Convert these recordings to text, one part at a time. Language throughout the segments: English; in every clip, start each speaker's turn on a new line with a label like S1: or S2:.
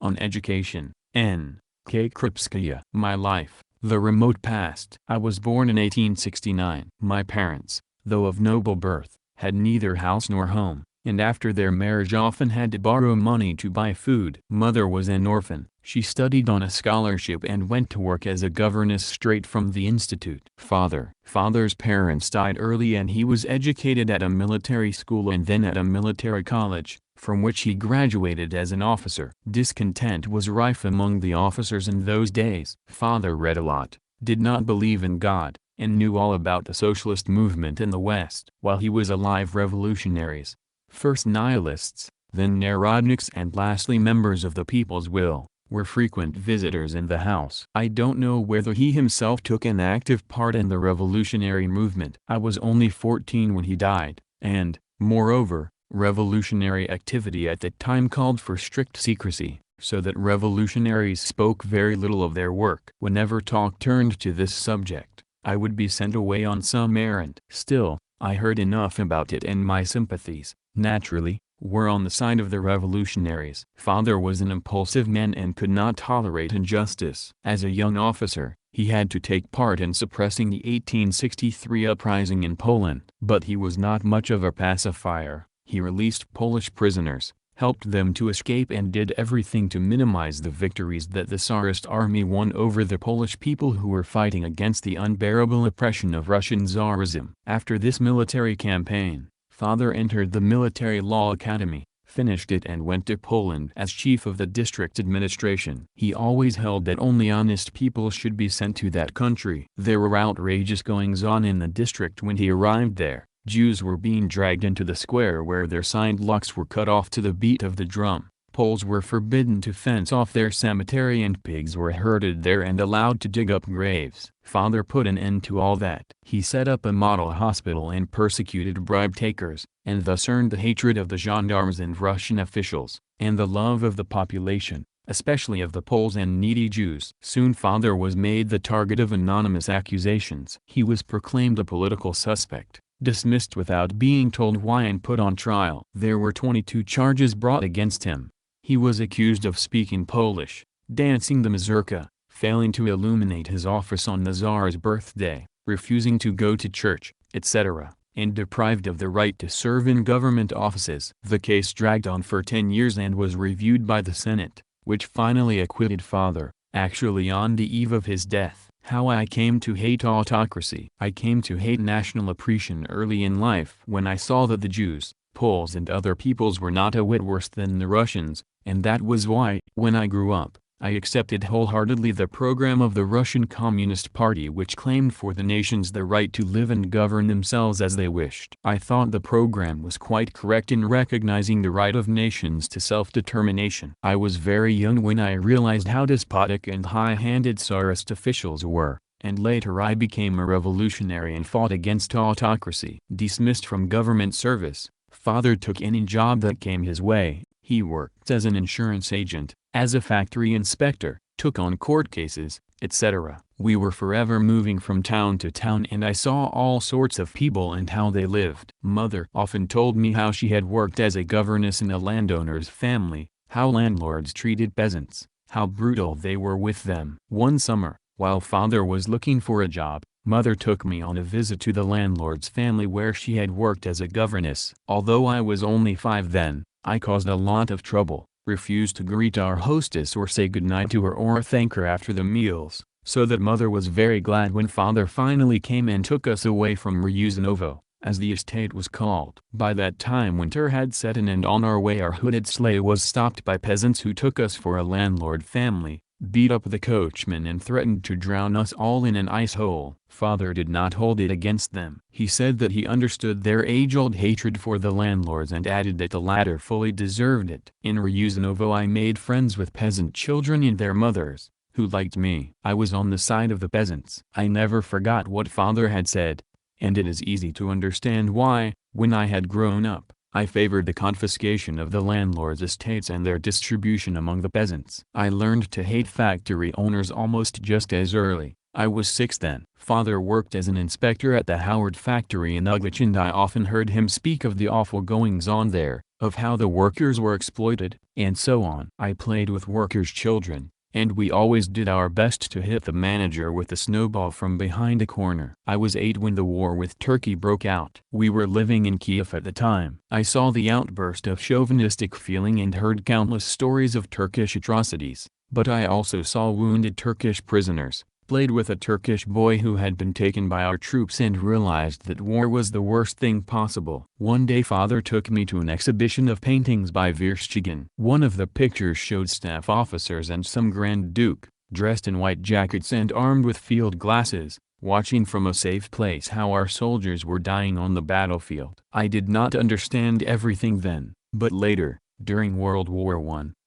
S1: On education. N. K. Krupskaya. My life, the remote past. I was born in 1869. My parents, though of noble birth, had neither house nor home, and after their marriage often had to borrow money to buy food. Mother was an orphan. She studied on a scholarship and went to work as a governess straight from the institute. Father's parents died early and he was educated at a military school and then at a military college, from which he graduated as an officer. Discontent was rife among the officers in those days. Father read a lot, did not believe in God, and knew all about the socialist movement in the West. While he was alive, revolutionaries, first nihilists, then narodniks, and lastly members of the People's Will, were frequent visitors in the house. I don't know whether he himself took an active part in the revolutionary movement. I was only 14 when he died, and, moreover, revolutionary activity at that time called for strict secrecy, so that revolutionaries spoke very little of their work. Whenever talk turned to this subject, I would be sent away on some errand. Still, I heard enough about it, and my sympathies, naturally, were on the side of the revolutionaries. Father was an impulsive man and could not tolerate injustice. As a young officer, he had to take part in suppressing the 1863 uprising in Poland. But he was not much of a pacifier. He released Polish prisoners, helped them to escape, and did everything to minimize the victories that the Tsarist army won over the Polish people who were fighting against the unbearable oppression of Russian Tsarism. After this military campaign, Father entered the Military Law Academy, finished it, and went to Poland as chief of the district administration. He always held that only honest people should be sent to that country. There were outrageous goings-on in the district when he arrived there. Jews were being dragged into the square where their signed locks were cut off to the beat of the drum. Poles were forbidden to fence off their cemetery, and pigs were herded there and allowed to dig up graves. Father put an end to all that. He set up a model hospital and persecuted bribe-takers, and thus earned the hatred of the gendarmes and Russian officials, and the love of the population, especially of the Poles and needy Jews. Soon Father was made the target of anonymous accusations. He was proclaimed a political suspect, dismissed without being told why, and put on trial. There were 22 charges brought against him. He was accused of speaking Polish, dancing the mazurka, failing to illuminate his office on the Tsar's birthday, refusing to go to church, etc., and deprived of the right to serve in government offices. The case dragged on for 10 years and was reviewed by the Senate, which finally acquitted Father, actually on the eve of his death. How I came to hate autocracy. I came to hate national oppression early in life when I saw that the Jews, Poles, and other peoples were not a whit worse than the Russians, and that was why, when I grew up, I accepted wholeheartedly the program of the Russian Communist Party, which claimed for the nations the right to live and govern themselves as they wished. I thought the program was quite correct in recognizing the right of nations to self-determination. I was very young when I realized how despotic and high-handed Tsarist officials were, and later I became a revolutionary and fought against autocracy. Dismissed from government service, Father took any job that came his way. He worked as an insurance agent, as a factory inspector, took on court cases, etc. We were forever moving from town to town, and I saw all sorts of people and how they lived. Mother often told me how she had worked as a governess in a landowner's family, how landlords treated peasants, how brutal they were with them. One summer, while Father was looking for a job, Mother took me on a visit to the landlord's family where she had worked as a governess. Although I was only 5 then, I caused a lot of trouble, refused to greet our hostess or say goodnight to her or thank her after the meals, so that Mother was very glad when Father finally came and took us away from Ryuzanovo, as the estate was called. By that time winter had set in, and on our way our hooded sleigh was stopped by peasants who took us for a landlord family, beat up the coachman, and threatened to drown us all in an ice hole. Father did not hold it against them. He said that he understood their age-old hatred for the landlords, and added that the latter fully deserved it. In Ryuzanovo I made friends with peasant children and their mothers, who liked me. I was on the side of the peasants. I never forgot what Father had said, and it is easy to understand why. When I had grown up, I favored the confiscation of the landlords' estates and their distribution among the peasants. I learned to hate factory owners almost just as early. I was 6 then. Father worked as an inspector at the Howard factory in Uglitch, and I often heard him speak of the awful goings-on there, of how the workers were exploited, and so on. I played with workers' children, and we always did our best to hit the manager with a snowball from behind a corner. I was 8 when the war with Turkey broke out. We were living in Kiev at the time. I saw the outburst of chauvinistic feeling and heard countless stories of Turkish atrocities, but I also saw wounded Turkish prisoners, played with a Turkish boy who had been taken by our troops, and realized that war was the worst thing possible. One day father took me to an exhibition of paintings by Vereshchagin. One of the pictures showed staff officers and some Grand Duke, dressed in white jackets and armed with field glasses, watching from a safe place how our soldiers were dying on the battlefield. I did not understand everything then, but later, during World War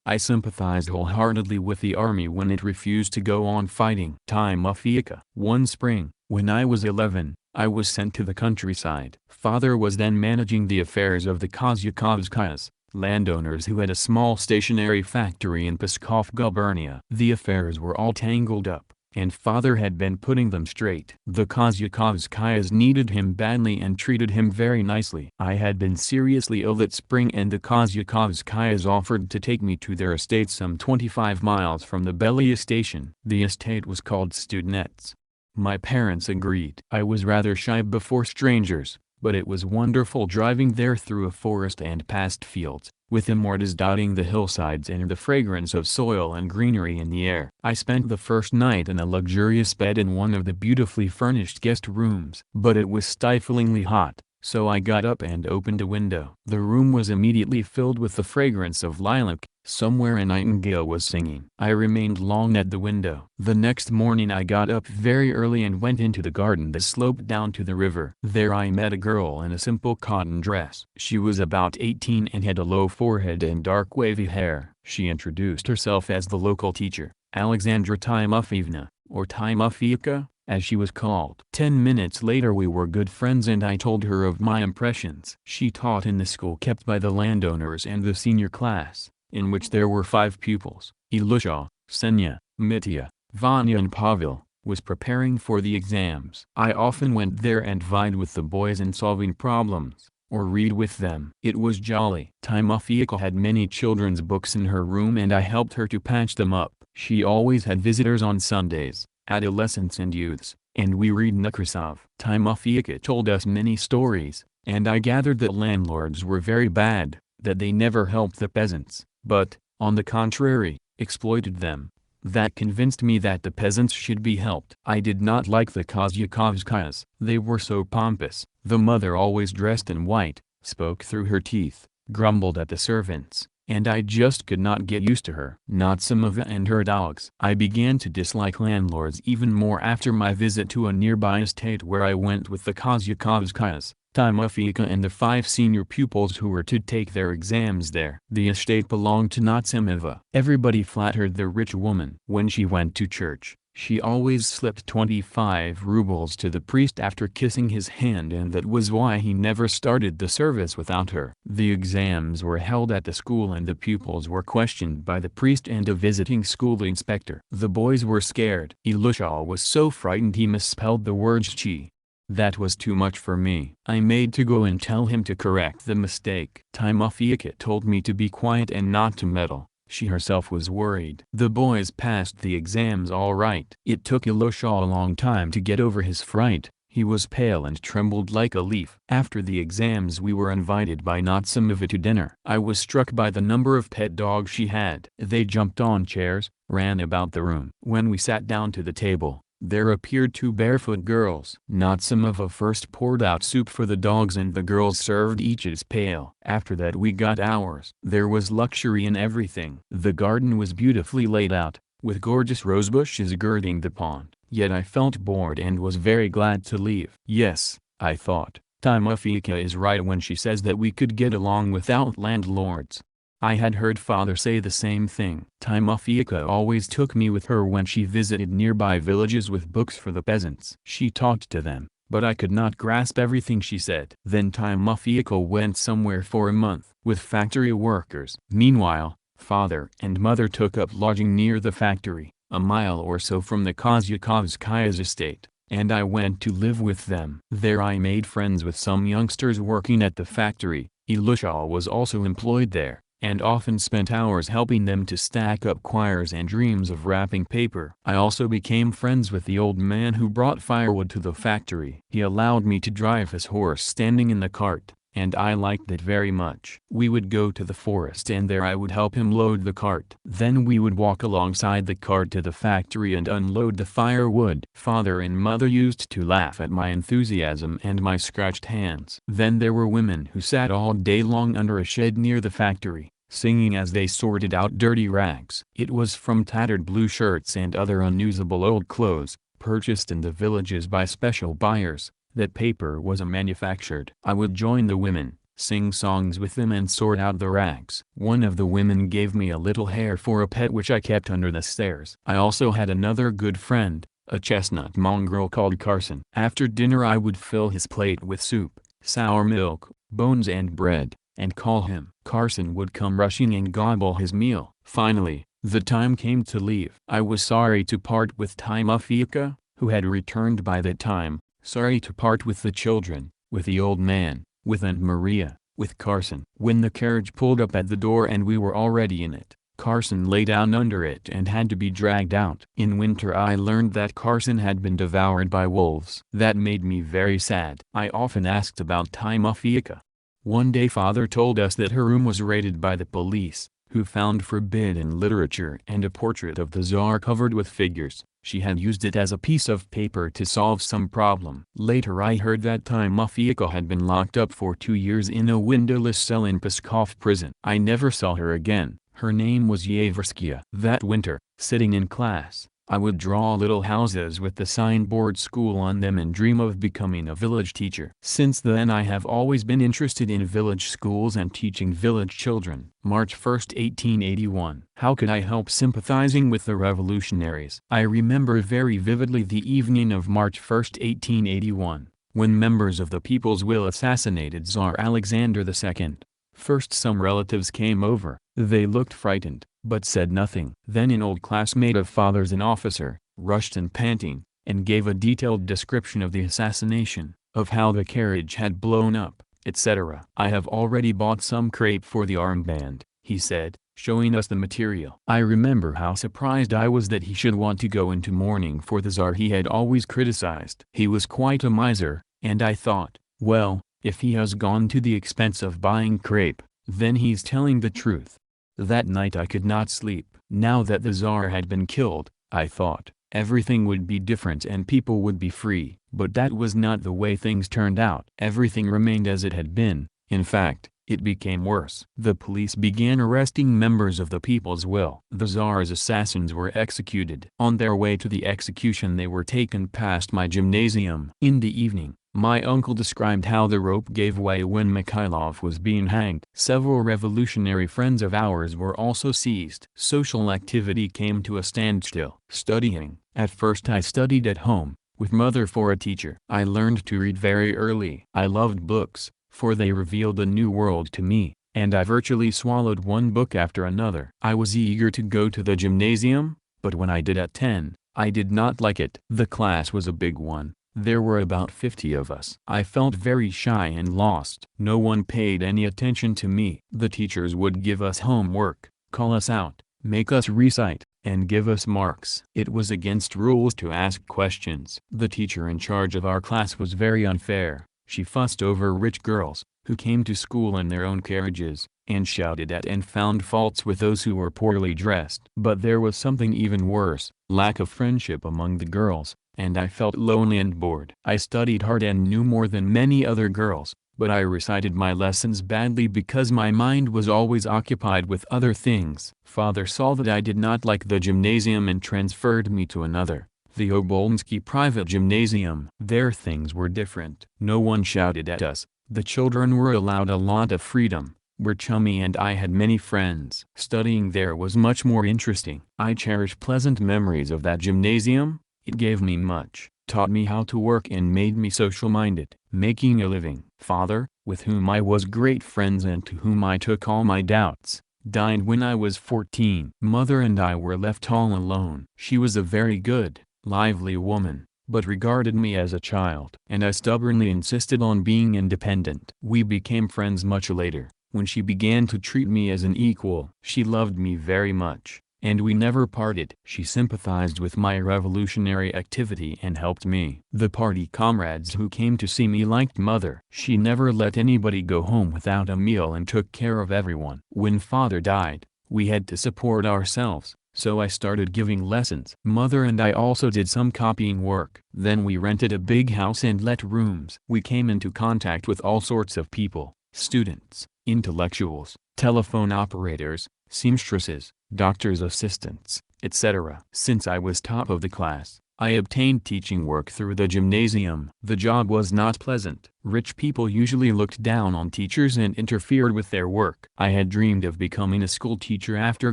S1: I sympathized wholeheartedly with the army when it refused to go on fighting. Timofeyka. One spring, when I was 11, I was sent to the countryside. Father was then managing the affairs of the Kozyakovskayas, landowners who had a small stationery factory in Pskov gubernia. The affairs were all tangled up, and father had been putting them straight. The Kozyakovskayas needed him badly and treated him very nicely. I had been seriously ill that spring, and the Kozyakovskayas offered to take me to their estate some 25 miles from the Belia station. The estate was called Studnets. My parents agreed. I was rather shy before strangers, but it was wonderful driving there through a forest and past fields, with immortas dotting the hillsides and the fragrance of soil and greenery in the air. I spent the first night in a luxurious bed in one of the beautifully furnished guest rooms. But it was stiflingly hot, so I got up and opened a window. The room was immediately filled with the fragrance of lilac. Somewhere a nightingale was singing. I remained long at the window. The next morning I got up very early and went into the garden that sloped down to the river. There I met a girl in a simple cotton dress. She was about 18 and had a low forehead and dark wavy hair. She introduced herself as the local teacher, Alexandra Timofeyevna, or Timofeyka, as she was called. 10 minutes later we were good friends and I told her of my impressions. She taught in the school kept by the landowners, and the senior class, in which there were 5 pupils, Ilusha, Senya, Mitya, Vanya and Pavel, was preparing for the exams. I often went there and vied with the boys in solving problems, or read with them. It was jolly. Timofeyka had many children's books in her room and I helped her to patch them up. She always had visitors on Sundays, adolescents and youths, and we read Nekrasov. Timofeyka told us many stories, and I gathered that landlords were very bad, that they never helped the peasants, but, on the contrary, exploited them. That convinced me that the peasants should be helped. I did not like the Kozyakovskayas. They were so pompous. The mother always dressed in white, spoke through her teeth, grumbled at the servants, and I just could not get used to her. Natsimova and her dogs. I began to dislike landlords even more after my visit to a nearby estate where I went with the Kozyakovskayas, Timofeyka and the 5 senior pupils who were to take their exams there. The estate belonged to Natsimova. Everybody flattered the rich woman. When she went to church, she always slipped 25 rubles to the priest after kissing his hand, and that was why he never started the service without her. The exams were held at the school and the pupils were questioned by the priest and a visiting school inspector. The boys were scared. Ilusha was so frightened he misspelled the word chi. That was too much for me. I made to go and tell him to correct the mistake. Timofeyka told me to be quiet and not to meddle. She herself was worried. The boys passed the exams all right. It took Ilusha a long time to get over his fright. He was pale and trembled like a leaf. After the exams we were invited by Natsimova to dinner. I was struck by the number of pet dogs she had. They jumped on chairs, ran about the room. When we sat down to the table, there appeared 2 barefoot girls. Natsimova first poured out soup for the dogs and the girls served each its pail. After that we got ours. There was luxury in everything. The garden was beautifully laid out, with gorgeous rosebushes girding the pond. Yet I felt bored and was very glad to leave. Yes, I thought, Timofeyka is right when she says that we could get along without landlords. I had heard father say the same thing. Timofeyka always took me with her when she visited nearby villages with books for the peasants. She talked to them, but I could not grasp everything she said. Then Timofeyka went somewhere for a month, with factory workers. Meanwhile, father and mother took up lodging near the factory, a mile or so from the Kozyakovskaya's estate, and I went to live with them. There I made friends with some youngsters working at the factory, Elisha was also employed there, and often spent hours helping them to stack up quires and reams of wrapping paper. I also became friends with the old man who brought firewood to the factory. He allowed me to drive his horse standing in the cart, and I liked it very much. We would go to the forest and there I would help him load the cart. Then we would walk alongside the cart to the factory and unload the firewood. Father and mother used to laugh at my enthusiasm and my scratched hands. Then there were women who sat all day long under a shed near the factory, singing as they sorted out dirty rags. It was from tattered blue shirts and other unusable old clothes, purchased in the villages by special buyers, that paper was manufactured. I would join the women, sing songs with them and sort out the rags. One of the women gave me a little hare for a pet which I kept under the stairs. I also had another good friend, a chestnut mongrel called Carson. After dinner I would fill his plate with soup, sour milk, bones and bread, and call him. Carson would come rushing and gobble his meal. Finally, the time came to leave. I was sorry to part with Timofeyka, who had returned by that time, sorry to part with the children, with the old man, with Aunt Maria, with Carson. When the carriage pulled up at the door and we were already in it, Carson lay down under it and had to be dragged out. In winter I learned that Carson had been devoured by wolves. That made me very sad. I often asked about Timofeyka. One day father told us that her room was raided by the police, who found forbidden literature and a portrait of the Tsar covered with figures. She had used it as a piece of paper to solve some problem. Later I heard that Timofeyka had been locked up for 2 years in a windowless cell in Pskov prison. I never saw her again. Her name was Yevrskaya. That winter, sitting in class, I would draw little houses with the signboard school on them and dream of becoming a village teacher. Since then I have always been interested in village schools and teaching village children. March 1, 1881. How could I help sympathizing with the revolutionaries? I remember very vividly the evening of March 1, 1881, when members of the People's Will assassinated Tsar Alexander II. First some relatives came over. They looked frightened, but said nothing. Then an old classmate of father's, an officer, rushed in panting, and gave a detailed description of the assassination, of how the carriage had blown up, etc. I have already bought some crepe for the armband, he said, showing us the material. I remember how surprised I was that he should want to go into mourning for the Tsar he had always criticized. He was quite a miser, and I thought, well, if he has gone to the expense of buying crepe, then he's telling the truth. That night I could not sleep. Now that the Tsar had been killed, I thought, everything would be different and people would be free. But that was not the way things turned out. Everything remained as it had been. In fact, it became worse. The police began arresting members of the People's Will. The Tsar's assassins were executed. On their way to the execution they were taken past my gymnasium. In the evening, my uncle described how the rope gave way when Mikhailov was being hanged. Several revolutionary friends of ours were also seized. Social activity came to a standstill. Studying. At first I studied at home, with mother for a teacher. I learned to read very early. I loved books, for they revealed a new world to me, and I virtually swallowed one book after another. I was eager to go to the gymnasium, but when I did at 10, I did not like it. The class was a big one. There were about 50 of us. I felt very shy and lost. No one paid any attention to me. The teachers would give us homework, call us out, make us recite, and give us marks. It was against rules to ask questions. The teacher in charge of our class was very unfair. She fussed over rich girls, who came to school in their own carriages, and shouted at and found faults with those who were poorly dressed. But there was something even worse, lack of friendship among the girls, and I felt lonely and bored. I studied hard and knew more than many other girls, but I recited my lessons badly because my mind was always occupied with other things. Father saw that I did not like the gymnasium and transferred me to another, the Obolensky private gymnasium. There things were different. No one shouted at us, the children were allowed a lot of freedom, were chummy, and I had many friends. Studying there was much more interesting. I cherish pleasant memories of that gymnasium. It gave me much, taught me how to work and made me social-minded. Making a living. Father, with whom I was great friends and to whom I took all my doubts, died when I was 14. Mother and I were left all alone. She was a very good, lively woman, but regarded me as a child. And I stubbornly insisted on being independent. We became friends much later, when she began to treat me as an equal. She loved me very much, and we never parted. She sympathized with my revolutionary activity and helped me. The party comrades who came to see me liked Mother. She never let anybody go home without a meal and took care of everyone. When Father died, we had to support ourselves, so I started giving lessons. Mother and I also did some copying work. Then we rented a big house and let rooms. We came into contact with all sorts of people: students, intellectuals, telephone operators, seamstresses, doctors' assistants, etc. Since I was top of the class, I obtained teaching work through the gymnasium. The job was not pleasant. Rich people usually looked down on teachers and interfered with their work. I had dreamed of becoming a school teacher after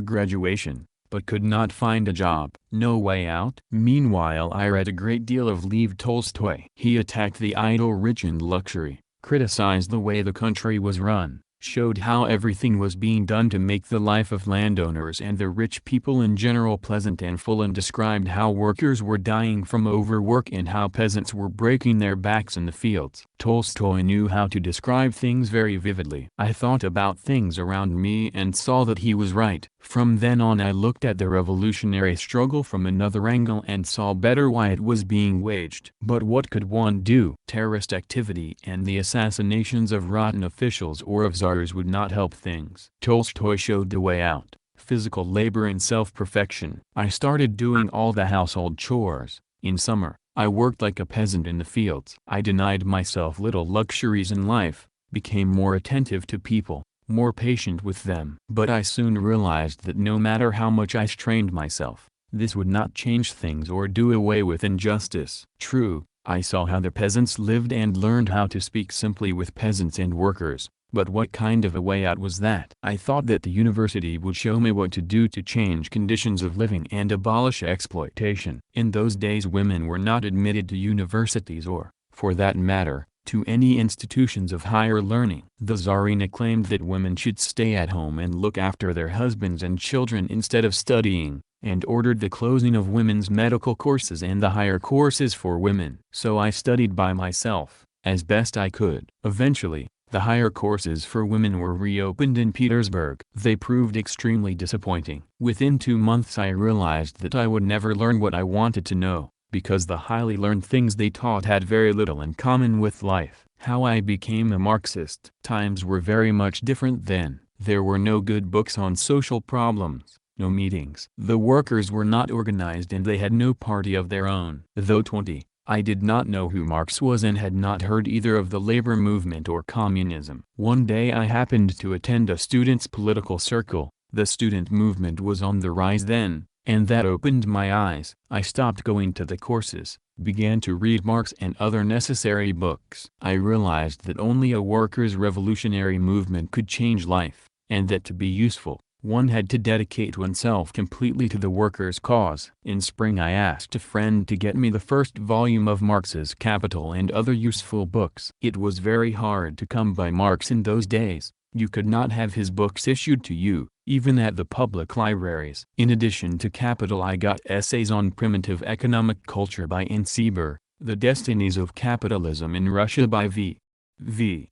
S1: graduation, but could not find a job. No way out. Meanwhile, I read a great deal of Lev Tolstoy. He attacked the idle rich and luxury, criticized the way the country was run, showed how everything was being done to make the life of landowners and the rich people in general pleasant and full, and described how workers were dying from overwork and how peasants were breaking their backs in the fields. Tolstoy knew how to describe things very vividly. I thought about things around me and saw that he was right. From then on I looked at the revolutionary struggle from another angle and saw better why it was being waged. But what could one do? Terrorist activity and the assassinations of rotten officials or of czars would not help things. Tolstoy showed the way out: physical labor and self-perfection. I started doing all the household chores. In summer, I worked like a peasant in the fields. I denied myself little luxuries in life, became more attentive to people, more patient with them. But I soon realized that no matter how much I strained myself, this would not change things or do away with injustice. True, I saw how the peasants lived and learned how to speak simply with peasants and workers, but what kind of a way out was that? I thought that the university would show me what to do to change conditions of living and abolish exploitation. In those days women were not admitted to universities or, for that matter, to any institutions of higher learning. The Tsarina claimed that women should stay at home and look after their husbands and children instead of studying, and ordered the closing of women's medical courses and the higher courses for women. So I studied by myself, as best I could. Eventually, the higher courses for women were reopened in Petersburg. They proved extremely disappointing. Within 2 months I realized that I would never learn what I wanted to know, because the highly learned things they taught had very little in common with life. How I became a Marxist. Times were very much different then. There were no good books on social problems, no meetings. The workers were not organized and they had no party of their own. Though 20, I did not know who Marx was and had not heard either of the labor movement or communism. One day I happened to attend a students' political circle. The student movement was on the rise then, and that opened my eyes. I stopped going to the courses, began to read Marx and other necessary books. I realized that only a workers' revolutionary movement could change life, and that to be useful, one had to dedicate oneself completely to the workers' cause. In spring I asked a friend to get me the first volume of Marx's Capital and other useful books. It was very hard to come by Marx in those days. You could not have his books issued to you, even at the public libraries. In addition to Capital I got essays on primitive economic culture by N. Sieber, The Destinies of Capitalism in Russia by P.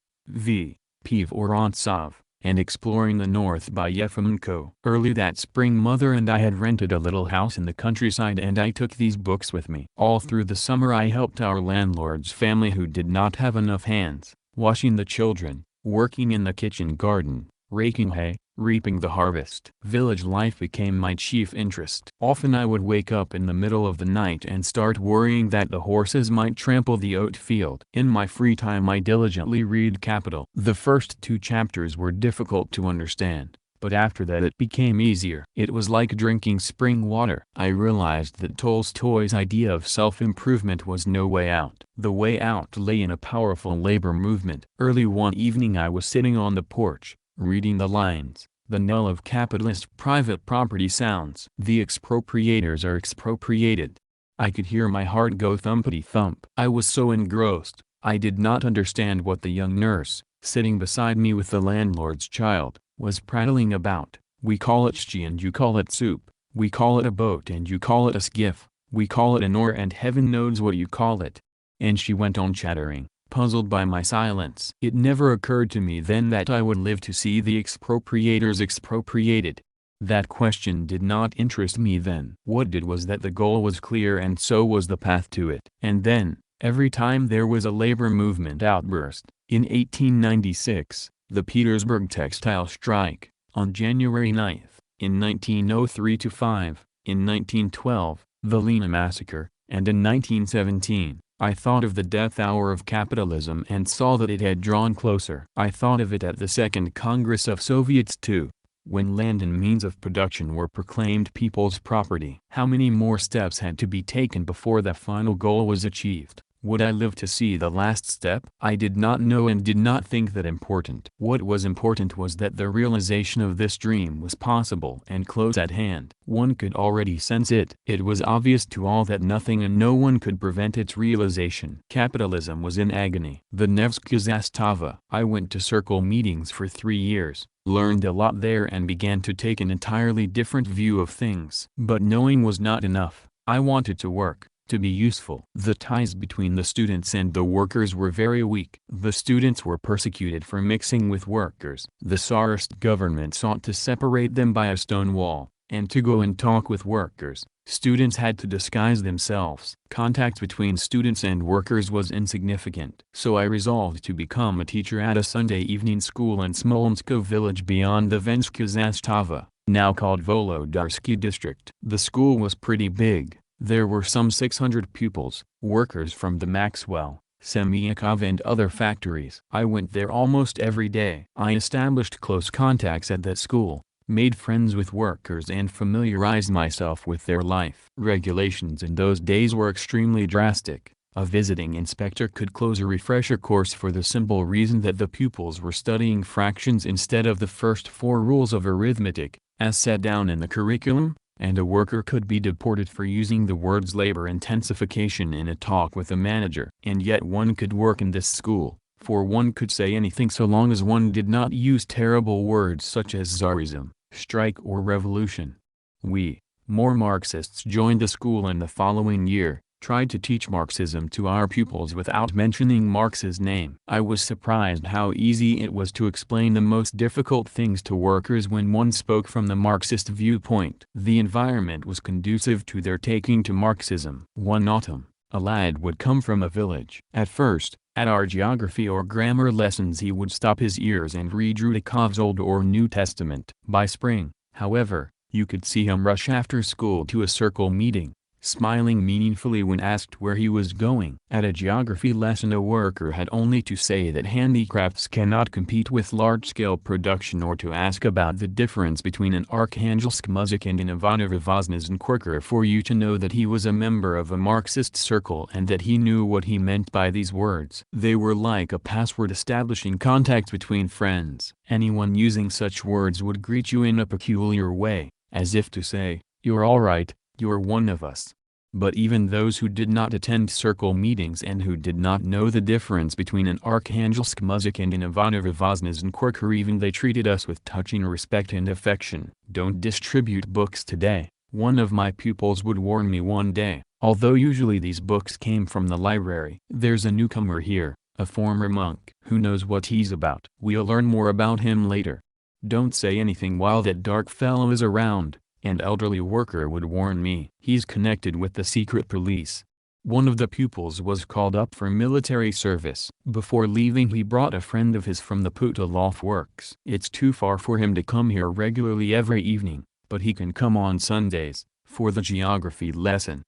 S1: Vorontsov, and Exploring the North by Yefimenko. Early that spring Mother and I had rented a little house in the countryside and I took these books with me. All through the summer I helped our landlord's family who did not have enough hands, washing the children, working in the kitchen garden, raking hay, reaping the harvest. Village life became my chief interest. Often I would wake up in the middle of the night and start worrying that the horses might trample the oat field. In my free time I diligently read Capital. The first 2 chapters were difficult to understand, but after that it became easier. It was like drinking spring water. I realized that Tolstoy's idea of self-improvement was no way out. The way out lay in a powerful labor movement. Early one evening I was sitting on the porch, reading the lines, "The knell of capitalist private property sounds. The expropriators are expropriated." I could hear my heart go thumpity-thump. I was so engrossed, I did not understand what the young nurse, sitting beside me with the landlord's child, was prattling about. "We call it shchi and you call it soup, we call it a boat and you call it a skiff, We call it an ore and heaven knows what you call it." And she went on chattering, puzzled by my silence. It never occurred to me then that I would live to see the expropriators expropriated. That question did not interest me then. What did was that the goal was clear and so was the path to it. And then, every time there was a labor movement outburst, in 1896, the Petersburg textile strike, on January 9, in 1903–5, in 1912, the Lena massacre, and in 1917, I thought of the death hour of capitalism and saw that it had drawn closer. I thought of it at the Second Congress of Soviets too, when land and means of production were proclaimed people's property. How many more steps had to be taken before the final goal was achieved? Would I live to see the last step? I did not know and did not think that important. What was important was that the realization of this dream was possible and close at hand. One could already sense it. It was obvious to all that nothing and no one could prevent its realization. Capitalism was in agony. The Nevsky Zastava. I went to circle meetings for 3 years, learned a lot there and began to take an entirely different view of things. But knowing was not enough. I wanted to work, to be useful. The ties between the students and the workers were very weak. The students were persecuted for mixing with workers. The Tsarist government sought to separate them by a stone wall, and to go and talk with workers, students had to disguise themselves. Contact between students and workers was insignificant. So I resolved to become a teacher at a Sunday evening school in Smolensko village beyond the Venska Zastava, now called Volodarsky district. The school was pretty big. There were some 600 pupils, workers from the Maxwell, Semyakov and other factories. I went there almost every day. I established close contacts at that school, made friends with workers and familiarized myself with their life. Regulations in those days were extremely drastic. A visiting inspector could close a refresher course for the simple reason that the pupils were studying fractions instead of the first 4 rules of arithmetic, as set down in the curriculum. And a worker could be deported for using the words labor intensification in a talk with a manager. And yet one could work in this school, for one could say anything so long as one did not use terrible words such as Tsarism, strike or revolution. We, more Marxists joined the school in the following year, tried to teach Marxism to our pupils without mentioning Marx's name. I was surprised how easy it was to explain the most difficult things to workers when one spoke from the Marxist viewpoint. The environment was conducive to their taking to Marxism. One autumn, a lad would come from a village. At first, at our geography or grammar lessons he would stop his ears and read Rudikov's Old or New Testament. By spring, however, you could see him rush after school to a circle meeting, smiling meaningfully when asked where he was going. At a geography lesson a worker had only to say that handicrafts cannot compete with large-scale production or to ask about the difference between an Arkhangelsk Muzak and an Ivanovo-Voznesensk worker for you to know that he was a member of a Marxist circle and that he knew what he meant by these words. They were like a password establishing contact between friends. Anyone using such words would greet you in a peculiar way, as if to say, "You're all right. You're one of us." But even those who did not attend circle meetings and who did not know the difference between an Arkhangelsk Muzak and an Ivanovo-Voznesensk worker, even they treated us with touching respect and affection. "Don't distribute books today," one of my pupils would warn me one day, although usually these books came from the library. "There's a newcomer here, a former monk. Who knows what he's about? We'll learn more about him later. Don't say anything while that dark fellow is around," an elderly worker would warn me. "He's connected with the secret police." One of the pupils was called up for military service. Before leaving he brought a friend of his from the Putilov works. "It's too far for him to come here regularly every evening, but he can come on Sundays, for the geography lesson."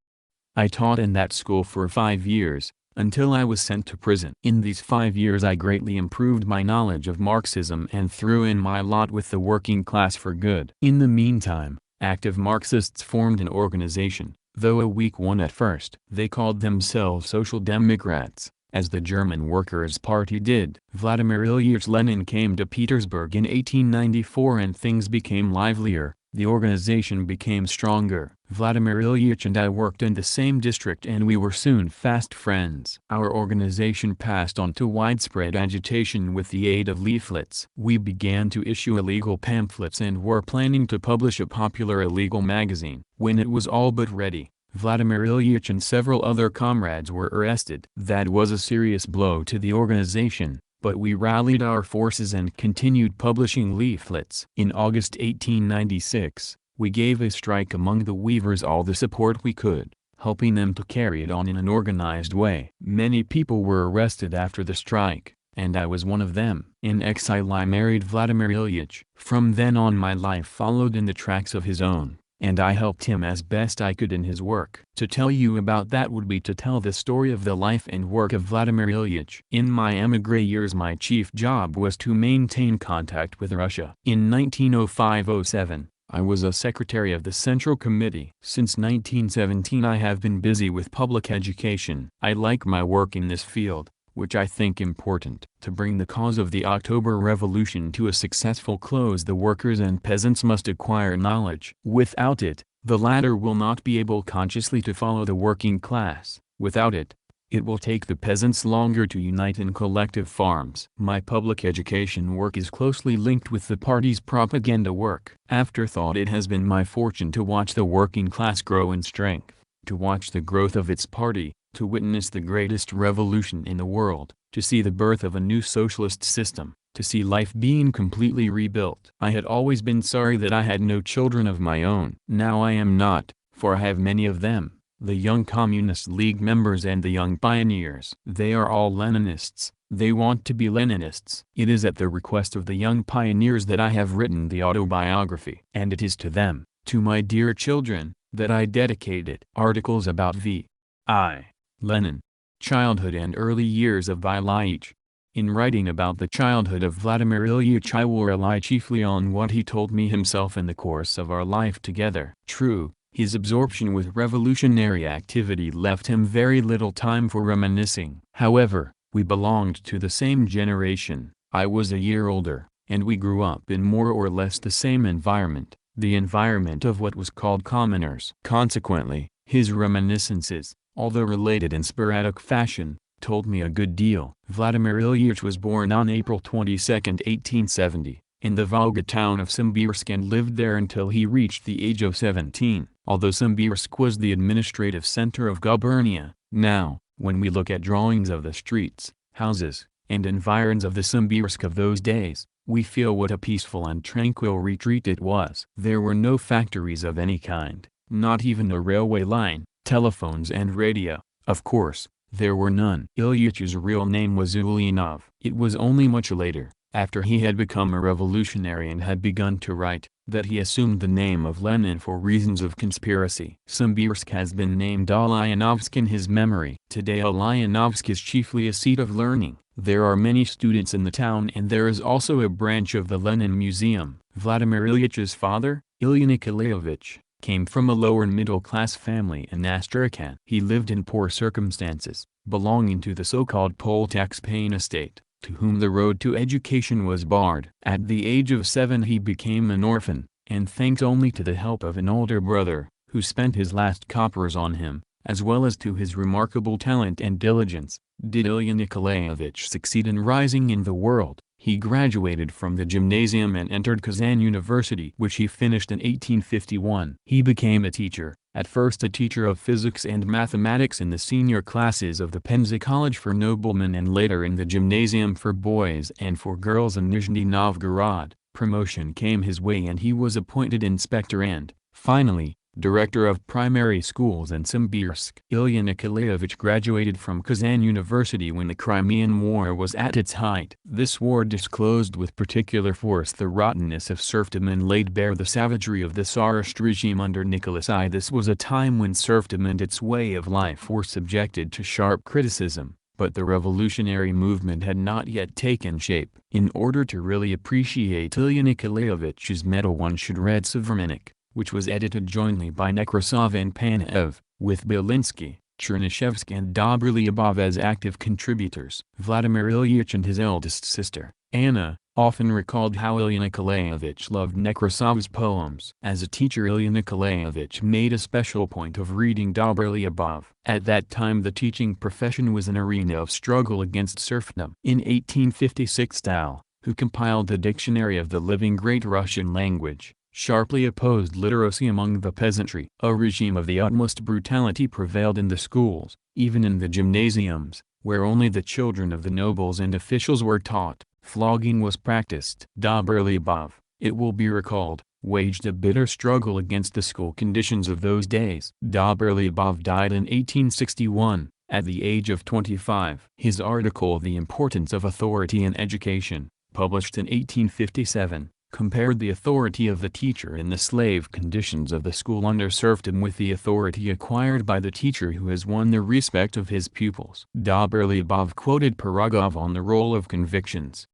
S1: I taught in that school for 5 years, until I was sent to prison. In these 5 years I greatly improved my knowledge of Marxism and threw in my lot with the working class for good. In the meantime, active Marxists formed an organization, though a weak one at first. They called themselves Social Democrats, as the German Workers' Party did. Vladimir Ilyich Lenin came to Petersburg in 1894 and things became livelier. The organization became stronger. Vladimir Ilyich and I worked in the same district and we were soon fast friends. Our organization passed on to widespread agitation with the aid of leaflets. We began to issue illegal pamphlets and were planning to publish a popular illegal magazine. When it was all but ready, Vladimir Ilyich and several other comrades were arrested. That was a serious blow to the organization, but we rallied our forces and continued publishing leaflets. In August 1896, we gave a strike among the weavers all the support we could, helping them to carry it on in an organized way. Many people were arrested after the strike, and I was one of them. In exile I married Vladimir Ilyich. From then on my life followed in the tracks of his own, and I helped him as best I could in his work. To tell you about that would be to tell the story of the life and work of Vladimir Ilyich. In my émigré years my chief job was to maintain contact with Russia. In 1905–07, I was a secretary of the Central Committee. Since 1917 I have been busy with public education. I like my work in this field, which I think important. To bring the cause of the October Revolution to a successful close, the workers and peasants must acquire knowledge. Without it, the latter will not be able consciously to follow the working class. Without it, it will take the peasants longer to unite in collective farms. My public education work is closely linked with the party's propaganda work. Afterthought, it has been my fortune to watch the working class grow in strength, to watch the growth of its party, to witness the greatest revolution in the world, to see the birth of a new socialist system, to see life being completely rebuilt. I had always been sorry that I had no children of my own. Now I am not, for I have many of them, the young Communist League members and the young pioneers. They are all Leninists. They want to be Leninists. It is at the request of the young pioneers that I have written the autobiography. And it is to them, to my dear children, that I dedicate it. Articles about V.I. Lenin, childhood and early years of Ilyich. In writing about the childhood of Vladimir Ilyich I will rely chiefly on what he told me himself in the course of our life together. True, his absorption with revolutionary activity left him very little time for reminiscing. However, we belonged to the same generation. I was a year older, and we grew up in more or less the same environment, the environment of what was called commoners. Consequently, his reminiscences, although related in sporadic fashion, told me a good deal. Vladimir Ilyich was born on April 22, 1870, in the Volga town of Simbirsk and lived there until he reached the age of 17. Although Simbirsk was the administrative center of Gubernia, now, when we look at drawings of the streets, houses, and environs of the Simbirsk of those days, we feel what a peaceful and tranquil retreat it was. There were no factories of any kind, not even a railway line, telephones and radio. Of course, there were none. Ilyich's real name was Ulyanov. It was only much later, after he had become a revolutionary and had begun to write, that he assumed the name of Lenin for reasons of conspiracy. Simbirsk has been named Ulyanovsk in his memory. Today Ulyanovsk is chiefly a seat of learning. There are many students in the town and there is also a branch of the Lenin Museum. Vladimir Ilyich's father, Ilya Nikolaevich, came from a lower middle-class family in Astrakhan. He lived in poor circumstances, belonging to the so-called Pole tax-paying estate, to whom the road to education was barred. At the age of 7 he became an orphan, and thanks only to the help of an older brother, who spent his last coppers on him, as well as to his remarkable talent and diligence, did Ilya Nikolaevich succeed in rising in the world. He graduated from the gymnasium and entered Kazan University, which he finished in 1851. He became a teacher, at first a teacher of physics and mathematics in the senior classes of the Penza College for Noblemen and later in the gymnasium for boys and for girls in Nizhny Novgorod. Promotion came his way and he was appointed inspector and, finally, director of primary schools in Simbirsk. Ilya Nikolaevich graduated from Kazan University when the Crimean War was at its height. This war disclosed with particular force the rottenness of serfdom and laid bare the savagery of the Tsarist regime under Nicholas I. This was a time when serfdom and its way of life were subjected to sharp criticism, but the revolutionary movement had not yet taken shape. In order to really appreciate Ilya Nikolaevich's medal one should read Svramennik, which was edited jointly by Nekrasov and Panev, with Belinsky, Chernyshevsky and Dobrlyubov as active contributors. Vladimir Ilyich and his eldest sister, Anna, often recalled how Ilya Nikolaevich loved Nekrasov's poems. As a teacher Ilya Nikolaevich made a special point of reading Dobrlyubov. At that time the teaching profession was an arena of struggle against serfdom. In 1856 Tal, who compiled the Dictionary of the Living Great Russian Language, sharply opposed literacy among the peasantry. A regime of the utmost brutality prevailed in the schools, even in the gymnasiums, where only the children of the nobles and officials were taught. Flogging was practiced. Dobrlyubov, it will be recalled, waged a bitter struggle against the school conditions of those days. Dobrlyubov died in 1861, at the age of 25. His article The Importance of Authority in Education, published in 1857, compared the authority of the teacher in the slave conditions of the school under serfdom with the authority acquired by the teacher who has won the respect of his pupils. Dobrlyubov quoted Pirogov on the role of convictions.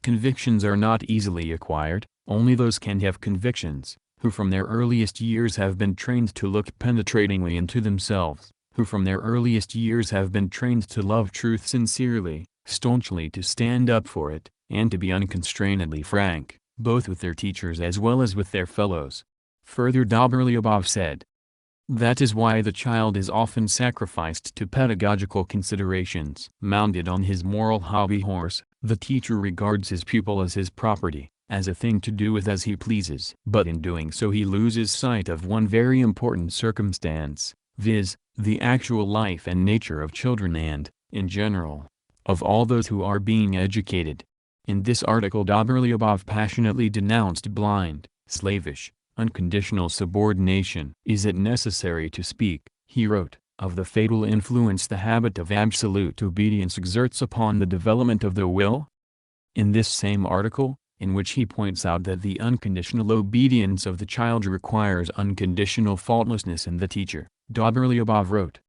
S1: Convictions are not easily acquired, only those can have convictions, who from their earliest years have been trained to look penetratingly into themselves, who from their earliest years have been trained to love truth sincerely, staunchly to stand up for it, and to be unconstrainedly frank, both with their teachers as well as with their fellows. Further, Dobrlyubov said, that is why the child is often sacrificed to pedagogical considerations. Mounted on his moral hobby horse, the teacher regards his pupil as his property, as a thing to do with as he pleases. But in doing so he loses sight of one very important circumstance, viz., the actual life and nature of children and, in general, of all those who are being educated. In this article Dobrlyubov passionately denounced blind, slavish, unconditional subordination. Is it necessary to speak, he wrote, of the fatal influence the habit of absolute obedience exerts upon the development of the will? In this same article, in which he points out that the unconditional obedience of the child requires unconditional faultlessness in the teacher, Dobrlyubov wrote,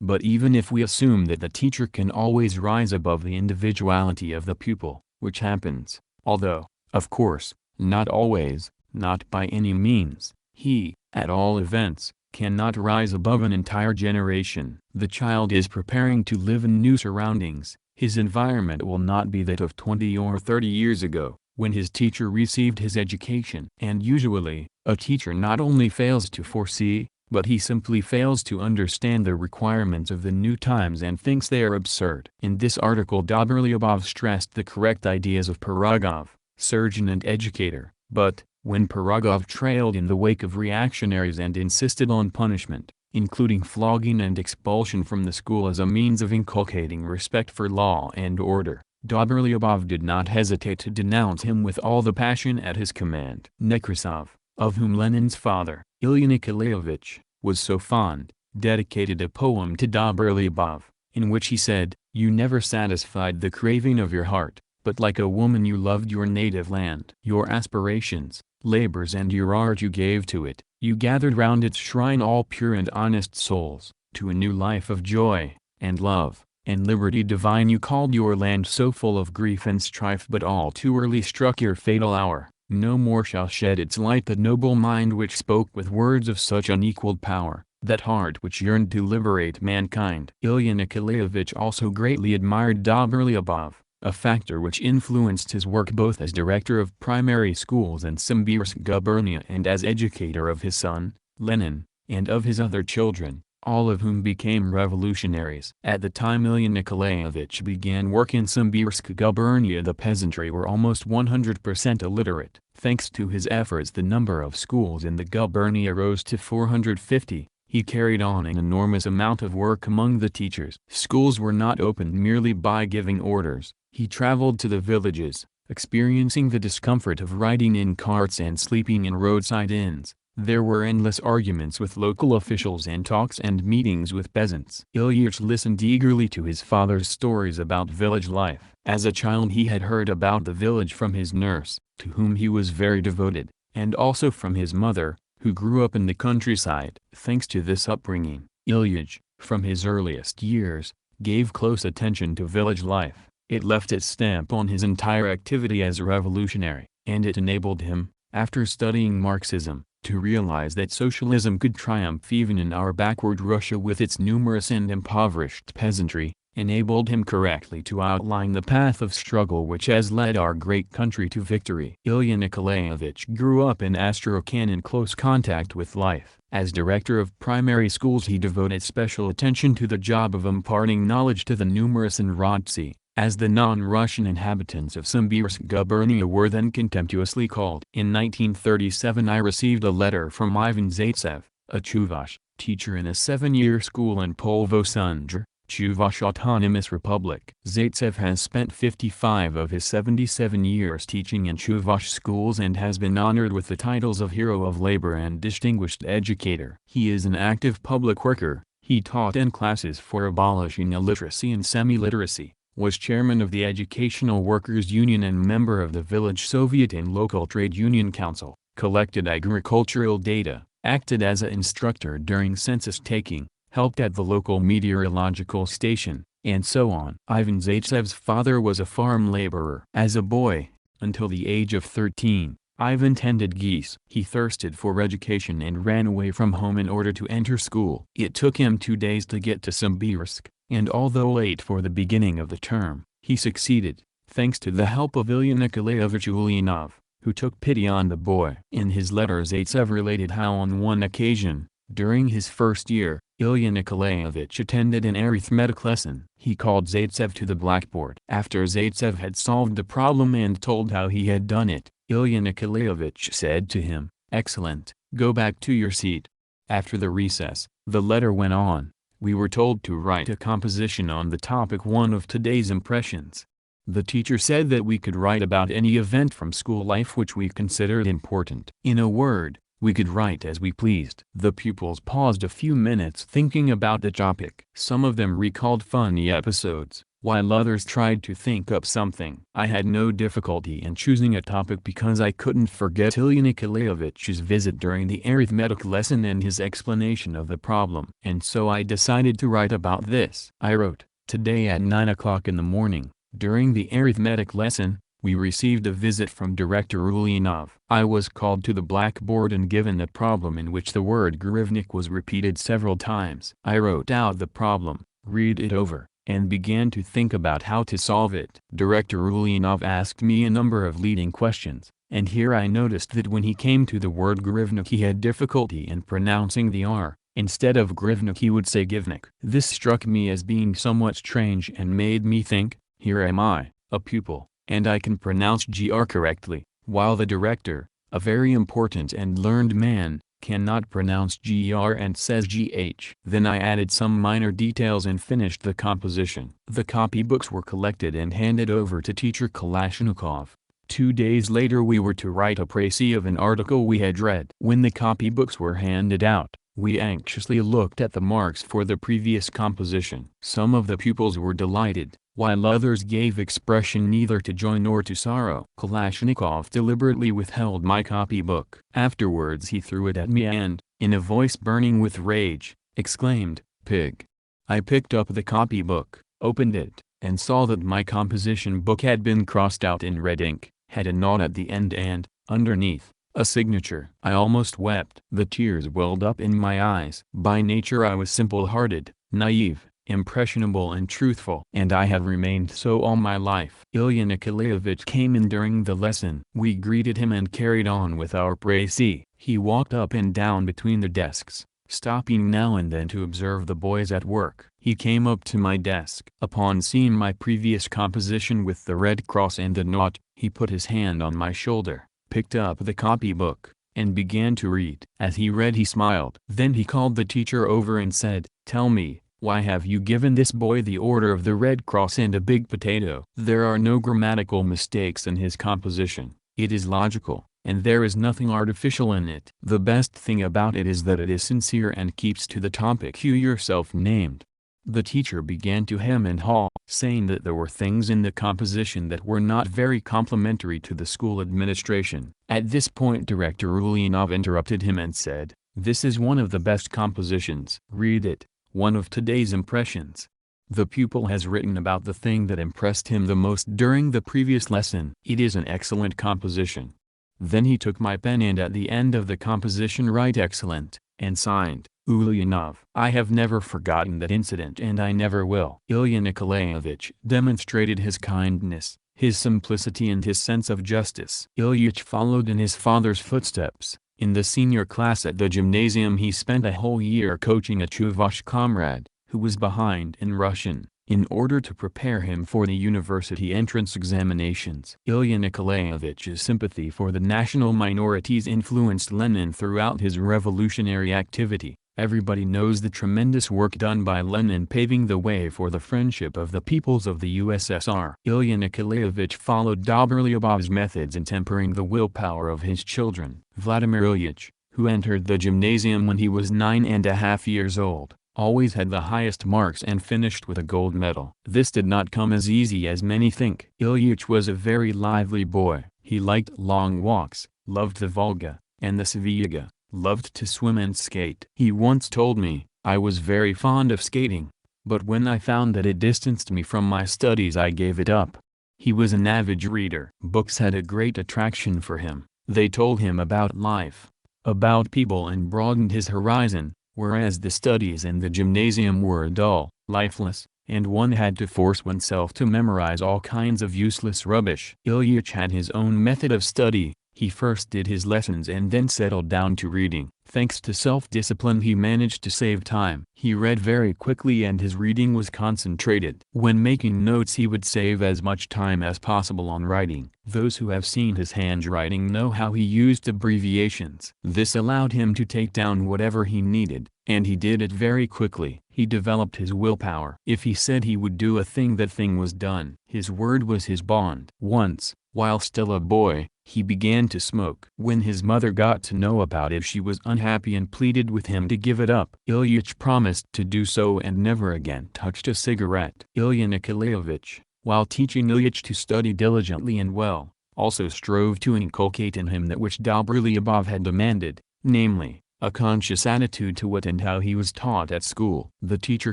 S1: but even if we assume that the teacher can always rise above the individuality of the pupil, which happens, although, of course, not always, not by any means, he, at all events, cannot rise above an entire generation. The child is preparing to live in new surroundings. His environment will not be that of 20 or 30 years ago, when his teacher received his education. And usually, a teacher not only fails to foresee, but he simply fails to understand the requirements of the new times and thinks they are absurd. In this article Dobrlyubov stressed the correct ideas of Pirogov, surgeon and educator, but, when Pirogov trailed in the wake of reactionaries and insisted on punishment, including flogging and expulsion from the school as a means of inculcating respect for law and order, Dobrlyubov did not hesitate to denounce him with all the passion at his command. Nekrasov, of whom Lenin's father, Ilya Nikolaevich, was so fond, dedicated a poem to Dobrlyubov, in which he said, "You never satisfied the craving of your heart, but like a woman you loved your native land. Your aspirations, labors and your art you gave to it, you gathered round its shrine all pure and honest souls, to a new life of joy, and love, and liberty divine you called your land so full of grief and strife but all too early struck your fatal hour. No more shall shed its light the noble mind which spoke with words of such unequaled power, that heart which yearned to liberate mankind." Ilya Nikolaevich also greatly admired Dobrlyubov, a factor which influenced his work both as director of primary schools in Simbirsk gubernia and as educator of his son, Lenin, and of his other children, all of whom became revolutionaries. At the time Ilya Nikolaevich began work in Simbirsk gubernia the peasantry were almost 100% illiterate. Thanks to his efforts the number of schools in the gubernia rose to 450. He carried on an enormous amount of work among the teachers. Schools were not opened merely by giving orders. He traveled to the villages, experiencing the discomfort of riding in carts and sleeping in roadside inns. There were endless arguments with local officials and talks and meetings with peasants. Ilyich listened eagerly to his father's stories about village life. As a child he had heard about the village from his nurse, to whom he was very devoted, and also from his mother, who grew up in the countryside. Thanks to this upbringing, Ilyich, from his earliest years, gave close attention to village life. It left its stamp on his entire activity as a revolutionary, and it enabled him, after studying Marxism, to realize that socialism could triumph even in our backward Russia with its numerous and impoverished peasantry, enabled him correctly to outline the path of struggle which has led our great country to victory. Ilya Nikolaevich grew up in Astrakhan in close contact with life. As director of primary schools he devoted special attention to the job of imparting knowledge to the numerous in Rodsy, as the non-Russian inhabitants of Simbirsk gubernia were then contemptuously called. In 1937 I received a letter from Ivan Zaitsev, a Chuvash teacher in a 7-year school in Polvosundr, Chuvash Autonomous Republic. Zaitsev has spent 55 of his 77 years teaching in Chuvash schools and has been honored with the titles of Hero of Labor and Distinguished Educator. He is an active public worker. He taught in classes for abolishing illiteracy and semi-literacy, was chairman of the Educational Workers Union and member of the Village Soviet and local trade union council, collected agricultural data, acted as an instructor during census taking, helped at the local meteorological station, and so on. Ivan Zaitsev's father was a farm laborer. As a boy, until the age of 13, Ivan tended geese. He thirsted for education and ran away from home in order to enter school. It took him 2 days to get to Simbirsk, and although late for the beginning of the term, he succeeded, thanks to the help of Ilya Nikolaevich Ulyanov, who took pity on the boy. In his letter Zaitsev related how on one occasion, during his first year, Ilya Nikolaevich attended an arithmetic lesson. He called Zaitsev to the blackboard. After Zaitsev had solved the problem and told how he had done it, Ilya Nikolaevich said to him, "Excellent, go back to your seat." After the recess, the letter went on. We were told to write a composition on the topic one of today's impressions. The teacher said that we could write about any event from school life which we considered important. In a word, we could write as we pleased. The pupils paused a few minutes thinking about the topic. Some of them recalled funny episodes, while others tried to think up something. I had no difficulty in choosing a topic because I couldn't forget Ilya Nikolaevich's visit during the arithmetic lesson and his explanation of the problem. And so I decided to write about this. I wrote, "Today at 9 o'clock in the morning, during the arithmetic lesson, we received a visit from Director Ulyanov. I was called to the blackboard and given a problem in which the word grivnik was repeated several times. I wrote out the problem, read it over, and began to think about how to solve it. Director Ulyanov asked me a number of leading questions, and here I noticed that when he came to the word grivnik he had difficulty in pronouncing the R. Instead of grivnik he would say givnik. This struck me as being somewhat strange and made me think, here am I, a pupil, and I can pronounce GR correctly, while the director, a very important and learned man, cannot pronounce GR and says GH. Then I added some minor details and finished the composition. The copybooks were collected and handed over to teacher Kalashnikov. 2 days later we were to write a précis of an article we had read. When the copybooks were handed out, we anxiously looked at the marks for the previous composition. Some of the pupils were delighted, while others gave expression neither to joy nor to sorrow. Kalashnikov deliberately withheld my copybook. Afterwards he threw it at me and, in a voice burning with rage, exclaimed, "Pig!" I picked up the copybook, opened it, and saw that my composition book had been crossed out in red ink, had a knot at the end and, underneath, a signature. I almost wept. The tears welled up in my eyes. By nature I was simple-hearted, naive, impressionable and truthful. And I have remained so all my life. Ilya Nikolaevich came in during the lesson. We greeted him and carried on with our précis. He walked up and down between the desks, stopping now and then to observe the boys at work. He came up to my desk. Upon seeing my previous composition with the red cross and the knot, he put his hand on my shoulder, picked up the copybook, and began to read. As he read he smiled. Then he called the teacher over and said, "Tell me, why have you given this boy the order of the Red Cross and a big potato?" There are no grammatical mistakes in his composition. It is logical, and there is nothing artificial in it. The best thing about it is that it is sincere and keeps to the topic you yourself named. The teacher began to hem and haw, saying that there were things in the composition that were not very complimentary to the school administration. At this point Director Ulyanov interrupted him and said, "This is one of the best compositions. Read it, one of today's impressions." The pupil has written about the thing that impressed him the most during the previous lesson. It is an excellent composition. Then he took my pen and at the end of the composition write "excellent," and signed, Ulyanov. I have never forgotten that incident and I never will. Ilya Nikolaevich demonstrated his kindness, his simplicity and his sense of justice. Ilyich followed in his father's footsteps. In the senior class at the gymnasium he spent a whole year coaching a Chuvash comrade, who was behind in Russian. in order to prepare him for the university entrance examinations. Ilya Nikolaevich's sympathy for the national minorities influenced Lenin throughout his revolutionary activity. Everybody knows the tremendous work done by Lenin paving the way for the friendship of the peoples of the USSR. Ilya Nikolaevich followed Dobrlyubov's methods in tempering the willpower of his children. Vladimir Ilyich, who entered the gymnasium when he was 9.5 years old, always had the highest marks and finished with a gold medal. This did not come as easy as many think. Ilyich was a very lively boy. He liked long walks, loved the Volga, and the Sviaga, loved to swim and skate. He once told me, "I was very fond of skating, but when I found that it distanced me from my studies I gave it up." He was an avid reader. Books had a great attraction for him. They told him about life, about people, and broadened his horizon, whereas the studies in the gymnasium were dull, lifeless, and one had to force oneself to memorize all kinds of useless rubbish. Ilyich had his own method of study. He first did his lessons and then settled down to reading. Thanks to self-discipline he managed to save time. He read very quickly and his reading was concentrated. When making notes he would save as much time as possible on writing. Those who have seen his handwriting know how he used abbreviations. This allowed him to take down whatever he needed, and he did it very quickly. He developed his willpower. If he said he would do a thing, that thing was done. His word was his bond. Once, while still a boy, he began to smoke. When his mother got to know about it she was unhappy and pleaded with him to give it up. Ilyich promised to do so and never again touched a cigarette. Ilya Nikolaevich, while teaching Ilyich to study diligently and well, also strove to inculcate in him that which Dobrlyubov had demanded, namely, a conscious attitude to what and how he was taught at school. The teacher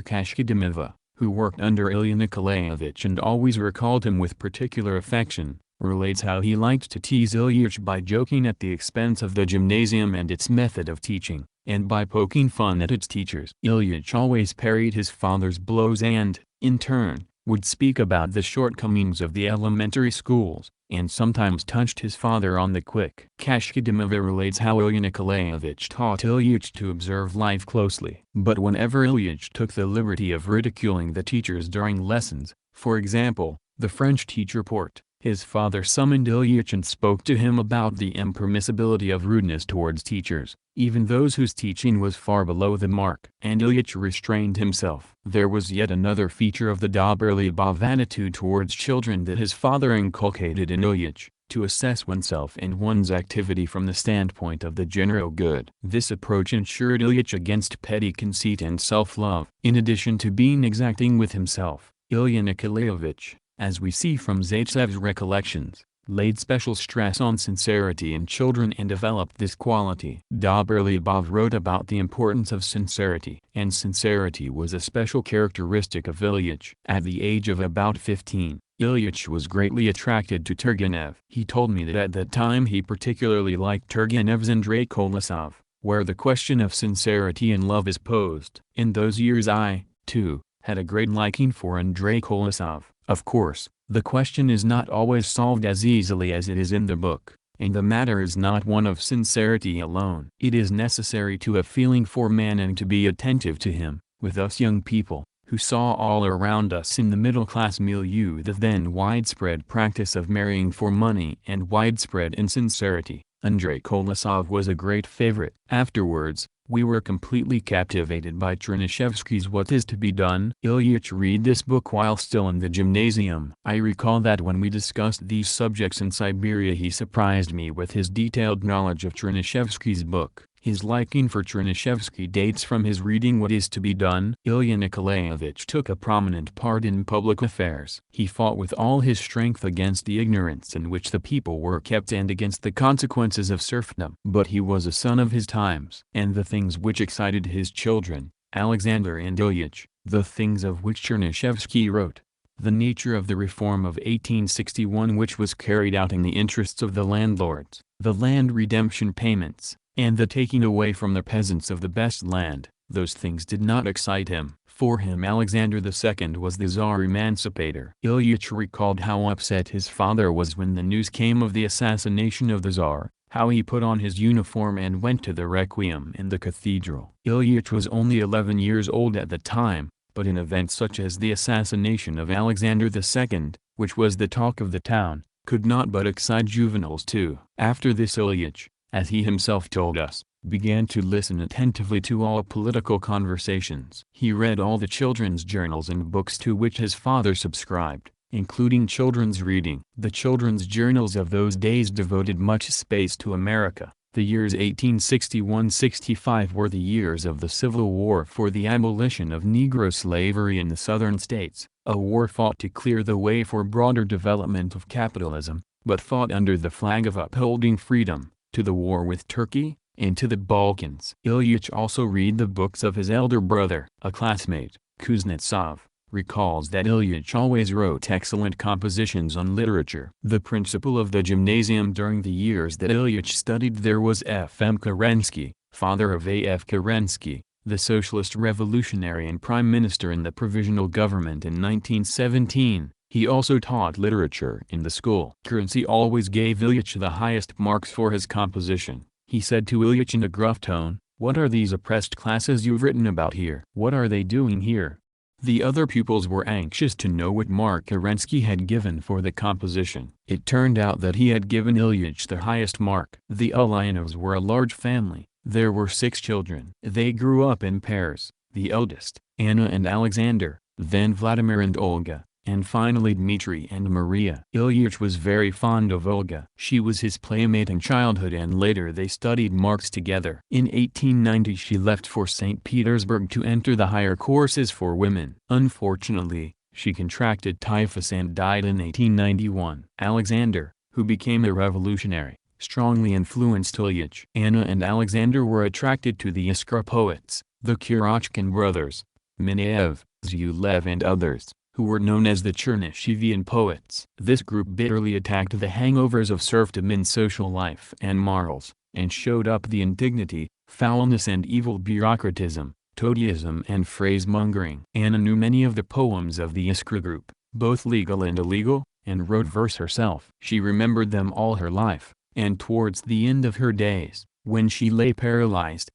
S1: Kashkadimova, who worked under Ilya Nikolaevich and always recalled him with particular affection, relates how he liked to tease Ilyich by joking at the expense of the gymnasium and its method of teaching, and by poking fun at its teachers. Ilyich always parried his father's blows and, in turn, would speak about the shortcomings of the elementary schools, and sometimes touched his father on the quick. Kashkadimova relates how Ilya Nikolaevich taught Ilyich to observe life closely. But whenever Ilyich took the liberty of ridiculing the teachers during lessons, for example, the French teacher Port, his father summoned Ilyich and spoke to him about the impermissibility of rudeness towards teachers, even those whose teaching was far below the mark. And Ilyich restrained himself. There was yet another feature of the Dobrlyubov attitude towards children that his father inculcated in Ilyich, to assess oneself and one's activity from the standpoint of the general good. This approach ensured Ilyich against petty conceit and self-love. In addition to being exacting with himself, Ilya Nikolaevich, as we see from Zaitsev's recollections, laid special stress on sincerity in children and developed this quality. Dobrlyubov wrote about the importance of sincerity, and sincerity was a special characteristic of Ilyich. At the age of about 15, Ilyich was greatly attracted to Turgenev. He told me that at that time he particularly liked Turgenev's Andrei Kolosov, where the question of sincerity and love is posed. In those years I, too, had a great liking for Andrei Kolosov. Of course, the question is not always solved as easily as it is in the book, and the matter is not one of sincerity alone. It is necessary to have feeling for man and to be attentive to him. With us young people, who saw all around us in the middle-class milieu the then widespread practice of marrying for money and widespread insincerity, Andrei Kolosov was a great favorite. Afterwards, we were completely captivated by Chernyshevsky's What Is to Be Done. Ilyich read this book while still in the gymnasium. I recall that when we discussed these subjects in Siberia he surprised me with his detailed knowledge of Chernyshevsky's book. His liking for Chernyshevsky dates from his reading What Is to Be Done. Ilya Nikolaevich took a prominent part in public affairs. He fought with all his strength against the ignorance in which the people were kept and against the consequences of serfdom. But he was a son of his times. And the things which excited his children, Alexander and Ilyich, the things of which Chernyshevsky wrote, the nature of the reform of 1861 which was carried out in the interests of the landlords, the land redemption payments, and the taking away from the peasants of the best land, those things did not excite him. For him Alexander II was the Tsar emancipator. Ilyich recalled how upset his father was when the news came of the assassination of the Tsar, how he put on his uniform and went to the requiem in the cathedral. Ilyich was only 11 years old at the time, but in events such as the assassination of Alexander II, which was the talk of the town, could not but excite juveniles too. After this Ilyich, as he himself told us, began to listen attentively to all political conversations. He read all the children's journals and books to which his father subscribed, including children's reading. The children's journals of those days devoted much space to America. The years 1861–65 were the years of the Civil War for the abolition of Negro slavery in the southern states, a war fought to clear the way for broader development of capitalism, but fought under the flag of upholding freedom, to the war with Turkey, and to the Balkans. Ilyich also read the books of his elder brother. A classmate, Kuznetsov, recalls that Ilyich always wrote excellent compositions on literature. The principal of the gymnasium during the years that Ilyich studied there was F. M. Kerensky, father of A. F. Kerensky, the socialist revolutionary and prime minister in the provisional government in 1917. He also taught literature in the school. Kerensky always gave Ilyich the highest marks for his composition. He said to Ilyich in a gruff tone, "What are these oppressed classes you've written about here? What are they doing here?" The other pupils were anxious to know what mark Kerensky had given for the composition. It turned out that he had given Ilyich the highest mark. The Ulyanovs were a large family. There were 6 children. They grew up in pairs, the eldest, Anna and Alexander, then Vladimir and Olga, and finally Dmitri and Maria. Ilyich was very fond of Olga. She was his playmate in childhood and later they studied Marx together. In 1890 she left for St. Petersburg to enter the higher courses for women. Unfortunately, she contracted typhus and died in 1891. Alexander, who became a revolutionary, strongly influenced Ilyich. Anna and Alexander were attracted to the Iskra poets, the Kurochkin brothers, Mineyev, Zyulev and others, who were known as the Chernishivian poets. This group bitterly attacked the hangovers of serfdom in social life and morals, and showed up the indignity, foulness and evil bureaucratism, toadyism and phrasemongering. Anna knew many of the poems of the Iskra group, both legal and illegal, and wrote verse herself. She remembered them all her life, and towards the end of her days, when she lay paralyzed,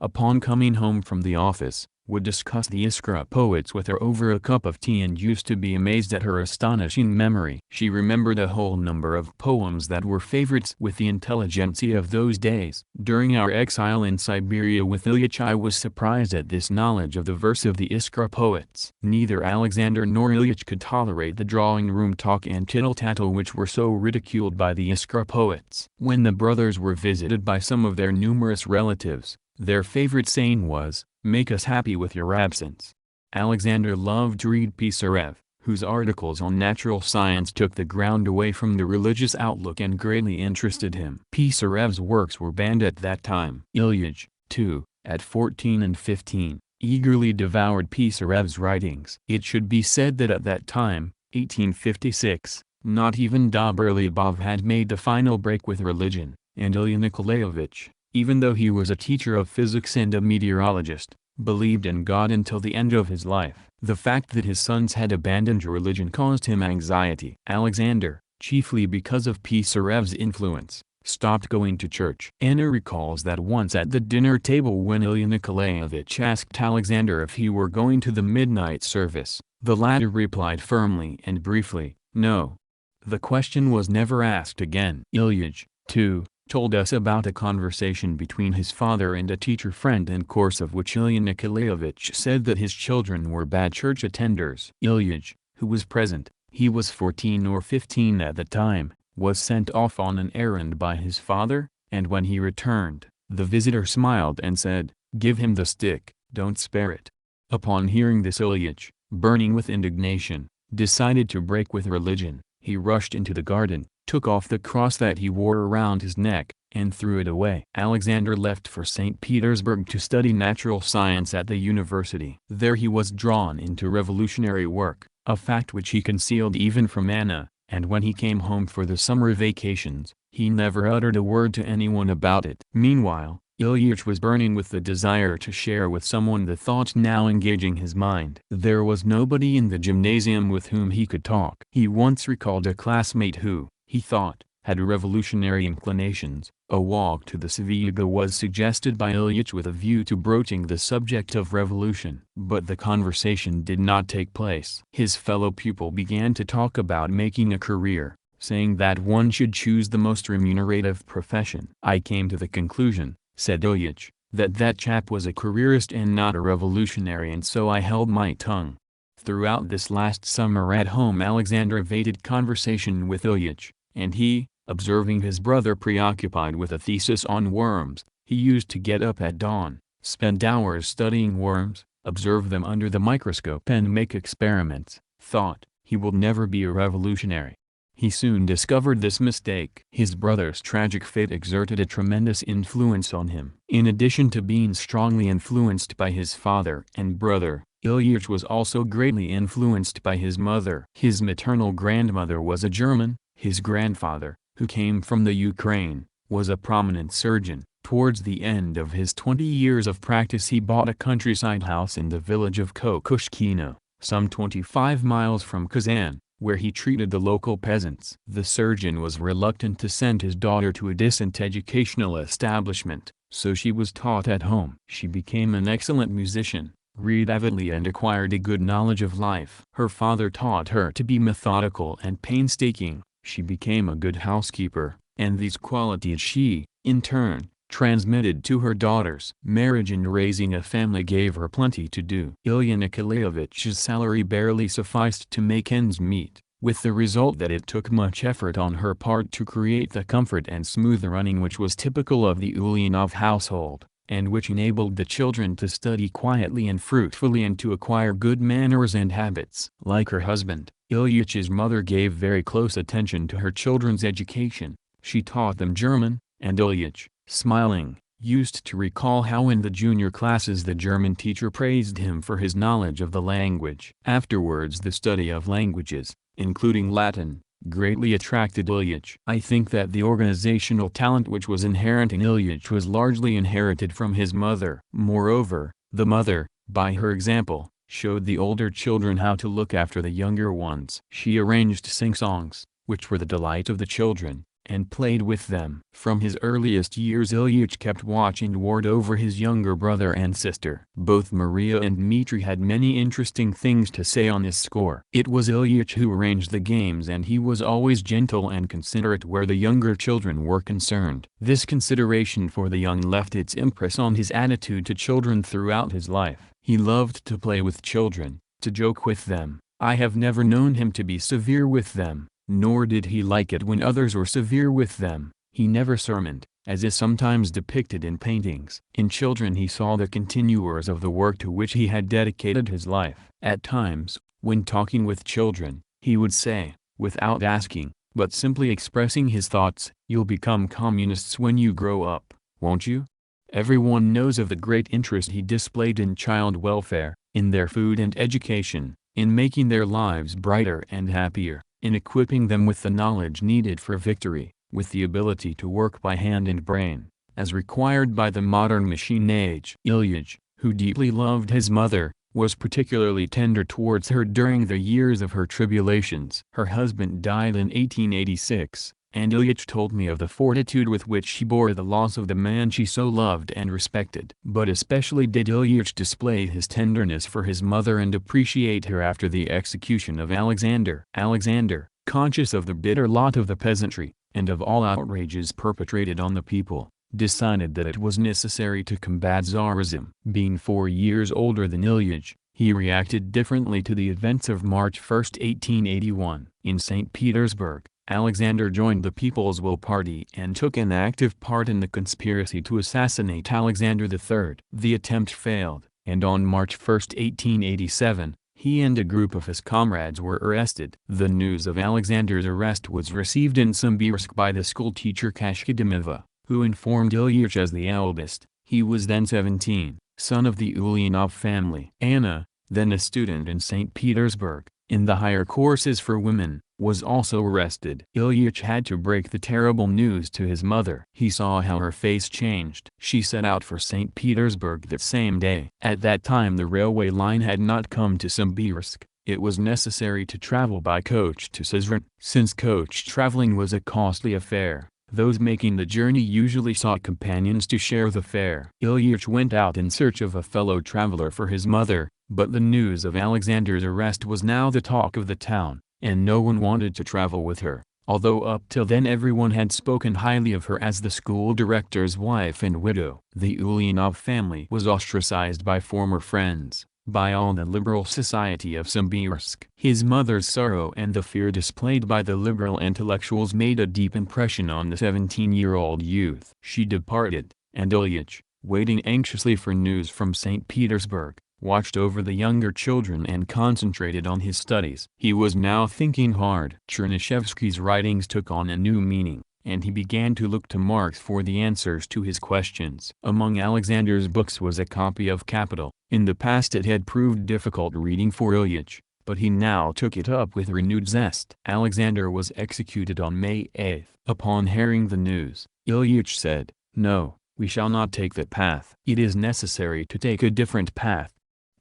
S1: upon coming home from the office, would discuss the Iskra poets with her over a cup of tea and used to be amazed at her astonishing memory. She remembered a whole number of poems that were favorites with the intelligentsia of those days. During our exile in Siberia with Ilyich I was surprised at this knowledge of the verse of the Iskra poets. Neither Alexander nor Ilyich could tolerate the drawing-room talk and tittle-tattle which were so ridiculed by the Iskra poets. When the brothers were visited by some of their numerous relatives, their favorite saying was, "Make us happy with your absence." Alexander loved to read Pisarev, whose articles on natural science took the ground away from the religious outlook and greatly interested him. Pisarev's works were banned at that time. Ilyich, too, at 14 and 15, eagerly devoured Pisarev's writings. It should be said that at that time, 1856, not even Dobrlyubov had made the final break with religion, and Ilya Nikolaevich, even though he was a teacher of physics and a meteorologist, believed in God until the end of his life. The fact that his sons had abandoned religion caused him anxiety. Alexander, chiefly because of Pisarev's influence, stopped going to church. Anna recalls that once at the dinner table when Ilya Nikolaevich asked Alexander if he were going to the midnight service, the latter replied firmly and briefly, "No." The question was never asked again. Ilyich, too, told us about a conversation between his father and a teacher friend in course of which Ilya Nikolaevich said that his children were bad church attenders. Ilyich, who was present, he was 14 or 15 at the time, was sent off on an errand by his father, and when he returned, the visitor smiled and said, "Give him the stick, don't spare it." Upon hearing this Ilyich, burning with indignation, decided to break with religion. He rushed into the garden, took off the cross that he wore around his neck, and threw it away. Alexander left for St. Petersburg to study natural science at the university. There he was drawn into revolutionary work, a fact which he concealed even from Anna, and when he came home for the summer vacations, he never uttered a word to anyone about it. Meanwhile, Ilyich was burning with the desire to share with someone the thoughts now engaging his mind. There was nobody in the gymnasium with whom he could talk. He once recalled a classmate who, he thought, had revolutionary inclinations. A walk to the Svyega was suggested by Ilyich with a view to broaching the subject of revolution. But the conversation did not take place. His fellow pupil began to talk about making a career, saying that one should choose the most remunerative profession. I came to the conclusion, said Ilyich, that chap was a careerist and not a revolutionary, and so I held my tongue. Throughout this last summer at home Alexander evaded conversation with Ilyich, and he, observing his brother preoccupied with a thesis on worms, he used to get up at dawn, spend hours studying worms, observe them under the microscope and make experiments, thought, he will never be a revolutionary. He soon discovered this mistake. His brother's tragic fate exerted a tremendous influence on him. In addition to being strongly influenced by his father and brother, Ilyich was also greatly influenced by his mother. His maternal grandmother was a German. His grandfather, who came from the Ukraine, was a prominent surgeon. Towards the end of his 20 years of practice he bought a countryside house in the village of Kokoshkino, some 25 miles from Kazan, where he treated the local peasants. The surgeon was reluctant to send his daughter to a decent educational establishment, so she was taught at home. She became an excellent musician, read avidly and acquired a good knowledge of life. Her father taught her to be methodical and painstaking. She became a good housekeeper, and these qualities she, in turn, transmitted to her daughters. Marriage and raising a family gave her plenty to do. Ilya Nikolaevich's salary barely sufficed to make ends meet, with the result that it took much effort on her part to create the comfort and smooth running which was typical of the Ulyanov household, and which enabled the children to study quietly and fruitfully and to acquire good manners and habits. Like her husband, Ilyich's mother gave very close attention to her children's education. She taught them German, and Ilyich, smiling, used to recall how in the junior classes the German teacher praised him for his knowledge of the language. Afterwards the study of languages, including Latin, greatly attracted Ilyich. I think that the organizational talent which was inherent in Ilyich was largely inherited from his mother. Moreover, the mother, by her example, showed the older children how to look after the younger ones. She arranged sing-songs, which were the delight of the children, and played with them. From his earliest years Ilyich kept watch and ward over his younger brother and sister. Both Maria and Dmitri had many interesting things to say on this score. It was Ilyich who arranged the games, and he was always gentle and considerate where the younger children were concerned. This consideration for the young left its impress on his attitude to children throughout his life. He loved to play with children, to joke with them. I have never known him to be severe with them, nor did he like it when others were severe with them. He never sermoned, as is sometimes depicted in paintings. In children he saw the continuers of the work to which he had dedicated his life. At times, when talking with children, he would say, without asking, but simply expressing his thoughts, "You'll become communists when you grow up, won't you?" Everyone knows of the great interest he displayed in child welfare, in their food and education, in making their lives brighter and happier, in equipping them with the knowledge needed for victory, with the ability to work by hand and brain, as required by the modern machine age. Ilyich, who deeply loved his mother, was particularly tender towards her during the years of her tribulations. Her husband died in 1886, and Ilyich told me of the fortitude with which she bore the loss of the man she so loved and respected. But especially did Ilyich display his tenderness for his mother and appreciate her after the execution of Alexander. Alexander, conscious of the bitter lot of the peasantry, and of all outrages perpetrated on the people, decided that it was necessary to combat Tsarism. Being 4 years older than Ilyich, he reacted differently to the events of March 1, 1881. In St. Petersburg, Alexander joined the People's Will Party and took an active part in the conspiracy to assassinate Alexander III. The attempt failed, and on March 1, 1887, he and a group of his comrades were arrested. The news of Alexander's arrest was received in Simbirsk by the schoolteacher Kashkadimova, who informed Ilyich as the eldest, he was then 17, son of the Ulyanov family. Anna, then a student in St. Petersburg, in the higher courses for women, was also arrested. Ilyich had to break the terrible news to his mother. He saw how her face changed. She set out for St. Petersburg that same day. At that time the railway line had not come to Simbirsk, It was necessary to travel by coach to Sызran. Since coach traveling was a costly affair, those making the journey usually sought companions to share the fare. Ilyich went out in search of a fellow traveler for his mother, but the news of Alexander's arrest was now the talk of the town, and no one wanted to travel with her, although up till then everyone had spoken highly of her as the school director's wife and widow. The Ulyanov family was ostracized by former friends, by all the liberal society of Simbirsk. His mother's sorrow and the fear displayed by the liberal intellectuals made a deep impression on the 17-year-old youth. She departed, and Ilyich, waiting anxiously for news from St. Petersburg, watched over the younger children and concentrated on his studies. He was now thinking hard. Chernyshevsky's writings took on a new meaning, and he began to look to Marx for the answers to his questions. Among Alexander's books was a copy of Capital. In the past it had proved difficult reading for Ilyich, but he now took it up with renewed zest. Alexander was executed on May 8. Upon hearing the news, Ilyich said, "No, we shall not take that path. It is necessary to take a different path."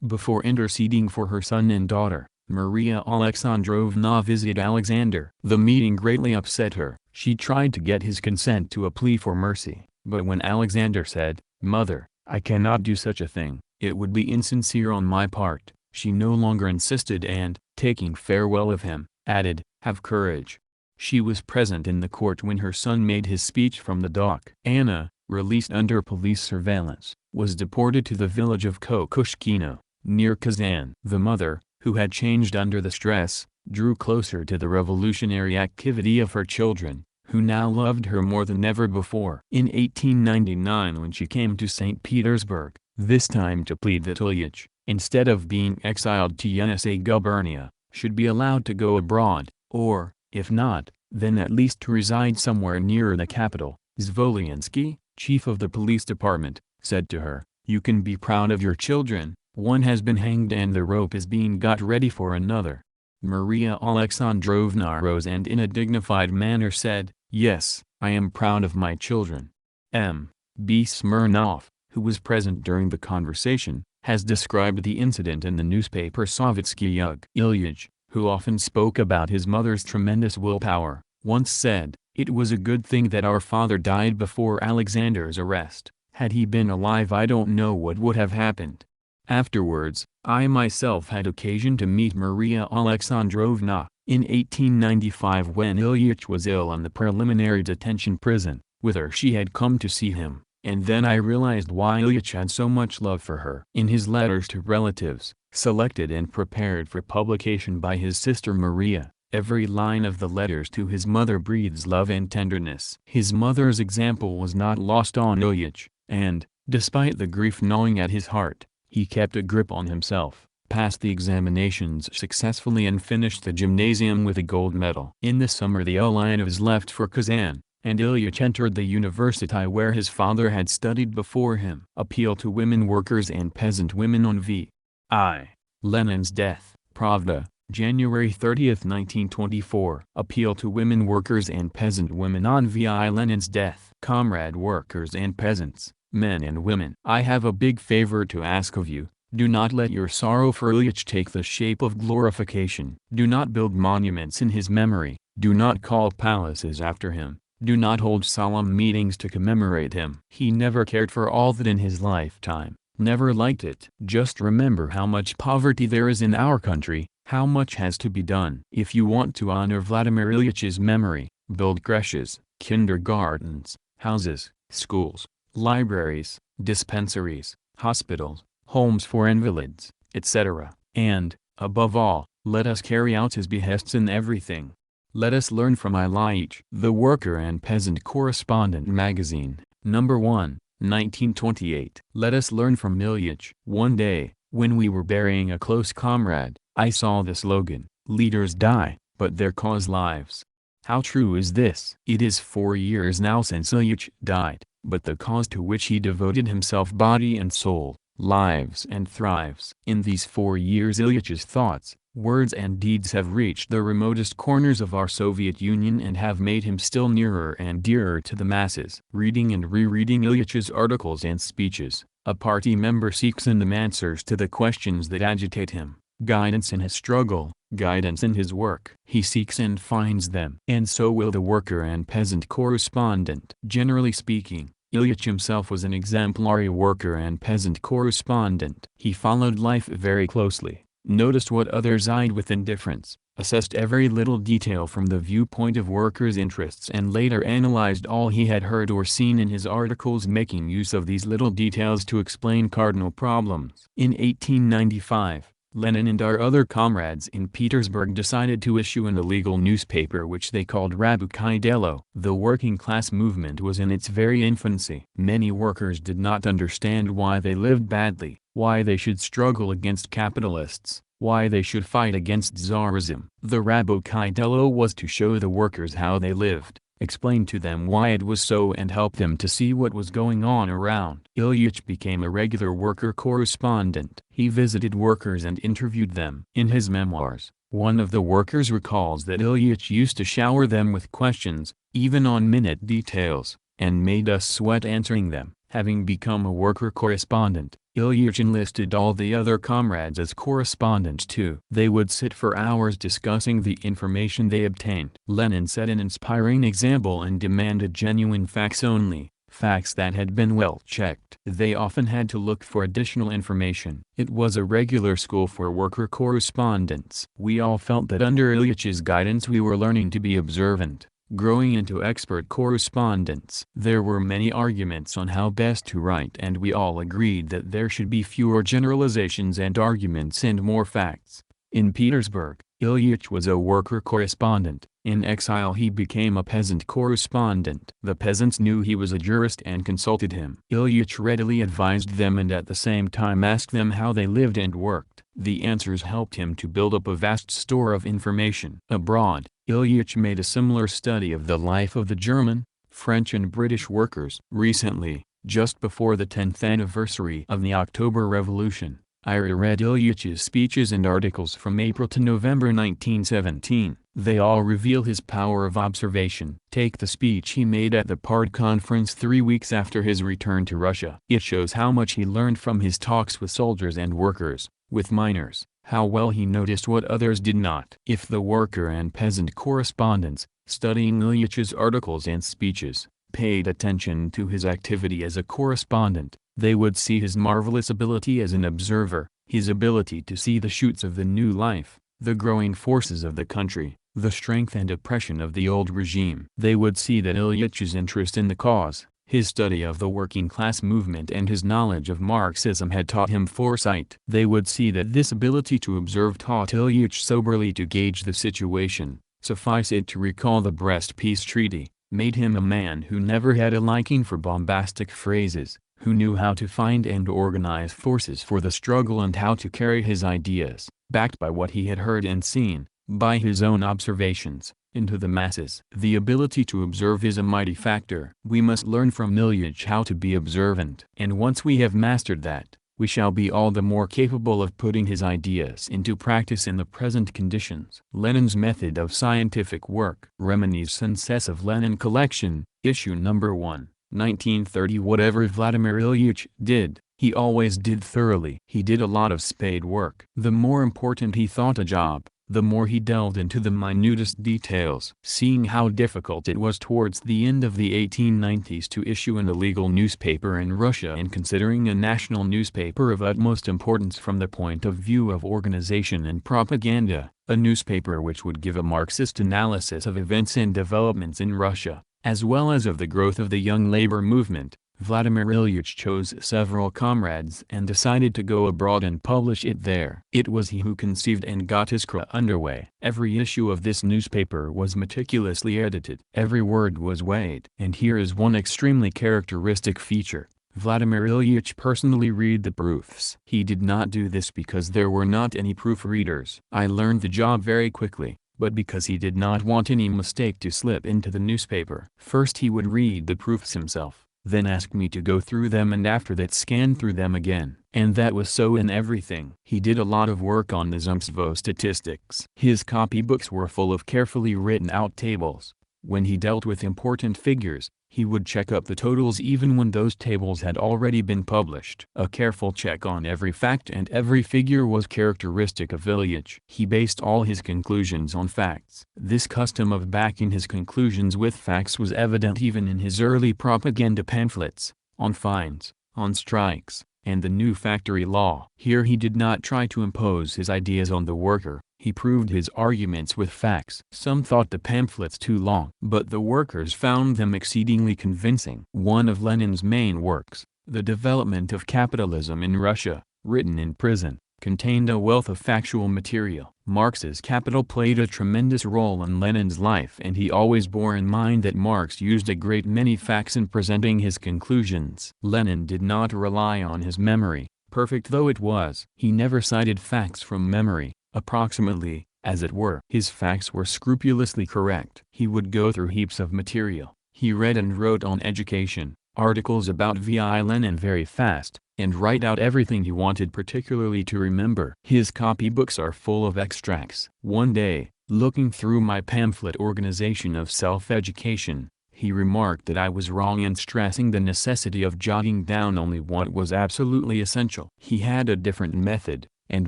S1: Before interceding for her son and daughter, Maria Alexandrovna visited Alexander. The meeting greatly upset her. She tried to get his consent to a plea for mercy, but when Alexander said, "Mother, I cannot do such a thing, it would be insincere on my part," she no longer insisted and, taking farewell of him, added, "Have courage." She was present in the court when her son made his speech from the dock. Anna, released under police surveillance, was deported to the village of Kokushkino, near Kazan. The mother, who had changed under the stress, drew closer to the revolutionary activity of her children, who now loved her more than ever before. In 1899, when she came to St. Petersburg, this time to plead that Ilyich, instead of being exiled to Yenisei Gubernia, should be allowed to go abroad, or, if not, then at least to reside somewhere nearer the capital, Zvolensky, chief of the police department, said to her, "You can be proud of your children, one has been hanged and the rope is being got ready for another." Maria Alexandrovna rose and in a dignified manner said, "Yes, I am proud of my children." M. B. Smirnov, who was present during the conversation, has described the incident in the newspaper Sovietsky Yug. Ilyich, who often spoke about his mother's tremendous willpower, once said, "It was a good thing that our father died before Alexander's arrest. Had he been alive, I don't know what would have happened." Afterwards, I myself had occasion to meet Maria Alexandrovna, in 1895 when Ilyich was ill in the preliminary detention prison. With her she had come to see him, and then I realized why Ilyich had so much love for her. In his letters to relatives, selected and prepared for publication by his sister Maria, every line of the letters to his mother breathes love and tenderness. His mother's example was not lost on Ilyich, and, despite the grief gnawing at his heart, he kept a grip on himself, passed the examinations successfully and finished the gymnasium with a gold medal. In the summer the Ulyanovs left for Kazan, and Ilyich entered the university where his father had studied before him. Appeal to women workers and peasant women on V.I. Lenin's death. Pravda, January 30, 1924. Appeal to women workers and peasant women on V.I. Lenin's death. Comrade workers and peasants, men and women. I have a big favor to ask of you. Do not let your sorrow for Ilyich take the shape of glorification. Do not build monuments in his memory. Do not call palaces after him. Do not hold solemn meetings to commemorate him. He never cared for all that in his lifetime, never liked it. Just remember how much poverty there is in our country, how much has to be done. If you want to honor Vladimir Ilyitch's memory, build creches, kindergartens, houses, schools, libraries, dispensaries, hospitals, homes for invalids, etc. And, above all, let us carry out his behests in everything. Let us learn from Ilyich. The Worker and Peasant Correspondent Magazine, Number 1, 1928. Let us learn from Ilyich. One day, when we were burying a close comrade, I saw the slogan, "Leaders die, but their cause lives." How true is this? It is 4 years now since Ilyich died, but the cause to which he devoted himself body and soul, lives and thrives. In these 4 years Ilyitch's thoughts, words and deeds have reached the remotest corners of our Soviet Union and have made him still nearer and dearer to the masses. Reading and rereading Ilyitch's articles and speeches, a party member seeks in them answers to the questions that agitate him. guidance in his struggle, guidance in his work. He seeks and finds them. And so will the worker and peasant correspondent. Generally speaking, Ilyich himself was an exemplary worker and peasant correspondent. He followed life very closely, noticed what others eyed with indifference, assessed every little detail from the viewpoint of workers' interests, and later analyzed all he had heard or seen in his articles, making use of these little details to explain cardinal problems. In 1895, Lenin and our other comrades in Petersburg decided to issue an illegal newspaper which they called Rabukai Delo. The working class movement was in its very infancy. Many workers did not understand why they lived badly, why they should struggle against capitalists, why they should fight against Tsarism. The Rabukai Delo was to show the workers how they lived, explain to them why it was so, and help them to see what was going on around. Ilyich became a regular worker correspondent. He visited workers and interviewed them. In his memoirs, one of the workers recalls that Ilyich used to shower them with questions, even on minute details, and made us sweat answering them. Having become a worker correspondent, Ilyich enlisted all the other comrades as correspondents too. They would sit for hours discussing the information they obtained. Lenin set an inspiring example and demanded genuine facts only, facts that had been well checked. They often had to look for additional information. It was a regular school for worker correspondents. We all felt that under Ilyich's guidance we were learning to be observant, growing into expert correspondents. There were many arguments on how best to write, and we all agreed that there should be fewer generalizations and arguments and more facts. In Petersburg, Ilyich was a worker correspondent. In exile he became a peasant correspondent. The peasants knew he was a jurist and consulted him. Ilyich readily advised them and at the same time asked them how they lived and worked. The answers helped him to build up a vast store of information. Abroad, Ilyich made a similar study of the life of the German, French and British workers. Recently, just before the 10th anniversary of the October Revolution, I reread Ilyich's speeches and articles from April to November 1917. They all reveal his power of observation. Take the speech he made at the Pard Conference 3 weeks after his return to Russia. It shows how much he learned from his talks with soldiers and workers, with miners, how well he noticed what others did not. If the worker and peasant correspondents, studying Ilyich's articles and speeches, paid attention to his activity as a correspondent, they would see his marvelous ability as an observer, his ability to see the shoots of the new life, the growing forces of the country, the strength and oppression of the old regime. They would see that Ilyich's interest in the cause, his study of the working class movement and his knowledge of Marxism had taught him foresight. They would see that this ability to observe taught Ilyich soberly to gauge the situation. Suffice it to recall the Brest Peace Treaty made him a man who never had a liking for bombastic phrases, who knew how to find and organize forces for the struggle and how to carry his ideas, backed by what he had heard and seen, by his own observations, into the masses. The ability to observe is a mighty factor. We must learn from Ilyich how to be observant. And once we have mastered that, we shall be all the more capable of putting his ideas into practice in the present conditions. Lenin's method of scientific work. Reminiscences of Lenin Collection, Issue No. 1, 1930. Whatever Vladimir Ilyich did, he always did thoroughly. He did a lot of spade work. The more important he thought a job, the more he delved into the minutest details. Seeing how difficult it was towards the end of the 1890s to issue an illegal newspaper in Russia, and considering a national newspaper of utmost importance from the point of view of organization and propaganda, a newspaper which would give a Marxist analysis of events and developments in Russia, as well as of the growth of the young labor movement, Vladimir Ilyich chose several comrades and decided to go abroad and publish it there. It was he who conceived and got Iskra underway. Every issue of this newspaper was meticulously edited. Every word was weighed. And here is one extremely characteristic feature. Vladimir Ilyich personally read the proofs. He did not do this because there were not any proofreaders. I learned the job very quickly, but because he did not want any mistake to slip into the newspaper. First he would read the proofs himself, then ask me to go through them, and after that scan through them again. And that was so in everything. He did a lot of work on the Zemstvo statistics. His copybooks were full of carefully written out tables, When he dealt with important figures, he would check up the totals even when those tables had already been published. A careful check on every fact and every figure was characteristic of Ilyich. He based all his conclusions on facts. This custom of backing his conclusions with facts was evident even in his early propaganda pamphlets, on fines, on strikes, and the new factory law. Here he did not try to impose his ideas on the worker. He proved his arguments with facts. Some thought the pamphlets too long, but the workers found them exceedingly convincing. One of Lenin's main works, The Development of Capitalism in Russia, written in prison, contained a wealth of factual material. Marx's Capital played a tremendous role in Lenin's life, and he always bore in mind that Marx used a great many facts in presenting his conclusions. Lenin did not rely on his memory, perfect though it was. He never cited facts from memory, approximately, as it were. His facts were scrupulously correct. He would go through heaps of material. He read and wrote on education, articles about V.I. Lenin very fast, and write out everything he wanted particularly to remember. His copybooks are full of extracts. One day, looking through my pamphlet Organization of Self-Education, he remarked that I was wrong in stressing the necessity of jotting down only what was absolutely essential. He had a different method, and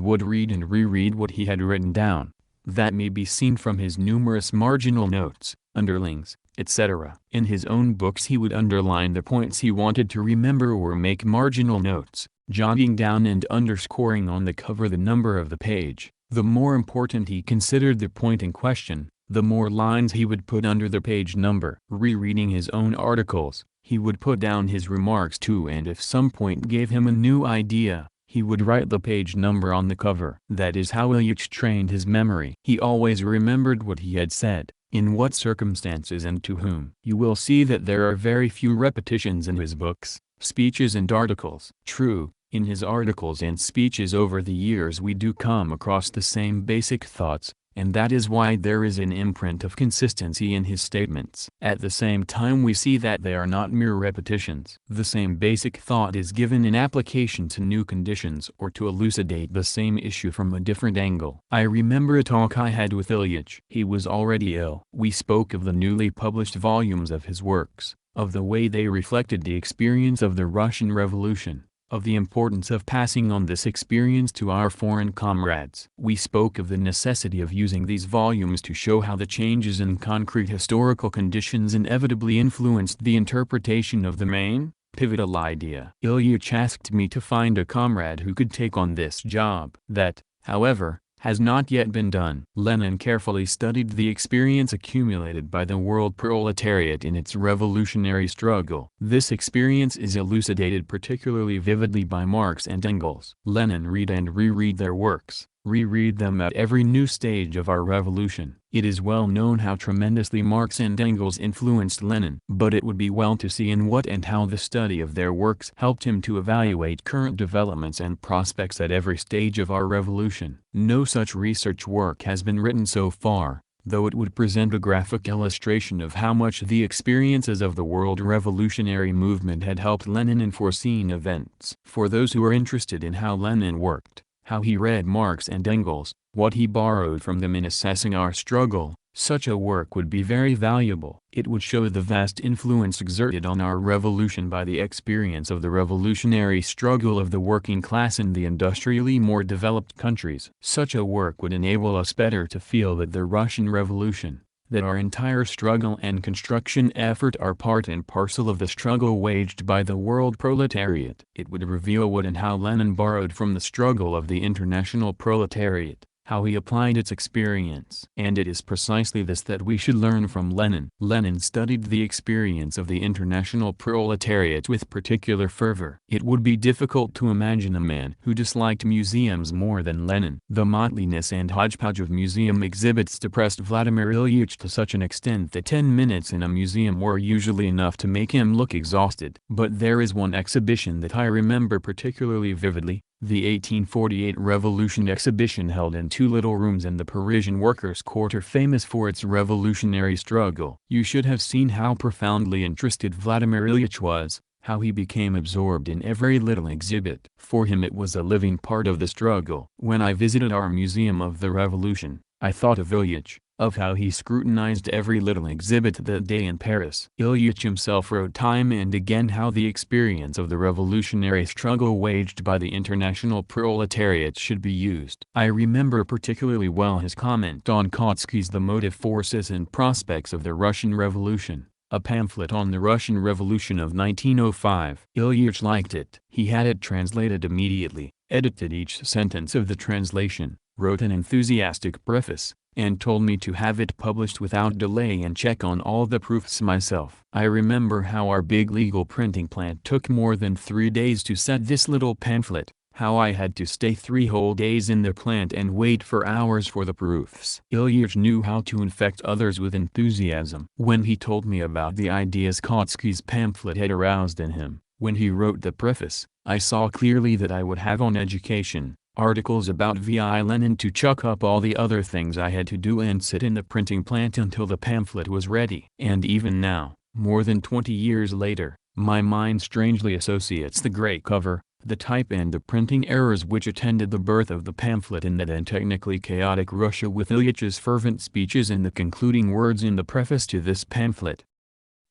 S1: would read and reread what he had written down. That may be seen from his numerous marginal notes, underlings, etc. In his own books he would underline the points he wanted to remember or make marginal notes, jotting down and underscoring on the cover the number of the page. The more important he considered the point in question, the more lines he would put under the page number. Rereading his own articles, he would put down his remarks too, and if some point gave him a new idea, he would write the page number on the cover. That is how Ilyich trained his memory. He always remembered what he had said, in what circumstances and to whom. You will see that there are very few repetitions in his books, speeches and articles. True, in his articles and speeches over the years we do come across the same basic thoughts, and that is why there is an imprint of consistency in his statements. At the same time we see that they are not mere repetitions. The same basic thought is given in application to new conditions or to elucidate the same issue from a different angle. I remember a talk I had with Ilyich. He was already ill. We spoke of the newly published volumes of his works, of the way they reflected the experience of the Russian Revolution, of the importance of passing on this experience to our foreign comrades. We spoke of the necessity of using these volumes to show how the changes in concrete historical conditions inevitably influenced the interpretation of the main, pivotal idea. Ilyich asked me to find a comrade who could take on this job. That, however, has not yet been done. Lenin carefully studied the experience accumulated by the world proletariat in its revolutionary struggle. This experience is elucidated particularly vividly by Marx and Engels. Lenin read and reread their works, reread them at every new stage of our revolution. It is well known how tremendously Marx and Engels influenced Lenin, but it would be well to see in what and how the study of their works helped him to evaluate current developments and prospects at every stage of our revolution. No such research work has been written so far, though it would present a graphic illustration of how much the experiences of the world revolutionary movement had helped Lenin in foreseen events. For those who are interested in how Lenin worked, how he read Marx and Engels, what he borrowed from them in assessing our struggle, such a work would be very valuable. It would show the vast influence exerted on our revolution by the experience of the revolutionary struggle of the working class in the industrially more developed countries. Such a work would enable us better to feel that the Russian Revolution, that our entire struggle and construction effort are part and parcel of the struggle waged by the world proletariat. It would reveal what and how Lenin borrowed from the struggle of the international proletariat, how he applied its experience. And it is precisely this that we should learn from Lenin. Lenin studied the experience of the international proletariat with particular fervor. It would be difficult to imagine a man who disliked museums more than Lenin. The motleyess and hodgepodge of museum exhibits depressed Vladimir Ilyich to such an extent that 10 minutes in a museum were usually enough to make him look exhausted. But there is one exhibition that I remember particularly vividly, the 1848 Revolution exhibition held in two little rooms in the Parisian workers' quarter, famous for its revolutionary struggle. You should have seen how profoundly interested Vladimir Ilyich was, how he became absorbed in every little exhibit. For him it was a living part of the struggle. When I visited our Museum of the Revolution, I thought of Ilyich, of how he scrutinized every little exhibit that day in Paris. Ilyich himself wrote time and again how the experience of the revolutionary struggle waged by the international proletariat should be used. I remember particularly well his comment on Kautsky's The Motive Forces and Prospects of the Russian Revolution, a pamphlet on the Russian Revolution of 1905. Ilyich liked it. He had it translated immediately, edited each sentence of the translation, wrote an enthusiastic preface, and told me to have it published without delay and check on all the proofs myself. I remember how our big legal printing plant took more than 3 days to set this little pamphlet, how I had to stay 3 whole days in the plant and wait for hours for the proofs. Ilyich knew how to infect others with enthusiasm. When he told me about the ideas Kautsky's pamphlet had aroused in him, when he wrote the preface, I saw clearly that I would have on education, articles about V.I. Lenin to chuck up all the other things I had to do and sit in the printing plant until the pamphlet was ready. And even now, more than 20 years later, my mind strangely associates the gray cover, the type and the printing errors which attended the birth of the pamphlet in that technically chaotic Russia with Ilyich's fervent speeches and the concluding words in the preface to this pamphlet.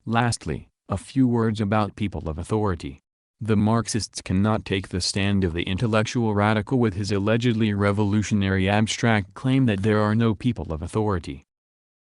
S1: Lastly, a few words about people of authority. The Marxists cannot take the stand of the intellectual radical with his allegedly revolutionary abstract claim that there are no people of authority.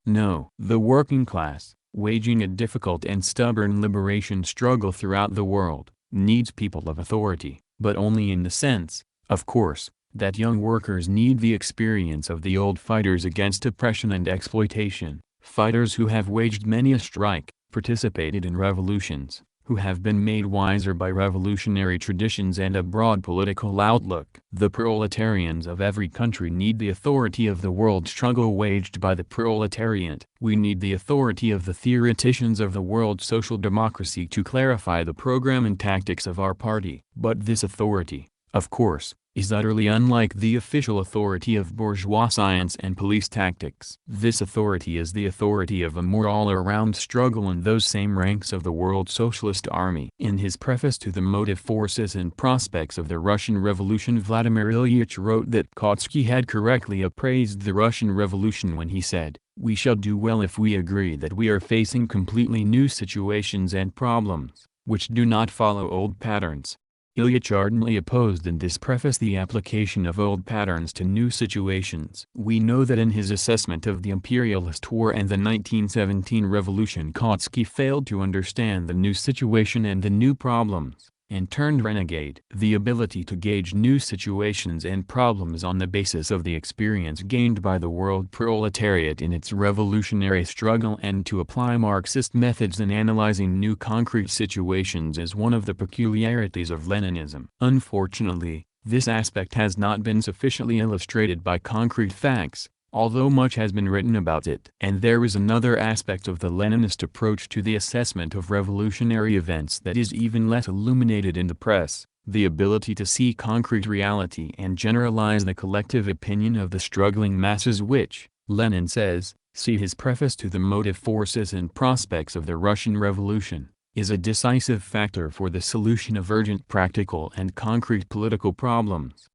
S1: No. The working class, waging a difficult and stubborn liberation struggle throughout the world, needs people of authority, but only in the sense, of course, that young workers need the experience of the old fighters against oppression and exploitation, fighters who have waged many a strike, participated in revolutions, who have been made wiser by revolutionary traditions and a broad political outlook. The proletarians of every country need the authority of the world struggle waged by the proletariat. We need the authority of the theoreticians of the world social democracy to clarify the program and tactics of our party. But this authority, of course, is utterly unlike the official authority of bourgeois science and police tactics. This authority is the authority of a more all-around struggle in those same ranks of the World Socialist Army. In his preface to The Motive Forces and Prospects of the Russian Revolution, Vladimir Ilyich wrote that Kautsky had correctly appraised the Russian Revolution when he said, "We shall do well if we agree that we are facing completely new situations and problems, which do not follow old patterns." Ilyich ardently opposed in this preface the application of old patterns to new situations. We know that in his assessment of the imperialist war and the 1917 revolution, Kautsky failed to understand the new situation and the new problems, and turned renegade. The ability to gauge new situations and problems on the basis of the experience gained by the world proletariat in its revolutionary struggle and to apply Marxist methods in analyzing new concrete situations is one of the peculiarities of Leninism. Unfortunately, this aspect has not been sufficiently illustrated by concrete facts, although much has been written about it. And there is another aspect of the Leninist approach to the assessment of revolutionary events that is even less illuminated in the press, the ability to see concrete reality and generalize the collective opinion of the struggling masses which, Lenin says, see his preface to The Motive Forces and Prospects of the Russian Revolution, is a decisive factor for the solution of urgent practical and concrete political problems.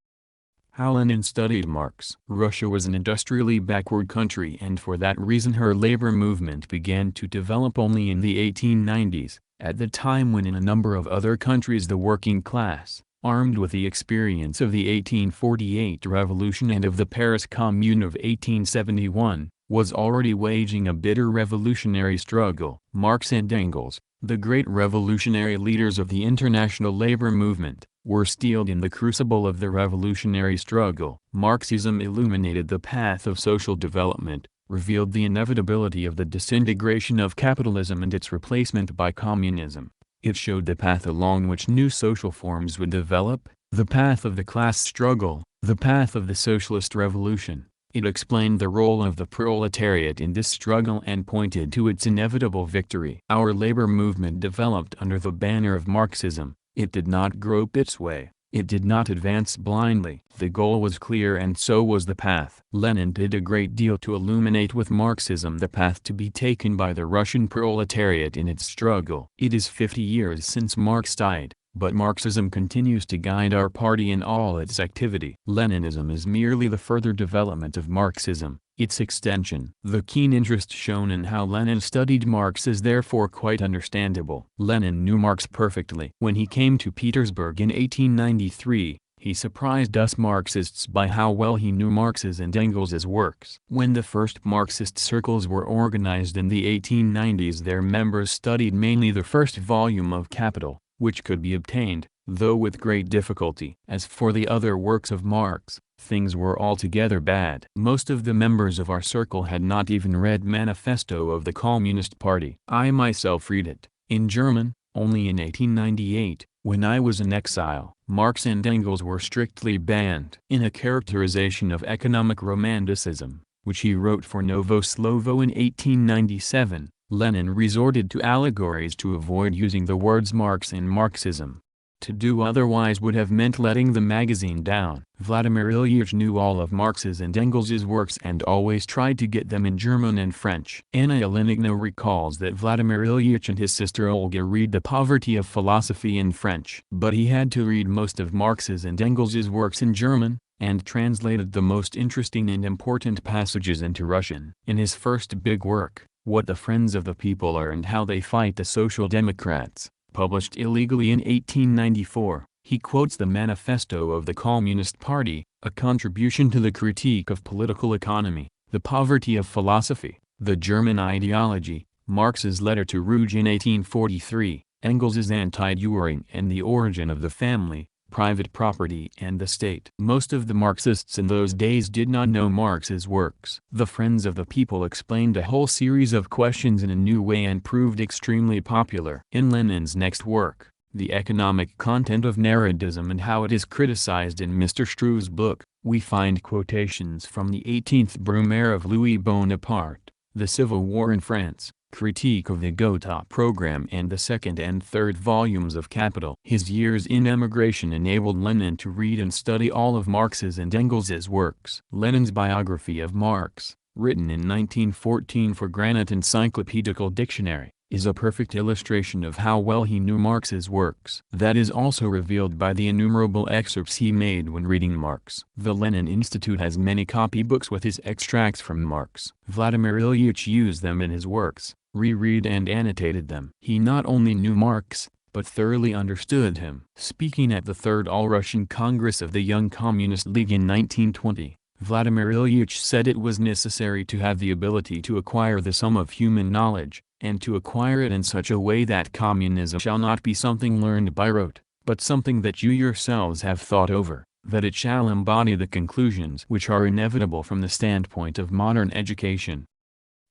S1: How Lenin studied Marx. Russia was an industrially backward country, and for that reason her labor movement began to develop only in the 1890s, at the time when in a number of other countries the working class, armed with the experience of the 1848 revolution and of the Paris Commune of 1871, was already waging a bitter revolutionary struggle. Marx and Engels, the great revolutionary leaders of the international labor movement, were steeled in the crucible of the revolutionary struggle. Marxism illuminated the path of social development, revealed the inevitability of the disintegration of capitalism and its replacement by communism. It showed the path along which new social forms would develop, the path of the class struggle, the path of the socialist revolution. It explained the role of the proletariat in this struggle and pointed to its inevitable victory. Our labor movement developed under the banner of Marxism. It did not grope its way, it did not advance blindly. The goal was clear and so was the path. Lenin did a great deal to illuminate with Marxism the path to be taken by the Russian proletariat in its struggle. It is 50 years since Marx died, But Marxism continues to guide our party in all its activity. Leninism is merely the further development of Marxism, its extension. The keen interest shown in how Lenin studied Marx is therefore quite understandable. Lenin knew Marx perfectly. When he came to Petersburg in 1893, he surprised us Marxists by how well he knew Marx's and Engels's works. When the first Marxist circles were organized in the 1890s, their members studied mainly the first volume of Capital, which could be obtained, though with great difficulty. As for the other works of Marx, things were altogether bad. Most of the members of our circle had not even read Manifesto of the Communist Party. I myself read it, in German, only in 1898, when I was in exile. Marx and Engels were strictly banned. In a characterization of economic romanticism, which he wrote for Novo Slovo in 1897, Lenin resorted to allegories to avoid using the words Marx and Marxism. To do otherwise would have meant letting the magazine down. Vladimir Ilyich knew all of Marx's and Engels's works and always tried to get them in German and French. Anna Ilinigna recalls that Vladimir Ilyich and his sister Olga read The Poverty of Philosophy in French. But he had to read most of Marx's and Engels's works in German, and translated the most interesting and important passages into Russian. In his first big work, What the Friends of the People Are and How They Fight the Social Democrats, published illegally in 1894, he quotes the Manifesto of the Communist Party, a contribution to the critique of political economy, the poverty of philosophy, the German ideology, Marx's letter to Rouge in 1843, Engels's Anti-Dühring and the Origin of the Family, private property and the state. Most of the Marxists in those days did not know Marx's works. The Friends of the People explained a whole series of questions in a new way and proved extremely popular. In Lenin's next work, The Economic Content of Narodism and How It Is Criticized in Mr. Struve's book, we find quotations from the 18th Brumaire of Louis Bonaparte, The Civil War in France, Critique of the Gotha Program and the second and third volumes of Capital. His years in emigration enabled Lenin to read and study all of Marx's and Engels's works. Lenin's biography of Marx, written in 1914 for Granite Encyclopedical Dictionary, is a perfect illustration of how well he knew Marx's works. That is also revealed by the innumerable excerpts he made when reading Marx. The Lenin Institute has many copybooks with his extracts from Marx. Vladimir Ilyich used them in his works, reread and annotated them. He not only knew Marx, but thoroughly understood him. Speaking at the Third All-Russian Congress of the Young Communist League in 1920, Vladimir Ilyich said it was necessary to have the ability to acquire the sum of human knowledge, and to acquire it in such a way that communism shall not be something learned by rote, but something that you yourselves have thought over, that it shall embody the conclusions which are inevitable from the standpoint of modern education.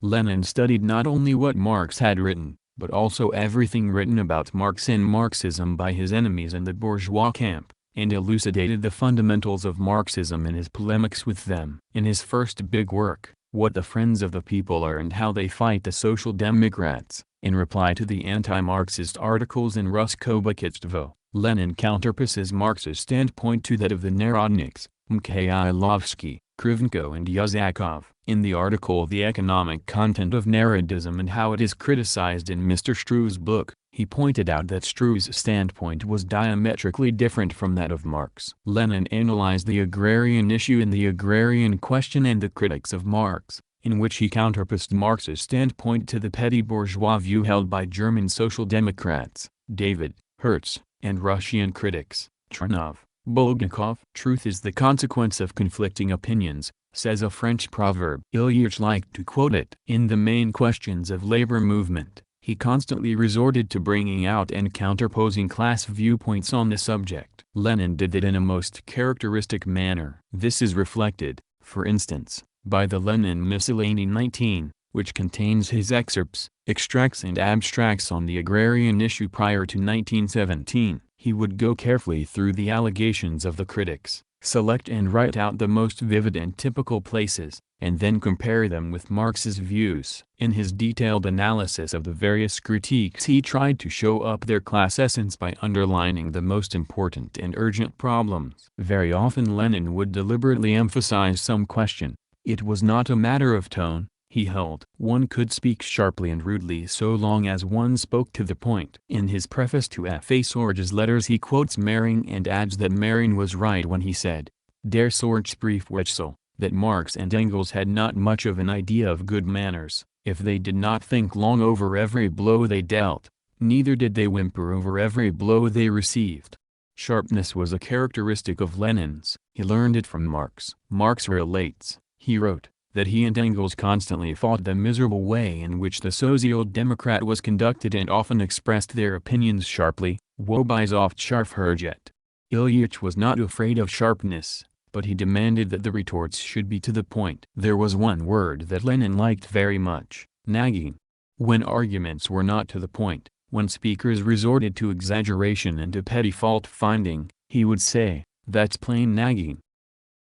S1: Lenin studied not only what Marx had written, but also everything written about Marx and Marxism by his enemies in the bourgeois camp, and elucidated the fundamentals of Marxism in his polemics with them. In his first big work, What the Friends of the People Are and How They Fight the Social Democrats, in reply to the anti-Marxist articles in Ruskobokistvo, Lenin counterposes Marx's standpoint to that of the Narodniks, Mikhailovsky, Krivenko and Yuzakov. In the article The Economic Content of Narodism and How It Is Criticized in Mr. Struve's book, he pointed out that Struve's standpoint was diametrically different from that of Marx. Lenin analyzed the agrarian issue in The Agrarian Question and the Critics of Marx, in which he counterposed Marx's standpoint to the petty bourgeois view held by German Social Democrats, David, Hertz, and Russian critics, Tronov, Bulgakov. Truth is the consequence of conflicting opinions, says a French proverb. Ilyich liked to quote it. In the main questions of labor movement, he constantly resorted to bringing out and counterposing class viewpoints on the subject. Lenin did it in a most characteristic manner. This is reflected, for instance, by the Lenin Miscellany 19, which contains his excerpts, extracts and abstracts on the agrarian issue prior to 1917. He would go carefully through the allegations of the critics, select and write out the most vivid and typical places, and then compare them with Marx's views. In his detailed analysis of the various critiques, he tried to show up their class essence by underlining the most important and urgent problems. Very often Lenin would deliberately emphasize some question. It was not a matter of tone, he held. One could speak sharply and rudely so long as one spoke to the point. In his preface to F.A. Sorge's letters he quotes Mering and adds that Mering was right when he said, Der Sorgesbriefwechsel, that Marx and Engels had not much of an idea of good manners, if they did not think long over every blow they dealt, neither did they whimper over every blow they received. Sharpness was a characteristic of Lenin's. He learned it from Marx. Marx relates, he wrote, that he and Engels constantly fought the miserable way in which the Social Democrat was conducted and often expressed their opinions sharply, wobei oft scharfherget. Ilyich was not afraid of sharpness, but he demanded that the retorts should be to the point. There was one word that Lenin liked very much, nagging. When arguments were not to the point, when speakers resorted to exaggeration and to petty fault-finding, he would say, "That's plain nagging."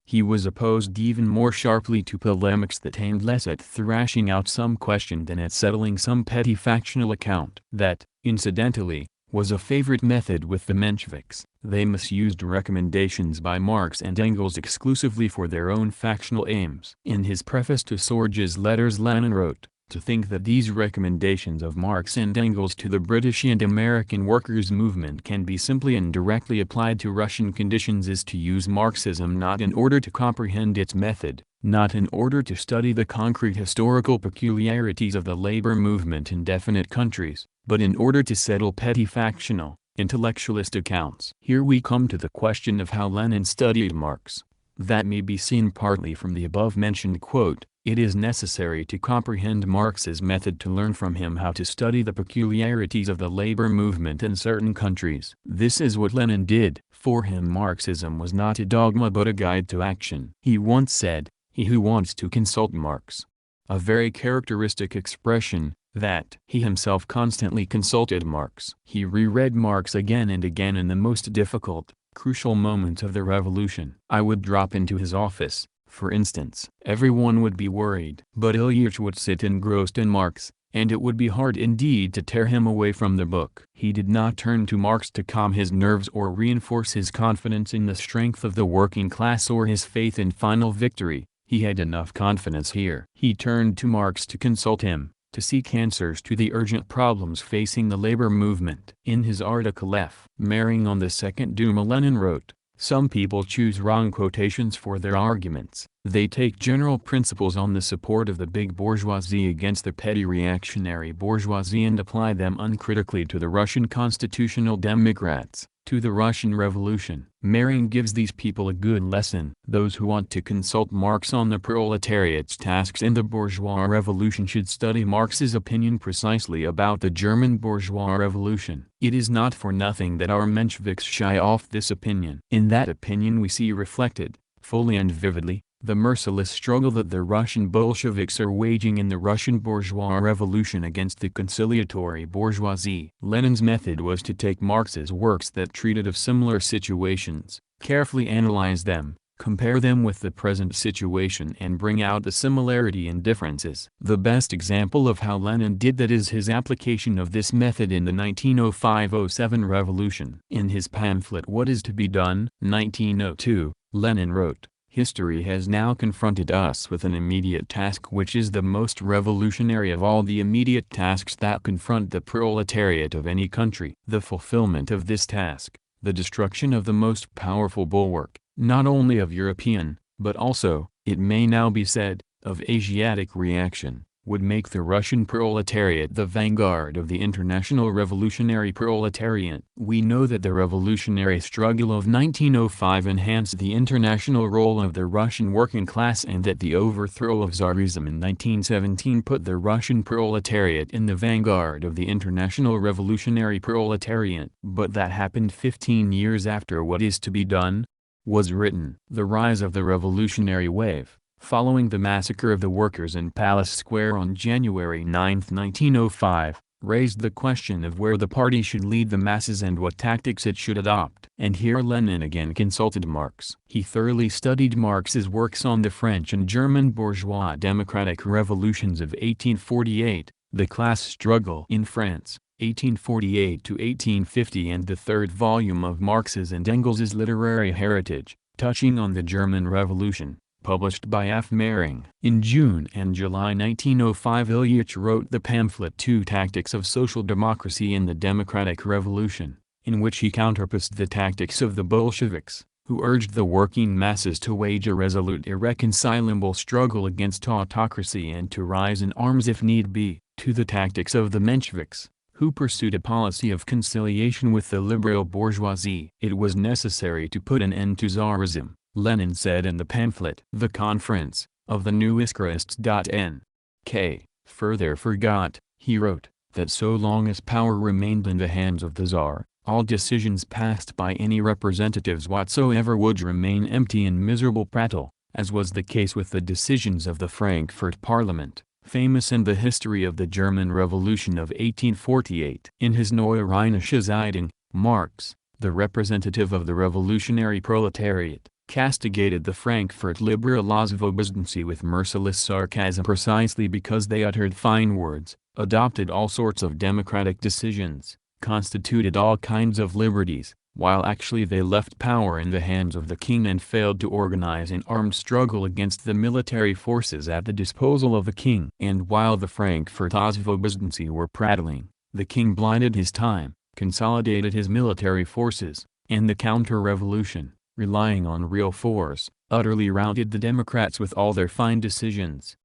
S1: He was opposed even more sharply to polemics that aimed less at thrashing out some question than at settling some petty factional account. That, incidentally, was a favorite method with the Mensheviks. They misused recommendations by Marx and Engels exclusively for their own factional aims. In his preface to Sorge's letters Lenin wrote, "To think that these recommendations of Marx and Engels to the British and American workers' movement can be simply and directly applied to Russian conditions is to use Marxism not in order to comprehend its method, not in order to study the concrete historical peculiarities of the labor movement in definite countries, but in order to settle petty factional, intellectualist accounts." Here we come to the question of how Lenin studied Marx. That may be seen partly from the above-mentioned quote. It is necessary to comprehend Marx's method to learn from him how to study the peculiarities of the labor movement in certain countries. This is what Lenin did. For him Marxism was not a dogma but a guide to action. He once said, "He who wants to consult Marx," a very characteristic expression, that he himself constantly consulted Marx. He reread Marx again and again in the most difficult, crucial moments of the revolution. I would drop into his office, for instance. Everyone would be worried. But Ilyich would sit engrossed in Marx, and it would be hard indeed to tear him away from the book. He did not turn to Marx to calm his nerves or reinforce his confidence in the strength of the working class or his faith in final victory. He had enough confidence here. He turned to Marx to consult him, to seek answers to the urgent problems facing the labor movement. In his article F. Mering on the Second Duma Lenin wrote, "Some people choose wrong quotations for their arguments. They take general principles on the support of the big bourgeoisie against the petty reactionary bourgeoisie and apply them uncritically to the Russian constitutional democrats, to the Russian Revolution." Mering gives these people a good lesson. Those who want to consult Marx on the proletariat's tasks in the bourgeois revolution should study Marx's opinion precisely about the German bourgeois revolution. It is not for nothing that our Mensheviks shy off this opinion. In that opinion we see reflected, fully and vividly, the merciless struggle that the Russian Bolsheviks are waging in the Russian bourgeois revolution against the conciliatory bourgeoisie. Lenin's method was to take Marx's works that treated of similar situations, carefully analyze them, compare them with the present situation and bring out the similarity and differences. The best example of how Lenin did that is his application of this method in the 1905–07 revolution. In his pamphlet What is to be Done, 1902, Lenin wrote, "History has now confronted us with an immediate task which is the most revolutionary of all the immediate tasks that confront the proletariat of any country. The fulfillment of this task, the destruction of the most powerful bulwark, not only of European, but also, it may now be said, of Asiatic reaction, would make the Russian proletariat the vanguard of the international revolutionary proletariat." We know that the revolutionary struggle of 1905 enhanced the international role of the Russian working class and that the overthrow of Tsarism in 1917 put the Russian proletariat in the vanguard of the international revolutionary proletariat. But that happened 15 years after What is to be Done was written. The rise of the revolutionary wave, following the massacre of the workers in Palace Square on January 9, 1905, raised the question of where the party should lead the masses and what tactics it should adopt. And here Lenin again consulted Marx. He thoroughly studied Marx's works on the French and German bourgeois democratic revolutions of 1848, the class struggle in France, 1848 to 1850, and the third volume of Marx's and Engels's literary heritage, touching on the German Revolution, published by F. Mehring. In June and July 1905 Ilyich wrote the pamphlet Two Tactics of Social Democracy in the Democratic Revolution, in which he counterposed the tactics of the Bolsheviks, who urged the working masses to wage a resolute irreconcilable struggle against autocracy and to rise in arms if need be, to the tactics of the Mensheviks, who pursued a policy of conciliation with the liberal bourgeoisie. It was necessary to put an end to Tsarism, Lenin said in the pamphlet. The conference of the new Iskrists.N.K. further forgot, he wrote, that so long as power remained in the hands of the Tsar, all decisions passed by any representatives whatsoever would remain empty and miserable prattle, as was the case with the decisions of the Frankfurt Parliament, famous in the history of the German Revolution of 1848. In his Neue Rheinische Zeitung, Marx, the representative of the revolutionary proletariat, castigated the Frankfurt Liberalsvorbestency with merciless sarcasm precisely because they uttered fine words, adopted all sorts of democratic decisions, constituted all kinds of liberties, while actually they left power in the hands of the king and failed to organize an armed struggle against the military forces at the disposal of the king. And while the Frankfurt Vorbestency were prattling, the king blinded his time, consolidated his military forces, and the counter-revolution, relying on real force, utterly routed the Democrats with all their fine decisions.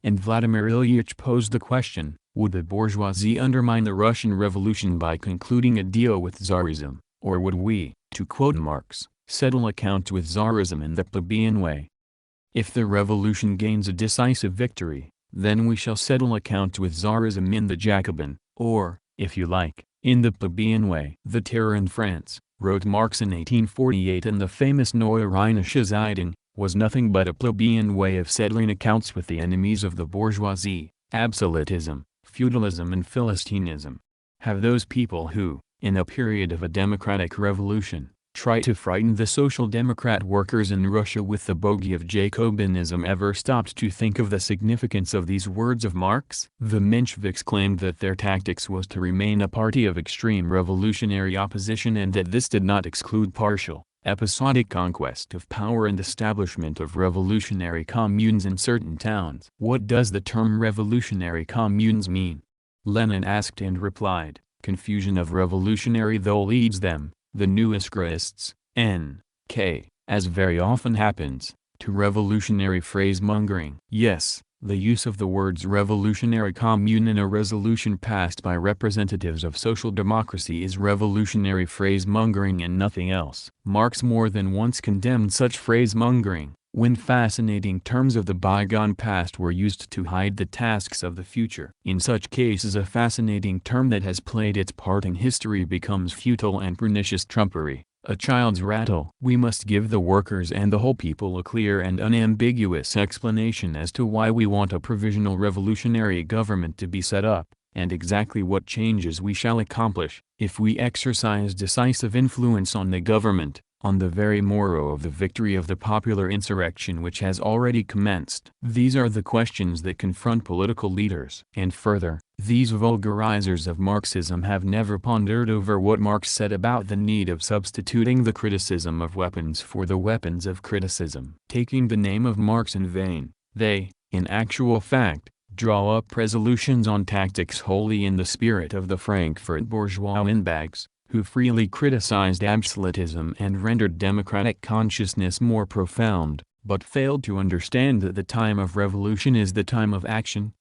S1: And Vladimir Ilyich posed the question, would the bourgeoisie undermine the Russian Revolution by concluding a deal with Tsarism, or would we, to quote Marx, settle accounts with Tsarism in the plebeian way? If the revolution gains a decisive victory, then we shall settle accounts with Tsarism in the Jacobin, or, if you like, in the plebeian way. The terror in France, wrote Marx in 1848 in the famous Neue Rheinische Zeitung, was nothing but a plebeian way of settling accounts with the enemies of the bourgeoisie, absolutism, feudalism and philistinism. Have those people who, in a period of a democratic revolution, try to frighten the social democrat workers in Russia with the bogey of Jacobinism ever stopped to think of the significance of these words of Marx? The Mensheviks claimed that their tactics was to remain a party of extreme revolutionary opposition and that this did not exclude partial, episodic conquest of power and establishment of revolutionary communes in certain towns. What does the term revolutionary communes mean? Lenin asked and replied, confusion of revolutionary though leads them, the new Iskrists, N.K., as very often happens, to revolutionary phrase-mongering. Yes, the use of the words revolutionary commune in a resolution passed by representatives of social democracy is revolutionary phrase-mongering and nothing else. Marx more than once condemned such phrase-mongering, when fascinating terms of the bygone past were used to hide the tasks of the future. In such cases a fascinating term that has played its part in history becomes futile and pernicious trumpery, a child's rattle. We must give the workers and the whole people a clear and unambiguous explanation as to why we want a provisional revolutionary government to be set up, and exactly what changes we shall accomplish, if we exercise decisive influence on the government, on the very morrow of the victory of the popular insurrection which has already commenced. These are the questions that confront political leaders. And further, these vulgarizers of Marxism have never pondered over what Marx said about the need of substituting the criticism of weapons for the weapons of criticism. Taking the name of Marx in vain, they, in actual fact, draw up resolutions on tactics wholly in the spirit of the Frankfurt bourgeois windbags, who freely criticized absolutism and rendered democratic consciousness more profound, but failed to understand that the time of revolution is the time of action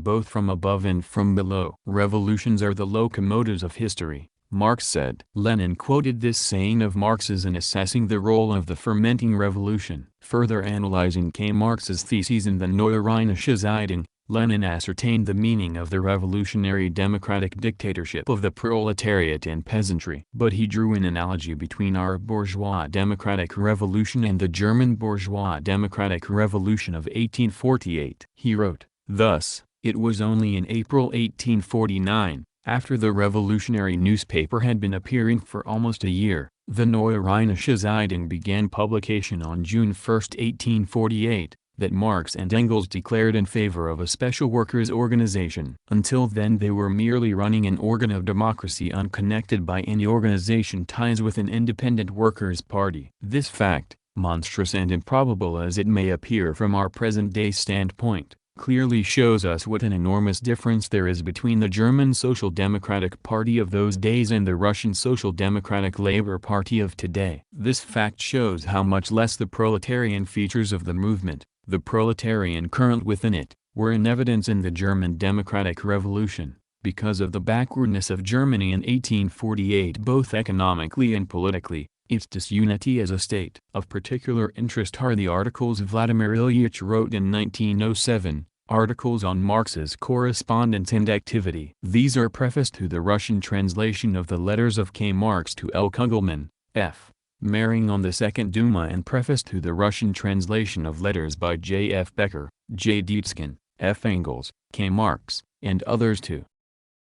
S1: both from above and from below. Revolutions are the locomotives of history, Marx said. Lenin quoted this saying of Marx's in assessing the role of the fermenting revolution. Further analyzing K. Marx's theses in the Neue Rheinische Zeitung, Lenin ascertained the meaning of the revolutionary democratic dictatorship of the proletariat and peasantry. But he drew an analogy between our bourgeois democratic revolution and the German bourgeois democratic revolution of 1848. He wrote, thus, it was only in April 1849, after the revolutionary newspaper had been appearing for almost a year, the Neue Rheinische Zeitung began publication on June 1, 1848, that Marx and Engels declared in favor of a special workers' organization. Until then they were merely running an organ of democracy unconnected by any organization ties with an independent workers' party. This fact, monstrous and improbable as it may appear from our present-day standpoint, clearly shows us what an enormous difference there is between the German Social Democratic Party of those days and the Russian Social Democratic Labor Party of today. This fact shows how much less the proletarian features of the movement, the proletarian current within it, were in evidence in the German Democratic Revolution. Because of the backwardness of Germany in 1848 both economically and politically, its disunity as a state. Of particular interest are the articles Vladimir Ilyich wrote in 1907, articles on Marx's correspondence and activity. These are prefaced to the Russian translation of the letters of K. Marx to L. Kugelman, F. Maring on the Second Duma and prefaced to the Russian translation of letters by J. F. Becker, J. Dietzken, F. Engels, K. Marx, and others too.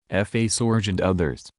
S1: F. A. Sorge and others.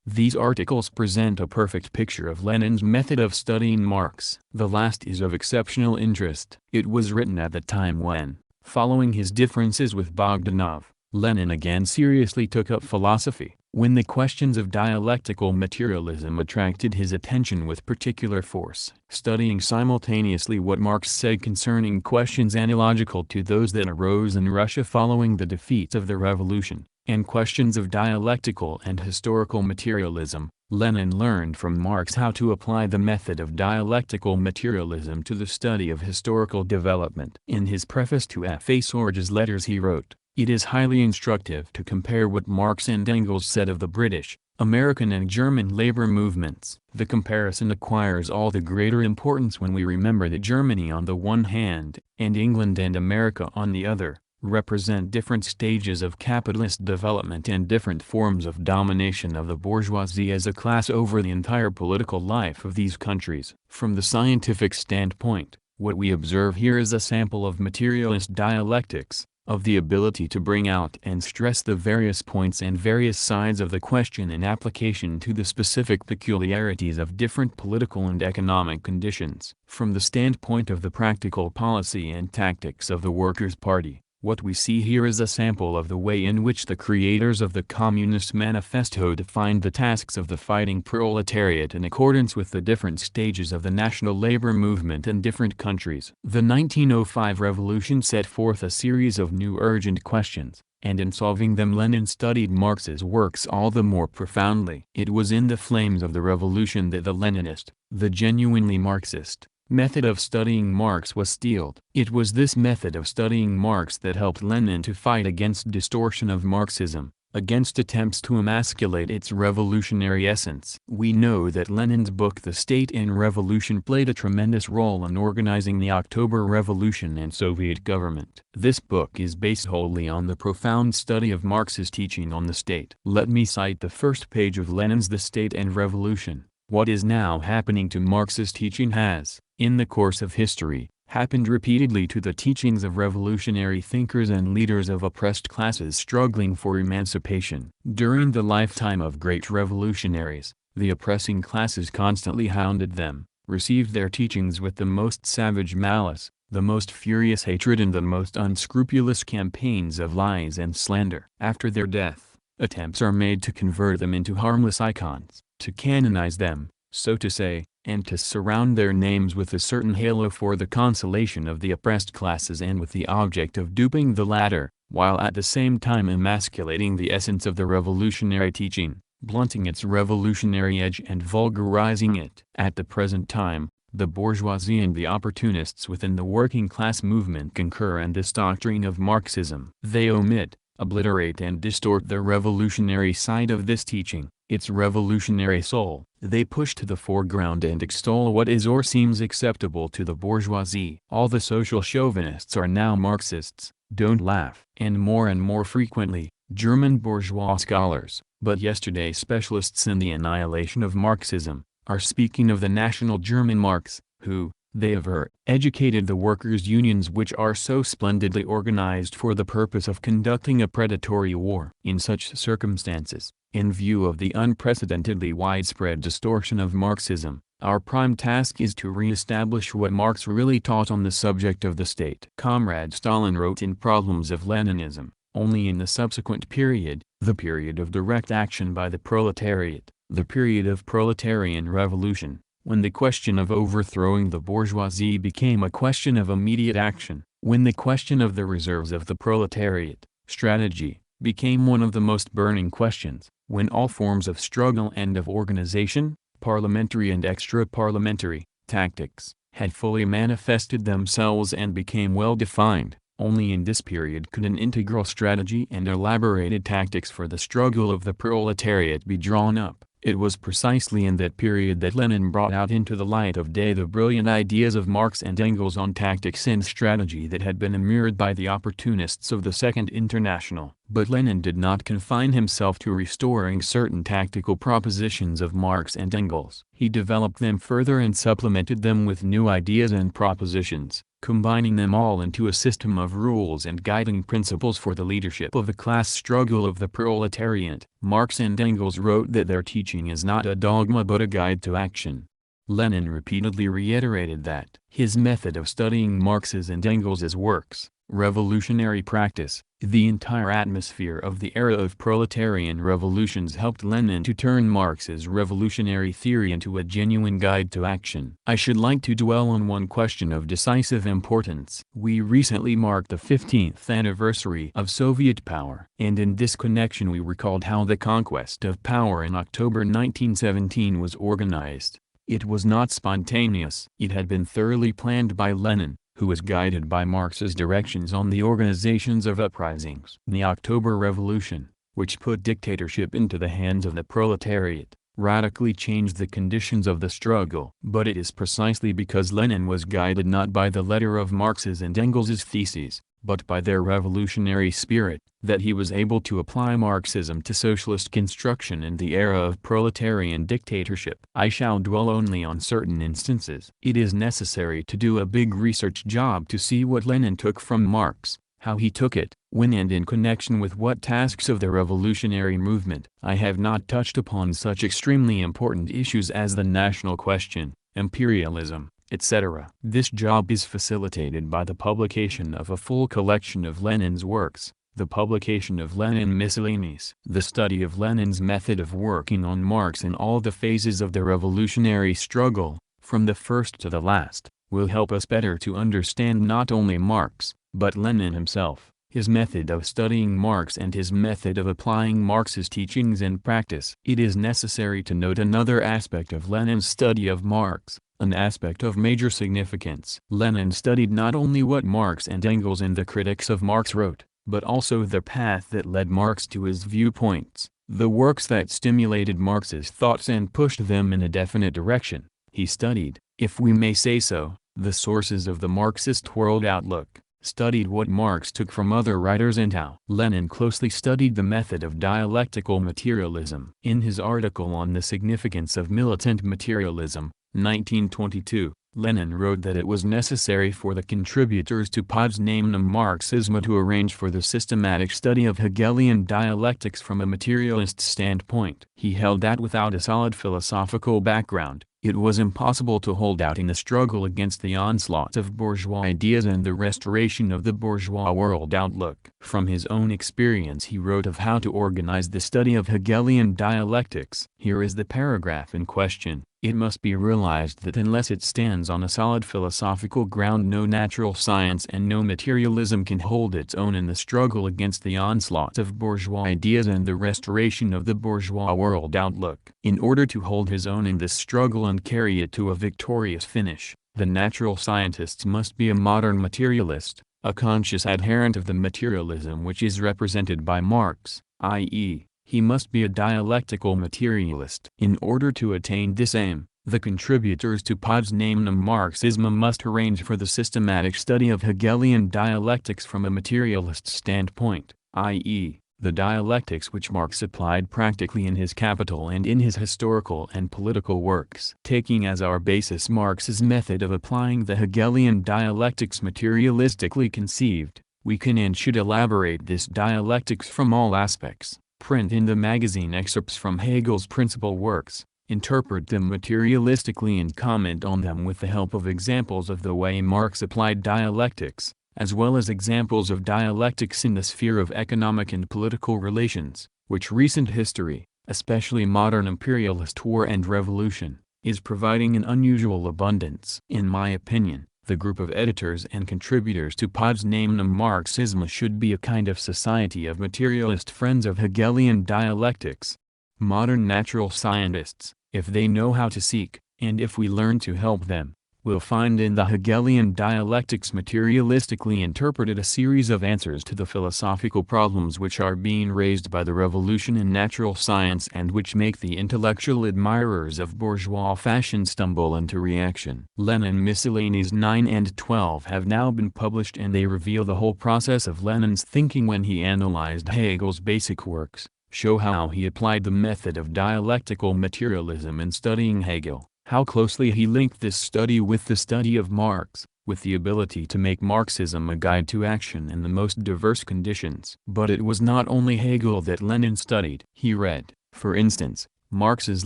S1: These articles present a perfect picture of Lenin's method of studying Marx. The last is of exceptional interest. It was written at the time when, following his differences with Bogdanov, Lenin again seriously took up philosophy, when the questions of dialectical materialism attracted his attention with particular force. Studying simultaneously what Marx said concerning questions analogical to those that arose in Russia following the defeat of the revolution, and questions of dialectical and historical materialism, Lenin learned from Marx how to apply the method of dialectical materialism to the study of historical development. In his preface to F. A. Sorge's letters he wrote, "It is highly instructive to compare what Marx and Engels said of the British, American and German labor movements. The comparison acquires all the greater importance when we remember that Germany on the one hand, and England and America on the other, represent different stages of capitalist development and different forms of domination of the bourgeoisie as a class over the entire political life of these countries. From the scientific standpoint, what we observe here is a sample of materialist dialectics, of the ability to bring out and stress the various points and various sides of the question in application to the specific peculiarities of different political and economic conditions. From the standpoint of the practical policy and tactics of the Workers' Party, what we see here is a sample of the way in which the creators of the Communist Manifesto defined the tasks of the fighting proletariat in accordance with the different stages of the national labor movement in different countries. The 1905 revolution set forth a series of new urgent questions, and in solving them Lenin studied Marx's works all the more profoundly. It was in the flames of the revolution that the Leninist, the genuinely Marxist, method of studying Marx was steeled. It was this method of studying Marx that helped Lenin to fight against distortion of Marxism, against attempts to emasculate its revolutionary essence. We know that Lenin's book The State in Revolution played a tremendous role in organizing the October Revolution and Soviet government. This book is based wholly on the profound study of Marx's teaching on the state. Let me cite the first page of Lenin's The State and Revolution. What is now happening to Marx's teaching has, in the course of history, happened repeatedly to the teachings of revolutionary thinkers and leaders of oppressed classes struggling for emancipation. During the lifetime of great revolutionaries, the oppressing classes constantly hounded them, received their teachings with the most savage malice, the most furious hatred and the most unscrupulous campaigns of lies and slander. After their death, attempts are made to convert them into harmless icons, to canonize them, so to say, and to surround their names with a certain halo for the consolation of the oppressed classes and with the object of duping the latter, while at the same time emasculating the essence of the revolutionary teaching, blunting its revolutionary edge and vulgarizing it. At the present time, the bourgeoisie and the opportunists within the working class movement concur in this doctrine of Marxism. They omit, obliterate and distort the revolutionary side of this teaching, its revolutionary soul. They push to the foreground and extol what is or seems acceptable to the bourgeoisie. All the social chauvinists are now Marxists, don't laugh. And more frequently, German bourgeois scholars, but yesterday specialists in the annihilation of Marxism, are speaking of the national German Marx, who, they aver, educated the workers' unions which are so splendidly organized for the purpose of conducting a predatory war. In such circumstances, in view of the unprecedentedly widespread distortion of Marxism, our prime task is to re-establish what Marx really taught on the subject of the state. Comrade Stalin wrote in Problems of Leninism, only in the subsequent period, the period of direct action by the proletariat, the period of proletarian revolution, When the question of overthrowing the bourgeoisie became a question of immediate action, when the question of the reserves of the proletariat, strategy, became one of the most burning questions, when all forms of struggle and of organization, parliamentary and extra-parliamentary, tactics, had fully manifested themselves and became well defined, only in this period could an integral strategy and elaborated tactics for the struggle of the proletariat be drawn up. It was precisely in that period that Lenin brought out into the light of day the brilliant ideas of Marx and Engels on tactics and strategy that had been immured by the opportunists of the Second International. But Lenin did not confine himself to restoring certain tactical propositions of Marx and Engels. He developed them further and supplemented them with new ideas and propositions, combining them all into a system of rules and guiding principles for the leadership of the class struggle of the proletariat. Marx and Engels wrote that their teaching is not a dogma but a guide to action. Lenin repeatedly reiterated that his method of studying Marx's and Engels's works, revolutionary practice, the entire atmosphere of the era of proletarian revolutions helped Lenin to turn Marx's revolutionary theory into a genuine guide to action. I should like to dwell on one question of decisive importance. We recently marked the 15th anniversary of Soviet power, and in this connection we recalled how the conquest of power in October 1917 was organized. It was not spontaneous. It had been thoroughly planned by Lenin, who was guided by Marx's directions on the organizations of uprisings. The October Revolution, which put dictatorship into the hands of the proletariat, radically changed the conditions of the struggle. But it is precisely because Lenin was guided not by the letter of Marx's and Engels's theses, but by their revolutionary spirit, that he was able to apply Marxism to socialist construction in the era of proletarian dictatorship. I shall dwell only on certain instances. It is necessary to do a big research job to see what Lenin took from Marx, how he took it, when and in connection with what tasks of the revolutionary movement. I have not touched upon such extremely important issues as the national question, imperialism, etc. This job is facilitated by the publication of a full collection of Lenin's works, the publication of Lenin Miscellanies. The study of Lenin's method of working on Marx in all the phases of the revolutionary struggle, from the first to the last, will help us better to understand not only Marx, but Lenin himself, his method of studying Marx and his method of applying Marx's teachings and practice. It is necessary to note another aspect of Lenin's study of Marx, an aspect of major significance. Lenin studied not only what Marx and Engels and the critics of Marx wrote, but also the path that led Marx to his viewpoints, the works that stimulated Marx's thoughts and pushed them in a definite direction. He studied, if we may say so, the sources of the Marxist world outlook, studied what Marx took from other writers and how. Lenin closely studied the method of dialectical materialism. In his article on the significance of militant materialism, 1922, Lenin wrote that it was necessary for the contributors to Poznańskim Marxism to arrange for the systematic study of Hegelian dialectics from a materialist standpoint. He held that without a solid philosophical background, it was impossible to hold out in the struggle against the onslaught of bourgeois ideas and the restoration of the bourgeois world outlook. From his own experience he wrote of how to organize the study of Hegelian dialectics. Here is the paragraph in question. It must be realized that unless it stands on a solid philosophical ground, no natural science and no materialism can hold its own in the struggle against the onslaught of bourgeois ideas and the restoration of the bourgeois world outlook. In order to hold his own in this struggle and carry it to a victorious finish, the natural scientist must be a modern materialist, a conscious adherent of the materialism which is represented by Marx, i.e., he must be a dialectical materialist. In order to attain this aim, the contributors to Poznańskim Marxism must arrange for the systematic study of Hegelian dialectics from a materialist standpoint, i.e., the dialectics which Marx applied practically in his Capital and in his historical and political works. Taking as our basis Marx's method of applying the Hegelian dialectics materialistically conceived, we can and should elaborate this dialectics from all aspects, print in the magazine excerpts from Hegel's principal works, interpret them materialistically and comment on them with the help of examples of the way Marx applied dialectics, as well as examples of dialectics in the sphere of economic and political relations, which recent history, especially modern imperialist war and revolution, is providing an unusual abundance. In my opinion, the group of editors and contributors to Poznań Marxism should be a kind of society of materialist friends of Hegelian dialectics. Modern natural scientists, if they know how to seek, and if we learn to help them, will find in the Hegelian dialectics materialistically interpreted a series of answers to the philosophical problems which are being raised by the revolution in natural science and which make the intellectual admirers of bourgeois fashion stumble into reaction. Lenin Miscellanies 9 and 12 have now been published, and they reveal the whole process of Lenin's thinking when he analyzed Hegel's basic works, show how he applied the method of dialectical materialism in studying Hegel, how closely he linked this study with the study of Marx, with the ability to make Marxism a guide to action in the most diverse conditions. But it was not only Hegel that Lenin studied. He read, for instance, Marx's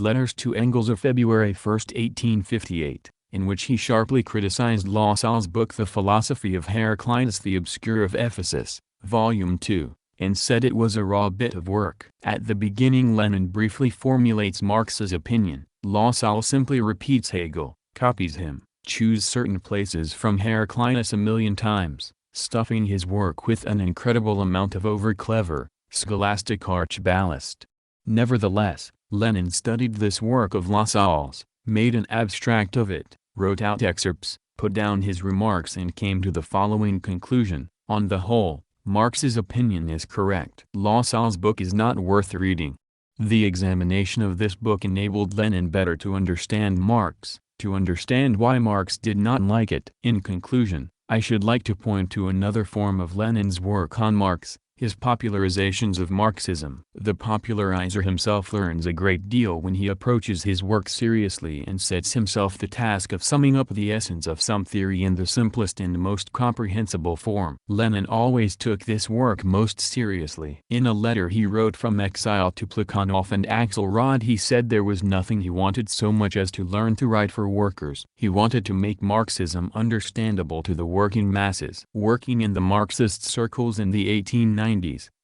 S1: letters to Engels of February 1, 1858, in which he sharply criticized Lassalle's book The Philosophy of Heraclitus the Obscure of Ephesus, Volume 2, and said it was a raw bit of work. At the beginning Lenin briefly formulates Marx's opinion. Lassalle simply repeats Hegel, copies him, chooses certain places from Heraclitus a million times, stuffing his work with an incredible amount of over-clever, scholastic arch-ballast. Nevertheless, Lenin studied this work of Lassalle's, made an abstract of it, wrote out excerpts, put down his remarks, and came to the following conclusion: on the whole, Marx's opinion is correct. Lassalle's book is not worth reading. The examination of this book enabled Lenin better to understand Marx, to understand why Marx did not like it. In conclusion, I should like to point to another form of Lenin's work on Marx, his popularizations of Marxism. The popularizer himself learns a great deal when he approaches his work seriously and sets himself the task of summing up the essence of some theory in the simplest and most comprehensible form. Lenin always took this work most seriously. In a letter he wrote from exile to Plekhanov and Axelrod, he said there was nothing he wanted so much as to learn to write for workers. He wanted to make Marxism understandable to the working masses. Working in the Marxist circles in the 1890s,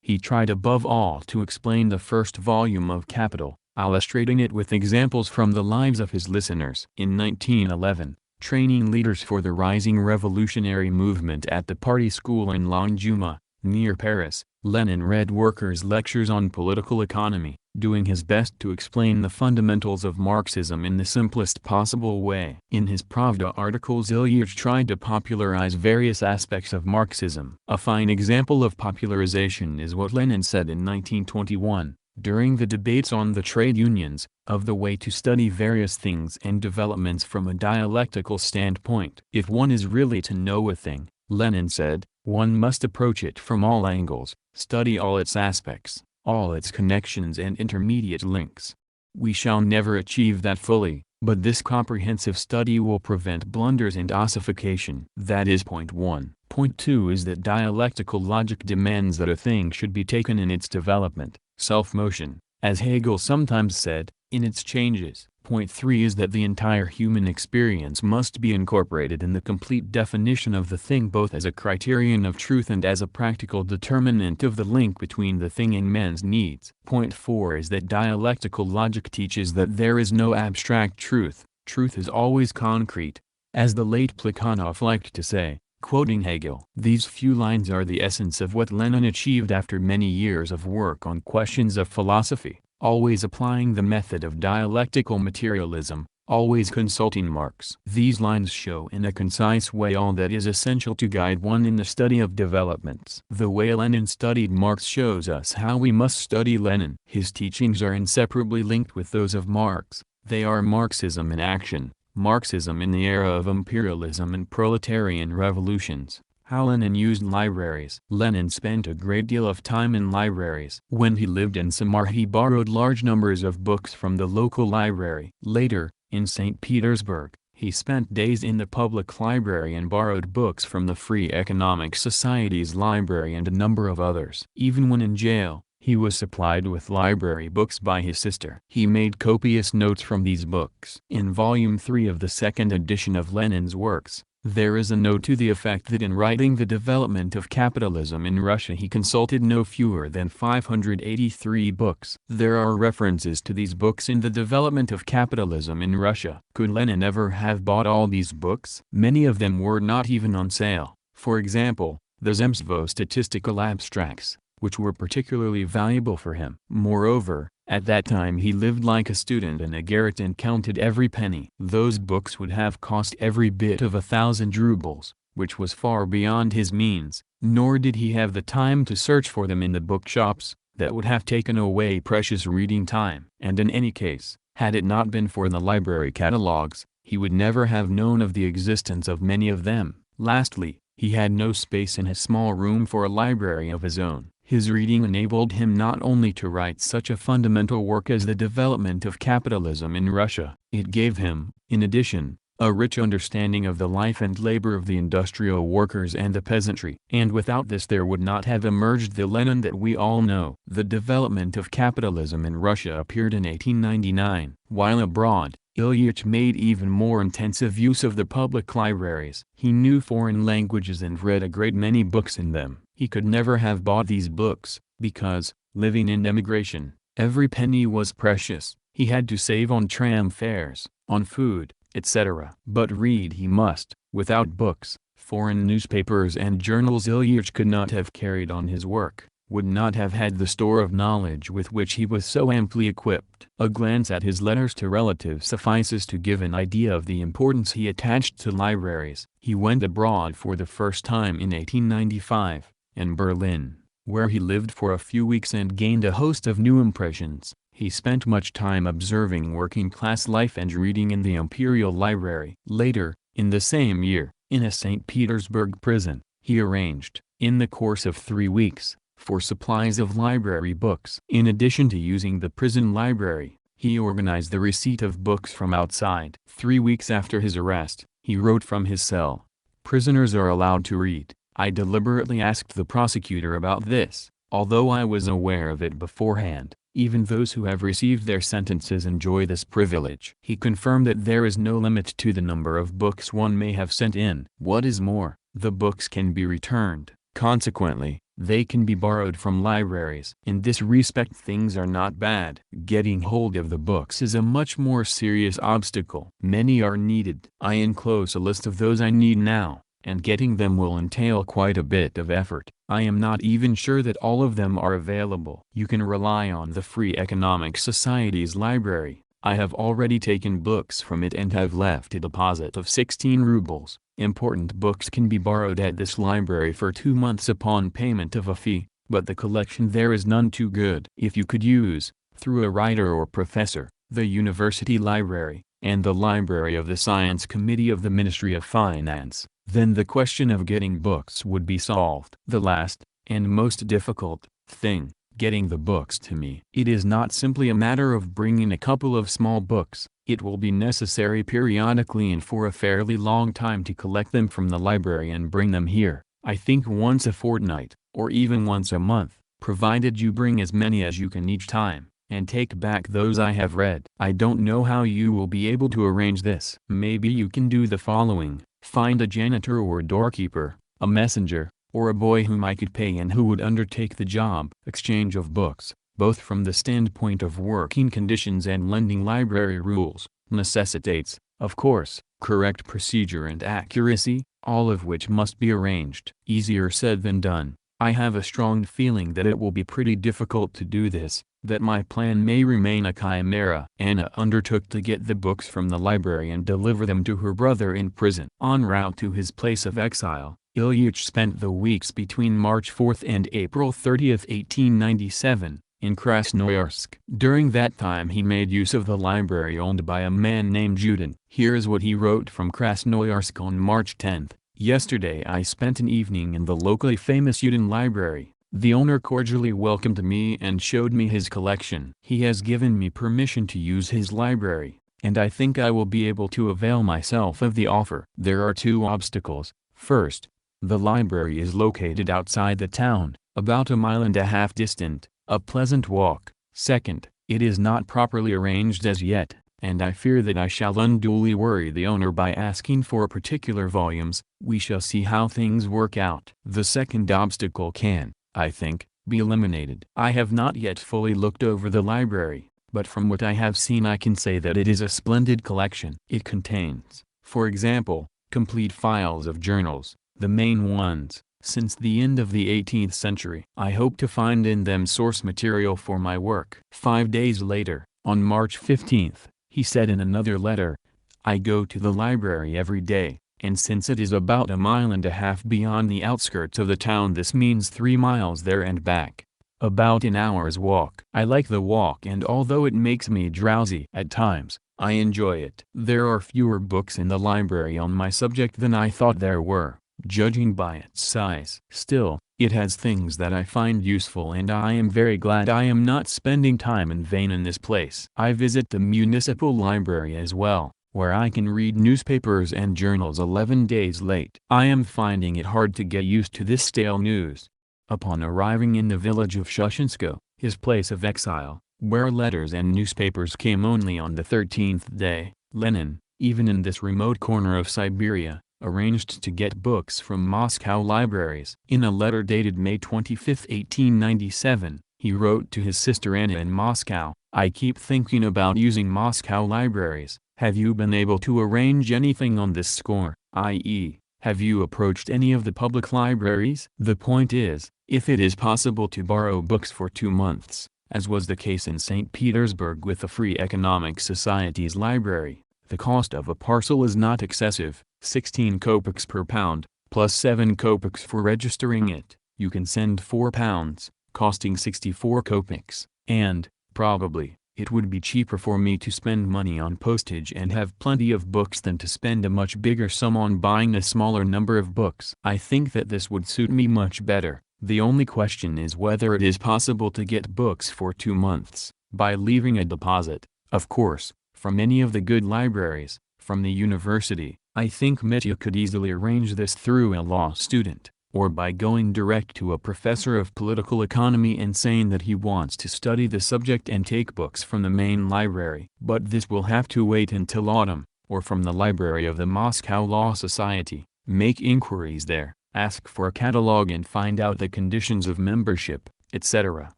S1: he tried above all to explain the first volume of Capital, illustrating it with examples from the lives of his listeners. In 1911, training leaders for the rising revolutionary movement at the party school in Longjumeau, near Paris, Lenin read workers' lectures on political economy, doing his best to explain the fundamentals of Marxism in the simplest possible way. In his Pravda articles, Ilyich tried to popularize various aspects of Marxism. A fine example of popularization is what Lenin said in 1921, during the debates on the trade unions, of the way to study various things and developments from a dialectical standpoint. If one is really to know a thing, Lenin said, one must approach it from all angles, study all its aspects, all its connections and intermediate links. We shall never achieve that fully, but this comprehensive study will prevent blunders and ossification. That is point 1. Point 2 is that dialectical logic demands that a thing should be taken in its development, self-motion, as Hegel sometimes said, in its changes. Point 3 is that the entire human experience must be incorporated in the complete definition of the thing, both as a criterion of truth and as a practical determinant of the link between the thing and men's needs. Point 4 is that dialectical logic teaches that there is no abstract truth. Truth is always concrete, as the late Plekhanov liked to say, quoting Hegel. These few lines are the essence of what Lenin achieved after many years of work on questions of philosophy, always applying the method of dialectical materialism, always consulting Marx. These lines show in a concise way all that is essential to guide one in the study of developments. The way Lenin studied Marx shows us how we must study Lenin. His teachings are inseparably linked with those of Marx. They are Marxism in action, Marxism in the era of imperialism and proletarian revolutions. How Lenin used libraries. Lenin spent a great deal of time in libraries. When he lived in Samar, he borrowed large numbers of books from the local library. Later, in St. Petersburg, he spent days in the public library and borrowed books from the Free Economic Society's library and a number of others. Even when in jail, he was supplied with library books by his sister. He made copious notes from these books. In Volume 3 of the second edition of Lenin's works, There is a note to the effect that in writing The Development of Capitalism in Russia he consulted no fewer than 583 books. There are references to these books in The Development of Capitalism in Russia. Could Lenin ever have bought all these books? Many of them were not even on sale. For example, the Zemstvo statistical abstracts, which were particularly valuable for him. Moreover, at that time he lived like a student in a garret and counted every penny. Those books would have cost every bit of 1,000 rubles, which was far beyond his means, nor did he have the time to search for them in the bookshops. That would have taken away precious reading time. And in any case, had it not been for the library catalogs, he would never have known of the existence of many of them. Lastly, he had no space in his small room for a library of his own. His reading enabled him not only to write such a fundamental work as The Development of Capitalism in Russia, it gave him, in addition, a rich understanding of the life and labor of the industrial workers and the peasantry. And without this there would not have emerged the Lenin that we all know. The Development of Capitalism in Russia appeared in 1899. While abroad, Ilyich made even more intensive use of the public libraries. He knew foreign languages and read a great many books in them. He could never have bought these books, because, living in emigration, every penny was precious. He had to save on tram fares, on food, etc. But read he must. Without books, foreign newspapers and journals, Ilyich could not have carried on his work, would not have had the store of knowledge with which he was so amply equipped. A glance at his letters to relatives suffices to give an idea of the importance he attached to libraries. He went abroad for the first time in 1895, in Berlin, where he lived for a few weeks and gained a host of new impressions. He spent much time observing working-class life and reading in the Imperial Library. Later, in the same year, in a St. Petersburg prison, he arranged, in the course of 3 weeks, for supplies of library books. In addition to using the prison library, he organized the receipt of books from outside. 3 weeks after his arrest, he wrote from his cell, "Prisoners are allowed to read. I deliberately asked the prosecutor about this, although I was aware of it beforehand. Even those who have received their sentences enjoy this privilege." He confirmed that there is no limit to the number of books one may have sent in. What is more, the books can be returned. Consequently, they can be borrowed from libraries. In this respect things are not bad. Getting hold of the books is a much more serious obstacle. Many are needed. I enclose a list of those I need now, and getting them will entail quite a bit of effort. I am not even sure that all of them are available. You can rely on the Free Economic Society's library. I have already taken books from it and have left a deposit of 16 rubles. Important books can be borrowed at this library for 2 months upon payment of a fee, but the collection there is none too good. If you could use, through a writer or professor, the University Library, and the Library of the Science Committee of the Ministry of Finance, then the question of getting books would be solved. The last, and most difficult, thing, getting the books to me. It is not simply a matter of bringing a couple of small books. It will be necessary periodically and for a fairly long time to collect them from the library and bring them here. I think once a fortnight, or even once a month, provided you bring as many as you can each time, and take back those I have read. I don't know how you will be able to arrange this. Maybe you can do the following. Find a janitor or doorkeeper, a messenger, or a boy whom I could pay and who would undertake the job. Exchange of books, both from the standpoint of working conditions and lending library rules, necessitates, of course, correct procedure and accuracy, all of which must be arranged. Easier said than done. I have a strong feeling that it will be pretty difficult to do this, that my plan may remain a chimera. Anna undertook to get the books from the library and deliver them to her brother in prison. En route to his place of exile, Ilyich spent the weeks between March 4 and April 30, 1897, in Krasnoyarsk. During that time he made use of the library owned by a man named Judin. Here is what he wrote from Krasnoyarsk on March 10. Yesterday I spent an evening in the locally famous Judin library. The owner cordially welcomed me and showed me his collection. He has given me permission to use his library, and I think I will be able to avail myself of the offer. There are 2 obstacles. First, the library is located outside the town, about 1.5 miles distant, a pleasant walk. Second, it is not properly arranged as yet. and I fear that I shall unduly worry the owner by asking for particular volumes. We shall see how things work out. The second obstacle can, I think, be eliminated. I have not yet fully looked over the library, but from what I have seen I can say that it is a splendid collection. It contains, for example, complete files of journals, the main ones, since the end of the 18th century. I hope to find in them source material for my work. 5 days later, on March 15th, he said in another letter, I go to the library every day, and since it is about 1.5 miles beyond the outskirts of the town, this means 3 miles there and back. About an hour's walk. I like the walk, and although it makes me drowsy at times, I enjoy it. There are fewer books in the library on my subject than I thought there were, judging by its size. Still, it has things that I find useful, and I am very glad I am not spending time in vain in this place. I visit the municipal library as well, where I can read newspapers and journals 11 days late. I am finding it hard to get used to this stale news. Upon arriving in the village of Shushensko, his place of exile, where letters and newspapers came only on the 13th day, Lenin, even in this remote corner of Siberia, arranged to get books from Moscow libraries. In a letter dated May 25, 1897, he wrote to his sister Anna in Moscow, I keep thinking about using Moscow libraries. Have you been able to arrange anything on this score, i.e., have you approached any of the public libraries? The point is, if it is possible to borrow books for 2 months, as was the case in St. Petersburg with the Free Economic Society's library, the cost of a parcel is not excessive, 16 kopecks per pound, plus 7 kopecks for registering it. You can send £4, costing 64 kopecks, and, probably, it would be cheaper for me to spend money on postage and have plenty of books than to spend a much bigger sum on buying a smaller number of books. I think that this would suit me much better. The only question is whether it is possible to get books for 2 months, by leaving a deposit, of course, from any of the good libraries, from the university. I think Mitya could easily arrange this through a law student, or by going direct to a professor of political economy and saying that he wants to study the subject and take books from the main library. But this will have to wait until autumn, or from the library of the Moscow Law Society. Make inquiries there, ask for a catalogue and find out the conditions of membership, etc.,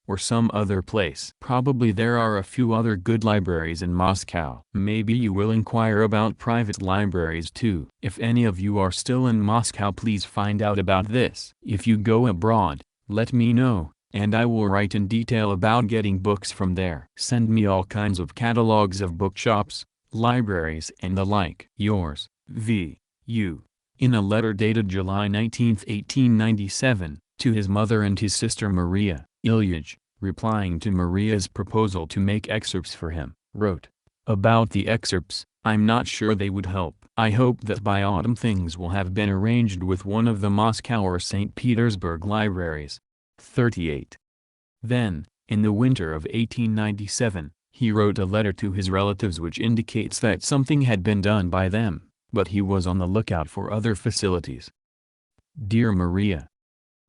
S1: or some other place. Probably there are a few other good libraries in Moscow. Maybe you will inquire about private libraries too. If any of you are still in Moscow, please find out about this. If you go abroad, let me know, and I will write in detail about getting books from there. Send me all kinds of catalogues of bookshops, libraries and the like. Yours, V. U. In a letter dated July 19, 1897, to his mother and his sister Maria, Ilyich, replying to Maria's proposal to make excerpts for him, wrote, about the excerpts, I'm not sure they would help. I hope that by autumn things will have been arranged with one of the Moscow or St. Petersburg libraries. 38. Then, in the winter of 1897, he wrote a letter to his relatives which indicates that something had been done by them, but he was on the lookout for other facilities. Dear Maria,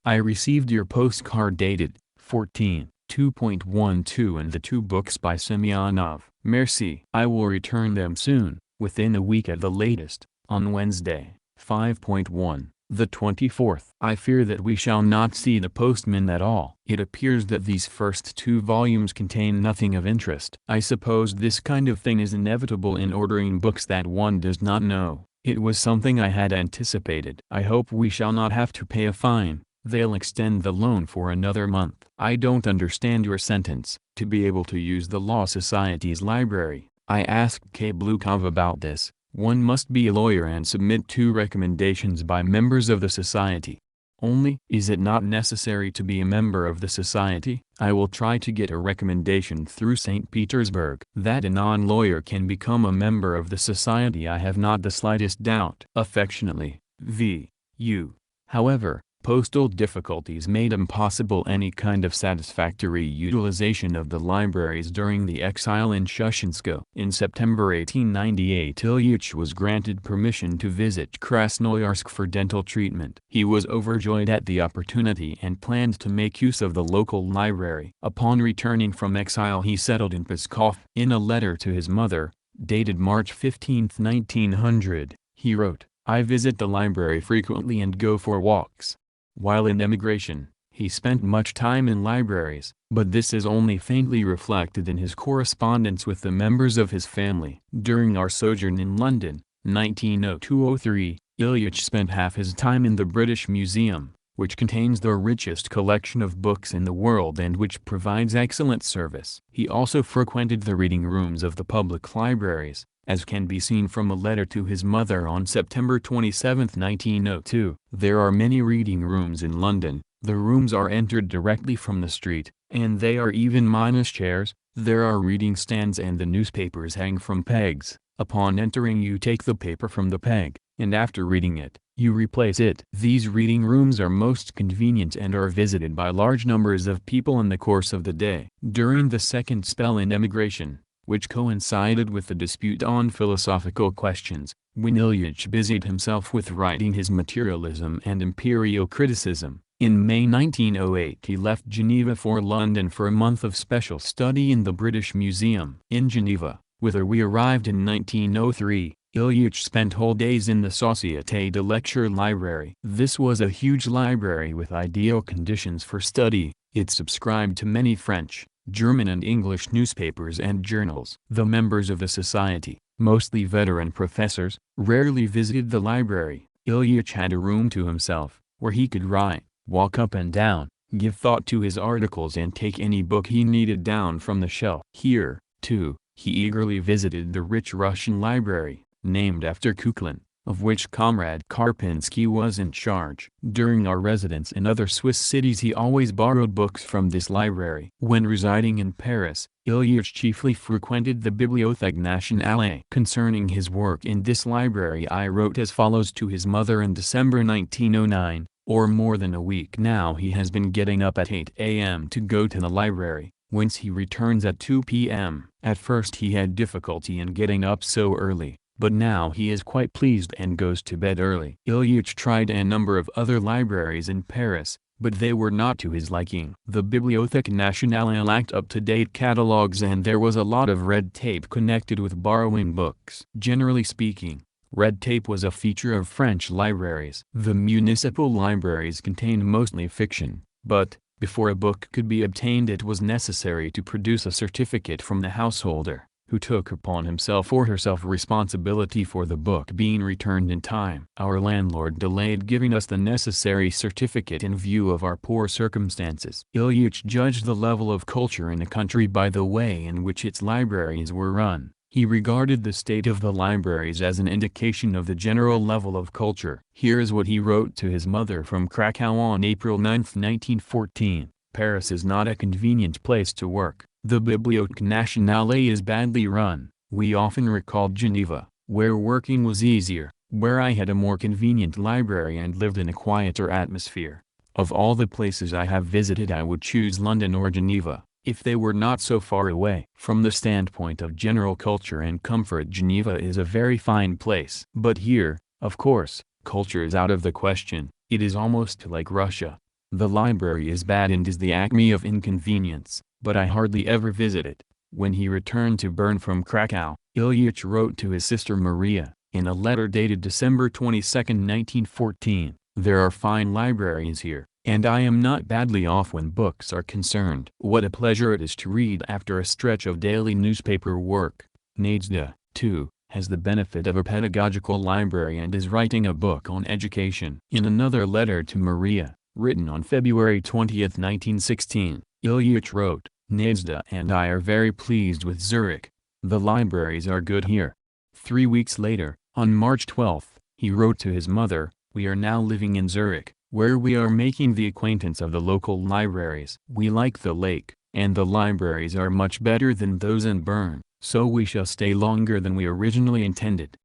S1: I received your postcard dated 14/2.12 and the 2 books by Semyonov. Merci. I will return them soon, within a week at the latest, on Wednesday, 5.1, the 24th. I fear that we shall not see the postman at all. It appears that these first 2 volumes contain nothing of interest. I suppose this kind of thing is inevitable in ordering books that one does not know. It was something I had anticipated. I hope we shall not have to pay a fine. They'll extend the loan for another month. I don't understand your sentence, to be able to use the Law Society's library. I asked K. Blukov about this. One must be a lawyer and submit 2 recommendations by members of the society. Only, is it not necessary to be a member of the society? I will try to get a recommendation through St. Petersburg. That a non-lawyer can become a member of the society I have not the slightest doubt. Affectionately, V. U. However, postal difficulties made impossible any kind of satisfactory utilization of the libraries during the exile in Shushensko. In September 1898, Ilyich was granted permission to visit Krasnoyarsk for dental treatment. He was overjoyed at the opportunity and planned to make use of the local library. Upon returning from exile he settled in Pskov. In a letter to his mother, Dated March 15, 1900, he wrote, "I visit the library frequently and go for walks." While in emigration, he spent much time in libraries, but this is only faintly reflected in his correspondence with the members of his family. During our sojourn in London, 1902–03, Ilyich spent half his time in the British Museum, which contains the richest collection of books in the world and which provides excellent service. He also frequented the reading rooms of the public libraries, as can be seen from a letter to his mother on September 27, 1902. There are many reading rooms in London. The rooms are entered directly from the street, and they are even minus chairs. There are reading stands and the newspapers hang from pegs. Upon entering you take the paper from the peg, and after reading it, you replace it. These reading rooms are most convenient and are visited by large numbers of people in the course of the day. During the second spell in emigration, which coincided with the dispute on philosophical questions, when Ilyich busied himself with writing his materialism and imperial criticism, in May 1908 he left Geneva for London for a month of special study in the British Museum. In Geneva, whither we arrived in 1903, Ilyich spent whole days in the Société de Lecture library. This was a huge library with ideal conditions for study. It subscribed to many French, German and English newspapers and journals. The members of the society, mostly veteran professors, rarely visited the library. Ilyich had a room to himself, where he could write, walk up and down, give thought to his articles and take any book he needed down from the shelf. Here, too, he eagerly visited the rich Russian library, named after Kuklin, of which Comrade Karpinsky was in charge. During our residence in other Swiss cities he always borrowed books from this library. When residing in Paris, Ilyich chiefly frequented the Bibliothèque Nationale. Concerning his work in this library I wrote as follows to his mother in December 1909, "For more than a week now he has been getting up at 8 a.m. to go to the library, whence he returns at 2 p.m. At first he had difficulty in getting up so early, but now he is quite pleased and goes to bed early." Ilyich tried a number of other libraries in Paris, but they were not to his liking. The Bibliothèque Nationale lacked up-to-date catalogues and there was a lot of red tape connected with borrowing books. Generally speaking, red tape was a feature of French libraries. The municipal libraries contained mostly fiction, but, before a book could be obtained it was necessary to produce a certificate from the householder, who took upon himself or herself responsibility for the book being returned in time. Our landlord delayed giving us the necessary certificate in view of our poor circumstances. Ilyich judged the level of culture in a country by the way in which its libraries were run. He regarded the state of the libraries as an indication of the general level of culture. Here is what he wrote to his mother from Krakow on April 9, 1914. "Paris is not a convenient place to work. The Bibliothèque Nationale is badly run. We often recalled Geneva, where working was easier, where I had a more convenient library and lived in a quieter atmosphere. Of all the places I have visited I would choose London or Geneva, if they were not so far away." From the standpoint of general culture and comfort Geneva is a very fine place. But here, of course, culture is out of the question. It is almost like Russia. The library is bad and is the acme of inconvenience, but I hardly ever visit it. When he returned to Bern from Krakow, Ilyich wrote to his sister Maria, in a letter dated December 22, 1914, "There are fine libraries here, and I am not badly off when books are concerned. What a pleasure it is to read after a stretch of daily newspaper work." Nadzda, too, has the benefit of a pedagogical library and is writing a book on education. In another letter to Maria, written on February 20, 1916, Ilyich wrote, "Nadzda and I are very pleased with Zurich. The libraries are good here." 3 weeks later, on March 12, he wrote to his mother, "We are now living in Zurich, where we are making the acquaintance of the local libraries. We like the lake, and the libraries are much better than those in Bern, so we shall stay longer than we originally intended."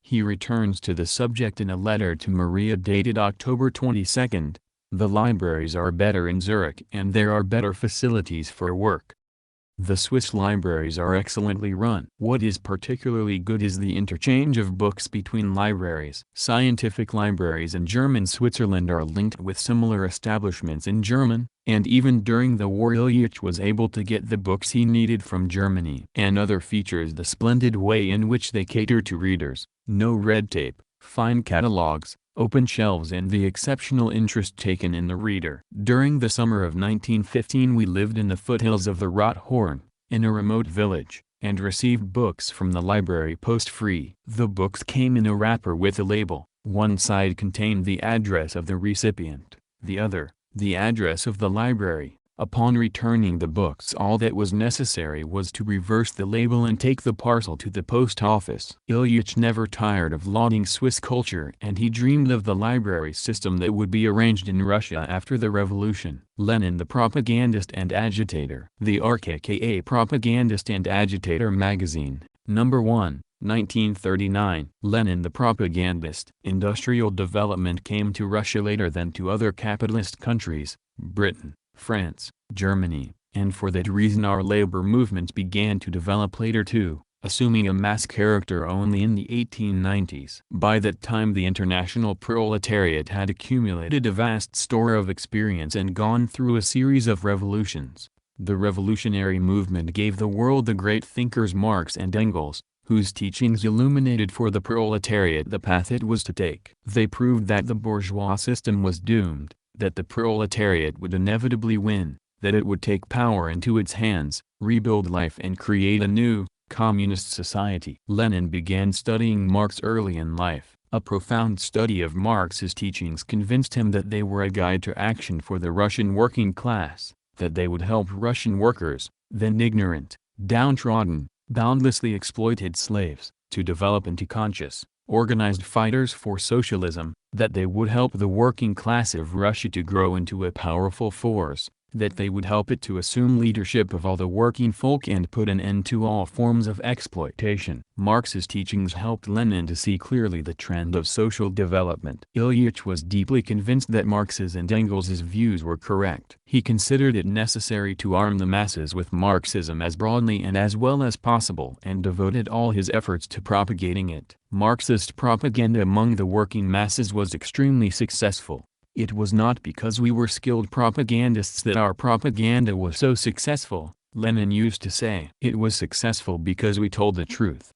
S1: He returns to the subject in a letter to Maria dated October 22, "The libraries are better in Zurich and there are better facilities for work." The Swiss libraries are excellently run. What is particularly good is the interchange of books between libraries. Scientific libraries in German Switzerland are linked with similar establishments in German, and even during the war Ilyich was able to get the books he needed from Germany. Another feature is the splendid way in which they cater to readers. No red tape, fine catalogs, open shelves and the exceptional interest taken in the reader. During the summer of 1915 we lived in the foothills of the Rothhorn, in a remote village, and received books from the library post-free. The books came in a wrapper with a label. One side contained the address of the recipient, the other, the address of the library. Upon returning the books all that was necessary was to reverse the label and take the parcel to the post office. Ilyich never tired of lauding Swiss culture and he dreamed of the library system that would be arranged in Russia after the revolution. Lenin the propagandist and agitator. The RKKA Propagandist and Agitator magazine, number 1. 1939. Lenin the propagandist. Industrial development came to Russia later than to other capitalist countries, Britain, France, Germany, and for that reason our labor movements began to develop later too, assuming a mass character only in the 1890s. By that time the international proletariat had accumulated a vast store of experience and gone through a series of revolutions. The revolutionary movement gave the world the great thinkers Marx and Engels, whose teachings illuminated for the proletariat the path it was to take. They proved that the bourgeois system was doomed, that the proletariat would inevitably win, that it would take power into its hands, rebuild life and create a new, communist society. Lenin began studying Marx early in life. A profound study of Marx's teachings convinced him that they were a guide to action for the Russian working class, that they would help Russian workers, then ignorant, downtrodden, boundlessly exploited slaves, to develop into conscious, organized fighters for socialism, that they would help the working class of Russia to grow into a powerful force, that they would help it to assume leadership of all the working folk and put an end to all forms of exploitation. Marx's teachings helped Lenin to see clearly the trend of social development. Ilyich was deeply convinced that Marx's and Engels's views were correct. He considered it necessary to arm the masses with Marxism as broadly and as well as possible and devoted all his efforts to propagating it. Marxist propaganda among the working masses was extremely successful. It was not because we were skilled propagandists that our propaganda was so successful, Lenin used to say. It was successful because we told the truth.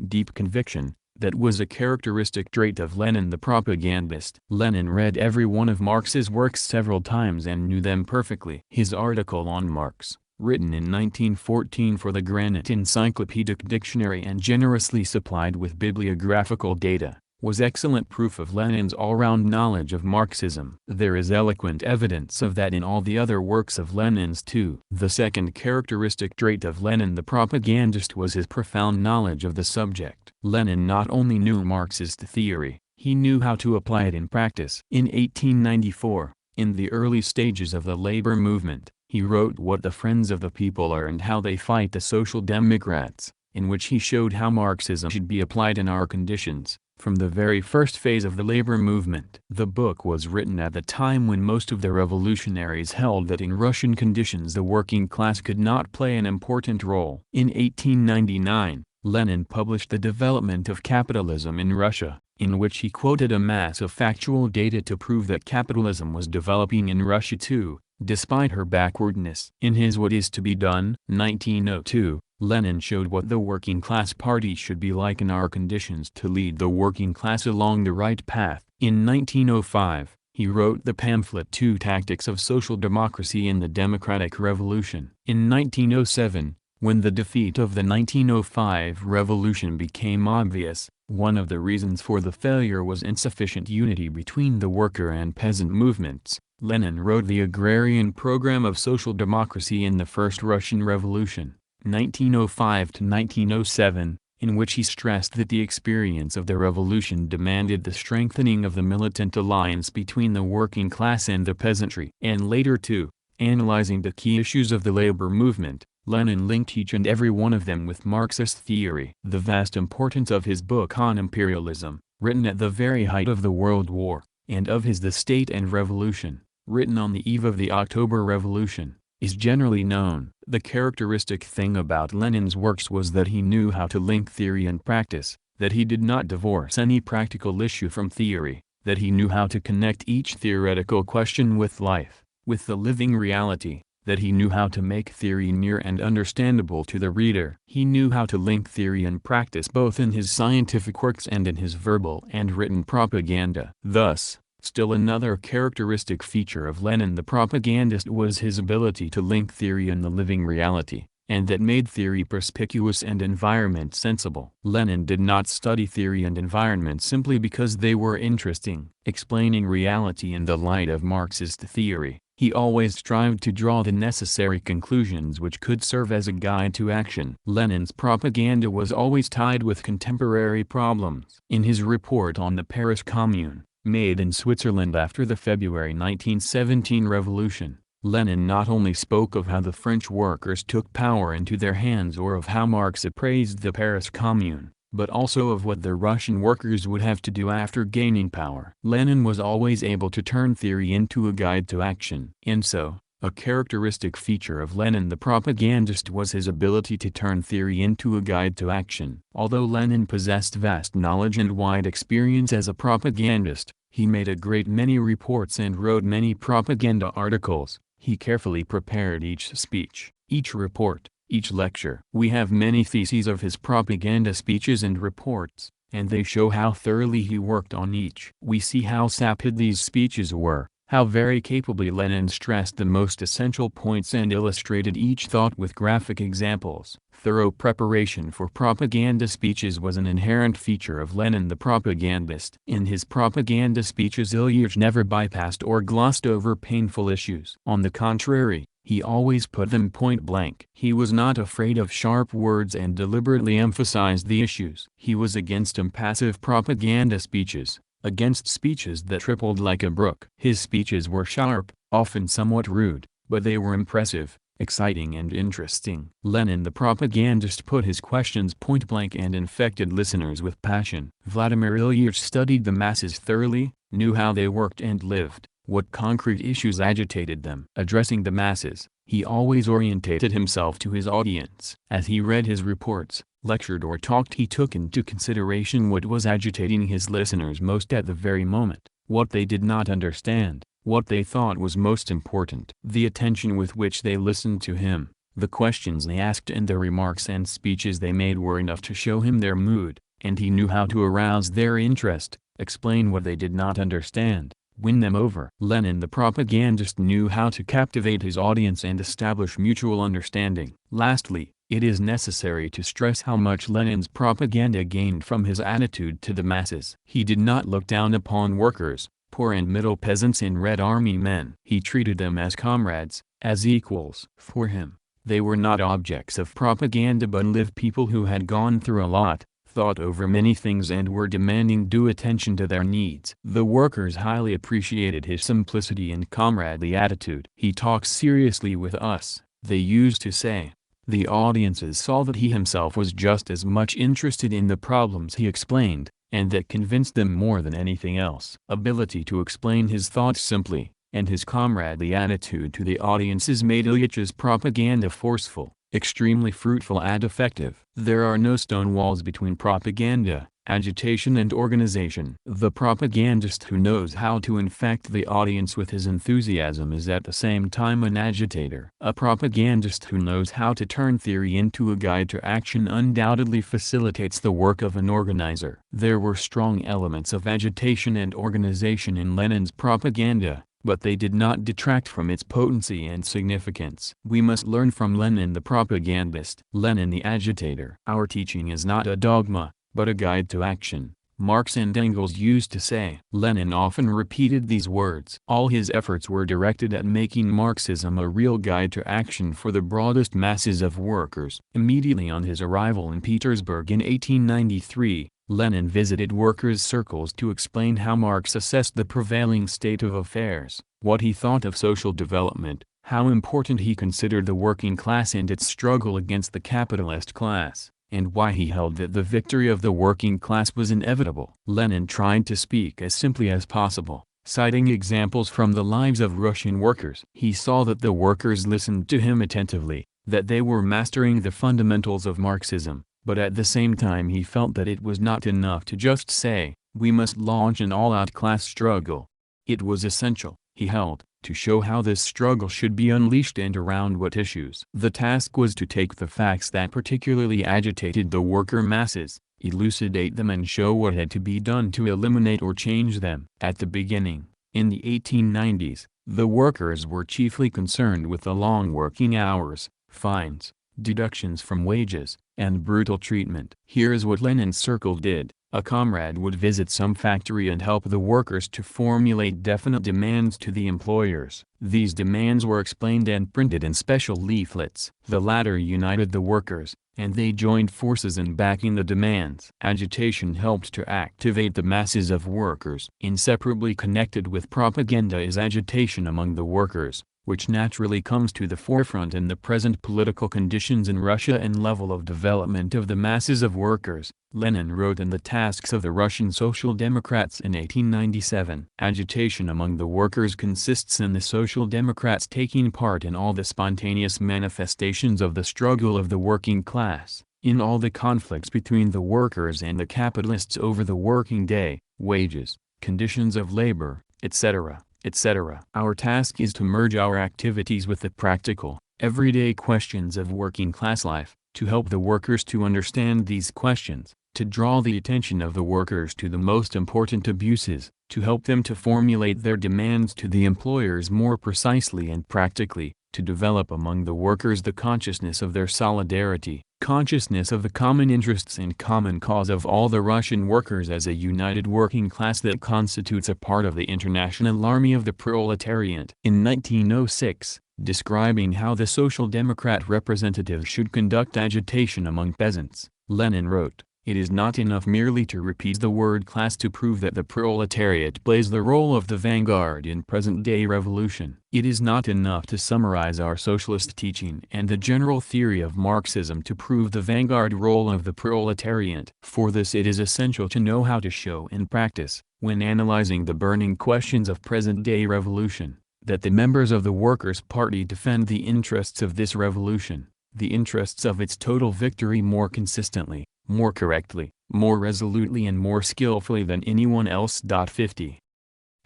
S1: Deep conviction, that was a characteristic trait of Lenin the propagandist. Lenin read every one of Marx's works several times and knew them perfectly. His article on Marx, written in 1914 for the Granite Encyclopedic Dictionary and generously supplied with bibliographical data, was excellent proof of Lenin's all-round knowledge of Marxism. There is eloquent evidence of that in all the other works of Lenin's too. The second characteristic trait of Lenin the propagandist was his profound knowledge of the subject. Lenin not only knew Marxist theory, he knew how to apply it in practice. In 1894, in the early stages of the labor movement, he wrote What the Friends of the People Are and How They Fight the Social Democrats, in which he showed how Marxism should be applied in our conditions, from the very first phase of the labor movement. The book was written at the time when most of the revolutionaries held that in Russian conditions the working class could not play an important role. In 1899, Lenin published The Development of Capitalism in Russia, in which he quoted a mass of factual data to prove that capitalism was developing in Russia too, despite her backwardness. In his What Is to Be Done, 1902, Lenin showed what the working class party should be like in our conditions to lead the working class along the right path. In 1905, he wrote the pamphlet Two Tactics of Social Democracy in the Democratic Revolution. In 1907, when the defeat of the 1905 revolution became obvious, one of the reasons for the failure was insufficient unity between the worker and peasant movements. Lenin wrote the agrarian program of social democracy in the First Russian Revolution, 1905 to 1907, in which he stressed that the experience of the revolution demanded the strengthening of the militant alliance between the working class and the peasantry. And later too, analyzing the key issues of the labor movement, Lenin linked each and every one of them with Marxist theory. The vast importance of his book on imperialism, written at the very height of the World War, and of his The State and Revolution, written on the eve of the October Revolution, is generally known. The characteristic thing about Lenin's works was that he knew how to link theory and practice, that he did not divorce any practical issue from theory, that he knew how to connect each theoretical question with life, with the living reality, that he knew how to make theory near and understandable to the reader. He knew how to link theory and practice both in his scientific works and in his verbal and written propaganda. Thus, still another characteristic feature of Lenin the propagandist was his ability to link theory and the living reality, and that made theory perspicuous and environment sensible. Lenin did not study theory and environment simply because they were interesting, explaining reality in the light of Marxist theory. He always strived to draw the necessary conclusions which could serve as a guide to action. Lenin's propaganda was always tied with contemporary problems. In his report on the Paris Commune, made in Switzerland after the February 1917 revolution, Lenin not only spoke of how the French workers took power into their hands or of how Marx appraised the Paris Commune, but also of what the Russian workers would have to do after gaining power. Lenin was always able to turn theory into a guide to action. And so, a characteristic feature of Lenin the propagandist was his ability to turn theory into a guide to action. Although Lenin possessed vast knowledge and wide experience as a propagandist, he made a great many reports and wrote many propaganda articles. He carefully prepared each speech, each report, each lecture. We have many theses of his propaganda speeches and reports, and they show how thoroughly he worked on each. We see how sapid these speeches were, how very capably Lenin stressed the most essential points and illustrated each thought with graphic examples. Thorough preparation for propaganda speeches was an inherent feature of Lenin the propagandist. In his propaganda speeches Ilyich never bypassed or glossed over painful issues. On the contrary, he always put them point blank. He was not afraid of sharp words and deliberately emphasized the issues. He was against impassive propaganda speeches, against speeches that trickled like a brook. His speeches were sharp, often somewhat rude, but they were impressive, exciting and interesting. Lenin the propagandist put his questions point blank and infected listeners with passion. Vladimir Ilyich studied the masses thoroughly, knew how they worked and lived, what concrete issues agitated them. Addressing the masses, he always orientated himself to his audience. As he read his reports, lectured or talked, he took into consideration what was agitating his listeners most at the very moment, what they did not understand, what they thought was most important. The attention with which they listened to him, the questions they asked and the remarks and speeches they made were enough to show him their mood, and he knew how to arouse their interest, explain what they did not understand, win them over. Lenin the propagandist knew how to captivate his audience and establish mutual understanding. Lastly, it is necessary to stress how much Lenin's propaganda gained from his attitude to the masses. He did not look down upon workers, poor and middle peasants and Red Army men. He treated them as comrades, as equals. For him, they were not objects of propaganda but live people who had gone through a lot, thought over many things and were demanding due attention to their needs. The workers highly appreciated his simplicity and comradely attitude. He talks seriously with us, they used to say. The audiences saw that he himself was just as much interested in the problems he explained, and that convinced them more than anything else. Ability to explain his thoughts simply, and his comradely attitude to the audiences made Ilyич's propaganda forceful, extremely fruitful and effective. There are no stone walls between propaganda, agitation and organization. The propagandist who knows how to infect the audience with his enthusiasm is at the same time an agitator. A propagandist who knows how to turn theory into a guide to action undoubtedly facilitates the work of an organizer. There were strong elements of agitation and organization in Lenin's propaganda, but they did not detract from its potency and significance. We must learn from Lenin the propagandist. Lenin the agitator. Our teaching is not a dogma, but a guide to action, Marx and Engels used to say. Lenin often repeated these words. All his efforts were directed at making Marxism a real guide to action for the broadest masses of workers. Immediately on his arrival in Petersburg in 1893, Lenin visited workers' circles to explain how Marx assessed the prevailing state of affairs, what he thought of social development, how important he considered the working class and its struggle against the capitalist class, and why he held that the victory of the working class was inevitable. Lenin tried to speak as simply as possible, Citing examples from the lives of Russian workers, he saw that the workers listened to him attentively, that they were mastering the fundamentals of Marxism, but at the same time he felt that it was not enough to just say, "We must launch an all-out class struggle." It was essential, he held, to show how this struggle should be unleashed and around what issues. The task was to take the facts that particularly agitated the worker masses, elucidate them and show what had to be done to eliminate or change them. At the beginning, in the 1890s, the workers were chiefly concerned with the long working hours, fines, deductions from wages, and brutal treatment. Here's what Lenin's circle did. A comrade would visit some factory and help the workers to formulate definite demands to the employers. These demands were explained and printed in special leaflets. The latter united the workers, and they joined forces in backing the demands. Agitation helped to activate the masses of workers. Inseparably connected with propaganda is agitation among the workers, which naturally comes to the forefront in the present political conditions in Russia and level of development of the masses of workers. Lenin wrote in The Tasks of the Russian Social Democrats in 1897. Agitation among the workers consists in the Social Democrats taking part in all the spontaneous manifestations of the struggle of the working class, in all the conflicts between the workers and the capitalists over the working day, wages, conditions of labor, etc. etc. Our task is to merge our activities with the practical, everyday questions of working class life, to help the workers to understand these questions, to draw the attention of the workers to the most important abuses, to help them to formulate their demands to the employers more precisely and practically, to develop among the workers the consciousness of their solidarity, consciousness of the common interests and common cause of all the Russian workers as a united working class that constitutes a part of the international army of the proletariat. In 1906, describing how the Social Democrat representatives should conduct agitation among peasants, Lenin wrote, "It is not enough merely to repeat the word class to prove that the proletariat plays the role of the vanguard in present-day revolution. It is not enough to summarize our socialist teaching and the general theory of Marxism to prove the vanguard role of the proletariat. For this it is essential to know how to show in practice, when analyzing the burning questions of present-day revolution, that the members of the Workers' Party defend the interests of this revolution, the interests of its total victory more consistently, more correctly, more resolutely and more skillfully than anyone else. 50.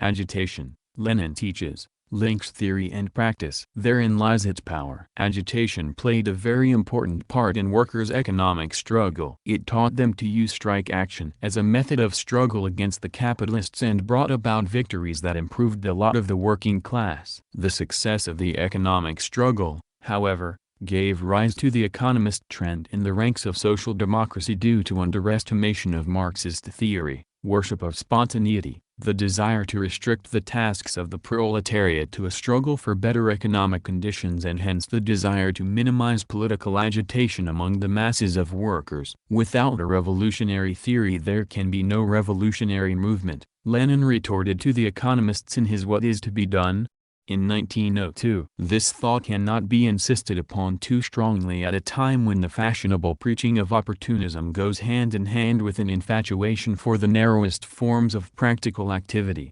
S1: Agitation, Lenin teaches, links theory and practice. Therein lies its power. Agitation played a very important part in workers' economic struggle. It taught them to use strike action as a method of struggle against the capitalists and brought about victories that improved the lot of the working class. The success of the economic struggle, however, gave rise to the economist trend in the ranks of social democracy due to underestimation of Marxist theory, worship of spontaneity, the desire to restrict the tasks of the proletariat to a struggle for better economic conditions and hence the desire to minimize political agitation among the masses of workers. Without a revolutionary theory there can be no revolutionary movement, Lenin retorted to the economists in his What is to be Done? In 1902. This thought cannot be insisted upon too strongly at a time when the fashionable preaching of opportunism goes hand in hand with an infatuation for the narrowest forms of practical activity.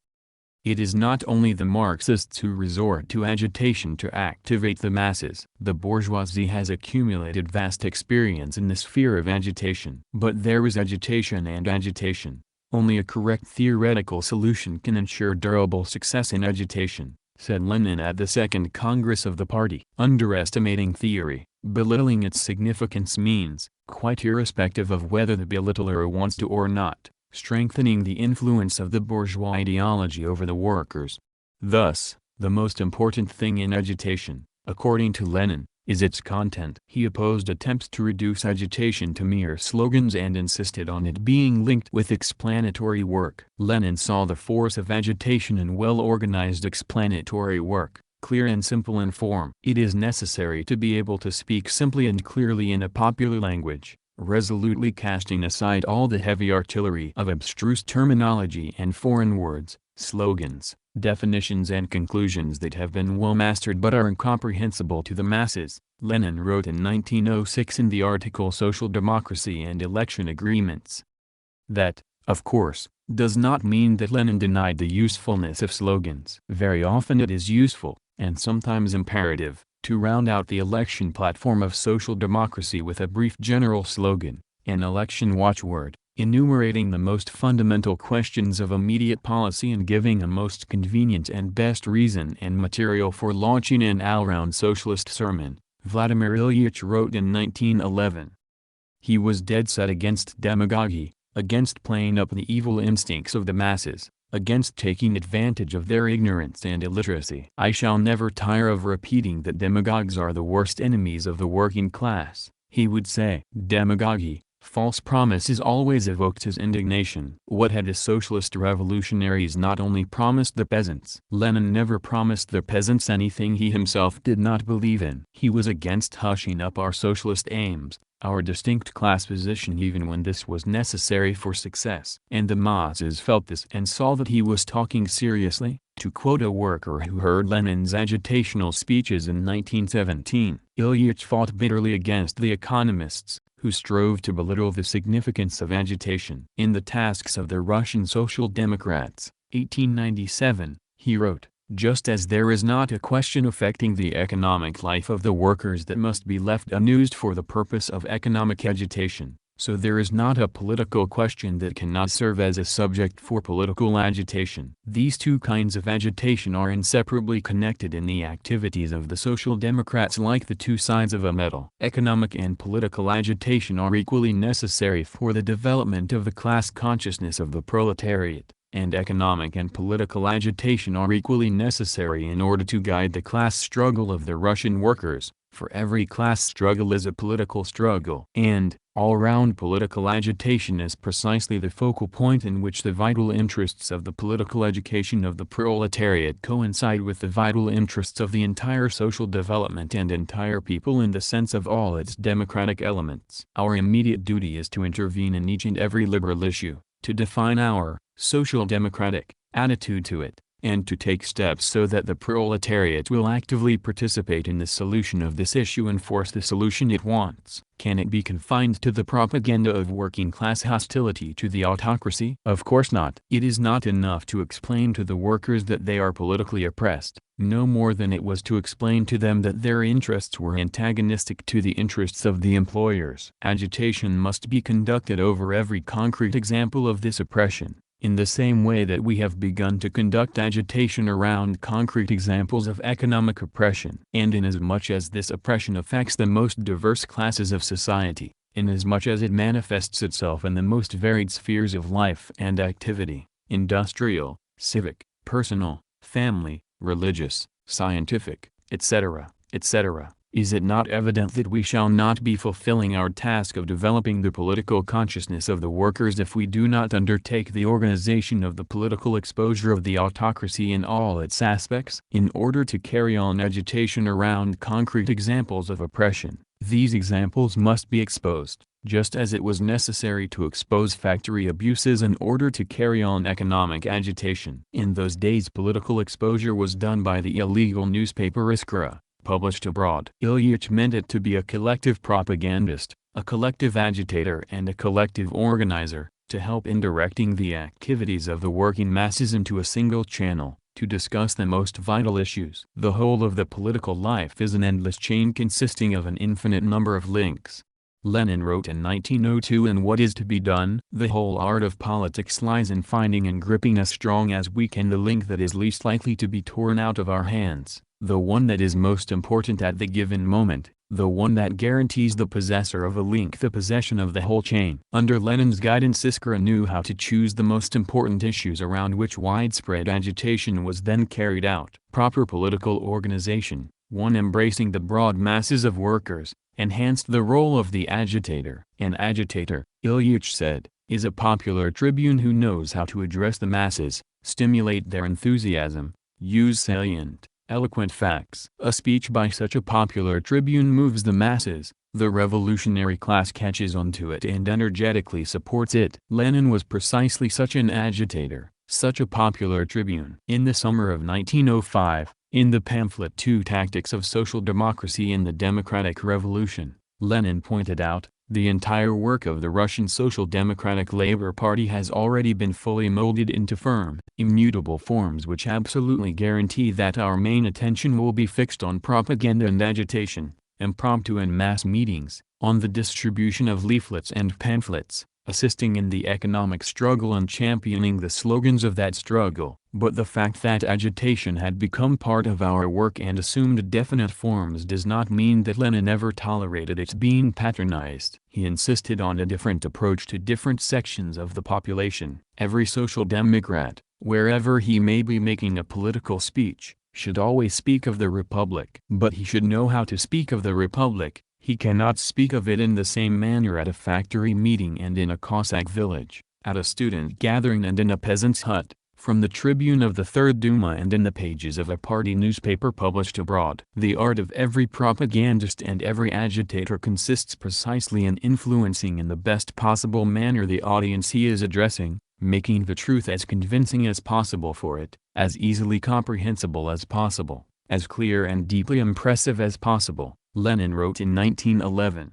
S1: It is not only the Marxists who resort to agitation to activate the masses. The bourgeoisie has accumulated vast experience in the sphere of agitation. But there is agitation and agitation. Only a correct theoretical solution can ensure durable success in agitation, said Lenin at the Second Congress of the party. Underestimating theory, belittling its significance means, quite irrespective of whether the belittler wants to or not, strengthening the influence of the bourgeois ideology over the workers. Thus, the most important thing in agitation, according to Lenin, is its content. He opposed attempts to reduce agitation to mere slogans and insisted on it being linked with explanatory work. Lenin saw the force of agitation in well-organized explanatory work, clear and simple in form. It is necessary to be able to speak simply and clearly in a popular language, resolutely casting aside all the heavy artillery of abstruse terminology and foreign words, slogans, definitions and conclusions that have been well mastered but are incomprehensible to the masses. Lenin wrote in 1906 in the article Social Democracy and Election Agreements that, of course, does not mean that Lenin denied the usefulness of slogans. Very often it is useful, and sometimes imperative, to round out the election platform of social democracy with a brief general slogan, an election watchword, enumerating the most fundamental questions of immediate policy and giving a most convenient and best reason and material for launching an all-round socialist sermon, Vladimir Ilyich wrote in 1911. He was dead set against demagogy, against playing up the evil instincts of the masses, against taking advantage of their ignorance and illiteracy. I shall never tire of repeating that demagogues are the worst enemies of the working class, he would say. Demagogy, false promises always evoked his indignation. What had the socialist revolutionaries not only promised the peasants? Lenin never promised the peasants anything he himself did not believe in. He was against hushing up our socialist aims, our distinct class position even when this was necessary for success. And the masses felt this and saw that he was talking seriously. To quote a worker who heard Lenin's agitational speeches in 1917, Ilyich fought bitterly against the economists, who strove to belittle the significance of agitation. In the Tasks of the Russian Social Democrats, 1897, he wrote, "Just as there is not a question affecting the economic life of the workers that must be left unused for the purpose of economic agitation, so there is not a political question that cannot serve as a subject for political agitation." These two kinds of agitation are inseparably connected in the activities of the Social Democrats like the two sides of a medal. Economic and political agitation are equally necessary for the development of the class consciousness of the proletariat, and economic and political agitation are equally necessary in order to guide the class struggle of the Russian workers, for every class struggle is a political struggle. And, all-round political agitation is precisely the focal point in which the vital interests of the political education of the proletariat coincide with the vital interests of the entire social development and entire people in the sense of all its democratic elements. Our immediate duty is to intervene in each and every liberal issue, to define our social democratic attitude to it, and to take steps so that the proletariat will actively participate in the solution of this issue and force the solution it wants. Can it be confined to the propaganda of working-class hostility to the autocracy? Of course not. It is not enough to explain to the workers that they are politically oppressed, no more than it was to explain to them that their interests were antagonistic to the interests of the employers. Agitation must be conducted over every concrete example of this oppression, in the same way that we have begun to conduct agitation around concrete examples of economic oppression. And inasmuch as this oppression affects the most diverse classes of society, inasmuch as it manifests itself in the most varied spheres of life and activity, industrial, civic, personal, family, religious, scientific, etc., etc., is it not evident that we shall not be fulfilling our task of developing the political consciousness of the workers if we do not undertake the organization of the political exposure of the autocracy in all its aspects? In order to carry on agitation around concrete examples of oppression, these examples must be exposed, just as it was necessary to expose factory abuses in order to carry on economic agitation. In those days political exposure was done by the illegal newspaper Iskra, published abroad. Ilyich meant it to be a collective propagandist, a collective agitator and a collective organizer, to help in directing the activities of the working masses into a single channel, to discuss the most vital issues. The whole of the political life is an endless chain consisting of an infinite number of links. Lenin wrote in 1902, "And what is to be done? The whole art of politics lies in finding and gripping as strong as we can the link that is least likely to be torn out of our hands, the one that is most important at the given moment, the one that guarantees the possessor of a link the possession of the whole chain." Under Lenin's guidance Iskra knew how to choose the most important issues around which widespread agitation was then carried out. Proper political organization, one embracing the broad masses of workers, enhanced the role of the agitator. An agitator, Ilyich said, is a popular tribune who knows how to address the masses, stimulate their enthusiasm, use salient, eloquent facts. A speech by such a popular tribune moves the masses, the revolutionary class catches on to it and energetically supports it. Lenin was precisely such an agitator, such a popular tribune. In the summer of 1905, in the pamphlet Two Tactics of Social Democracy in the Democratic Revolution, Lenin pointed out, The entire work of the Russian Social Democratic Labour Party has already been fully molded into firm, immutable forms which absolutely guarantee that our main attention will be fixed on propaganda and agitation, impromptu and mass meetings, on the distribution of leaflets and pamphlets, assisting in the economic struggle and championing the slogans of that struggle. But the fact that agitation had become part of our work and assumed definite forms does not mean that Lenin ever tolerated its being patronized. He insisted on a different approach to different sections of the population. Every social democrat, wherever he may be making a political speech, should always speak of the Republic. But he should know how to speak of the Republic. He cannot speak of it in the same manner at a factory meeting and in a Cossack village, at a student gathering and in a peasant's hut, from the tribune of the Third Duma and in the pages of a party newspaper published abroad. The art of every propagandist and every agitator consists precisely in influencing in the best possible manner the audience he is addressing, making the truth as convincing as possible for it, as easily comprehensible as possible, as clear and deeply impressive as possible. Lenin wrote in 1911.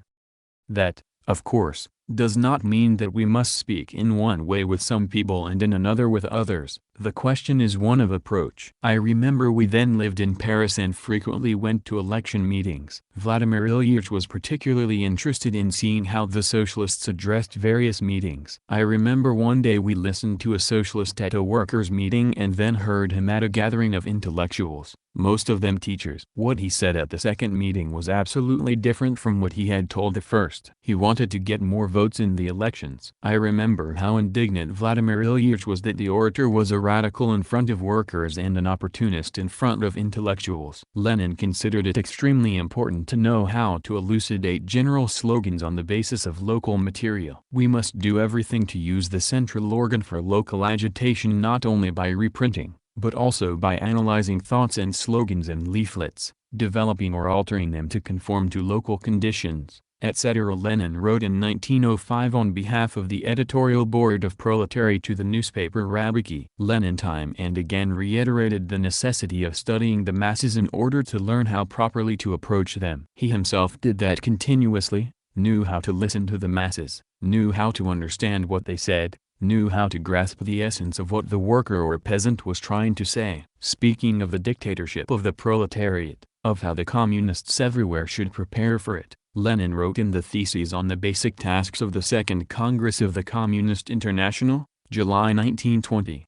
S1: That, of course, does not mean that we must speak in one way with some people and in another with others. The question is one of approach. I remember we then lived in Paris and frequently went to election meetings. Vladimir Ilyich was particularly interested in seeing how the socialists addressed various meetings. I remember one day we listened to a socialist at a workers' meeting and then heard him at a gathering of intellectuals, most of them teachers. What he said at the second meeting was absolutely different from what he had told the first. He wanted to get more votes in the elections. I remember how indignant Vladimir Ilyich was that the orator was a radical in front of workers and an opportunist in front of intellectuals. Lenin considered it extremely important to know how to elucidate general slogans on the basis of local material. We must do everything to use the central organ for local agitation not only by reprinting, but also by analyzing thoughts and slogans in leaflets, developing or altering them to conform to local conditions, etc. Lenin wrote in 1905 on behalf of the editorial board of Proletariat to the newspaper Rabiki. Lenin time and again reiterated the necessity of studying the masses in order to learn how properly to approach them. He himself did that continuously, knew how to listen to the masses, knew how to understand what they said, knew how to grasp the essence of what the worker or peasant was trying to say. Speaking of the dictatorship of the proletariat, of how the communists everywhere should prepare for it, Lenin wrote in the Theses on the Basic Tasks of the Second Congress of the Communist International, July 1920.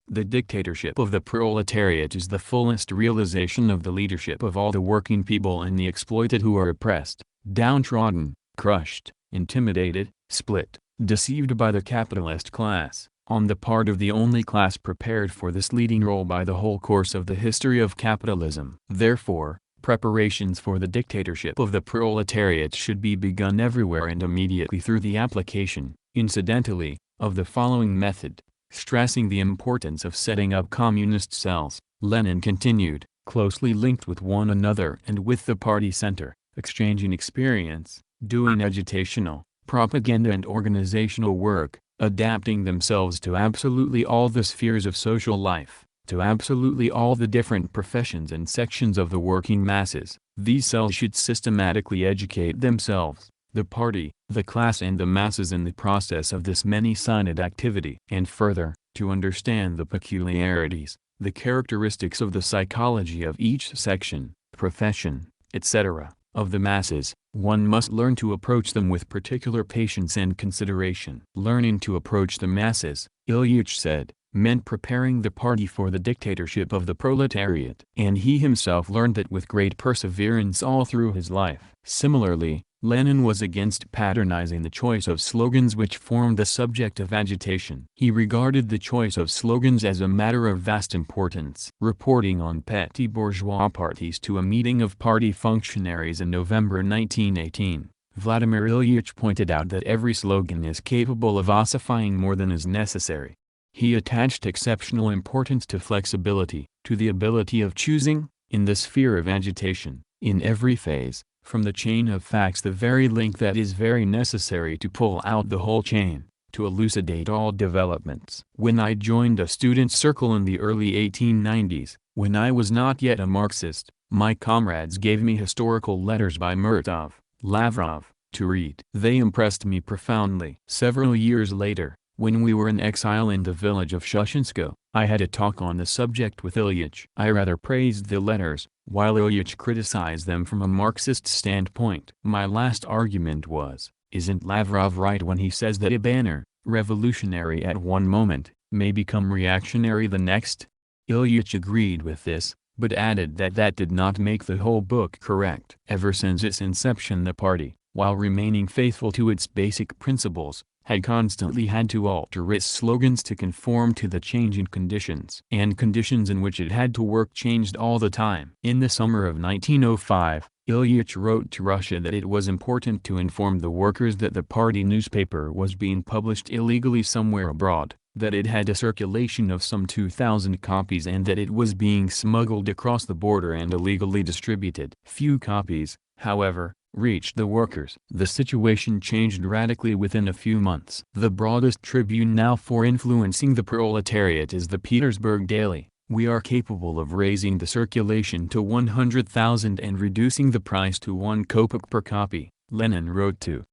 S1: The dictatorship of the proletariat is the fullest realization of the leadership of all the working people and the exploited who are oppressed, downtrodden, crushed, intimidated, split, deceived by the capitalist class, on the part of the only class prepared for this leading role by the whole course of the history of capitalism. Therefore, preparations for the dictatorship of the proletariat should be begun everywhere and immediately through the application, incidentally, of the following method, stressing the importance of setting up communist cells. Lenin continued, closely linked with one another and with the party center, exchanging experience, doing agitational, propaganda and organizational work, adapting themselves to absolutely all the spheres of social life, to absolutely all the different professions and sections of the working masses. These cells should systematically educate themselves, the party, the class and the masses in the process of this many-sided activity. And further, to understand the peculiarities, the characteristics of the psychology of each section, profession, etc., of the masses, one must learn to approach them with particular patience and consideration. Learning to approach the masses, Ilyich said, meant preparing the party for the dictatorship of the proletariat. And he himself learned that with great perseverance all through his life. Similarly, Lenin was against patronizing the choice of slogans which formed the subject of agitation. He regarded the choice of slogans as a matter of vast importance. Reporting on petty bourgeois parties to a meeting of party functionaries in November 1918, Vladimir Ilyich pointed out that every slogan is capable of ossifying more than is necessary. He attached exceptional importance to flexibility, to the ability of choosing, in the sphere of agitation, in every phase, from the chain of facts the very link that is very necessary to pull out the whole chain, to elucidate all developments. When I joined a student circle in the early 1890s, when I was not yet a Marxist, my comrades gave me historical letters by Murtov, Lavrov, to read. They impressed me profoundly. Several years later, when we were in exile in the village of Shushensko, I had a talk on the subject with Ilyich. I rather praised the letters, while Ilyich criticized them from a Marxist standpoint. My last argument was, isn't Lavrov right when he says that a banner, revolutionary at one moment, may become reactionary the next? Ilyich agreed with this, but added that that did not make the whole book correct. Ever since its inception, the party, while remaining faithful to its basic principles, had constantly had to alter its slogans to conform to the changing conditions. And conditions in which it had to work changed all the time. In the summer of 1905, Ilyich wrote to Russia that it was important to inform the workers that the party newspaper was being published illegally somewhere abroad, that it had a circulation of some 2,000 copies and that it was being smuggled across the border and illegally distributed. Few copies, however, reached the workers. The situation changed radically within a few months. The broadest tribune now for influencing the proletariat is the Petersburg Daily. We are capable of raising the circulation to 100,000 and reducing the price to 1 kopeck per copy, Lenin wrote to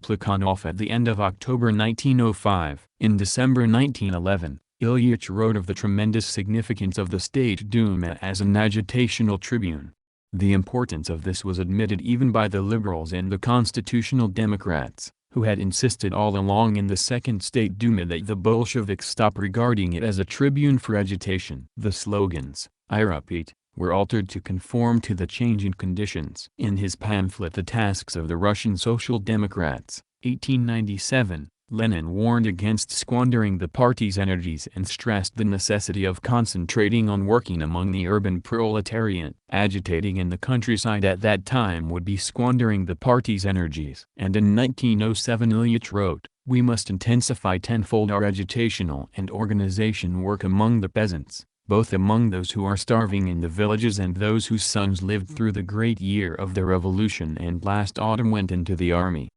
S1: Plekhanov at the end of October 1905. In December 1911, Ilyich wrote of the tremendous significance of the State Duma as an agitational tribune. The importance of this was admitted even by the liberals and the constitutional Democrats, who had insisted all along in the Second State Duma that the Bolsheviks stop regarding it as a tribune for agitation. The slogans, I repeat, were altered to conform to the changing conditions. In his pamphlet The Tasks of the Russian Social Democrats, 1897, Lenin warned against squandering the party's energies and stressed the necessity of concentrating on working among the urban proletariat. Agitating in the countryside at that time would be squandering the party's energies. And in 1907 Ilyich wrote, "We must intensify tenfold our agitational and organization work among the peasants, both among those who are starving in the villages and those whose sons lived through the great year of the revolution and last autumn went into the army."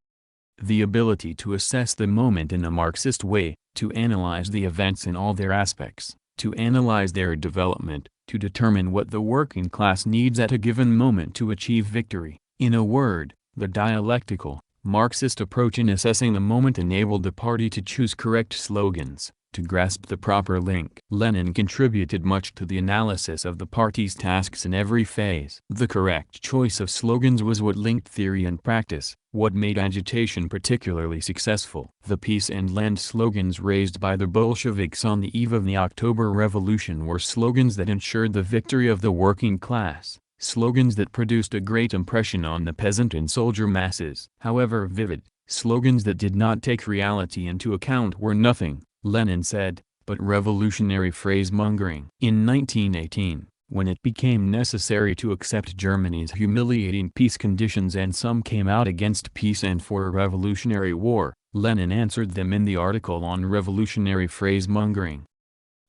S1: The ability to assess the moment in a Marxist way, to analyze the events in all their aspects, to analyze their development, to determine what the working class needs at a given moment to achieve victory. In a word, the dialectical, Marxist approach in assessing the moment enabled the party to choose correct slogans, to grasp the proper link. Lenin contributed much to the analysis of the party's tasks in every phase. The correct choice of slogans was what linked theory and practice, what made agitation particularly successful. The peace and land slogans raised by the Bolsheviks on the eve of the October Revolution were slogans that ensured the victory of the working class, slogans that produced a great impression on the peasant and soldier masses. However vivid, slogans that did not take reality into account were nothing, Lenin said, but revolutionary phrase-mongering. In 1918, when it became necessary to accept Germany's humiliating peace conditions and some came out against peace and for a revolutionary war, Lenin answered them in the article on revolutionary phrase-mongering.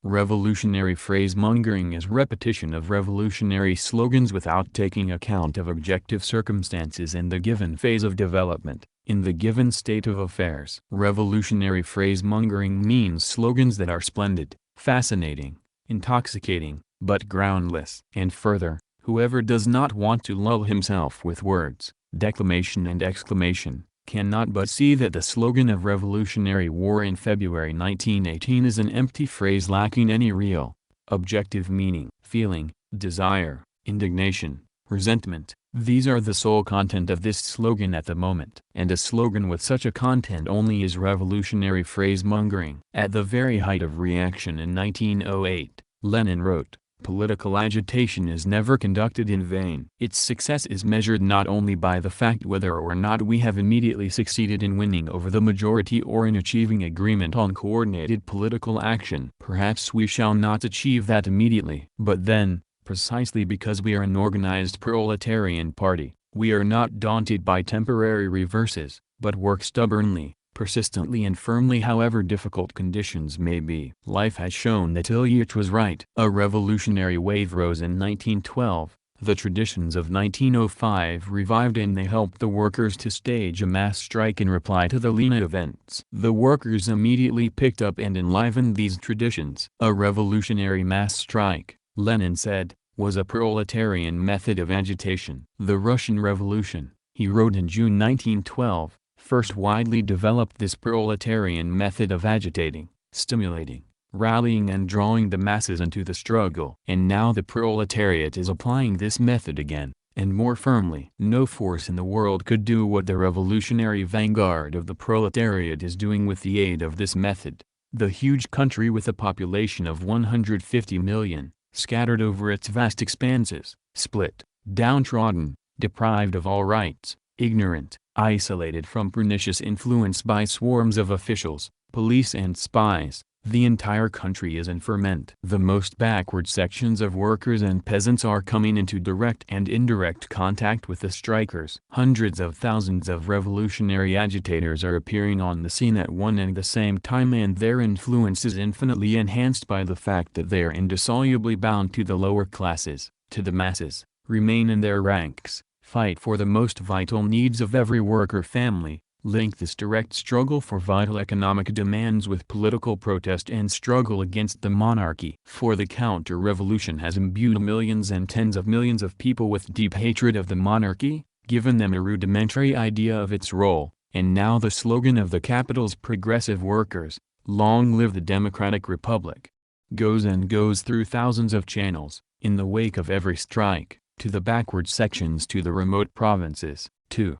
S1: Revolutionary phrase-mongering is repetition of revolutionary slogans without taking account of objective circumstances in the given phase of development, in the given state of affairs. Revolutionary phrase-mongering means slogans that are splendid, fascinating, intoxicating, but groundless. And further, whoever does not want to lull himself with words, declamation and exclamation, cannot but see that the slogan of Revolutionary War in February 1918 is an empty phrase lacking any real, objective meaning. Feeling, desire, indignation, resentment, these are the sole content of this slogan at the moment. And a slogan with such a content only is revolutionary phrase-mongering. At the very height of reaction in 1908, Lenin wrote, "Political agitation is never conducted in vain. Its success is measured not only by the fact whether or not we have immediately succeeded in winning over the majority or in achieving agreement on coordinated political action. Perhaps we shall not achieve that immediately. But then, precisely because we are an organized proletarian party, we are not daunted by temporary reverses, but work stubbornly, persistently and firmly however difficult conditions may be." Life has shown that Ilyich was right. A revolutionary wave rose in 1912, the traditions of 1905 revived and they helped the workers to stage a mass strike in reply to the Lena events. The workers immediately picked up and enlivened these traditions. A revolutionary mass strike, Lenin said, was a proletarian method of agitation. The Russian Revolution, He wrote in June 1912, first widely developed this proletarian method of agitating, stimulating, rallying and drawing the masses into the struggle. And now the proletariat is applying this method again, and more firmly. No force in the world could do what the revolutionary vanguard of the proletariat is doing with the aid of this method. The huge country with a population of 150 million, scattered over its vast expanses, split, downtrodden, deprived of all rights, ignorant, isolated from pernicious influence by swarms of officials, police and spies, the entire country is in ferment. The most backward sections of workers and peasants are coming into direct and indirect contact with the strikers. Hundreds of thousands of revolutionary agitators are appearing on the scene at one and the same time, and their influence is infinitely enhanced by the fact that they are indissolubly bound to the lower classes, to the masses, remain in their ranks, fight for the most vital needs of every worker family, link this direct struggle for vital economic demands with political protest and struggle against the monarchy. For the counter-revolution has imbued millions and tens of millions of people with deep hatred of the monarchy, given them a rudimentary idea of its role, and now the slogan of the capital's progressive workers, "Long live the Democratic Republic," goes and goes through thousands of channels, in the wake of every strike, to the backward sections, to the remote provinces, to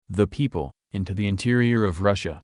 S1: the people, into the interior of Russia.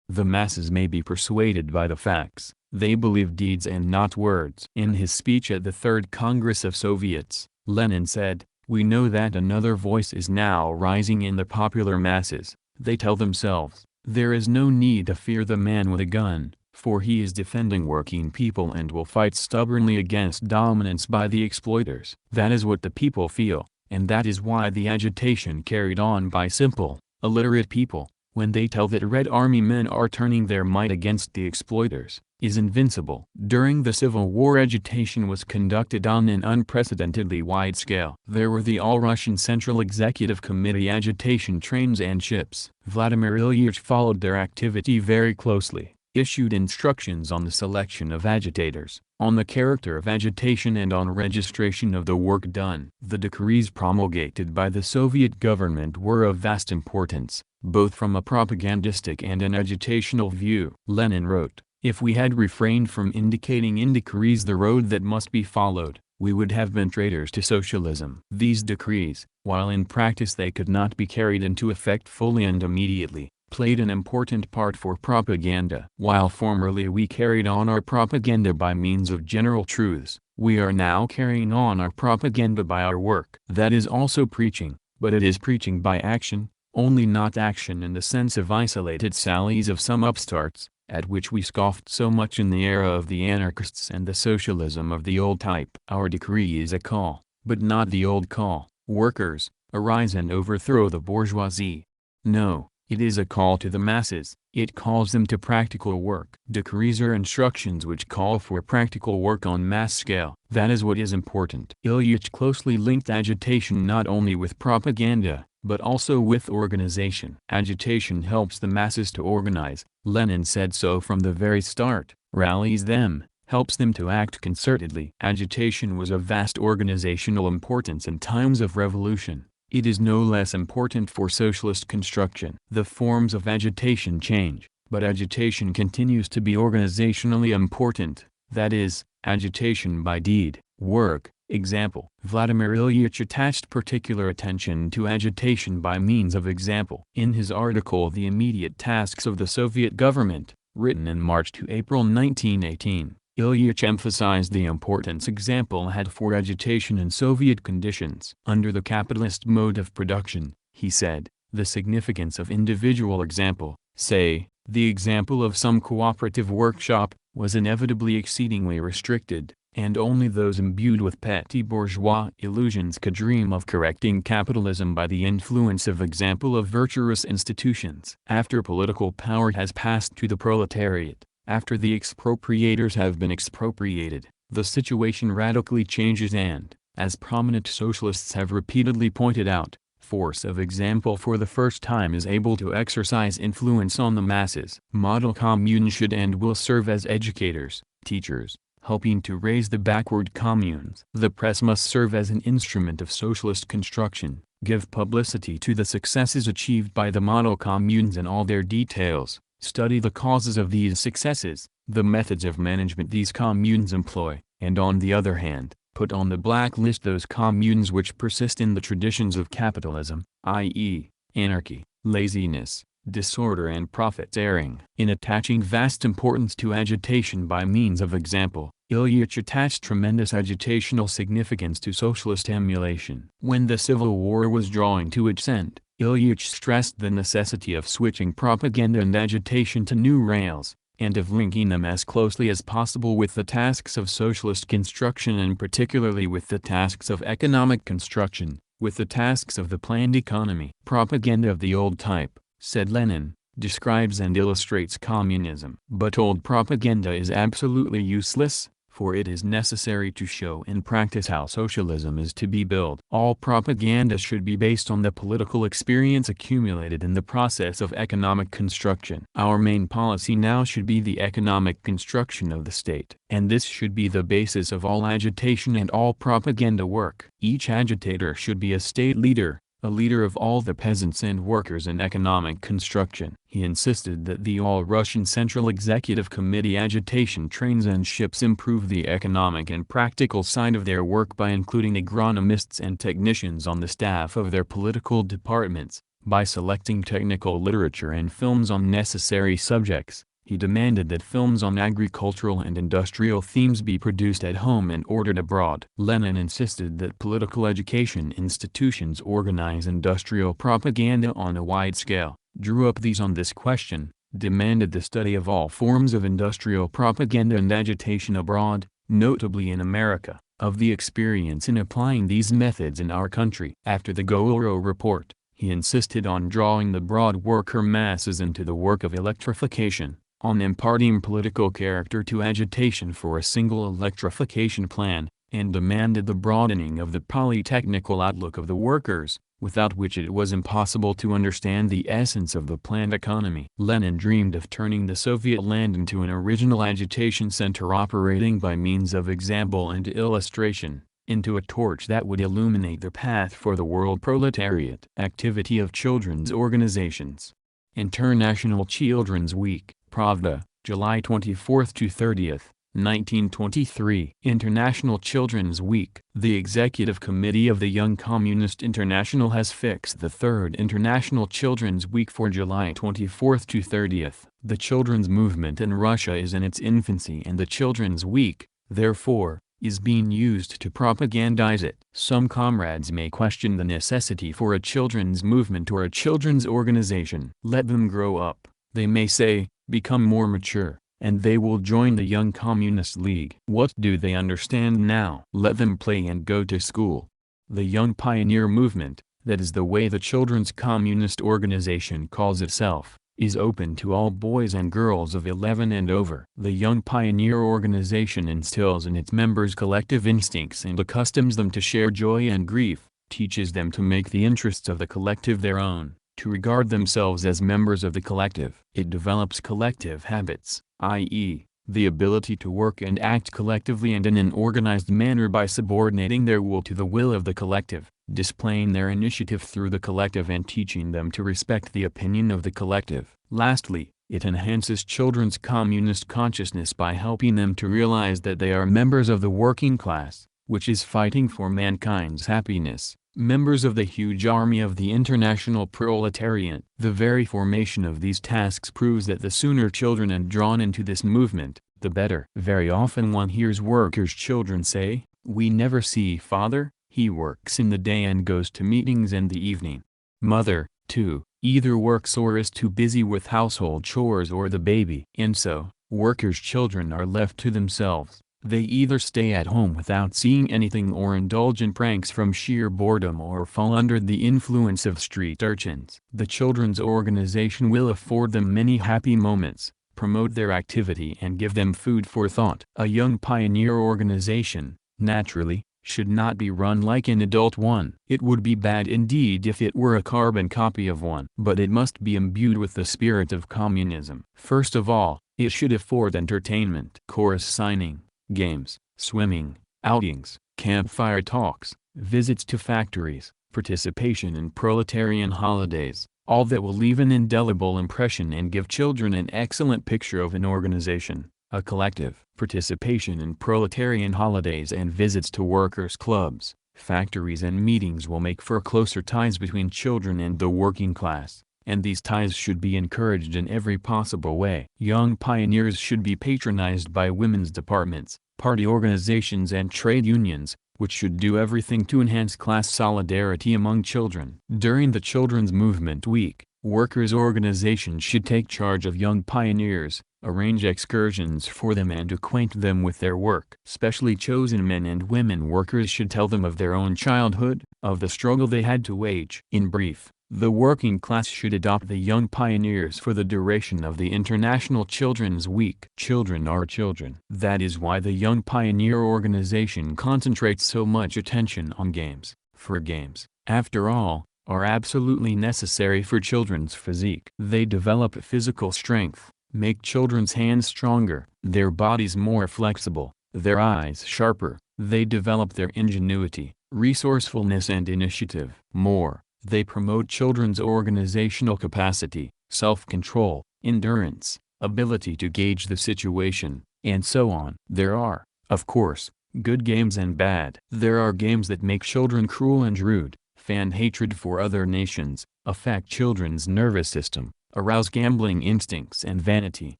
S1: The masses may be persuaded by the facts, they believe deeds and not words. In his speech at the Third Congress of Soviets, Lenin said, "We know that another voice is now rising in the popular masses. They tell themselves, there is no need to fear the man with a gun, for he is defending working people and will fight stubbornly against dominance by the exploiters." That is what the people feel, and that is why the agitation carried on by simple, illiterate people, when they tell that Red Army men are turning their might against the exploiters, is invincible. During the Civil War, agitation was conducted on an unprecedentedly wide scale. There were the All-Russian Central Executive Committee agitation trains and ships. Vladimir Ilyich followed their activity very closely, issued instructions on the selection of agitators, on the character of agitation and on registration of the work done. The decrees promulgated by the Soviet government were of vast importance, both from a propagandistic and an agitational view. Lenin wrote, "If we had refrained from indicating in decrees the road that must be followed, we would have been traitors to socialism." These decrees, while in practice they could not be carried into effect fully and immediately, played an important part for propaganda. While formerly we carried on our propaganda by means of general truths, we are now carrying on our propaganda by our work. That is also preaching, but it is preaching by action, only not action in the sense of isolated sallies of some upstarts, at which we scoffed so much in the era of the anarchists and the socialism of the old type. Our decree is a call, but not the old call, "Workers, arise and overthrow the bourgeoisie." No. It is a call to the masses, it calls them to practical work. Decrees are instructions which call for practical work on mass scale. That is what is important. Ilyich closely linked agitation not only with propaganda, but also with organization. Agitation helps the masses to organize, Lenin said so from the very start, rallies them, helps them to act concertedly. Agitation was of vast organizational importance in times of revolution. It is no less important for socialist construction. The forms of agitation change, but agitation continues to be organizationally important, that is, agitation by deed, work, example. Vladimir Ilyich attached particular attention to agitation by means of example. In his article "The Immediate Tasks of the Soviet Government," written in March to April 1918, Ilyich emphasized the importance example had for agitation in Soviet conditions. Under the capitalist mode of production, he said, the significance of individual example, say, the example of some cooperative workshop, was inevitably exceedingly restricted, and only those imbued with petty bourgeois illusions could dream of correcting capitalism by the influence of example of virtuous institutions. After political power has passed to the proletariat, after the expropriators have been expropriated, the situation radically changes and, as prominent socialists have repeatedly pointed out, force of example for the first time is able to exercise influence on the masses. Model communes should and will serve as educators, teachers, helping to raise the backward communes. The press must serve as an instrument of socialist construction, Give publicity to the successes achieved by the model communes in all their details. Study the causes of these successes, the methods of management these communes employ, and on the other hand, put on the blacklist those communes which persist in the traditions of capitalism, i.e., anarchy, laziness, disorder and profiteering. In attaching vast importance to agitation by means of example, Ilyich attached tremendous agitational significance to socialist emulation. When the Civil War was drawing to its end, Ilyich stressed the necessity of switching propaganda and agitation to new rails, and of linking them as closely as possible with the tasks of socialist construction and particularly with the tasks of economic construction, with the tasks of the planned economy. Propaganda of the old type, said Lenin, describes and illustrates communism. But old propaganda is absolutely useless, for it is necessary to show in practice how socialism is to be built. All propaganda should be based on the political experience accumulated in the process of economic construction. Our main policy now should be the economic construction of the state. And this should be the basis of all agitation and all propaganda work. Each agitator should be a state leader, a leader of all the peasants and workers in economic construction. He insisted that the All-Russian Central Executive Committee agitation trains and ships improve the economic and practical side of their work by including agronomists and technicians on the staff of their political departments, by selecting technical literature and films on necessary subjects. He demanded that films on agricultural and industrial themes be produced at home and ordered abroad. Lenin insisted that political education institutions organize industrial propaganda on a wide scale, drew up these on this question, demanded the study of all forms of industrial propaganda and agitation abroad, notably in America, of the experience in applying these methods in our country. After the Gouro report, he insisted on drawing the broad worker masses into the work of electrification, on imparting political character to agitation for a single electrification plan, and demanded the broadening of the polytechnical outlook of the workers, without which it was impossible to understand the essence of the planned economy. Lenin dreamed of turning the Soviet land into an original agitation center operating by means of example and illustration, into a torch that would illuminate the path for the world proletariat. Activity of children's organizations. International Children's Week. Pravda, July 24–30, 1923. International Children's Week. The Executive Committee of the Young Communist International has fixed the Third International Children's Week for July 24–30. The children's movement in Russia is in its infancy and the Children's Week, therefore, is being used to propagandize it. Some comrades may question the necessity for a children's movement or a children's organization. Let them grow up, they may say, become more mature, and they will join the Young Communist League. What do they understand now? Let them play and go to school. The Young Pioneer Movement, that is the way the Children's Communist Organization calls itself, is open to all boys and girls of 11 and over. The Young Pioneer Organization instills in its members collective instincts and accustoms them to share joy and grief, teaches them to make the interests of the collective their own, to regard themselves as members of the collective. It develops collective habits, i.e., the ability to work and act collectively and in an organized manner by subordinating their will to the will of the collective, displaying their initiative through the collective and teaching them to respect the opinion of the collective. Lastly, it enhances children's communist consciousness by helping them to realize that they are members of the working class, which is fighting for mankind's happiness, members of the huge army of the international proletariat. The very formation of these tasks proves that the sooner children are drawn into this movement, the better. Very often one hears workers' children say, "We never see father, he works in the day and goes to meetings in the evening. Mother, too, either works or is too busy with household chores or the baby." And so, workers' children are left to themselves. They either stay at home without seeing anything or indulge in pranks from sheer boredom or fall under the influence of street urchins. The children's organization will afford them many happy moments, promote their activity and give them food for thought. A young pioneer organization, naturally, should not be run like an adult one. It would be bad indeed if it were a carbon copy of one. But it must be imbued with the spirit of communism. First of all, it should afford entertainment. Chorus signing, games, swimming, outings, campfire talks, visits to factories, participation in proletarian holidays, all that will leave an indelible impression and give children an excellent picture of an organization, a collective. Participation in proletarian holidays and visits to workers' clubs, factories and meetings will make for closer ties between children and the working class, and these ties should be encouraged in every possible way. Young pioneers should be patronized by women's departments, party organizations and trade unions, which should do everything to enhance class solidarity among children. During the Children's Movement Week, workers' organizations should take charge of young pioneers, arrange excursions for them and acquaint them with their work. Specially chosen men and women workers should tell them of their own childhood, of the struggle they had to wage. In brief, the working class should adopt the young pioneers for the duration of the International Children's Week. Children are children. That is why the Young Pioneer Organization concentrates so much attention on games, for games, after all, are absolutely necessary for children's physique. They develop physical strength, make children's hands stronger, their bodies more flexible, their eyes sharper, they develop their ingenuity, resourcefulness and initiative. More, they promote children's organizational capacity, self-control, endurance, ability to gauge the situation, and so on. There are, of course, good games and bad. There are games that make children cruel and rude, fan hatred for other nations, affect children's nervous system, arouse gambling instincts and vanity.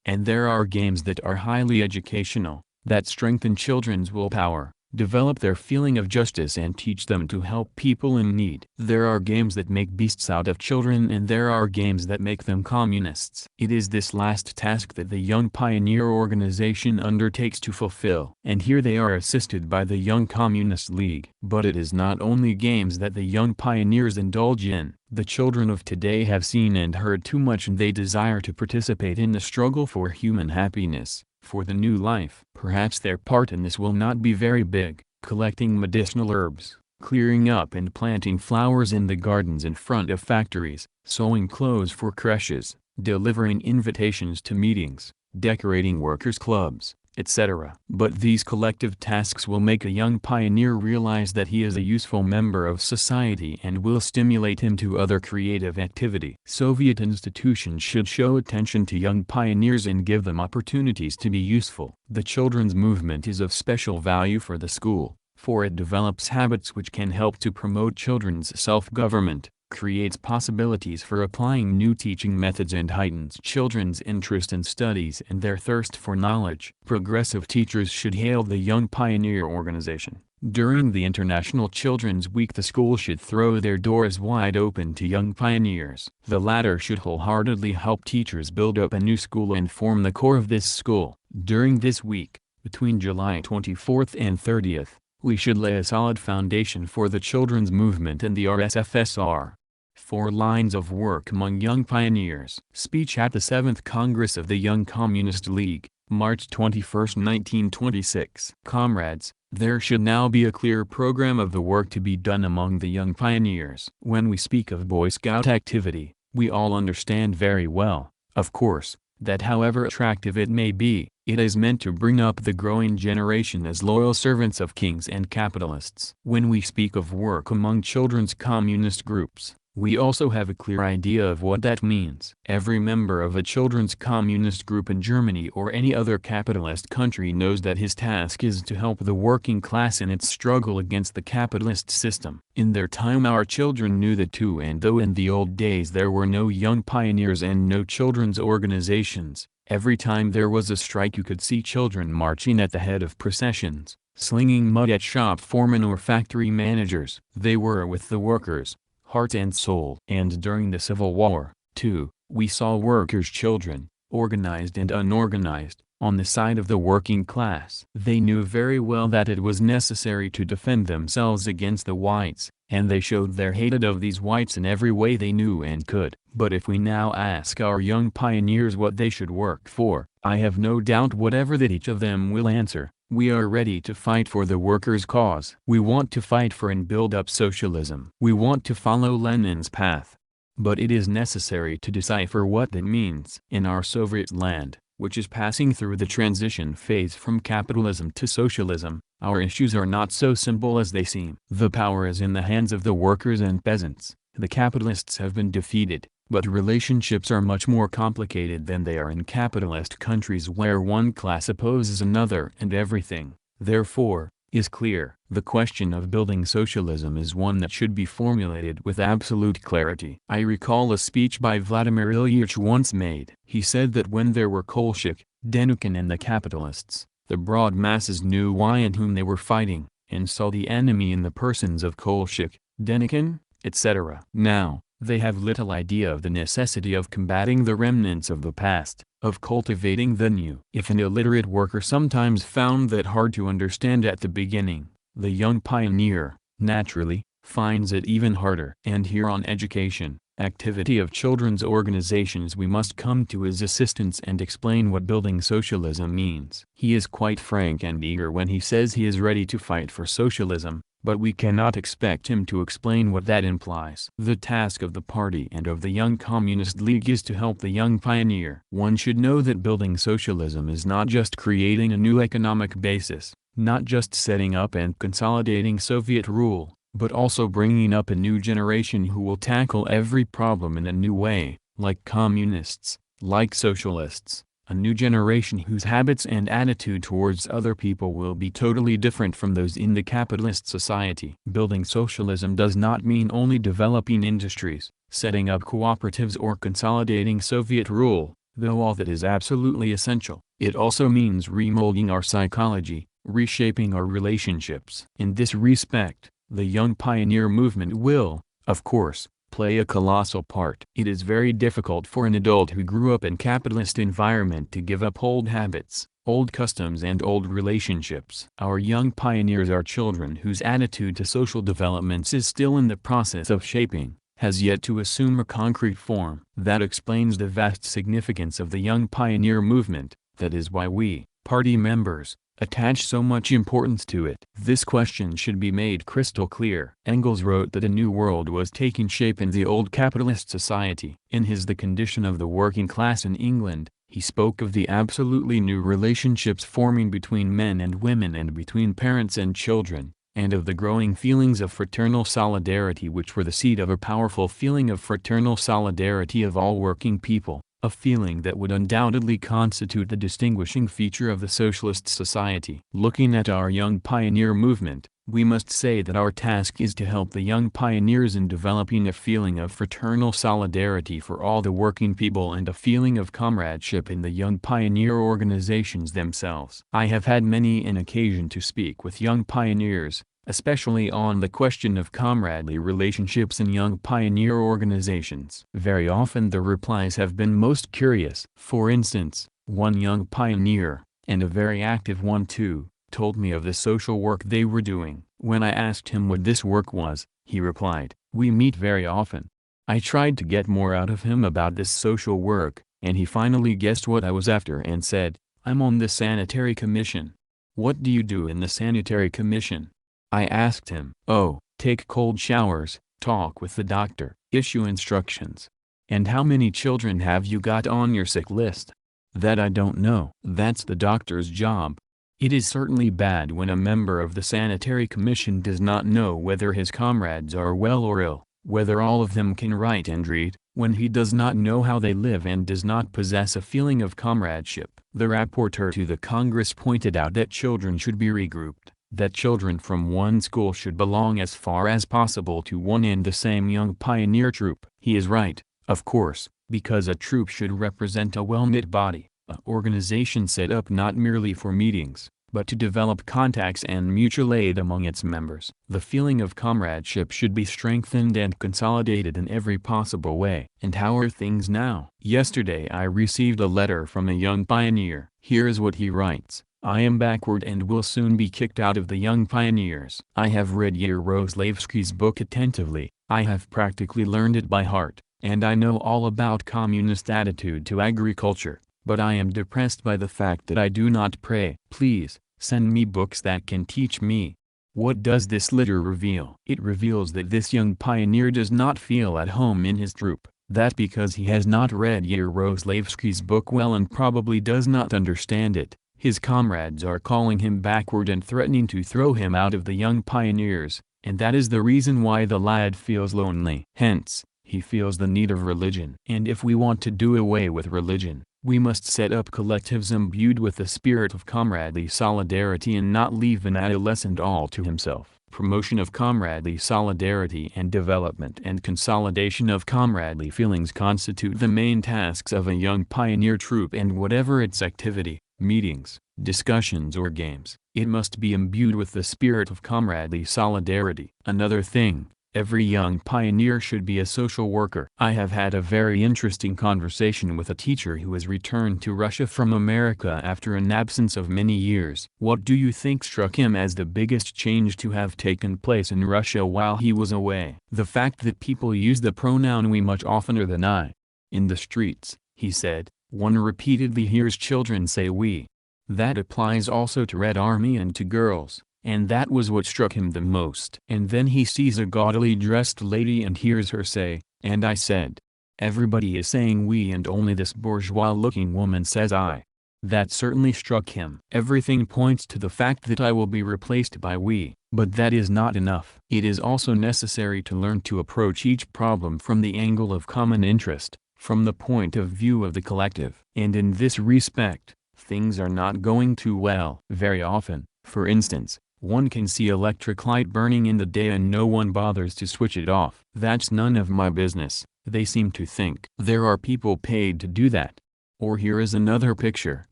S1: And there are games that are highly educational, that strengthen children's willpower, develop their feeling of justice and teach them to help people in need. There are games that make beasts out of children and there are games that make them communists. It is this last task that the Young Pioneer Organization undertakes to fulfill. And here they are assisted by the Young Communist League. But it is not only games that the young pioneers indulge in. The children of today have seen and heard too much and they desire to participate in the struggle for human happiness, for the new life. Perhaps their part in this will not be very big, collecting medicinal herbs, clearing up and planting flowers in the gardens in front of factories, sewing clothes for creches, delivering invitations to meetings, decorating workers' clubs, etc. But these collective tasks will make a young pioneer realize that he is a useful member of society and will stimulate him to other creative activity. Soviet institutions should show attention to young pioneers and give them opportunities to be useful. The children's movement is of special value for the school, for it develops habits which can help to promote children's self-government, creates possibilities for applying new teaching methods and heightens children's interest in studies and their thirst for knowledge. Progressive teachers should hail the Young Pioneer Organization. During the International Children's Week the school should throw their doors wide open to young pioneers. The latter should wholeheartedly help teachers build up a new school and form the core of this school. During this week, between July 24th and 30th, we should lay a solid foundation for the children's movement in the RSFSR. 4 lines of work among young pioneers. Speech at the 7th Congress of the Young Communist League, March 21, 1926. Comrades, there should now be a clear program of the work to be done among the young pioneers. When we speak of Boy Scout activity, we all understand very well, of course, that however attractive it may be, it is meant to bring up the growing generation as loyal servants of kings and capitalists. When we speak of work among children's communist groups, we also have a clear idea of what that means. Every member of a children's communist group in Germany or any other capitalist country knows that his task is to help the working class in its struggle against the capitalist system. In their time our children knew that too, and though in the old days there were no young pioneers and no children's organizations, every time there was a strike you could see children marching at the head of processions, slinging mud at shop foremen or factory managers. They were with the workers, heart and soul. And during the Civil War, too, we saw workers' children, organized and unorganized, on the side of the working class. They knew very well that it was necessary to defend themselves against the whites, and they showed their hatred of these whites in every way they knew and could. But if we now ask our young pioneers what they should work for, I have no doubt whatever that each of them will answer: we are ready to fight for the workers' cause. We want to fight for and build up socialism. We want to follow Lenin's path. But it is necessary to decipher what that means. In our Soviet land, which is passing through the transition phase from capitalism to socialism, Our issues are not so simple as they seem. The power is in the hands of the workers and peasants. The capitalists have been defeated, but relationships are much more complicated than they are in capitalist countries where one class opposes another and everything, therefore, is clear. The question of building socialism is one that should be formulated with absolute clarity. I recall a speech by Vladimir Ilyich once made. He said that when there were Kolchak, Denikin and the capitalists, the broad masses knew why and whom they were fighting, and saw the enemy in the persons of Kolchak, Denikin, etc. Now, they have little idea of the necessity of combating the remnants of the past, of cultivating the new. If an illiterate worker sometimes found that hard to understand at the beginning, the young pioneer, naturally, finds it even harder. And here on education, activity of children's organizations we must come to his assistance and explain what building socialism means. He is quite frank and eager when he says he is ready to fight for socialism, but we cannot expect him to explain what that implies. The task of the party and of the Young Communist League is to help the young pioneer. One should know that building socialism is not just creating a new economic basis, not just setting up and consolidating Soviet rule, but also bringing up a new generation who will tackle every problem in a new way, like communists, like socialists. A new generation whose habits and attitude towards other people will be totally different from those in the capitalist society. Building socialism does not mean only developing industries, setting up cooperatives or consolidating Soviet rule, though all that is absolutely essential. It also means remolding our psychology, reshaping our relationships. In this respect, the young pioneer movement will, of course, play a colossal part. It is very difficult for an adult who grew up in capitalist environment to give up old habits, old customs and old relationships. Our young pioneers are children whose attitude to social developments is still in the process of shaping, has yet to assume a concrete form. That explains the vast significance of the young pioneer movement. That is why we, party members, attach so much importance to it. This question should be made crystal clear. Engels wrote that a new world was taking shape in the old capitalist society. In his The Condition of the Working Class in England, he spoke of the absolutely new relationships forming between men and women and between parents and children, and of the growing feelings of fraternal solidarity which were the seed of a powerful feeling of fraternal solidarity of all working people. A feeling that would undoubtedly constitute the distinguishing feature of the socialist society. Looking at our young pioneer movement, we must say that our task is to help the young pioneers in developing a feeling of fraternal solidarity for all the working people and a feeling of comradeship in the young pioneer organizations themselves. I have had many an occasion to speak with young pioneers, especially on the question of comradely relationships in young pioneer organizations. Very often the replies have been most curious. For instance, one young pioneer, and a very active one too, told me of the social work they were doing. When I asked him what this work was, he replied, "We meet very often." I tried to get more out of him about this social work, and he finally guessed what I was after and said, "I'm on the sanitary commission." "What do you do in the sanitary commission?" I asked him. "Oh, take cold showers, talk with the doctor, issue instructions." "And how many children have you got on your sick list?" "That I don't know." "That's the doctor's job." It is certainly bad when a member of the sanitary commission does not know whether his comrades are well or ill, whether all of them can write and read, when he does not know how they live and does not possess a feeling of comradeship. The rapporteur to the Congress pointed out that children should be regrouped, that children from one school should belong as far as possible to one and the same young pioneer troop. He is right, of course, because a troop should represent a well-knit body, an organization set up not merely for meetings, but to develop contacts and mutual aid among its members. The feeling of comradeship should be strengthened and consolidated in every possible way. And how are things now? Yesterday I received a letter from a young pioneer. Here is what he writes. "I am backward and will soon be kicked out of the Young Pioneers. I have read Yaroslavsky's book attentively, I have practically learned it by heart, and I know all about communist attitude to agriculture, but I am depressed by the fact that I do not pray. Please, send me books that can teach me." What does this letter reveal? It reveals that this young pioneer does not feel at home in his troop, that because he has not read Yaroslavsky's book well and probably does not understand it, His comrades are calling him backward and threatening to throw him out of the Young Pioneers, and that is the reason why the lad feels lonely. Hence, he feels the need of religion. And if we want to do away with religion, we must set up collectives imbued with the spirit of comradely solidarity and not leave an adolescent all to himself. Promotion of comradely solidarity and development and consolidation of comradely feelings constitute the main tasks of a young pioneer troop, and whatever its activity, meetings, discussions or games, it must be imbued with the spirit of comradely solidarity. Another thing, every young pioneer should be a social worker. I have had a very interesting conversation with a teacher who has returned to Russia from America after an absence of many years. What do you think struck him as the biggest change to have taken place in Russia while he was away? The fact that people use the pronoun we much oftener than I. In the streets, he said, one repeatedly hears children say we. That applies also to Red Army and to girls. And that was what struck him the most. And then he sees a gaudily dressed lady and hears her say, and I said. Everybody is saying we and only this bourgeois-looking woman says I. That certainly struck him. Everything points to the fact that I will be replaced by we. But that is not enough. It is also necessary to learn to approach each problem from the angle of common interest, from the point of view of the collective. And in this respect, things are not going too well. Very often, for instance, one can see electric light burning in the day and no one bothers to switch it off. That's none of my business, they seem to think. There are people paid to do that. Or here is another picture,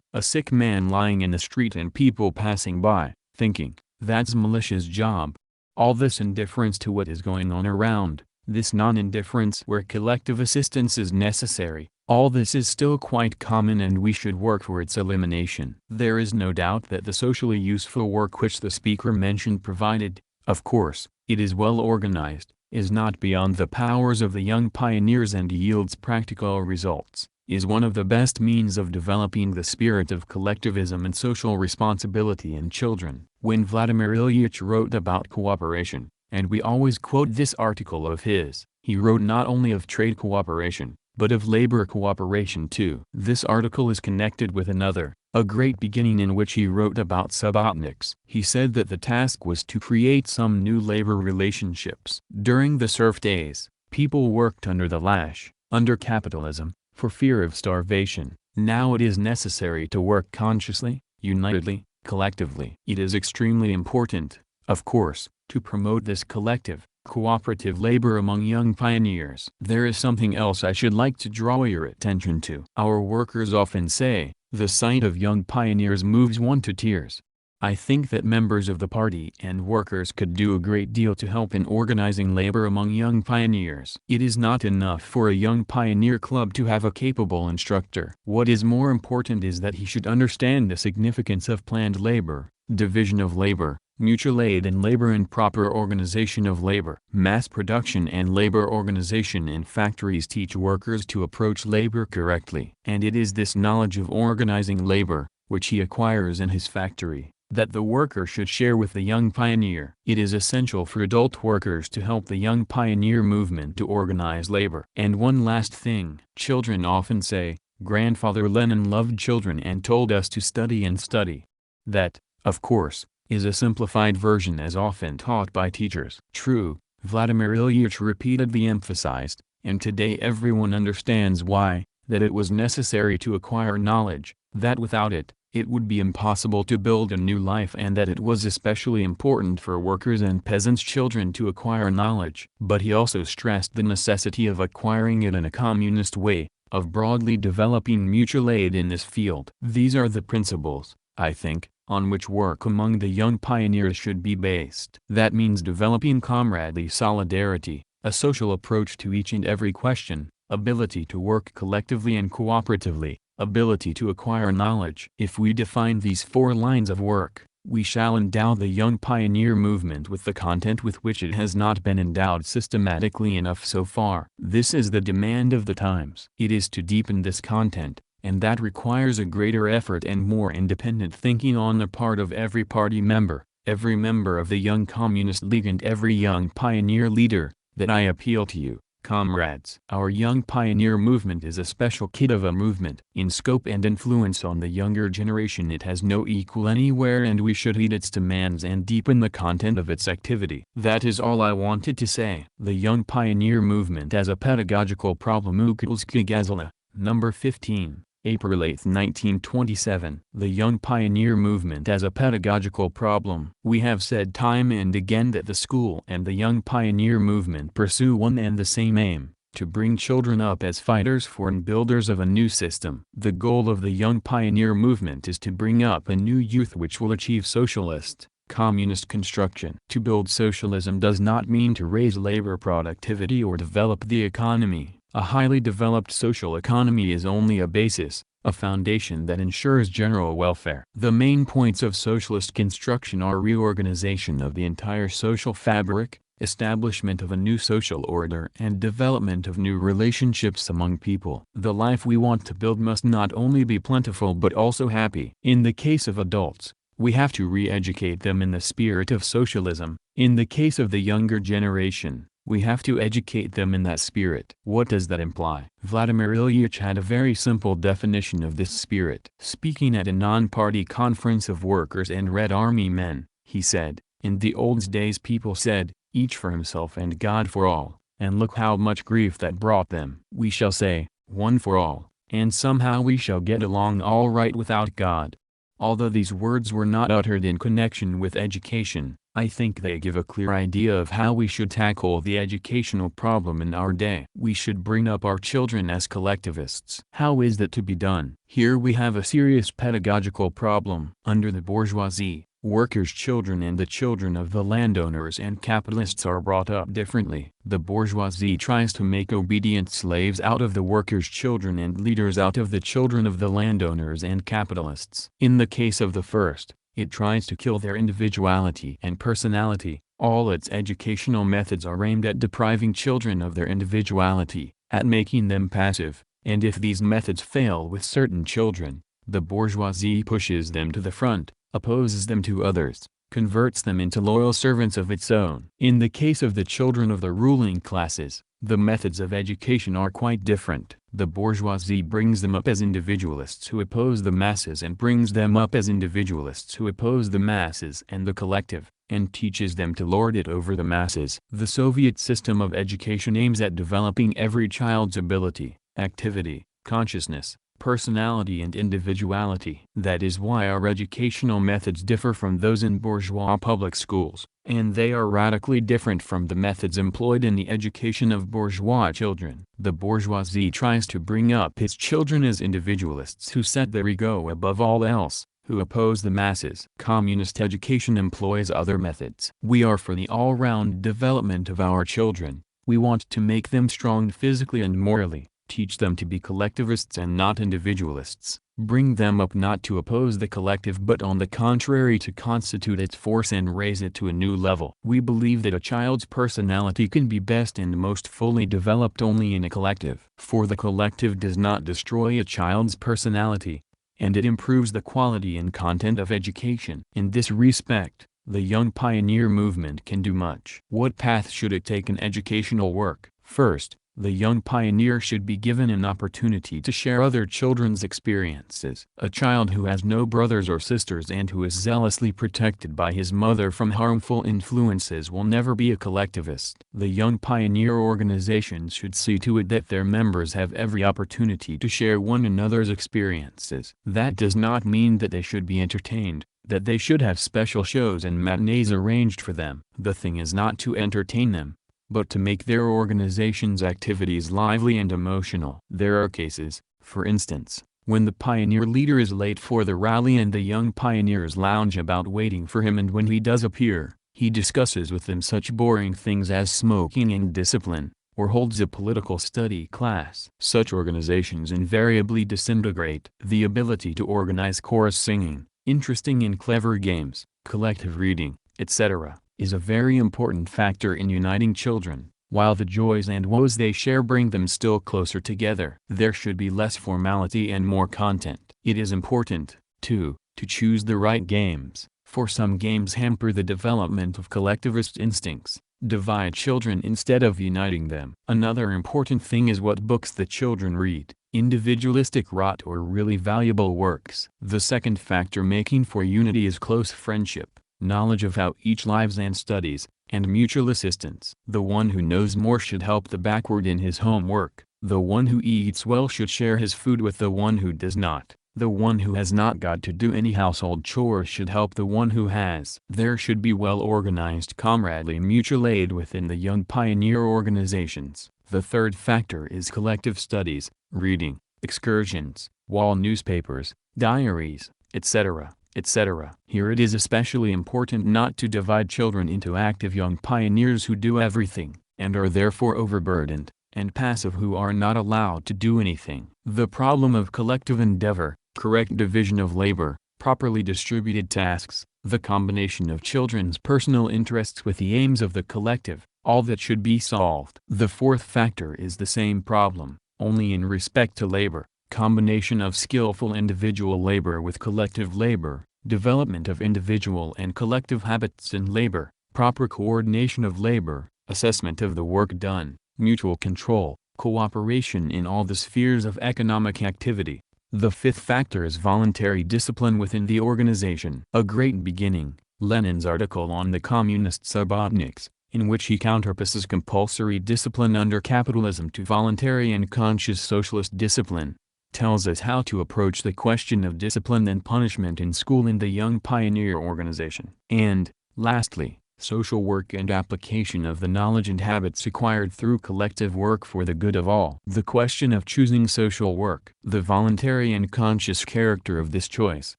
S1: a sick man lying in the street and people passing by, thinking, that's militia's job. All this indifference to what is going on around, this non-indifference where collective assistance is necessary, all this is still quite common and we should work for its elimination. There is no doubt that the socially useful work which the speaker mentioned provided, of course, it is well organized, is not beyond the powers of the young pioneers and yields practical results, is one of the best means of developing the spirit of collectivism and social responsibility in children. When Vladimir Ilyich wrote about cooperation, and we always quote this article of his, he wrote not only of trade cooperation, but of labor cooperation too. This article is connected with another, a great beginning in which he wrote about subbotniks. He said that the task was to create some new labor relationships. During the serf days, people worked under the lash, under capitalism, for fear of starvation. Now it is necessary to work consciously, unitedly, collectively. It is extremely important, of course, to promote this collective, cooperative labor among young pioneers. There is something else I should like to draw your attention to. Our workers often say, the sight of young pioneers moves one to tears. I think that members of the party and workers could do a great deal to help in organizing labor among young pioneers. It is not enough for a young pioneer club to have a capable instructor. What is more important is that he should understand the significance of planned labor, division of labor, mutual aid in labor and proper organization of labor. Mass production and labor organization in factories teach workers to approach labor correctly. And it is this knowledge of organizing labor, which he acquires in his factory, that the worker should share with the young pioneer. It is essential for adult workers to help the young pioneer movement to organize labor. And one last thing. Children often say, Grandfather Lenin loved children and told us to study and study. That, of course, is a simplified version as often taught by teachers. True, Vladimir Ilyich repeatedly emphasized, and today everyone understands why, that it was necessary to acquire knowledge, that without it, it would be impossible to build a new life, and that it was especially important for workers and peasants' children to acquire knowledge. But he also stressed the necessity of acquiring it in a communist way, of broadly developing mutual aid in this field. These are the principles, I think, on which work among the young pioneers should be based. That means developing comradely solidarity, a social approach to each and every question, ability to work collectively and cooperatively, ability to acquire knowledge. If we define these 4 lines of work, we shall endow the young pioneer movement with the content with which it has not been endowed systematically enough so far. This is the demand of the times. It is to deepen this content, and that requires a greater effort and more independent thinking on the part of every party member, every member of the Young Communist League and every young pioneer leader, that I appeal to you, Comrades, our young pioneer movement is a special kid of a movement. In scope and influence on the younger generation it has no equal anywhere, and we should heed its demands and deepen the content of its activity. That is all I wanted to say. The young pioneer movement as a pedagogical problem. Krupskaya, number 15. April 8, 1927. The Young Pioneer Movement as a Pedagogical Problem. We have said time and again that the school and the Young Pioneer Movement pursue one and the same aim: to bring children up as fighters for and builders of a new system. The goal of the Young Pioneer Movement is to bring up a new youth which will achieve socialist, communist construction. To build socialism does not mean to raise labor productivity or develop the economy. A highly developed social economy is only a basis, a foundation that ensures general welfare. The main points of socialist construction are reorganization of the entire social fabric, establishment of a new social order, and development of new relationships among people. The life we want to build must not only be plentiful but also happy. In the case of adults, we have to re-educate them in the spirit of socialism. In the case of the younger generation, we have to educate them in that spirit. What does that imply? Vladimir Ilyich had a very simple definition of this spirit. Speaking at a non-party conference of workers and Red Army men, he said, "In the old days people said, each for himself and God for all, and look how much grief that brought them. We shall say, one for all, and somehow we shall get along all right without God." Although these words were not uttered in connection with education, I think they give a clear idea of how we should tackle the educational problem in our day. We should bring up our children as collectivists. How is that to be done? Here we have a serious pedagogical problem. Under the bourgeoisie, workers' children and the children of the landowners and capitalists are brought up differently. The bourgeoisie tries to make obedient slaves out of the workers' children and leaders out of the children of the landowners and capitalists. In the case of the first, it tries to kill their individuality and personality. All its educational methods are aimed at depriving children of their individuality, at making them passive, and if these methods fail with certain children, the bourgeoisie pushes them to the front, opposes them to others, converts them into loyal servants of its own. In the case of the children of the ruling classes, the methods of education are quite different. The bourgeoisie brings them up as individualists who oppose the masses and brings them up as individualists who oppose the masses and the collective, and teaches them to lord it over the masses. The Soviet system of education aims at developing every child's ability, activity, consciousness, personality and individuality. That is why our educational methods differ from those in bourgeois public schools, and they are radically different from the methods employed in the education of bourgeois children. The bourgeoisie tries to bring up its children as individualists who set their ego above all else, who oppose the masses. Communist education employs other methods. We are for the all-round development of our children. We want to make them strong physically and morally. Teach them to be collectivists and not individualists. Bring them up not to oppose the collective but on the contrary to constitute its force and raise it to a new level. We believe that a child's personality can be best and most fully developed only in a collective. For the collective does not destroy a child's personality, and it improves the quality and content of education. In this respect, the Young Pioneer Movement can do much. What path should it take in educational work? First, the young pioneer should be given an opportunity to share other children's experiences. A child who has no brothers or sisters and who is zealously protected by his mother from harmful influences will never be a collectivist. The young pioneer organizations should see to it that their members have every opportunity to share one another's experiences. That does not mean that they should be entertained, that they should have special shows and matinees arranged for them. The thing is not to entertain them, but to make their organization's activities lively and emotional. There are cases, for instance, when the pioneer leader is late for the rally and the young pioneers lounge about waiting for him, and when he does appear, he discusses with them such boring things as smoking and discipline, or holds a political study class. Such organizations invariably disintegrate. The ability to organize chorus singing, interesting and clever games, collective reading, etc., is a very important factor in uniting children, while the joys and woes they share bring them still closer together. There should be less formality and more content. It is important, too, to choose the right games, for some games hamper the development of collectivist instincts. divide children instead of uniting them. Another important thing is what books the children read, individualistic rot or really valuable works. The second factor making for unity is close friendship, knowledge of how each lives and studies, and mutual assistance. The one who knows more should help the backward in his homework. The one who eats well should share his food with the one who does not. The one who has not got to do any household chores should help the one who has. There should be well-organized comradely mutual aid within the young pioneer organizations. The third factor is collective studies, reading, excursions, wall newspapers, diaries, etc., etc. Here it is especially important not to divide children into active young pioneers who do everything, and are therefore overburdened, and passive who are not allowed to do anything. The problem of collective endeavor, correct division of labor, properly distributed tasks, the combination of children's personal interests with the aims of the collective, all that should be solved. The fourth factor is the same problem, only in respect to labor, combination of skillful individual labor with collective labor, development of individual and collective habits in labor, proper coordination of labor, assessment of the work done, mutual control, cooperation in all the spheres of economic activity. The fifth factor is voluntary discipline within the organization. A great beginning, Lenin's article on the communist subotniks, in which he counterposes compulsory discipline under capitalism to voluntary and conscious socialist discipline, tells us how to approach the question of discipline and punishment in school in the Young Pioneer Organization. And, lastly, social work and application of the knowledge and habits acquired through collective work for the good of all. The question of choosing social work. The voluntary and conscious character of this choice,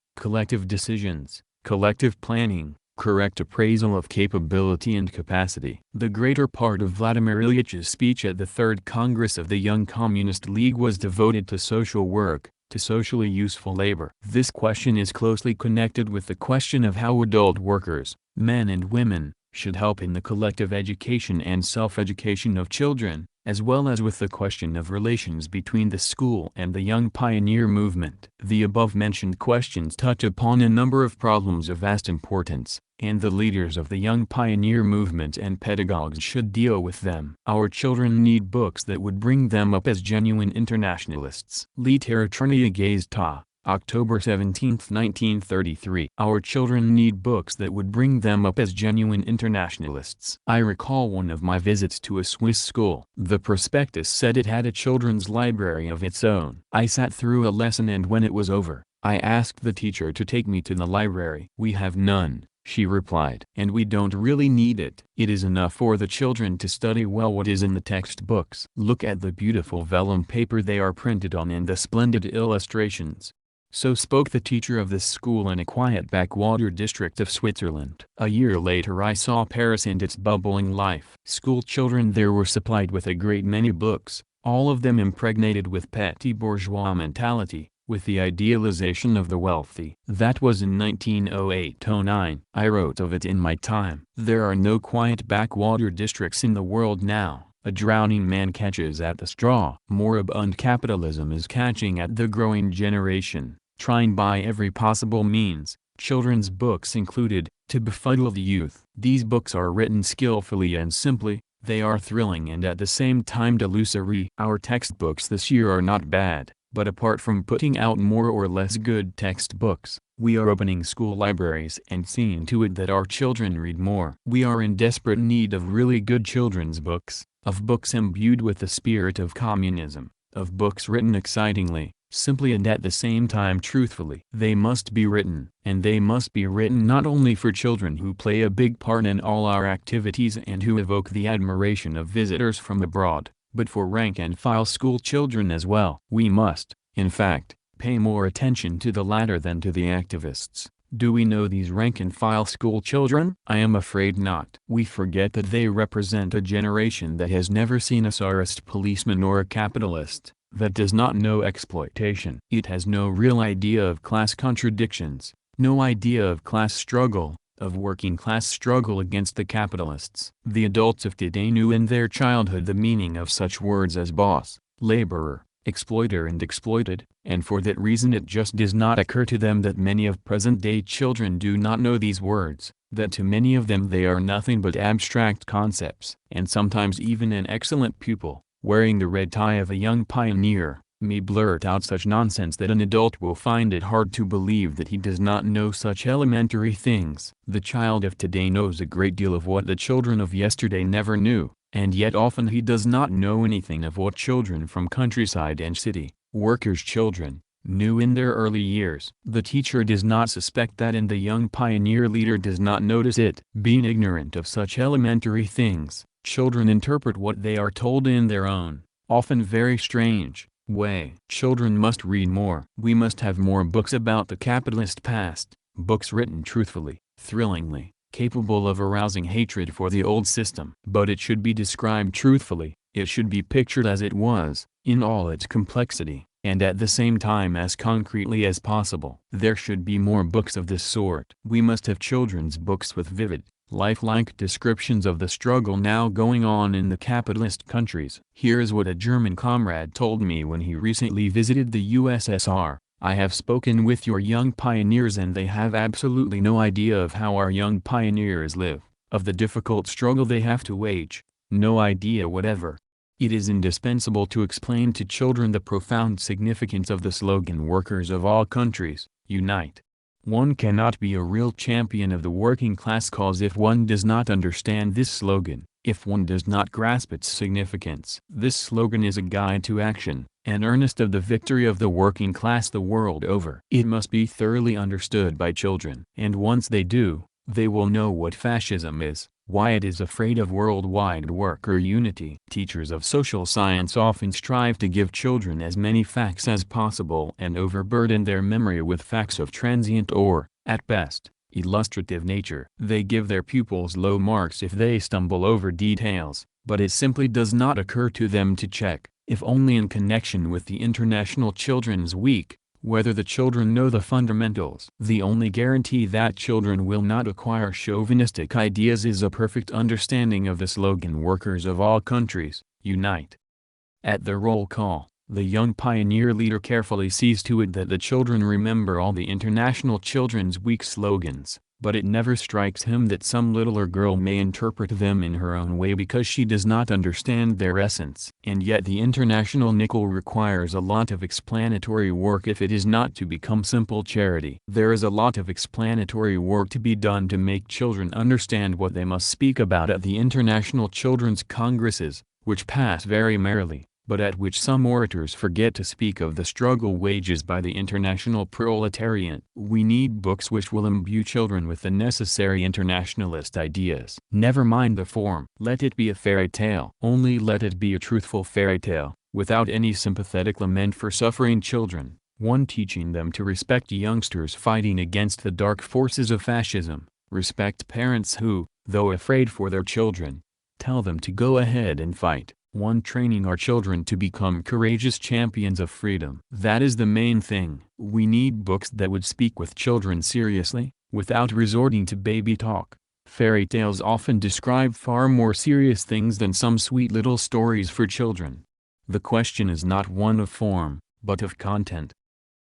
S1: collective decisions, collective planning, correct appraisal of capability and capacity. The greater part of Vladimir Ilyitch's speech at the Third Congress of the Young Communist League was devoted to social work, to socially useful labor. This question is closely connected with the question of how adult workers, men and women, should help in the collective education and self-education of children, as well as with the question of relations between the school and the young pioneer movement. The above-mentioned questions touch upon a number of problems of vast importance, and the leaders of the young pioneer movement and pedagogues should deal with them. Our children need books that would bring them up as genuine internationalists. Literaturnia Gazeta, October 17, 1933. Our children need books that would bring them up as genuine internationalists. I recall one of my visits to a Swiss school. The prospectus said it had a children's library of its own. I sat through a lesson, and when it was over, I asked the teacher to take me to the library. "We have none," she replied. "And we don't really need it. It is enough for the children to study well what is in the textbooks. Look at the beautiful vellum paper they are printed on and the splendid illustrations." So spoke the teacher of this school in a quiet backwater district of Switzerland. A year later I saw Paris and its bubbling life. School children there were supplied with a great many books, all of them impregnated with petty bourgeois mentality, with the idealization of the wealthy. That was in 1908-09. I wrote of it in my time. There are no quiet backwater districts in the world now. A drowning man catches at the straw. Moribund capitalism is catching at the growing generation, trying by every possible means, children's books included, to befuddle the youth. These books are written skillfully and simply, they are thrilling and at the same time delusory. Our textbooks this year are not bad, but apart from putting out more or less good textbooks, we are opening school libraries and seeing to it that our children read more. We are in desperate need of really good children's books, of books imbued with the spirit of communism, of books written excitingly, simply and at the same time truthfully. They must be written, and they must be written not only for children who play a big part in all our activities and who evoke the admiration of visitors from abroad, but for rank-and-file school children as well. We must, in fact, pay more attention to the latter than to the activists. Do we know these rank-and-file school children? I am afraid not. We forget that they represent a generation that has never seen a Tsarist policeman or a capitalist, that does not know exploitation. It has no real idea of class contradictions, no idea of class struggle, of working-class struggle against the capitalists. The adults of today knew in their childhood the meaning of such words as boss, laborer, exploiter and exploited, and for that reason it just does not occur to them that many of present-day children do not know these words. that to many of them they are nothing but abstract concepts. And sometimes even an excellent pupil, wearing the red tie of a young pioneer, may blurt out such nonsense that an adult will find it hard to believe that he does not know such elementary things. The child of today knows a great deal of what the children of yesterday never knew, and yet often he does not know anything of what children from countryside and city, workers' children, knew in their early years. The teacher does not suspect that, and the young pioneer leader does not notice it. Being ignorant of such elementary things, children interpret what they are told in their own, often very strange, way. Children must read more. We must have more books about the capitalist past, books written truthfully, thrillingly, capable of arousing hatred for the old system. But it should be described truthfully, it should be pictured as it was, in all its complexity, and at the same time as concretely as possible. There should be more books of this sort. We must have children's books with vivid, lifelike descriptions of the struggle now going on in the capitalist countries. Here is what a German comrade told me when he recently visited the USSR. I have spoken with your young pioneers and they have absolutely no idea of how our young pioneers live, of the difficult struggle they have to wage, no idea whatever. It is indispensable to explain to children the profound significance of the slogan "Workers of all countries, unite." One cannot be a real champion of the working class cause if one does not understand this slogan, if one does not grasp its significance. This slogan is a guide to action, an earnest of the victory of the working class the world over. It must be thoroughly understood by children. And once they do, they will know what fascism is, why it is afraid of worldwide worker unity. Teachers of social science often strive to give children as many facts as possible and overburden their memory with facts of transient or, at best, illustrative nature. They give their pupils low marks if they stumble over details, but it simply does not occur to them to check, if only in connection with the International Children's Week, whether the children know the fundamentals. The only guarantee that children will not acquire chauvinistic ideas is a perfect understanding of the slogan "Workers of all countries, unite." At the roll call, the young pioneer leader carefully sees to it that the children remember all the International Children's Week slogans, but it never strikes him that some littler girl may interpret them in her own way because she does not understand their essence. And yet the international nickel requires a lot of explanatory work if it is not to become simple charity. There is a lot of explanatory work to be done to make children understand what they must speak about at the International Children's Congresses, which pass very merrily, but at which some orators forget to speak of the struggle wages by the international proletariat. We need books which will imbue children with the necessary internationalist ideas. Never mind the form. Let it be a fairy tale. Only let it be a truthful fairy tale, without any sympathetic lament for suffering children, one teaching them to respect youngsters fighting against the dark forces of fascism, respect parents who, though afraid for their children, tell them to go ahead and fight. One training our children to become courageous champions of freedom. That is the main thing. We need books that would speak with children seriously, without resorting to baby talk. Fairy tales often describe far more serious things than some sweet little stories for children. The question is not one of form, but of content.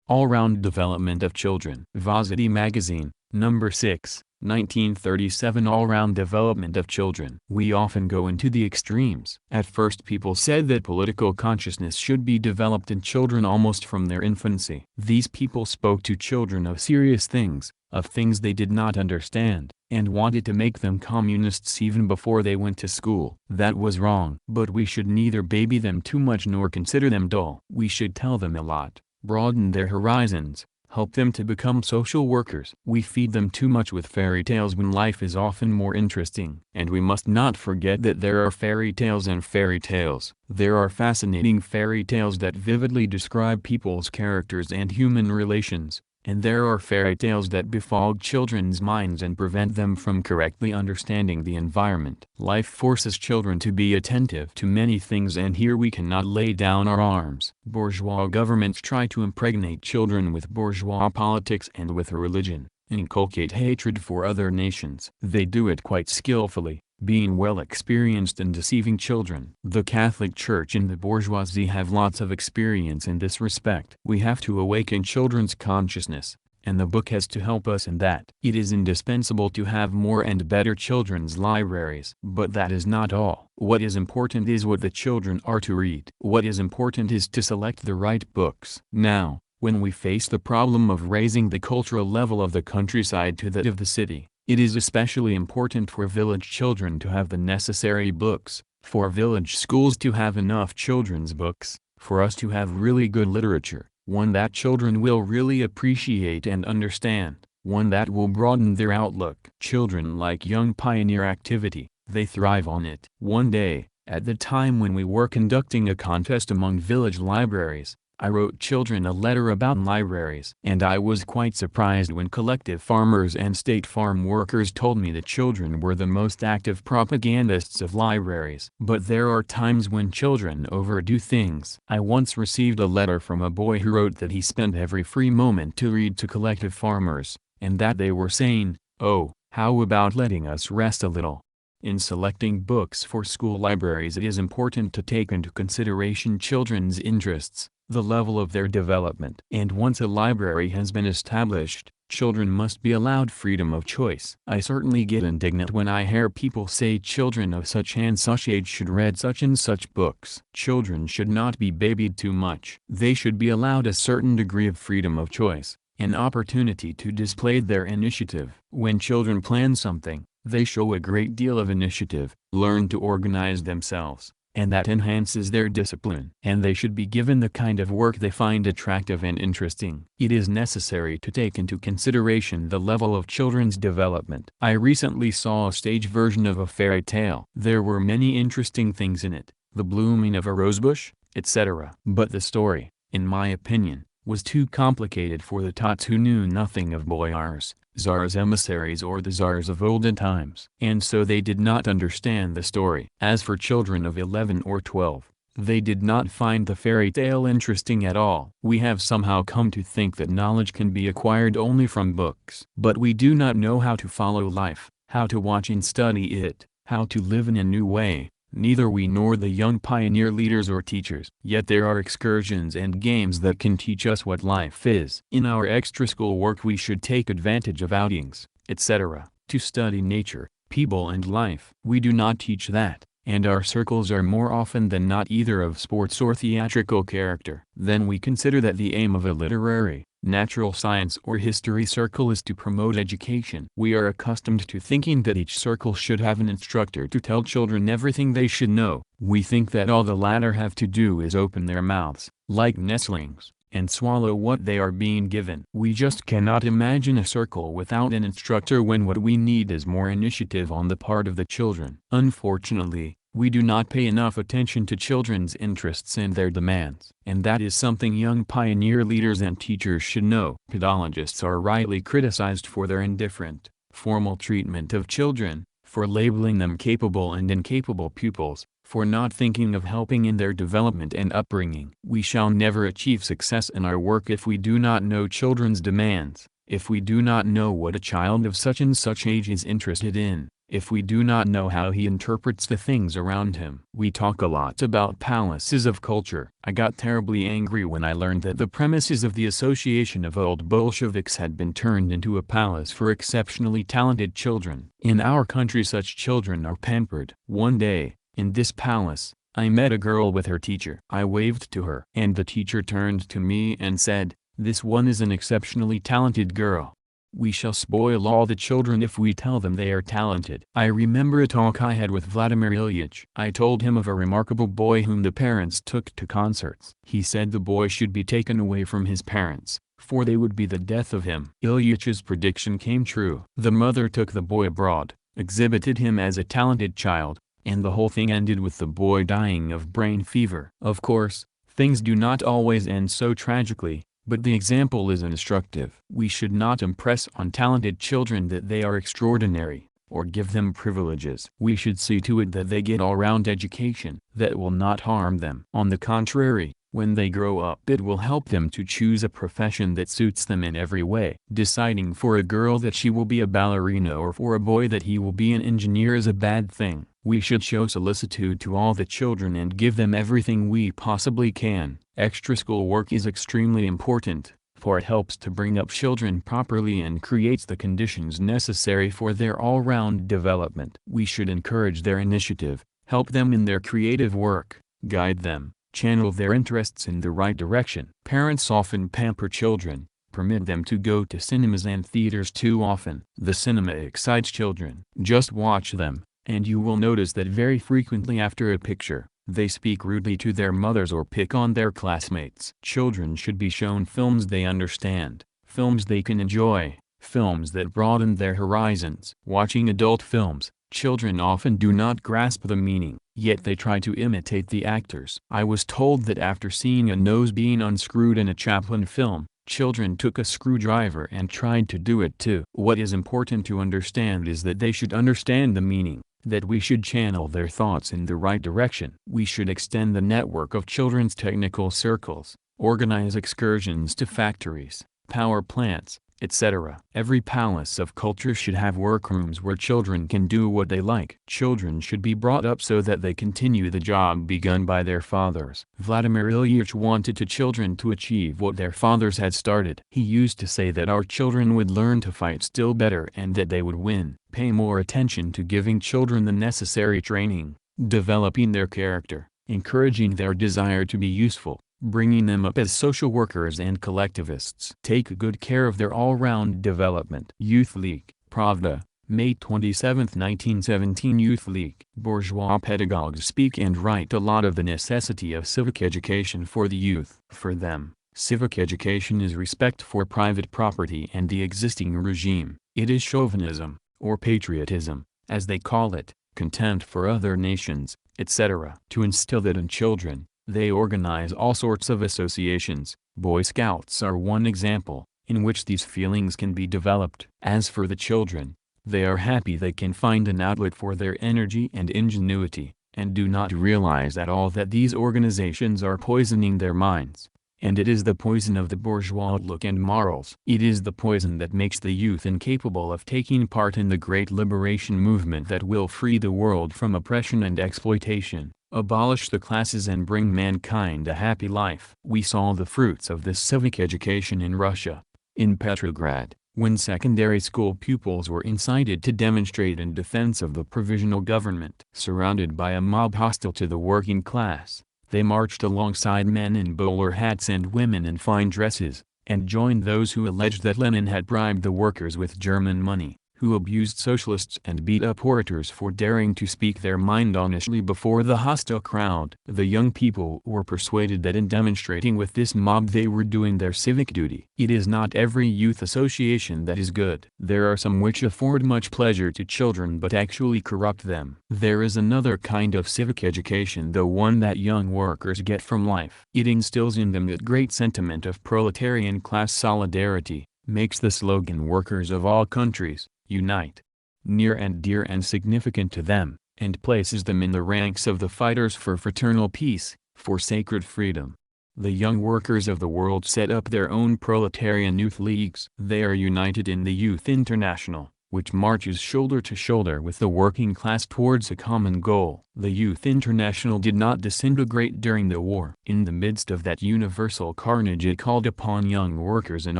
S1: All-round development of children. Varsity Magazine, number 6. 1937. All-round development of children. We often go into the extremes. At first people said that political consciousness should be developed in children almost from their infancy. These people spoke to children of serious things, of things they did not understand, and wanted to make them communists even before they went to school. That was wrong. But we should neither baby them too much nor consider them dull. We should tell them a lot, broaden their horizons, help them to become social workers. We feed them too much with fairy tales when life is often more interesting. And we must not forget that there are fairy tales and fairy tales. There are fascinating fairy tales that vividly describe people's characters and human relations, and there are fairy tales that befog children's minds and prevent them from correctly understanding the environment. Life forces children to be attentive to many things, and here we cannot lay down our arms. Bourgeois governments try to impregnate children with bourgeois politics and with religion, inculcate hatred for other nations. They do it quite skillfully, being well experienced in deceiving children. The Catholic Church and the bourgeoisie have lots of experience in this respect. We have to awaken children's consciousness, and the book has to help us in that. It is indispensable to have more and better children's libraries. But that is not all. What is important is what the children are to read. What is important is to select the right books. Now, when we face the problem of raising the cultural level of the countryside to that of the city, it is especially important for village children to have the necessary books, for village schools to have enough children's books, for us to have really good literature, one that children will really appreciate and understand, one that will broaden their outlook. Children like young pioneer activity, they thrive on it. One day, at the time when we were conducting a contest among village libraries, I wrote children a letter about libraries. And I was quite surprised when collective farmers and state farm workers told me that children were the most active propagandists of libraries. But there are times when children overdo things. I once received a letter from a boy who wrote that he spent every free moment to read to collective farmers, and that they were saying, "Oh, how about letting us rest a little?" In selecting books for school libraries, it is important to take into consideration children's interests, the level of their development. And once a library has been established, children must be allowed freedom of choice. I certainly get indignant when I hear people say children of such and such age should read such and such books. Children should not be babied too much. They should be allowed a certain degree of freedom of choice, an opportunity to display their initiative. When children plan something, they show a great deal of initiative, learn to organize themselves, and that enhances their discipline. And they should be given the kind of work they find attractive and interesting. It is necessary to take into consideration the level of children's development. I recently saw a stage version of a fairy tale. There were many interesting things in it, the blooming of a rosebush, etc. But the story, in my opinion, was too complicated for the tots who knew nothing of boyars, czars' emissaries or the czars of olden times. And so they did not understand the story. As for children of 11 or 12, they did not find the fairy tale interesting at all. We have somehow come to think that knowledge can be acquired only from books. But we do not know how to follow life, how to watch and study it, how to live in a new way. Neither we nor the young pioneer leaders or teachers. Yet there are excursions and games that can teach us what life is. In our extra-school work we should take advantage of outings, etc., to study nature, people and life. We do not teach that, and our circles are more often than not either of sports or theatrical character. Then we consider that the aim of a literary, natural science or history circle is to promote education. We are accustomed to thinking that each circle should have an instructor to tell children everything they should know. We think that all the latter have to do is open their mouths, like nestlings, and swallow what they are being given. We just cannot imagine a circle without an instructor when what we need is more initiative on the part of the children. Unfortunately, we do not pay enough attention to children's interests and their demands. And that is something young pioneer leaders and teachers should know. Pedologists are rightly criticized for their indifferent, formal treatment of children, for labeling them capable and incapable pupils, for not thinking of helping in their development and upbringing. We shall never achieve success in our work if we do not know children's demands, if we do not know what a child of such and such age is interested in, if we do not know how he interprets the things around him. We talk a lot about palaces of culture. I got terribly angry when I learned that the premises of the Association of Old Bolsheviks had been turned into a palace for exceptionally talented children. In our country such children are pampered. One day, in this palace, I met a girl with her teacher. I waved to her, and the teacher turned to me and said, "This one is an exceptionally talented girl. We shall spoil all the children if we tell them they are talented." I remember a talk I had with Vladimir Ilyich. I told him of a remarkable boy whom the parents took to concerts. He said the boy should be taken away from his parents, for they would be the death of him. Ilyich's prediction came true. The mother took the boy abroad, exhibited him as a talented child, and the whole thing ended with the boy dying of brain fever. Of course, things do not always end so tragically, but the example is instructive. We should not impress on talented children that they are extraordinary, or give them privileges. We should see to it that they get all-round education that will not harm them. On the contrary, when they grow up it will help them to choose a profession that suits them in every way. Deciding for a girl that she will be a ballerina or for a boy that he will be an engineer is a bad thing. We should show solicitude to all the children and give them everything we possibly can. Extra-school work is extremely important, support helps to bring up children properly and creates the conditions necessary for their all-round development. We should encourage their initiative, help them in their creative work, guide them, channel their interests in the right direction. Parents often pamper children, permit them to go to cinemas and theaters too often. The cinema excites children. Just watch them, and you will notice that very frequently after a picture, they speak rudely to their mothers or pick on their classmates. Children should be shown films they understand, films they can enjoy, films that broaden their horizons. Watching adult films, children often do not grasp the meaning, yet they try to imitate the actors. I was told that after seeing a nose being unscrewed in a Chaplin film, children took a screwdriver and tried to do it too. What is important to understand is that they should understand the meaning, that we should channel their thoughts in the right direction. We should extend the network of children's technical circles, organize excursions to factories, power plants, etc. Every palace of culture should have workrooms where children can do what they like. Children should be brought up so that they continue the job begun by their fathers. Vladimir Ilyich wanted children to achieve what their fathers had started. He used to say that our children would learn to fight still better and that they would win. Pay more attention to giving children the necessary training, developing their character, encouraging their desire to be useful, bringing them up as social workers and collectivists. Take good care of their all-round development. Youth League, Pravda, May 27, 1917. Youth League. Bourgeois pedagogues speak and write a lot of the necessity of civic education for the youth. For them, civic education is respect for private property and the existing regime. It is chauvinism, or patriotism, as they call it, contempt for other nations, etc. To instill that in children, they organize all sorts of associations. Boy Scouts are one example, in which these feelings can be developed. As for the children, they are happy they can find an outlet for their energy and ingenuity, and do not realize at all that these organizations are poisoning their minds. And it is the poison of the bourgeois outlook and morals. It is the poison that makes the youth incapable of taking part in the great liberation movement that will free the world from oppression and exploitation, abolish the classes and bring mankind a happy life. We saw the fruits of this civic education in Russia. In Petrograd, when secondary school pupils were incited to demonstrate in defense of the provisional government. Surrounded by a mob hostile to the working class, they marched alongside men in bowler hats and women in fine dresses, and joined those who alleged that Lenin had bribed the workers with German money, who abused socialists and beat up orators for daring to speak their mind honestly before the hostile crowd. The young people were persuaded that in demonstrating with this mob they were doing their civic duty. It is not every youth association that is good. There are some which afford much pleasure to children but actually corrupt them. There is another kind of civic education, the one that young workers get from life. It instills in them that great sentiment of proletarian class solidarity, makes the slogan "Workers of all countries, unite," near and dear and significant to them, and places them in the ranks of the fighters for fraternal peace, for sacred freedom. The young workers of the world set up their own proletarian youth leagues. They are united in the Youth International, which marches shoulder to shoulder with the working class towards a common goal. The Youth International did not disintegrate during the war. In the midst of that universal carnage it called upon young workers in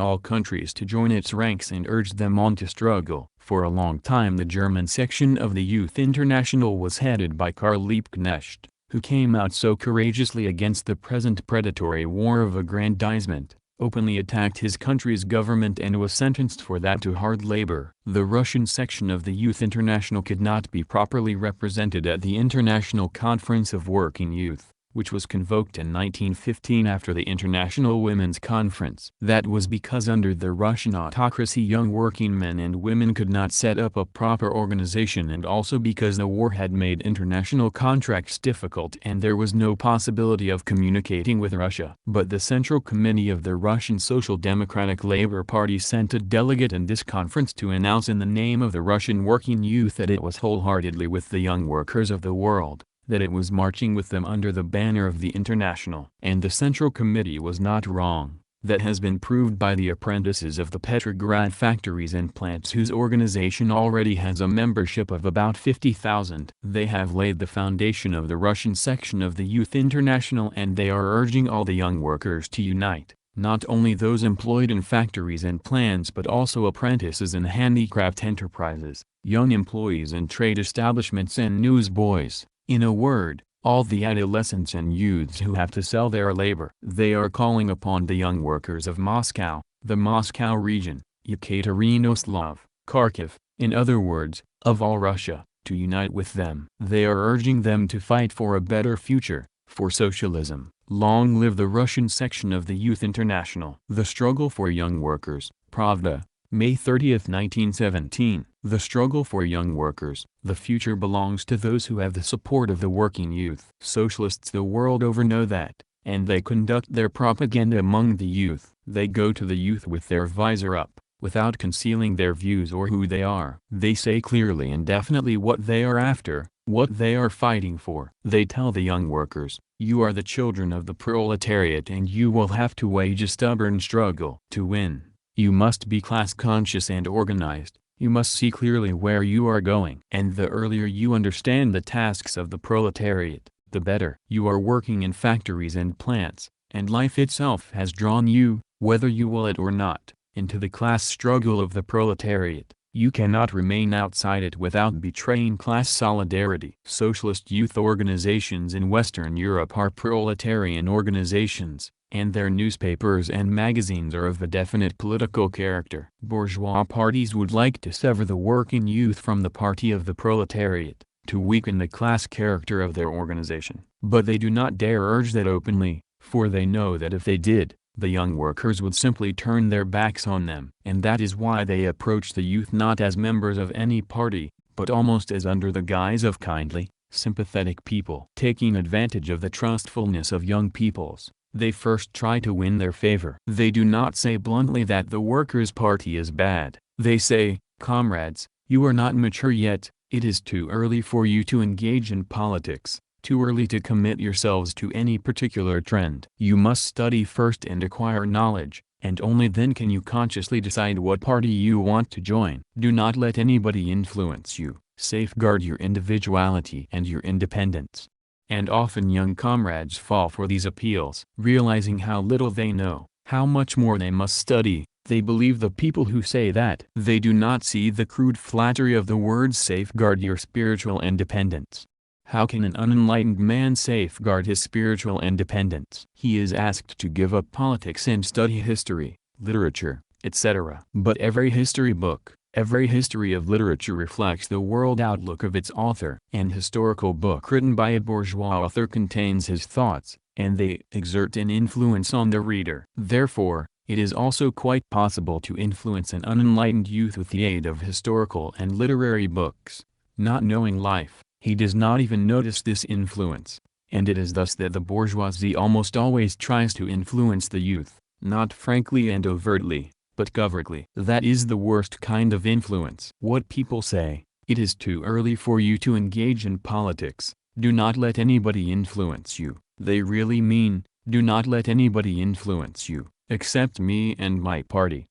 S1: all countries to join its ranks and urged them on to struggle. For a long time the German section of the Youth International was headed by Karl Liebknecht, who came out so courageously against the present predatory war of aggrandizement, openly attacked his country's government and was sentenced for that to hard labor. The Russian section of the Youth International could not be properly represented at the International Conference of Working Youth, which was convoked in 1915 after the International Women's Conference. That was because under the Russian autocracy young working men and women could not set up a proper organization, and also because the war had made international contracts difficult and there was no possibility of communicating with Russia. But the Central Committee of the Russian Social Democratic Labor Party sent a delegate in this conference to announce in the name of the Russian working youth that it was wholeheartedly with the young workers of the world, that it was marching with them under the banner of the International. And the Central Committee was not wrong. That has been proved by the apprentices of the Petrograd factories and plants, whose organization already has a membership of about 50,000. They have laid the foundation of the Russian section of the Youth International, and they are urging all the young workers to unite, not only those employed in factories and plants but also apprentices in handicraft enterprises, young employees in trade establishments and newsboys, in a word, all the adolescents and youths who have to sell their labor. They are calling upon the young workers of Moscow, the Moscow region, Yekaterinoslav, Kharkiv, in other words, of all Russia, to unite with them. They are urging them to fight for a better future, for socialism. Long live the Russian section of the Youth International. The Struggle for Young Workers, Pravda, May 30, 1917. The struggle for young workers. The future belongs to those who have the support of the working youth. Socialists the world over know that, and they conduct their propaganda among the youth. They go to the youth with their visor up, without concealing their views or who they are. They say clearly and definitely what they are after, what they are fighting for. They tell the young workers, you are the children of the proletariat and you will have to wage a stubborn struggle. To win, you must be class conscious and organized. You must see clearly where you are going. And the earlier you understand the tasks of the proletariat, the better. You are working in factories and plants, and life itself has drawn you, whether you will it or not, into the class struggle of the proletariat. You cannot remain outside it without betraying class solidarity. Socialist youth organizations in Western Europe are proletarian organizations, and their newspapers and magazines are of a definite political character. Bourgeois parties would like to sever the working youth from the party of the proletariat, to weaken the class character of their organization. But they do not dare urge that openly, for they know that if they did, the young workers would simply turn their backs on them. And that is why they approach the youth not as members of any party, but almost as under the guise of kindly, sympathetic people. Taking advantage of the trustfulness of young peoples, they first try to win their favor. They do not say bluntly that the Workers' Party is bad. They say, comrades, you are not mature yet, it is too early for you to engage in politics. Too early to commit yourselves to any particular trend. You must study first and acquire knowledge, and only then can you consciously decide what party you want to join. Do not let anybody influence you. Safeguard your individuality and your independence. And often young comrades fall for these appeals. Realizing how little they know, how much more they must study, they believe the people who say that. They do not see the crude flattery of the words safeguard your spiritual independence. How can an unenlightened man safeguard his spiritual independence? He is asked to give up politics and study history, literature, etc. But every history book, every history of literature reflects the world outlook of its author. An historical book written by a bourgeois author contains his thoughts, and they exert an influence on the reader. Therefore, it is also quite possible to influence an unenlightened youth with the aid of historical and literary books. Not knowing life, he does not even notice this influence, and it is thus that the bourgeoisie almost always tries to influence the youth, not frankly and overtly, but covertly. That is the worst kind of influence. What people say, it is too early for you to engage in politics, do not let anybody influence you. They really mean, do not let anybody influence you, except me and my party.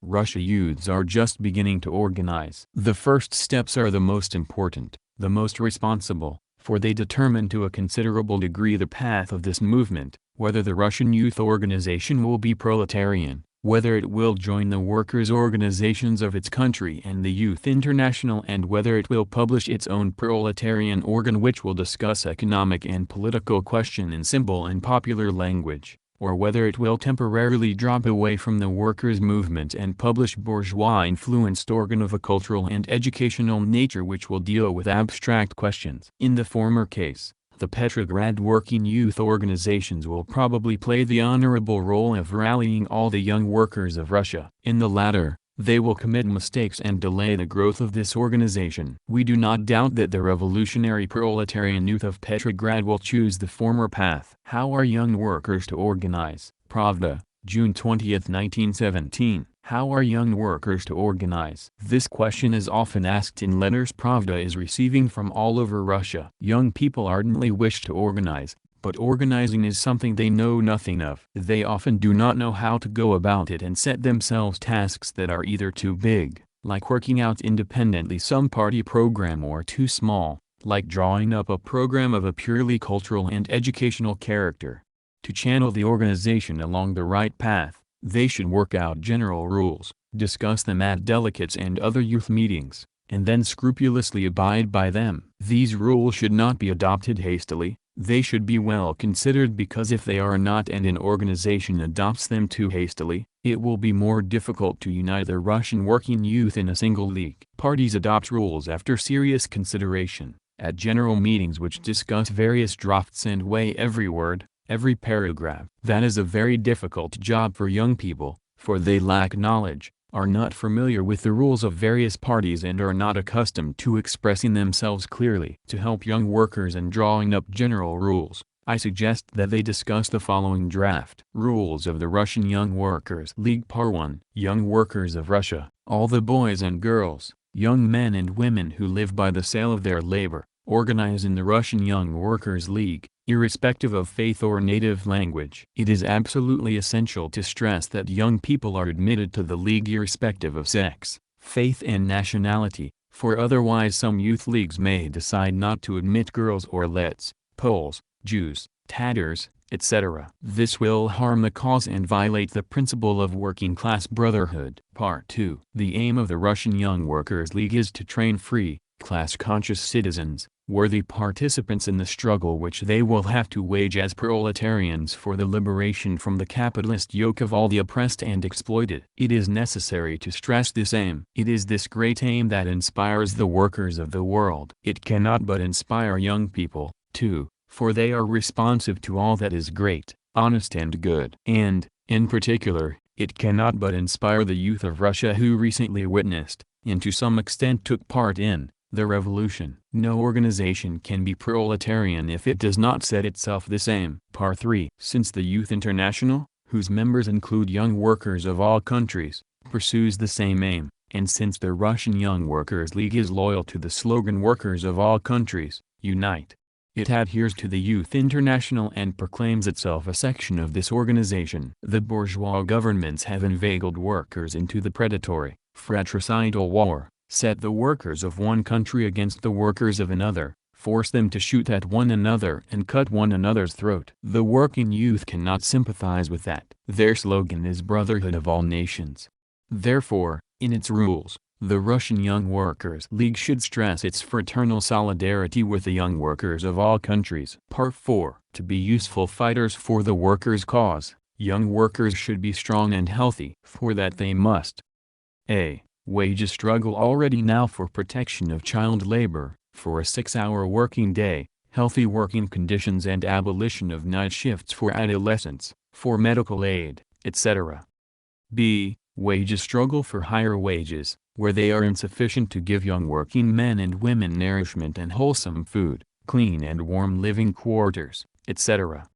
S1: Russia youths are just beginning to organize. The first steps are the most important, the most responsible, for they determine to a considerable degree the path of this movement, whether the Russian youth organization will be proletarian, whether it will join the workers' organizations of its country and the Youth International, and whether it will publish its own proletarian organ which will discuss economic and political questions in simple and popular language, or whether it will temporarily drop away from the workers' movement and publish bourgeois-influenced organ of a cultural and educational nature which will deal with abstract questions. In the former case, the Petrograd working youth organizations will probably play the honorable role of rallying all the young workers of Russia. In the latter, they will commit mistakes and delay the growth of this organization. We do not doubt that the revolutionary proletarian youth of Petrograd will choose the former path. How are young workers to organize? Pravda, June 20, 1917. How are young workers to organize? This question is often asked in letters Pravda is receiving from all over Russia. Young people ardently wish to organize, but organizing is something they know nothing of. They often do not know how to go about it and set themselves tasks that are either too big, like working out independently some party program, or too small, like drawing up a program of a purely cultural and educational character. To channel the organization along the right path, they should work out general rules, discuss them at delegates and other youth meetings, and then scrupulously abide by them. These rules should not be adopted hastily, they should be well considered, because if they are not and an organization adopts them too hastily, it will be more difficult to unite the Russian working youth in a single league. Parties adopt rules after serious consideration, at general meetings which discuss various drafts and weigh every word, every paragraph. That is a very difficult job for young people, for they lack knowledge, are not familiar with the rules of various parties, and are not accustomed to expressing themselves clearly. To help young workers in drawing up general rules, I suggest that they discuss the following draft. Rules of the Russian Young Workers League. Part 1. Young Workers of Russia. All the boys and girls, young men and women who live by the sale of their labor, organize in the Russian Young Workers League, irrespective of faith or native language. It is absolutely essential to stress that young people are admitted to the league irrespective of sex, faith and nationality, for otherwise some youth leagues may decide not to admit girls or Lets, Poles, Jews, Tatars, etc. This will harm the cause and violate the principle of working-class brotherhood. Part 2. The aim of the Russian Young Workers League is to train free, class-conscious citizens, worthy participants in the struggle which they will have to wage as proletarians for the liberation from the capitalist yoke of all the oppressed and exploited. It is necessary to stress this aim. It is this great aim that inspires the workers of the world. It cannot but inspire young people, too, for they are responsive to all that is great, honest and good. And, in particular, it cannot but inspire the youth of Russia who recently witnessed, and to some extent took part in, the revolution. No organization can be proletarian if it does not set itself this aim. Part 3. Since the Youth International, whose members include young workers of all countries, pursues the same aim, and since the Russian Young Workers League is loyal to the slogan "Workers of all countries, unite," it adheres to the Youth International and proclaims itself a section of this organization. The bourgeois governments have inveigled workers into the predatory, fratricidal war, set the workers of one country against the workers of another, force them to shoot at one another and cut one another's throat. The working youth cannot sympathize with that. Their slogan is brotherhood of all nations. Therefore, in its rules, the Russian Young Workers League should stress its fraternal solidarity with the young workers of all countries. Part 4. To be useful fighters for the workers' cause, young workers should be strong and healthy. For that they must a. Wage a struggle already now for protection of child labor, for a 6-hour working day, healthy working conditions and abolition of night shifts for adolescents, for medical aid, etc. b. Wage a struggle for higher wages, where they are insufficient to give young working men and women nourishment and wholesome food, clean and warm living quarters, etc.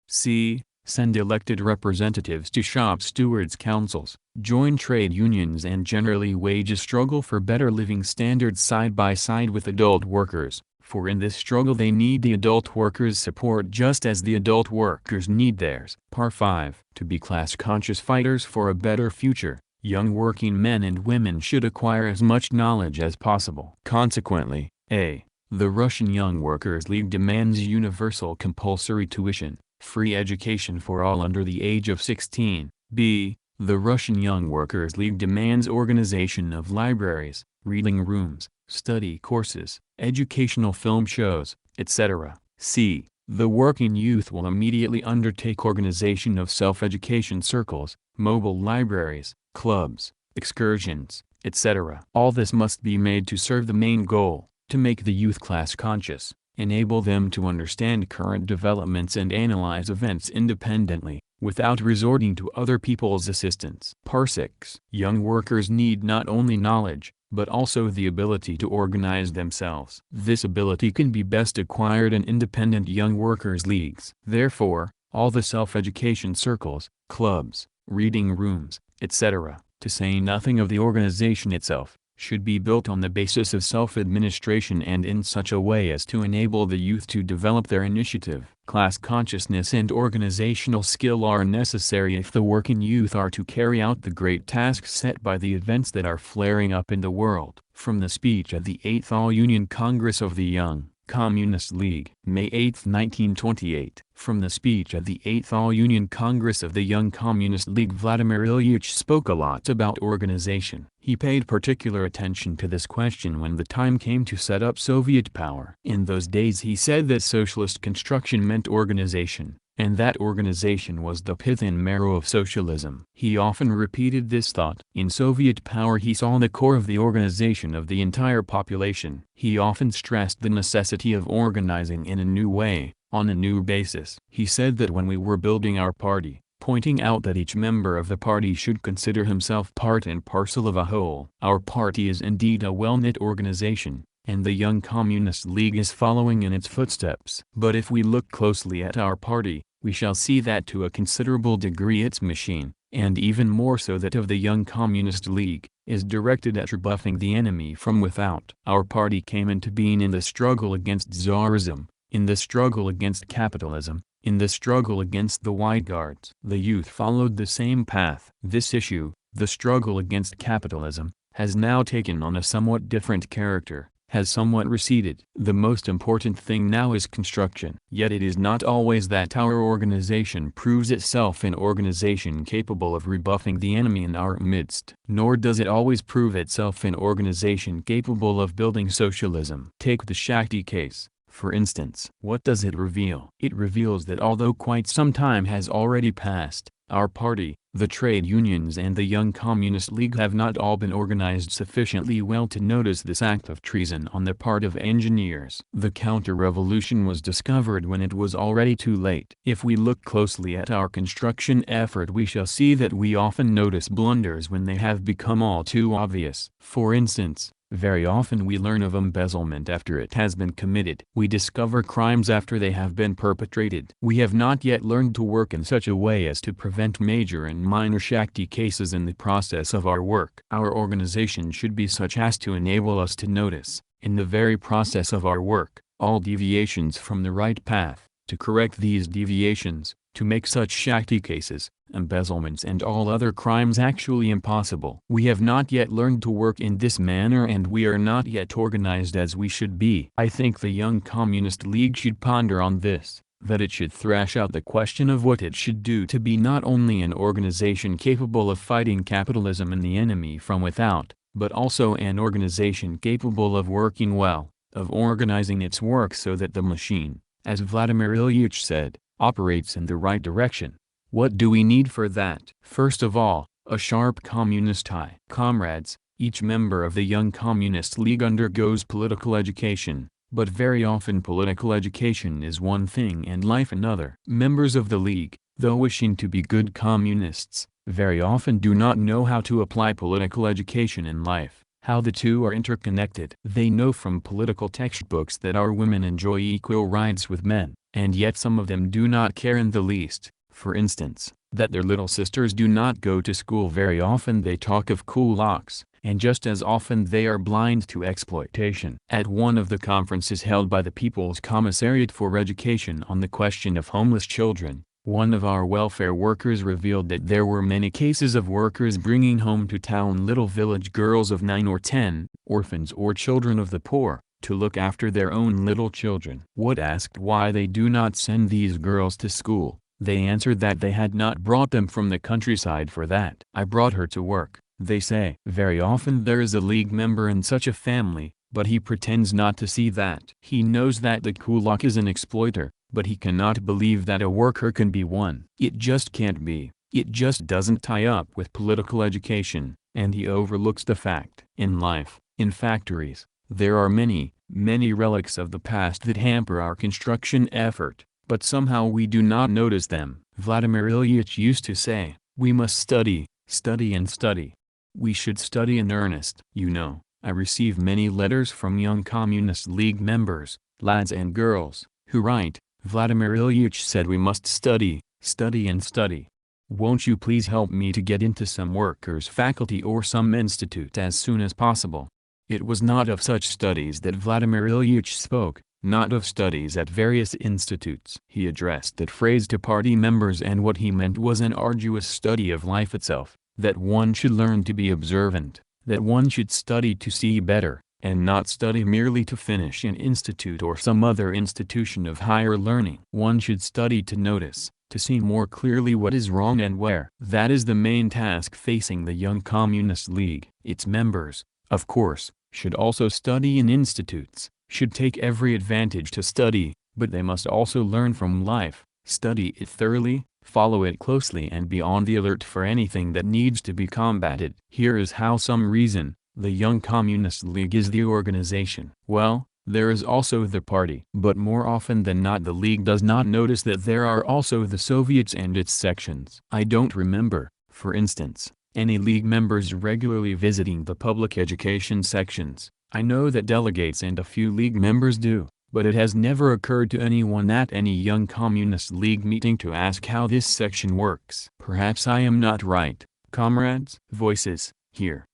S1: c. Send elected representatives to shop stewards' councils, join trade unions and generally wage a struggle for better living standards side by side with adult workers, for in this struggle they need the adult workers' support just as the adult workers need theirs. Part 5. To be class-conscious fighters for a better future, young working men and women should acquire as much knowledge as possible. Consequently, a. The Russian Young Workers League demands universal compulsory tuition, free education for all under the age of 16. b. The Russian Young Workers League demands organization of libraries, reading rooms, study courses, educational film shows, etc. c. The working youth will immediately undertake organization of self-education circles, mobile libraries, clubs, excursions, etc. All this must be made to serve the main goal, to make the youth class conscious, enable them to understand current developments and analyze events independently, without resorting to other people's assistance. Part 6. Young workers need not only knowledge, but also the ability to organize themselves. This ability can be best acquired in independent young workers' leagues. Therefore, all the self-education circles, clubs, reading rooms, etc., to say nothing of the organization itself, should be built on the basis of self-administration and in such a way as to enable the youth to develop their initiative. Class consciousness and organizational skill are necessary if the working youth are to carry out the great tasks set by the events that are flaring up in the world. From the speech at the 8th All-Union Congress of the Young, Communist League. May 8, 1928. From the speech at the 8th All-Union Congress of the Young Communist League, Vladimir Ilyich spoke a lot about organization. He paid particular attention to this question when the time came to set up Soviet power. In those days he said that socialist construction meant organization, and that organization was the pith and marrow of socialism. He often repeated this thought. In Soviet power he saw the core of the organization of the entire population. He often stressed the necessity of organizing in a new way, on a new basis. He said that when we were building our party, pointing out that each member of the party should consider himself part and parcel of a whole. Our party is indeed a well-knit organization, and the Young Communist League is following in its footsteps. But if we look closely at our party, we shall see that to a considerable degree its machine, and even more so that of the Young Communist League, is directed at rebuffing the enemy from without. Our party came into being in the struggle against Tsarism, in the struggle against capitalism, in the struggle against the White Guards. The youth followed the same path. This issue, the struggle against capitalism, has now taken on a somewhat different character, has somewhat receded. The most important thing now is construction. Yet it is not always that our organization proves itself an organization capable of rebuffing the enemy in our midst. Nor does it always prove itself an organization capable of building socialism. Take the Shakti case, for instance. What does it reveal? It reveals that although quite some time has already passed, our party, the trade unions and the Young Communist League have not all been organized sufficiently well to notice this act of treason on the part of engineers. The counter-revolution was discovered when it was already too late. If we look closely at our construction effort we shall see that we often notice blunders when they have become all too obvious. For instance, very often we learn of embezzlement after it has been committed. We discover crimes after they have been perpetrated. We have not yet learned to work in such a way as to prevent major and minor Shakti cases in the process of our work. Our organization should be such as to enable us to notice, in the very process of our work, all deviations from the right path, to correct these deviations, to make such Shakti cases, embezzlements and all other crimes actually impossible. We have not yet learned to work in this manner and we are not yet organized as we should be. I think the Young Communist League should ponder on this, that it should thrash out the question of what it should do to be not only an organization capable of fighting capitalism and the enemy from without, but also an organization capable of working well, of organizing its work so that the machine, as Vladimir Ilyich said, operates in the right direction. What do we need for that? First of all, a sharp communist eye. Comrades, each member of the Young Communist League undergoes political education, but very often political education is one thing and life another. Members of the League, though wishing to be good communists, very often do not know how to apply political education in life, how the two are interconnected. They know from political textbooks that our women enjoy equal rights with men, and yet some of them do not care in the least, for instance, that their little sisters do not go to school. Very often they talk of kulaks, and just as often they are blind to exploitation. At one of the conferences held by the People's Commissariat for Education on the question of homeless children, one of our welfare workers revealed that there were many cases of workers bringing home to town little village girls of 9 or 10, orphans or children of the poor, to look after their own little children. What asked why they do not send these girls to school, they answered that they had not brought them from the countryside for that. I brought her to work, they say. Very often there is a League member in such a family, but he pretends not to see that. He knows that the kulak is an exploiter, but he cannot believe that a worker can be one. It just can't be. It just doesn't tie up with political education, and he overlooks the fact. In life, in factories, there are many, many relics of the past that hamper our construction effort, but somehow we do not notice them. Vladimir Ilyich used to say, we must study, study and study. We should study in earnest. You know, I receive many letters from Young Communist League members, lads and girls, who write, Vladimir Ilyich said we must study, study and study. Won't you please help me to get into some workers' faculty or some institute as soon as possible? It was not of such studies that Vladimir Ilyich spoke, not of studies at various institutes. He addressed that phrase to party members, and what he meant was an arduous study of life itself, that one should learn to be observant, that one should study to see better, and not study merely to finish an institute or some other institution of higher learning. One should study to notice, to see more clearly what is wrong and where. That is the main task facing the Young Communist League. Its members, of course, should also study in institutes, should take every advantage to study, but they must also learn from life, study it thoroughly, follow it closely and be on the alert for anything that needs to be combated. Here is how some reason the Young Communist League is the organization. Well, there is also the party. But more often than not the League does not notice that there are also the Soviets and its sections. I don't remember, for instance, any League members regularly visiting the public education sections. I know that delegates and a few League members do, but it has never occurred to anyone at any Young Communist League meeting to ask how this section works. Perhaps I am not right, comrades? Voices, here,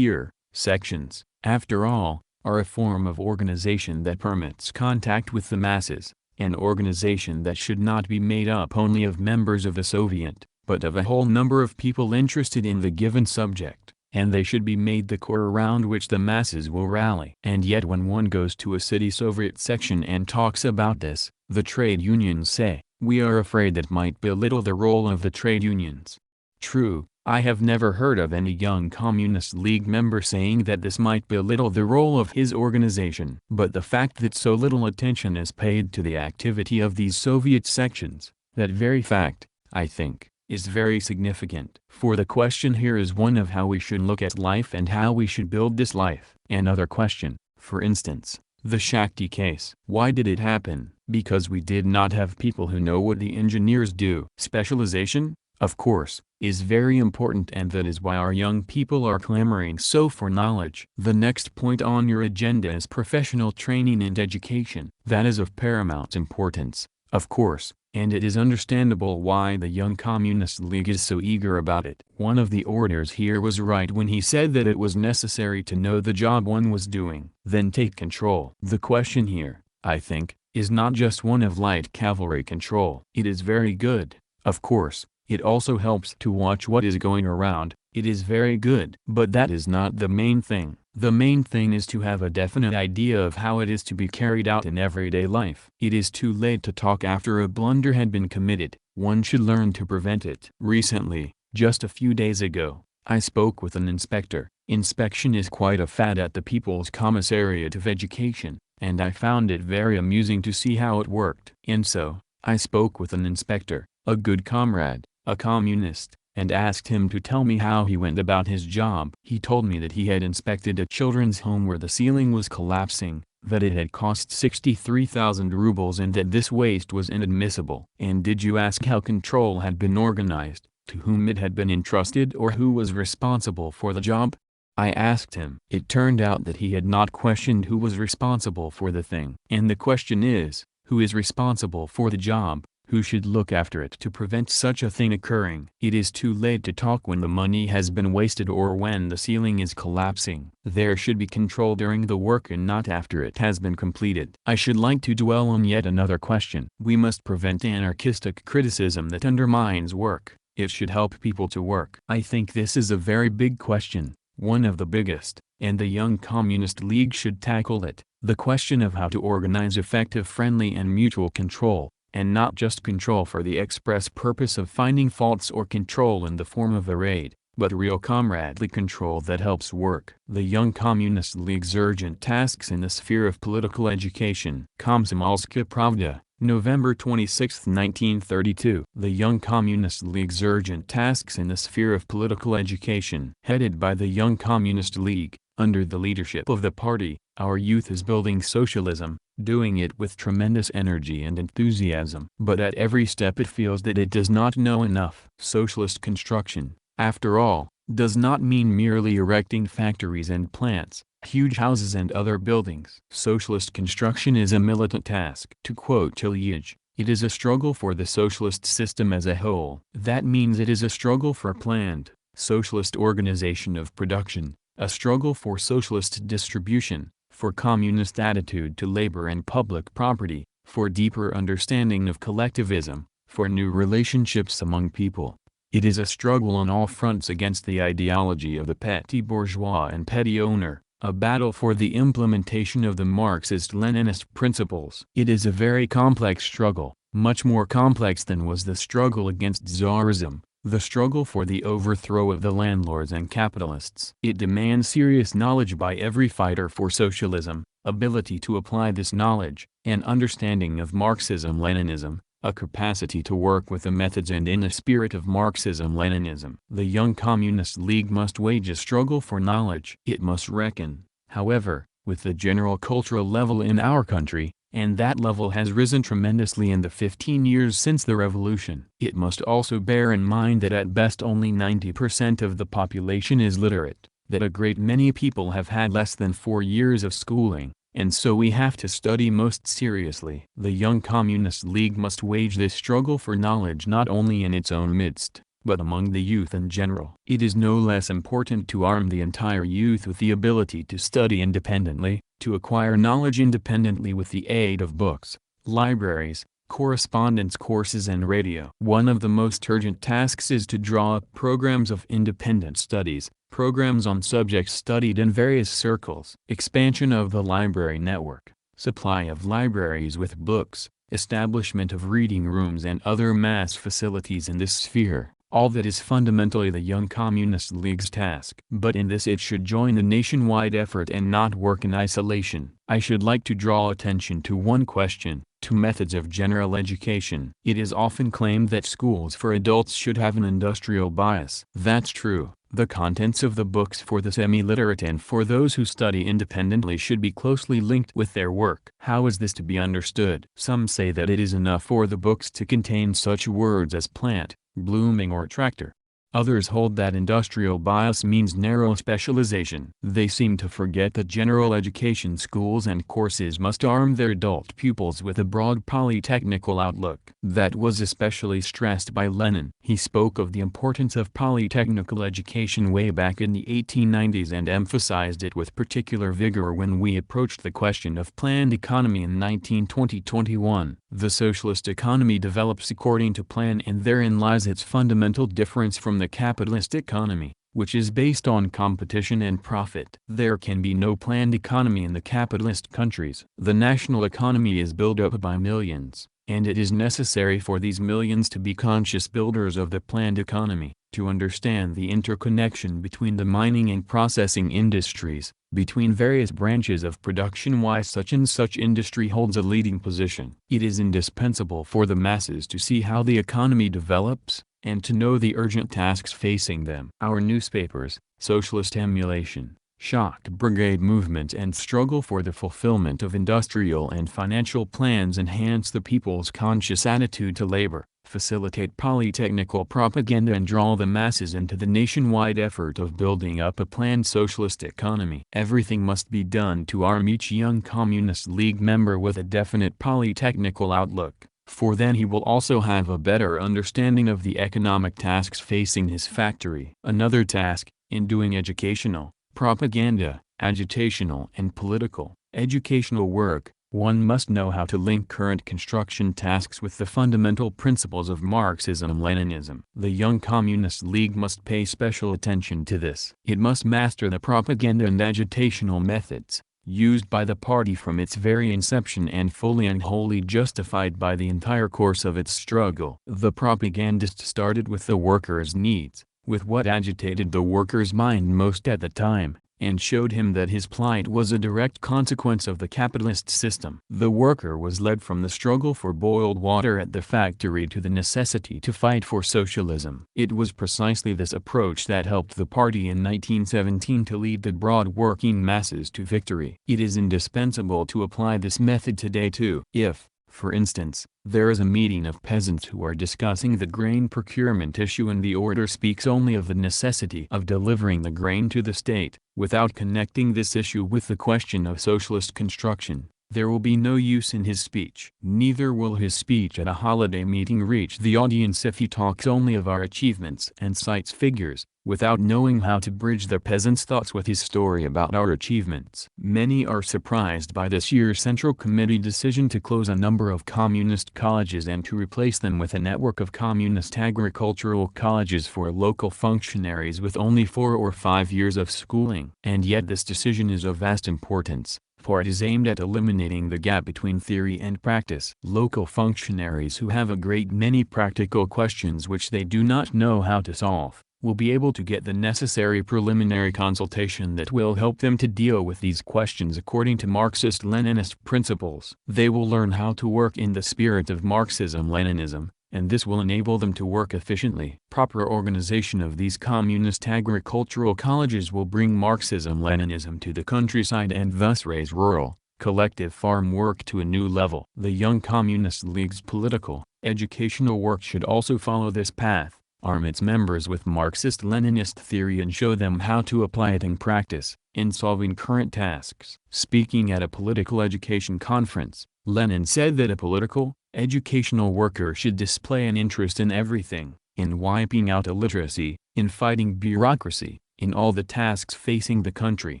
S1: sections, after all, are a form of organization that permits contact with the masses, an organization that should not be made up only of members of the Soviet, but of a whole number of people interested in the given subject, and they should be made the core around which the masses will rally. And yet when one goes to a city Soviet section and talks about this, the trade unions say, we are afraid that might belittle the role of the trade unions. True, I have never heard of any Young Communist League member saying that this might belittle the role of his organization. But the fact that so little attention is paid to the activity of these Soviet sections, that very fact, I think, is very significant. For the question here is one of how we should look at life and how we should build this life. Another question, for instance, the Shakti case. Why did it happen? Because we did not have people who know what the engineers do. Specialization, of course, is very important, and that is why our young people are clamoring so for knowledge. The next point on your agenda is professional training and education. That is of paramount importance, of course, and it is understandable why the Young Communist League is so eager about it. One of the orators here was right when he said that it was necessary to know the job one was doing, then take control. The question here, I think, is not just one of light cavalry control. It is very good, of course. It also helps to watch what is going around, it is very good. But that is not the main thing. The main thing is to have a definite idea of how it is to be carried out in everyday life. It is too late to talk after a blunder had been committed, one should learn to prevent it. Recently, just a few days ago, I spoke with an inspector. Inspection is quite a fad at the People's Commissariat of Education, and I found it very amusing to see how it worked. And so, I spoke with an inspector, a good comrade, a communist, and asked him to tell me how he went about his job. He told me that he had inspected a children's home where the ceiling was collapsing, that it had cost 63,000 rubles and that this waste was inadmissible. And did you ask how control had been organized, to whom it had been entrusted or who was responsible for the job? I asked him. It turned out that he had not questioned who was responsible for the thing. And the question is, who is responsible for the job? Who should look after it to prevent such a thing occurring? It is too late to talk when the money has been wasted or when the ceiling is collapsing. There should be control during the work and not after it has been completed. I should like to dwell on yet another question. We must prevent anarchistic criticism that undermines work. It should help people to work. I think this is a very big question, one of the biggest, and the Young Communist League should tackle it. The question of how to organize effective friendly and mutual control. And not just control for the express purpose of finding faults or control in the form of a raid, but real comradely control that helps work. The Young Communist League's urgent tasks in the sphere of political education. Komsomolskaya Pravda, November 26, 1932. The Young Communist League's urgent tasks in the sphere of political education. Headed by the Young Communist League, under the leadership of the party, our youth is building socialism, doing it with tremendous energy and enthusiasm. But at every step it feels that it does not know enough. Socialist construction, after all, does not mean merely erecting factories and plants, huge houses and other buildings. Socialist construction is a militant task. To quote Ilyich, it is a struggle for the socialist system as a whole. That means it is a struggle for planned, socialist organization of production, a struggle for socialist distribution, for communist attitude to labor and public property, for deeper understanding of collectivism, for new relationships among people. It is a struggle on all fronts against the ideology of the petty bourgeois and petty owner, a battle for the implementation of the Marxist-Leninist principles. It is a very complex struggle, much more complex than was the struggle against Tsarism, the struggle for the overthrow of the landlords and capitalists. It demands serious knowledge by every fighter for socialism, ability to apply this knowledge, an understanding of Marxism-Leninism, a capacity to work with the methods and in the spirit of Marxism-Leninism. The Young Communist League must wage a struggle for knowledge. It must reckon, however, with the general cultural level in our country, and that level has risen tremendously in the 15 years since the revolution. It must also bear in mind that at best only 90% of the population is literate, that a great many people have had less than 4 years of schooling, and so we have to study most seriously. The Young Communist League must wage this struggle for knowledge not only in its own midst, but among the youth in general. It is no less important to arm the entire youth with the ability to study independently, to acquire knowledge independently with the aid of books, libraries, correspondence courses and radio. One of the most urgent tasks is to draw up programs of independent studies, programs on subjects studied in various circles. Expansion of the library network, supply of libraries with books, establishment of reading rooms and other mass facilities in this sphere. All that is fundamentally the Young Communist League's task. But in this it should join the nationwide effort and not work in isolation. I should like to draw attention to one question, to methods of general education. It is often claimed that schools for adults should have an industrial bias. That's true. The contents of the books for the semi-literate and for those who study independently should be closely linked with their work. How is this to be understood? Some say that it is enough for the books to contain such words as plant, blooming or tractor. Others hold that industrial bias means narrow specialization. They seem to forget that general education schools and courses must arm their adult pupils with a broad polytechnical outlook. That was especially stressed by Lenin. He spoke of the importance of polytechnical education way back in the 1890s and emphasized it with particular vigor when we approached the question of planned economy in 1920-21. The socialist economy develops according to plan, and therein lies its fundamental difference from the capitalist economy, which is based on competition and profit. There can be no planned economy in the capitalist countries. The national economy is built up by millions, and it is necessary for these millions to be conscious builders of the planned economy, to understand the interconnection between the mining and processing industries, between various branches of production, why such and such industry holds a leading position. It is indispensable for the masses to see how the economy develops, and to know the urgent tasks facing them. Our newspapers, socialist emulation, shock brigade movement and struggle for the fulfillment of industrial and financial plans enhance the people's conscious attitude to labor, facilitate polytechnical propaganda and draw the masses into the nationwide effort of building up a planned socialist economy. Everything must be done to arm each Young Communist League member with a definite polytechnical outlook, for then he will also have a better understanding of the economic tasks facing his factory. Another task, in doing educational, propaganda, agitational and political, educational work, one must know how to link current construction tasks with the fundamental principles of Marxism-Leninism. The Young Communist League must pay special attention to this. It must master the propaganda and agitational methods, used by the party from its very inception and fully and wholly justified by the entire course of its struggle. The propagandist started with the workers' needs, with what agitated the worker's mind most at the time, and showed him that his plight was a direct consequence of the capitalist system. The worker was led from the struggle for boiled water at the factory to the necessity to fight for socialism. It was precisely this approach that helped the party in 1917 to lead the broad working masses to victory. It is indispensable to apply this method today too. If, for instance, there is a meeting of peasants who are discussing the grain procurement issue and the order speaks only of the necessity of delivering the grain to the state, without connecting this issue with the question of socialist construction, There will be no use in his speech. Neither will his speech at a holiday meeting reach the audience if he talks only of our achievements and cites figures, without knowing how to bridge the peasants' thoughts with his story about our achievements. Many are surprised by this year's Central Committee decision to close a number of communist colleges and to replace them with a network of communist agricultural colleges for local functionaries with only 4 or 5 years of schooling. And yet this decision is of vast importance, for it is aimed at eliminating the gap between theory and practice. Local functionaries who have a great many practical questions which they do not know how to solve, will be able to get the necessary preliminary consultation that will help them to deal with these questions according to Marxist-Leninist principles. They will learn how to work in the spirit of Marxism-Leninism, and this will enable them to work efficiently. Proper organization of these communist agricultural colleges will bring Marxism-Leninism to the countryside and thus raise rural, collective farm work to a new level. The Young Communist League's political, educational work should also follow this path, arm its members with Marxist-Leninist theory and show them how to apply it in practice, in solving current tasks. Speaking at a political education conference, Lenin said that a political, educational worker should display an interest in everything, in wiping out illiteracy, in fighting bureaucracy, in all the tasks facing the country.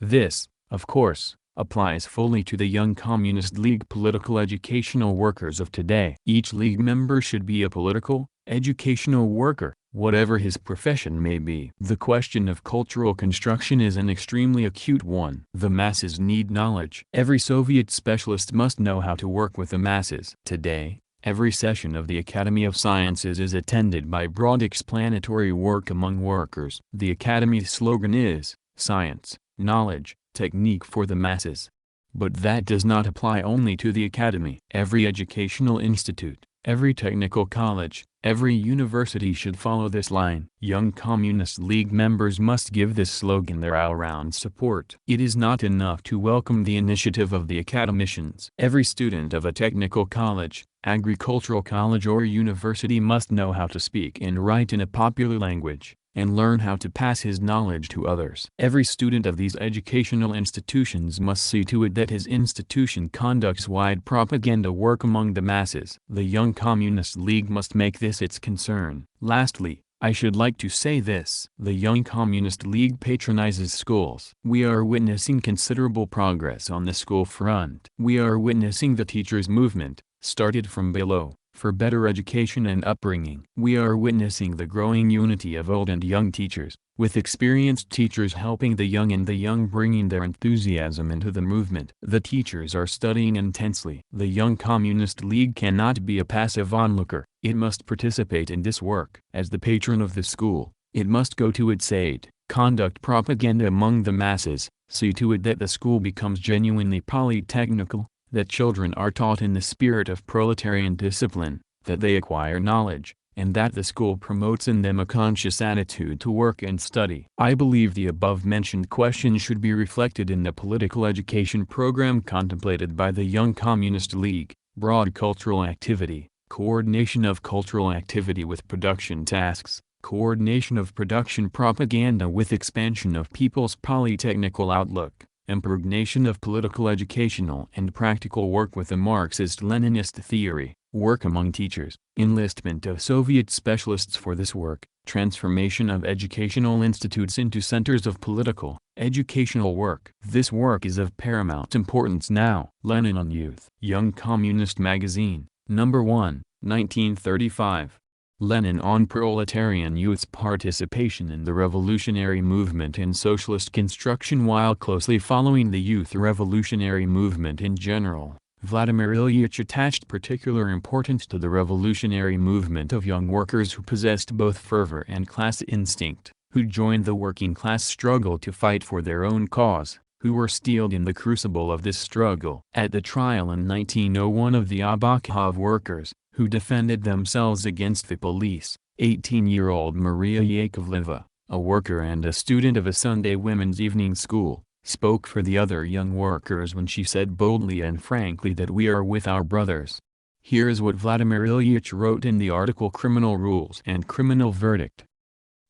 S1: This, of course, applies fully to the Young Communist League political educational workers of today. Each league member should be a political, educational worker, whatever his profession may be. The question of cultural construction is an extremely acute one. The masses need knowledge. Every Soviet specialist must know how to work with the masses. Today, every session of the Academy of Sciences is attended by broad explanatory work among workers. The Academy's slogan is, "Science, Knowledge, Technique for the Masses." But that does not apply only to the Academy. Every educational institute, every technical college, every university should follow this line. Young Communist League members must give this slogan their all-round support. It is not enough to welcome the initiative of the academicians. Every student of a technical college, agricultural college or university must know how to speak and write in a popular language, and learn how to pass his knowledge to others. Every student of these educational institutions must see to it that his institution conducts wide propaganda work among the masses. The Young Communist League must make this its concern. Lastly, I should like to say this. The Young Communist League patronizes schools. We are witnessing considerable progress on the school front. We are witnessing the teachers' movement, started from below, for better education and upbringing. We are witnessing the growing unity of old and young teachers, with experienced teachers helping the young and the young bringing their enthusiasm into the movement. The teachers are studying intensely. The Young Communist League cannot be a passive onlooker. It must participate in this work. As the patron of the school, it must go to its aid, conduct propaganda among the masses, see to it that the school becomes genuinely polytechnical, that children are taught in the spirit of proletarian discipline, that they acquire knowledge, and that the school promotes in them a conscious attitude to work and study. I believe the above-mentioned questions should be reflected in the political education program contemplated by the Young Communist League: broad cultural activity, coordination of cultural activity with production tasks, coordination of production propaganda with expansion of people's polytechnical outlook, impregnation of political educational and practical work with a Marxist-Leninist theory, work among teachers, enlistment of Soviet specialists for this work, transformation of educational institutes into centers of political, educational work. This work is of paramount importance now. Lenin on Youth. Young Communist Magazine, No. 1, 1935. Lenin on proletarian youth's participation in the revolutionary movement and socialist construction. While closely following the youth revolutionary movement in general, Vladimir Ilyich attached particular importance to the revolutionary movement of young workers who possessed both fervor and class instinct, who joined the working class struggle to fight for their own cause, who were steeled in the crucible of this struggle. At the trial in 1901 of the Abakhov workers, who defended themselves against the police, 18-year-old Maria Yakovleva, a worker and a student of a Sunday women's evening school, spoke for the other young workers when she said boldly and frankly that we are with our brothers. Here is what Vladimir Ilyich wrote in the article Criminal Rules and Criminal Verdict.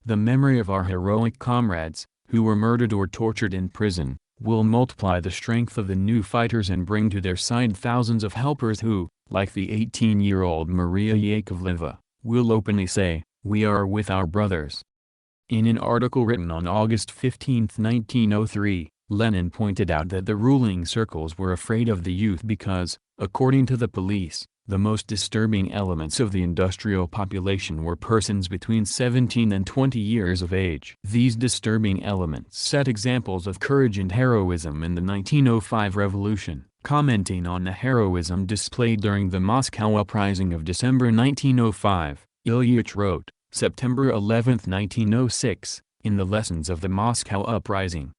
S1: The memory of our heroic comrades, who were murdered or tortured in prison, will multiply the strength of the new fighters and bring to their side thousands of helpers who, like the 18-year-old Maria Yakovleva, will openly say, "We are with our brothers." In an article written on August 15, 1903, Lenin pointed out that the ruling circles were afraid of the youth because, according to the police, the most disturbing elements of the industrial population were persons between 17 and 20 years of age. These disturbing elements set examples of courage and heroism in the 1905 revolution. Commenting on the heroism displayed during the Moscow uprising of December 1905, Ilyich wrote, September 11, 1906, in the Lessons of the Moscow Uprising.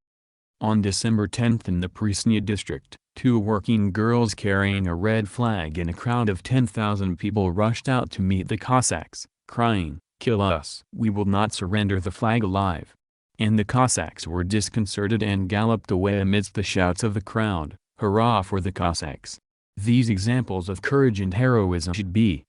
S1: On December 10 in the Presnya district, two working girls carrying a red flag in a crowd of 10,000 people rushed out to meet the Cossacks, crying, "Kill us! We will not surrender the flag alive!" And the Cossacks were disconcerted and galloped away amidst the shouts of the crowd, "Hurrah for the Cossacks!" These examples of courage and heroism should be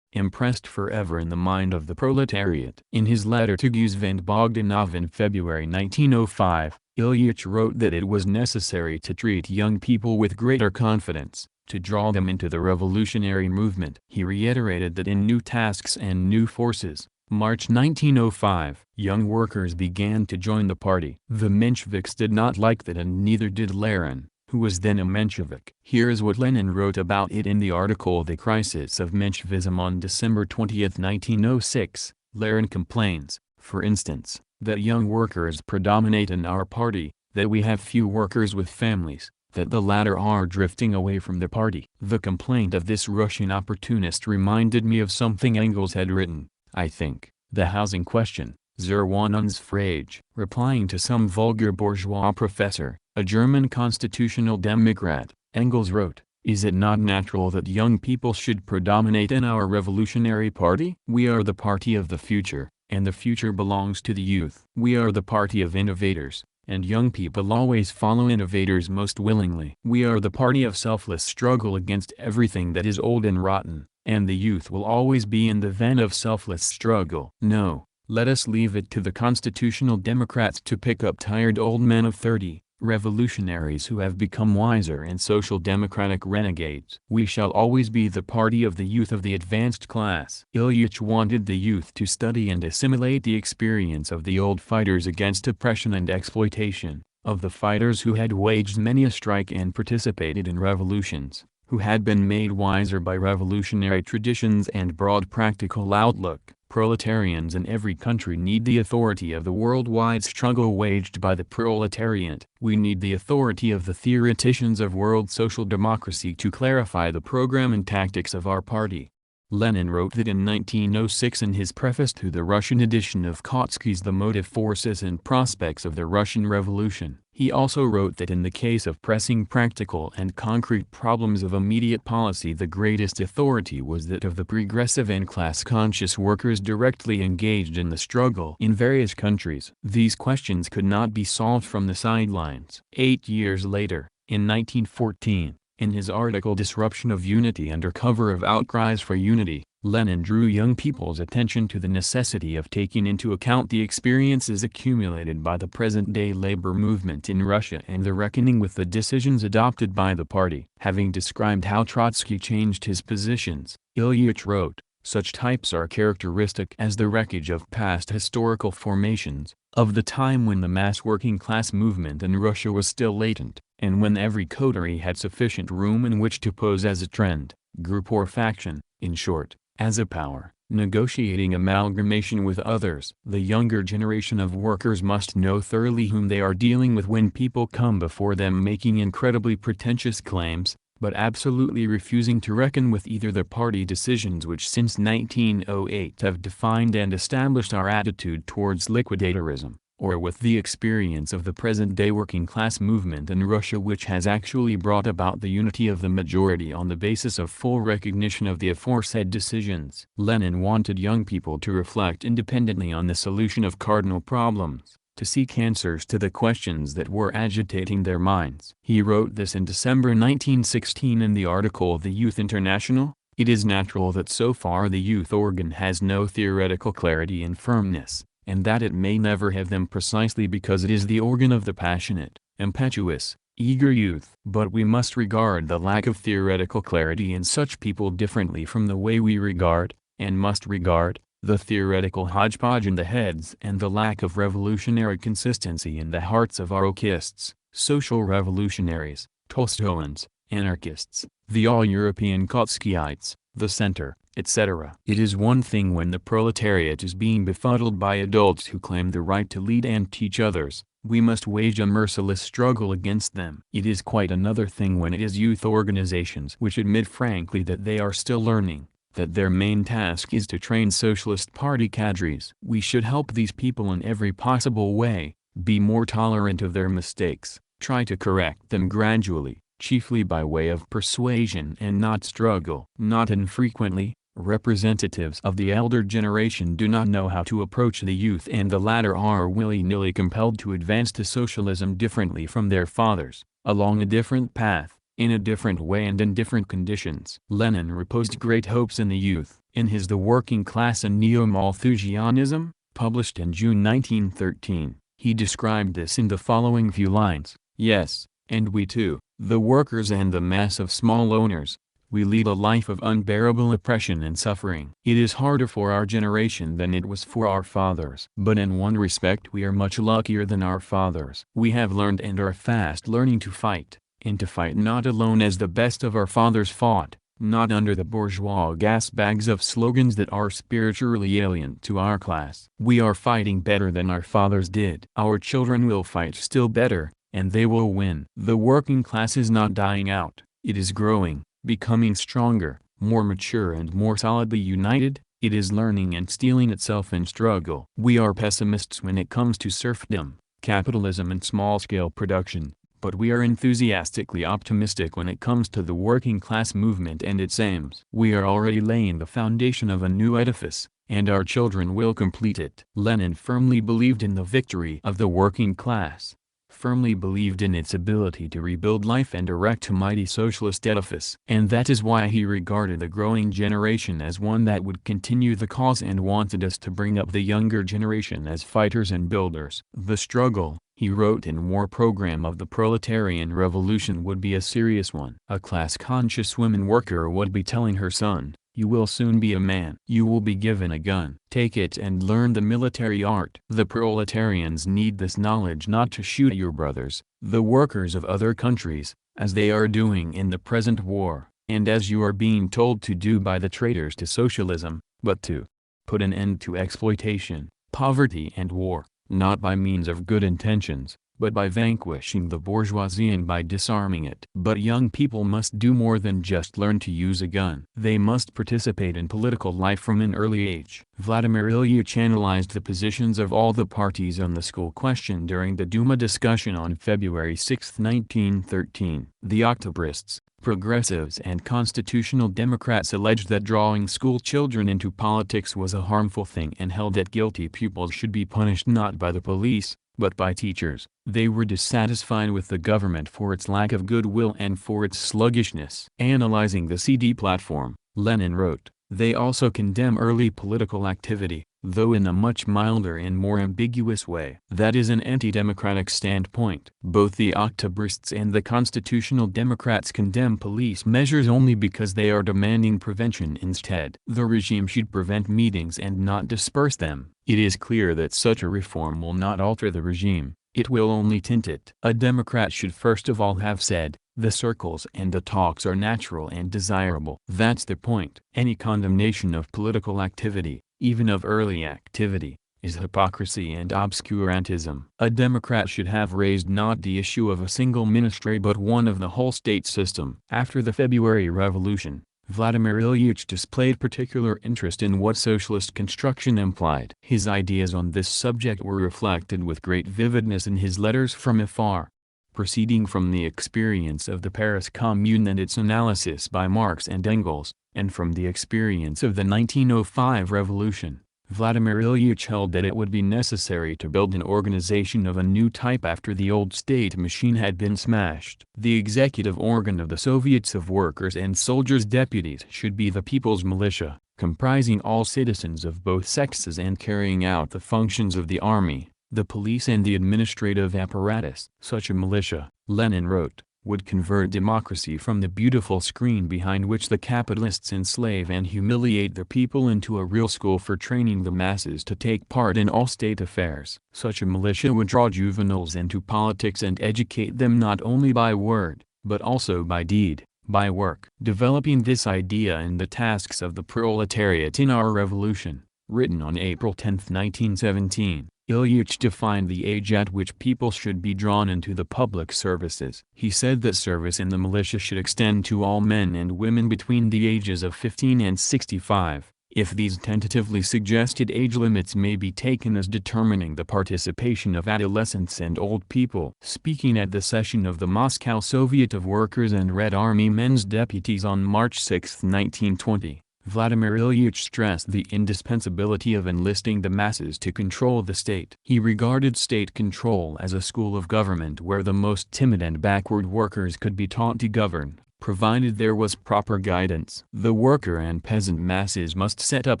S1: impressed forever in the mind of the proletariat. In his letter to Guzvent Bogdanov in February 1905, Ilyich wrote that it was necessary to treat young people with greater confidence, to draw them into the revolutionary movement. He reiterated that in New Tasks and New Forces, March 1905, young workers began to join the party. The Mensheviks did not like that, and neither did Lenin, who was then a Menshevik. Here is what Lenin wrote about it in the article The Crisis of Menshevism on December 20, 1906. Lenin complains, for instance, that young workers predominate in our party, that we have few workers with families, that the latter are drifting away from the party. The complaint of this Russian opportunist reminded me of something Engels had written, I think, The Housing Question, Zerwannsfrage. Replying to some vulgar bourgeois professor, a German constitutional democrat, Engels wrote, "Is it not natural that young people should predominate in our revolutionary party? We are the party of the future, and the future belongs to the youth. We are the party of innovators, and young people always follow innovators most willingly. We are the party of selfless struggle against everything that is old and rotten, and the youth will always be in the van of selfless struggle. No, let us leave it to the constitutional democrats to pick up tired old men of 30, revolutionaries who have become wiser, and social democratic renegades. We shall always be the party of the youth of the advanced class." Ilyich wanted the youth to study and assimilate the experience of the old fighters against oppression and exploitation, of the fighters who had waged many a strike and participated in revolutions, who had been made wiser by revolutionary traditions and broad practical outlook. Proletarians in every country need the authority of the worldwide struggle waged by the proletariat. We need the authority of the theoreticians of world social democracy to clarify the program and tactics of our party. Lenin wrote that in 1906 in his preface to the Russian edition of Kautsky's The Motive Forces and Prospects of the Russian Revolution. He also wrote that in the case of pressing practical and concrete problems of immediate policy, the greatest authority was that of the progressive and class-conscious workers directly engaged in the struggle. In various countries, these questions could not be solved from the sidelines. 8 years later, in 1914, in his article Disruption of Unity under cover of outcries for unity, Lenin drew young people's attention to the necessity of taking into account the experiences accumulated by the present-day labor movement in Russia and the reckoning with the decisions adopted by the party. Having described how Trotsky changed his positions, Ilyich wrote, "Such types are characteristic as the wreckage of past historical formations, of the time when the mass working class movement in Russia was still latent, and when every coterie had sufficient room in which to pose as a trend, group or faction, in short, as a power, negotiating amalgamation with others. The younger generation of workers must know thoroughly whom they are dealing with when people come before them making incredibly pretentious claims, but absolutely refusing to reckon with either the party decisions which since 1908 have defined and established our attitude towards liquidatorism, or with the experience of the present-day working-class movement in Russia, which has actually brought about the unity of the majority on the basis of full recognition of the aforesaid decisions." Lenin wanted young people to reflect independently on the solution of cardinal problems, to seek answers to the questions that were agitating their minds. He wrote this in December 1916 in the article The Youth International. "It is natural that so far the youth organ has no theoretical clarity and firmness, and that it may never have them precisely because it is the organ of the passionate, impetuous, eager youth. But we must regard the lack of theoretical clarity in such people differently from the way we regard, and must regard, the theoretical hodgepodge in the heads and the lack of revolutionary consistency in the hearts of anarchists, social revolutionaries, Tolstoyans, anarchists, the all-European Krupskayites, the center, etc. It is one thing when the proletariat is being befuddled by adults who claim the right to lead and teach others. We must wage a merciless struggle against them. It is quite another thing when it is youth organizations which admit frankly that they are still learning, that their main task is to train Socialist Party cadres. We should help these people in every possible way, be more tolerant of their mistakes, try to correct them gradually, chiefly by way of persuasion and not struggle. Not infrequently, representatives of the elder generation do not know how to approach the youth, and the latter are willy-nilly compelled to advance to socialism differently from their fathers, along a different path, in a different way and in different conditions. Lenin reposed great hopes in the youth. In his The Working Class and Neo-Malthusianism, published in June 1913, he described this in the following few lines: "Yes, and we too, the workers and the mass of small owners, we lead a life of unbearable oppression and suffering. It is harder for our generation than it was for our fathers. But in one respect we are much luckier than our fathers. We have learned and are fast learning to fight, and to fight not alone as the best of our fathers fought, not under the bourgeois gas bags of slogans that are spiritually alien to our class. We are fighting better than our fathers did. Our children will fight still better, and they will win. The working class is not dying out, it is growing, becoming stronger, more mature and more solidly united. It is learning and steeling itself in struggle. We are pessimists when it comes to serfdom, capitalism and small-scale production, but we are enthusiastically optimistic when it comes to the working class movement and its aims. We are already laying the foundation of a new edifice, and our children will complete it." Lenin firmly believed in the victory of the working class, firmly believed in its ability to rebuild life and erect a mighty socialist edifice. And that is why he regarded the growing generation as one that would continue the cause and wanted us to bring up the younger generation as fighters and builders. The struggle, he wrote in War Program of the Proletarian Revolution, would be a serious one. A class-conscious woman worker would be telling her son, "You will soon be a man. You will be given a gun. Take it and learn the military art." The proletarians need this knowledge not to shoot your brothers, the workers of other countries, as they are doing in the present war, and as you are being told to do by the traitors to socialism, but to put an end to exploitation, poverty and war, not by means of good intentions, but by vanquishing the bourgeoisie and by disarming it. But young people must do more than just learn to use a gun. They must participate in political life from an early age. Vladimir Ilyich analyzed the positions of all the parties on the school question during the Duma discussion on February 6, 1913. The Octobrists, progressives and constitutional Democrats alleged that drawing school children into politics was a harmful thing and held that guilty pupils should be punished not by the police, but by teachers. They were dissatisfied with the government for its lack of goodwill and for its sluggishness. Analyzing the CD platform, Lenin wrote, "They also condemn early political activity, though in a much milder and more ambiguous way. That is an anti-democratic standpoint. Both the Octobrists and the constitutional Democrats condemn police measures only because they are demanding prevention instead. The regime should prevent meetings and not disperse them. It is clear that such a reform will not alter the regime, it will only tint it. A Democrat should first of all have said, 'The circles and the talks are natural and desirable.' That's the point. Any condemnation of political activity, even of early activity, is hypocrisy and obscurantism. A Democrat should have raised not the issue of a single ministry but one of the whole state system." After the February Revolution, Vladimir Ilyich displayed particular interest in what socialist construction implied. His ideas on this subject were reflected with great vividness in his letters from afar. Proceeding from the experience of the Paris Commune and its analysis by Marx and Engels, and from the experience of the 1905 revolution, Vladimir Ilyich held that it would be necessary to build an organization of a new type after the old state machine had been smashed. The executive organ of the Soviets of Workers' and Soldiers' Deputies should be the People's Militia, comprising all citizens of both sexes and carrying out the functions of the army. the police and the administrative apparatus. Such a militia, Lenin wrote, would convert democracy from the beautiful screen behind which the capitalists enslave and humiliate their people into a real school for training the masses to take part in all state affairs. Such a militia would draw juveniles into politics and educate them not only by word, but also by deed, by work. Developing this idea in the tasks of the proletariat in our revolution, written on April 10, 1917. Ilyich defined the age at which people should be drawn into the public services. He said that service in the militia should extend to all men and women between the ages of 15 and 65, if these tentatively suggested age limits may be taken as determining the participation of adolescents and old people. Speaking at the session of the Moscow Soviet of Workers and Red Army Men's Deputies on March 6, 1920, Vladimir Ilyich stressed the indispensability of enlisting the masses to control the state. He regarded state control as a school of government where the most timid and backward workers could be taught to govern, provided there was proper guidance. The worker and peasant masses must set up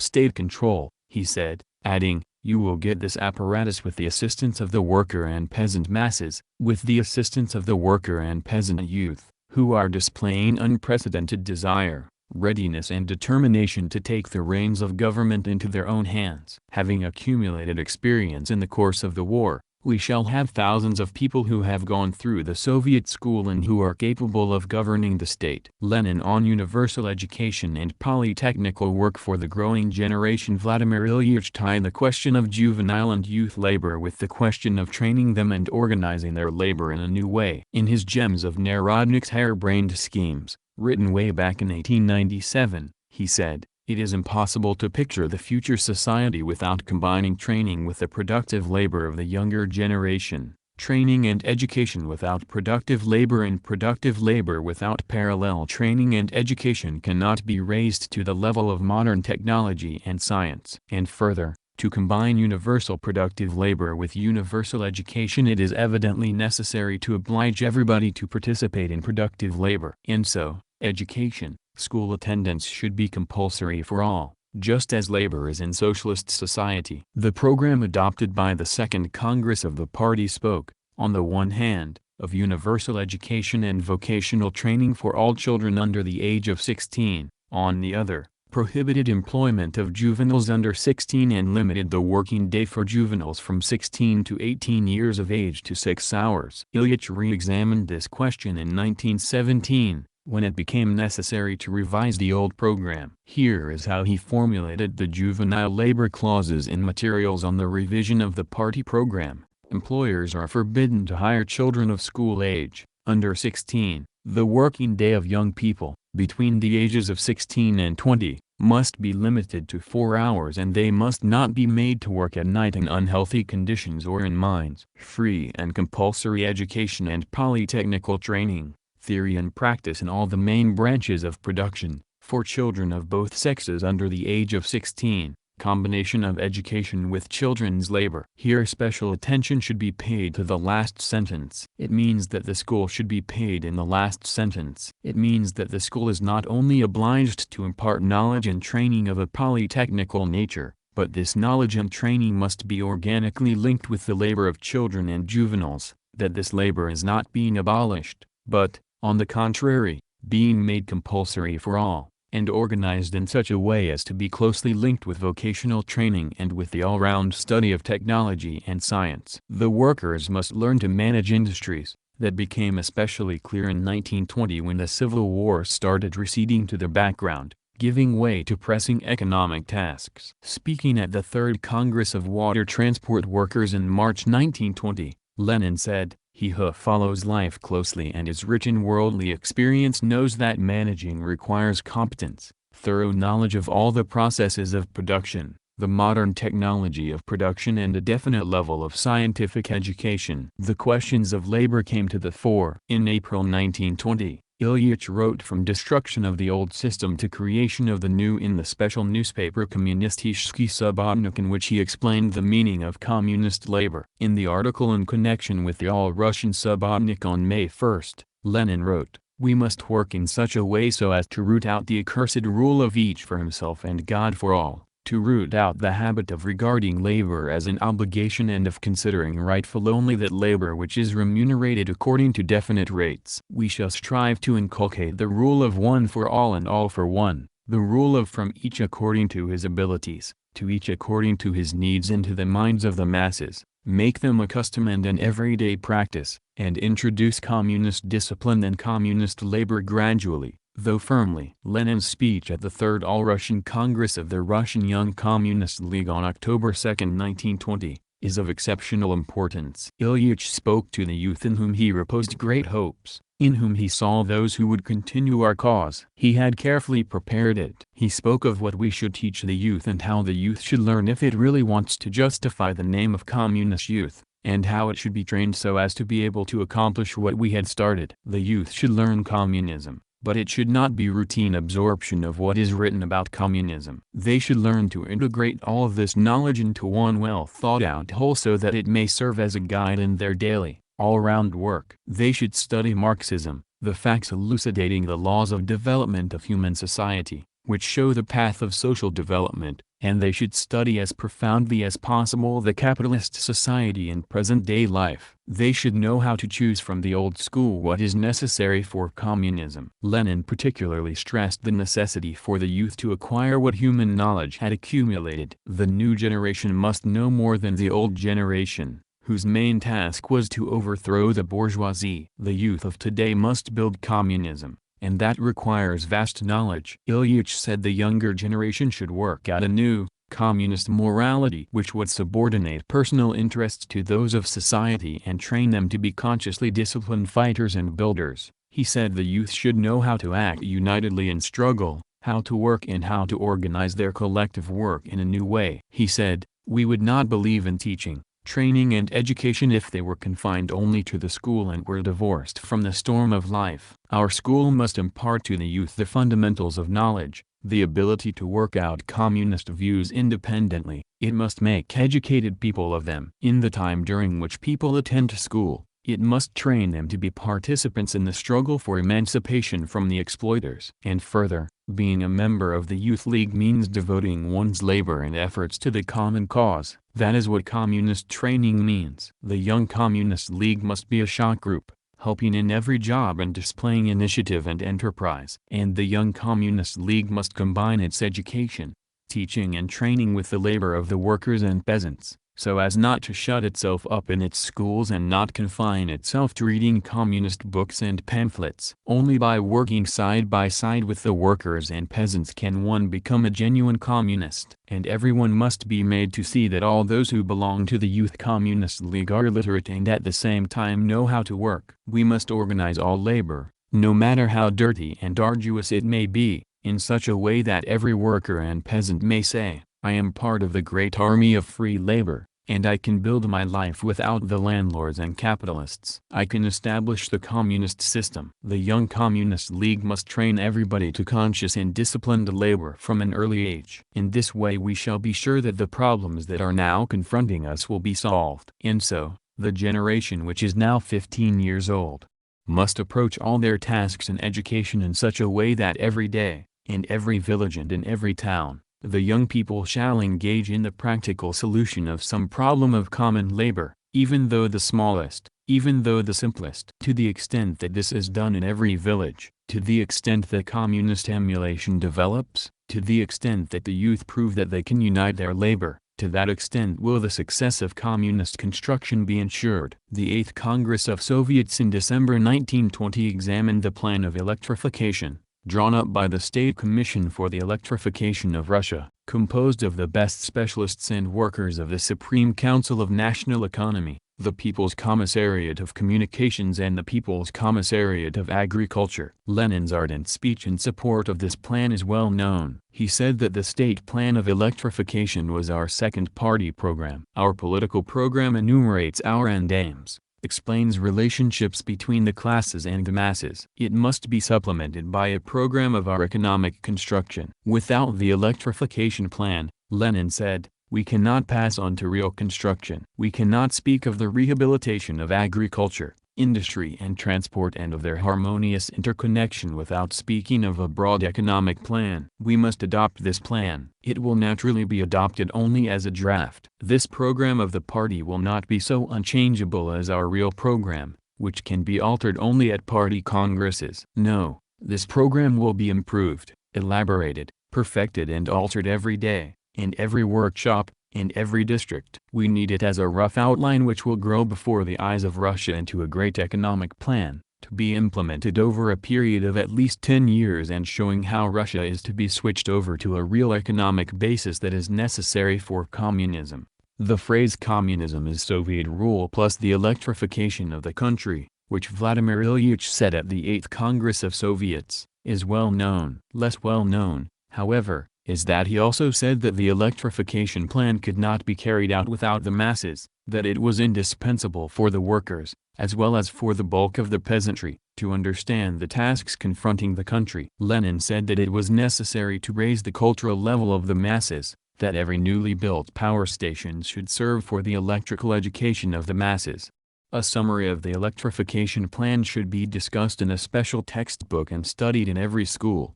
S1: state control, he said, adding, "You will get this apparatus with the assistance of the worker and peasant masses, with the assistance of the worker and peasant youth, who are displaying unprecedented desire, readiness and determination to take the reins of government into their own hands." Having accumulated experience in the course of the war, we shall have thousands of people who have gone through the Soviet school and who are capable of governing the state. Lenin on universal education and polytechnical work for the growing generation. Vladimir Ilyich tied the question of juvenile and youth labor with the question of training them and organizing their labor in a new way. In his Gems of Narodnik's harebrained schemes, written way back in 1897, he said, "It is impossible to picture the future society without combining training with the productive labor of the younger generation, training and education without productive labor and productive labor without parallel training and education cannot be raised to the level of modern technology and science." And further, to combine universal productive labor with universal education, it is evidently necessary to oblige everybody to participate in productive labor. And so, education, school attendance should be compulsory for all, just as labor is in socialist society. The program adopted by the Second Congress of the party spoke, on the one hand, of universal education and vocational training for all children under the age of 16, on the other, prohibited employment of juveniles under 16 and limited the working day for juveniles from 16 to 18 years of age to 6 hours. Ilyich re-examined this question in 1917, when it became necessary to revise the old program. Here is how he formulated the juvenile labor clauses in materials on the revision of the party program. Employers are forbidden to hire children of school age, under 16. The working day of young people, between the ages of 16 and 20, must be limited to 4 hours and they must not be made to work at night in unhealthy conditions or in mines. Free and compulsory education and polytechnical training, theory and practice in all the main branches of production, for children of both sexes under the age of 16. Combination of education with children's labor. Here special attention should be paid to the last sentence. It means that the school should be paid in the last sentence. It means that the school is not only obliged to impart knowledge and training of a polytechnical nature, but this knowledge and training must be organically linked with the labor of children and juveniles, that this labor is not being abolished, but, on the contrary, being made compulsory for all, and organized in such a way as to be closely linked with vocational training and with the all-round study of technology and science. The workers must learn to manage industries. That became especially clear in 1920 when the Civil War started receding to the background, giving way to pressing economic tasks. Speaking at the Third Congress of Water Transport Workers in March 1920, Lenin said, "He who follows life closely and is rich in worldly experience knows that managing requires competence, thorough knowledge of all the processes of production, the modern technology of production and a definite level of scientific education." The questions of labor came to the fore. In April 1920, Ilyich wrote from destruction of the old system to creation of the new in the special newspaper Kommunistический Subotnik, in which he explained the meaning of communist labor. In the article in connection with the All-Russian Subotnik on May 1, Lenin wrote, "We must work in such a way so as to root out the accursed rule of each for himself and God for all, to root out the habit of regarding labor as an obligation and of considering rightful only that labor which is remunerated according to definite rates. We shall strive to inculcate the rule of one for all and all for one, the rule of from each according to his abilities, to each according to his needs into the minds of the masses, make them a custom and an everyday practice, and introduce communist discipline and communist labor gradually, though firmly. Lenin's speech at the Third All-Russian Congress of the Russian Young Communist League on October 2, 1920, is of exceptional importance. Ilyich spoke to the youth in whom he reposed great hopes, in whom he saw those who would continue our cause. He had carefully prepared it. He spoke of what we should teach the youth and how the youth should learn if it really wants to justify the name of communist youth, and how it should be trained so as to be able to accomplish what we had started. The youth should learn communism, but it should not be routine absorption of what is written about communism. They should learn to integrate all of this knowledge into one well thought out whole so that it may serve as a guide in their daily, all-round work. They should study Marxism, the facts elucidating the laws of development of human society, which show the path of social development, and they should study as profoundly as possible the capitalist society in present-day life. They should know how to choose from the old school what is necessary for communism. Lenin particularly stressed the necessity for the youth to acquire what human knowledge had accumulated. The new generation must know more than the old generation, whose main task was to overthrow the bourgeoisie. The youth of today must build communism, and that requires vast knowledge. Ilyich said the younger generation should work out a new, communist morality which would subordinate personal interests to those of society and train them to be consciously disciplined fighters and builders. He said the youth should know how to act unitedly in struggle, how to work and how to organize their collective work in a new way. He said, "We would not believe in teaching, training and education if they were confined only to the school and were divorced from the storm of life. Our school must impart to the youth the fundamentals of knowledge, the ability to work out communist views independently. It must make educated people of them. In the time during which people attend school, it must train them to be participants in the struggle for emancipation from the exploiters." And further, being a member of the Youth League means devoting one's labor and efforts to the common cause. That is what communist training means. The Young Communist League must be a shock group, helping in every job and displaying initiative and enterprise. And the Young Communist League must combine its education, teaching and training with the labor of the workers and peasants, so as not to shut itself up in its schools and not confine itself to reading communist books and pamphlets. Only by working side by side with the workers and peasants can one become a genuine communist. And everyone must be made to see that all those who belong to the Youth Communist League are literate and at the same time know how to work. We must organize all labor, no matter how dirty and arduous it may be, in such a way that every worker and peasant may say, "I am part of the great army of free labor, and I can build my life without the landlords and capitalists. I can establish the communist system." The Young Communist League must train everybody to conscious and disciplined labor from an early age. In this way we shall be sure that the problems that are now confronting us will be solved. And so, the generation which is now 15 years old, must approach all their tasks in education in such a way that every day, in every village and in every town, the young people shall engage in the practical solution of some problem of common labor, even though the smallest, even though the simplest. To the extent that this is done in every village, to the extent that communist emulation develops, to the extent that the youth prove that they can unite their labor, to that extent will the success of communist construction be ensured. The 8th Congress of Soviets in December 1920 examined the plan of electrification, drawn up by the State Commission for the Electrification of Russia, composed of the best specialists and workers of the Supreme Council of National Economy, the People's Commissariat of Communications and the People's Commissariat of Agriculture. Lenin's ardent speech in support of this plan is well known. He said that the state plan of electrification was our second party program. Our political program enumerates our end aims, explains relationships between the classes and the masses. It must be supplemented by a program of our economic construction. Without the electrification plan, Lenin said, we cannot pass on to real construction. We cannot speak of the rehabilitation of agriculture, industry and transport and of their harmonious interconnection without speaking of a broad economic plan. We must adopt this plan. It will naturally be adopted only as a draft. This program of the party will not be so unchangeable as our real program, which can be altered only at party congresses. No, this program will be improved, elaborated, perfected and altered every day, in every workshop, in every district. We need it as a rough outline which will grow before the eyes of Russia into a great economic plan, to be implemented over a period of at least 10 years and showing how Russia is to be switched over to a real economic basis that is necessary for communism. The phrase communism is Soviet rule plus the electrification of the country, which Vladimir Ilyich said at the 8th Congress of Soviets, is well known. Less well known, however, is that he also said that the electrification plan could not be carried out without the masses, that it was indispensable for the workers, as well as for the bulk of the peasantry, to understand the tasks confronting the country. Lenin said that it was necessary to raise the cultural level of the masses, that every newly built power station should serve for the electrical education of the masses. A summary of the electrification plan should be discussed in a special textbook and studied in every school.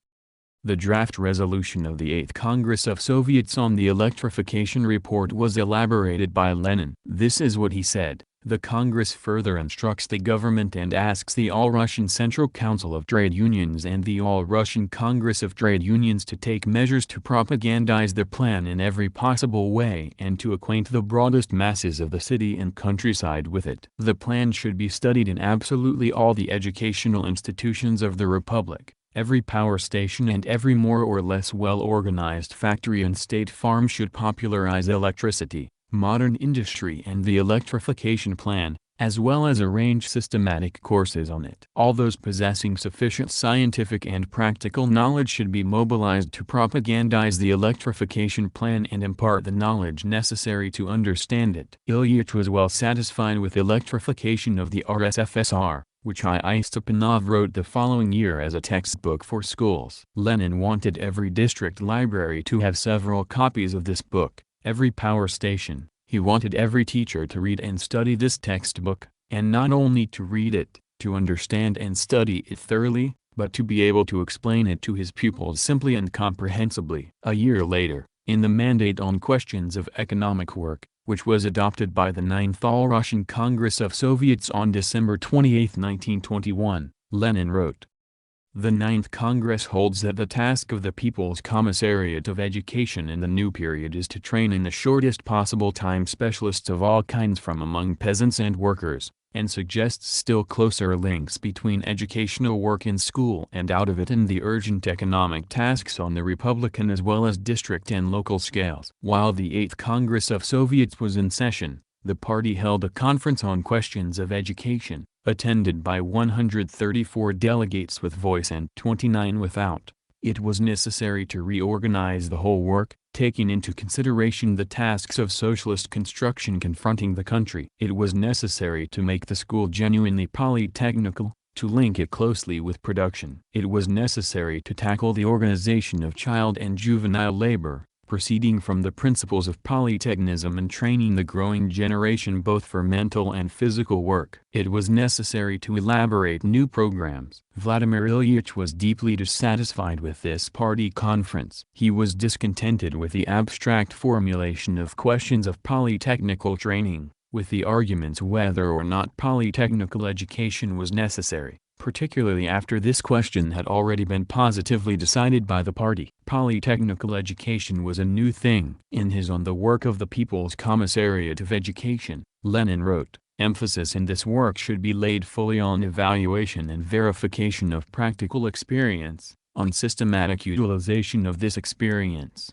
S1: The draft resolution of the 8th Congress of Soviets on the electrification report was elaborated by Lenin. This is what he said. The Congress further instructs the government and asks the All-Russian Central Council of Trade Unions and the All-Russian Congress of Trade Unions to take measures to propagandize the plan in every possible way and to acquaint the broadest masses of the city and countryside with it. The plan should be studied in absolutely all the educational institutions of the Republic. Every power station and every more or less well-organized factory and state farm should popularize electricity, modern industry and the electrification plan, as well as arrange systematic courses on it. All those possessing sufficient scientific and practical knowledge should be mobilized to propagandize the electrification plan and impart the knowledge necessary to understand it. Ilyich was well satisfied with electrification of the RSFSR, which I. Stepanov wrote the following year as a textbook for schools. Lenin wanted every district library to have several copies of this book, every power station. He wanted every teacher to read and study this textbook, and not only to read it, to understand and study it thoroughly, but to be able to explain it to his pupils simply and comprehensibly. A year later, in the Mandate on Questions of Economic Work, which was adopted by the 9th All-Russian Congress of Soviets on December 28, 1921, Lenin wrote, "The 9th Congress holds that the task of the People's Commissariat of Education in the new period is to train in the shortest possible time specialists of all kinds from among peasants and workers, and suggests still closer links between educational work in school and out of it and the urgent economic tasks on the Republican as well as district and local scales." While the 8th Congress of Soviets was in session, the party held a conference on questions of education, attended by 134 delegates with voice and 29 without. It was necessary to reorganize the whole work, taking into consideration the tasks of socialist construction confronting the country. It was necessary to make the school genuinely polytechnical, to link it closely with production. It was necessary to tackle the organization of child and juvenile labor, proceeding from the principles of polytechnism and training the growing generation both for mental and physical work. It was necessary to elaborate new programs. Vladimir Ilyich was deeply dissatisfied with this party conference. He was discontented with the abstract formulation of questions of polytechnical training, with the arguments whether or not polytechnical education was necessary, particularly after this question had already been positively decided by the party. Polytechnical education was a new thing. In his On the Work of the People's Commissariat of Education, Lenin wrote, "Emphasis in this work should be laid fully on evaluation and verification of practical experience, on systematic utilization of this experience."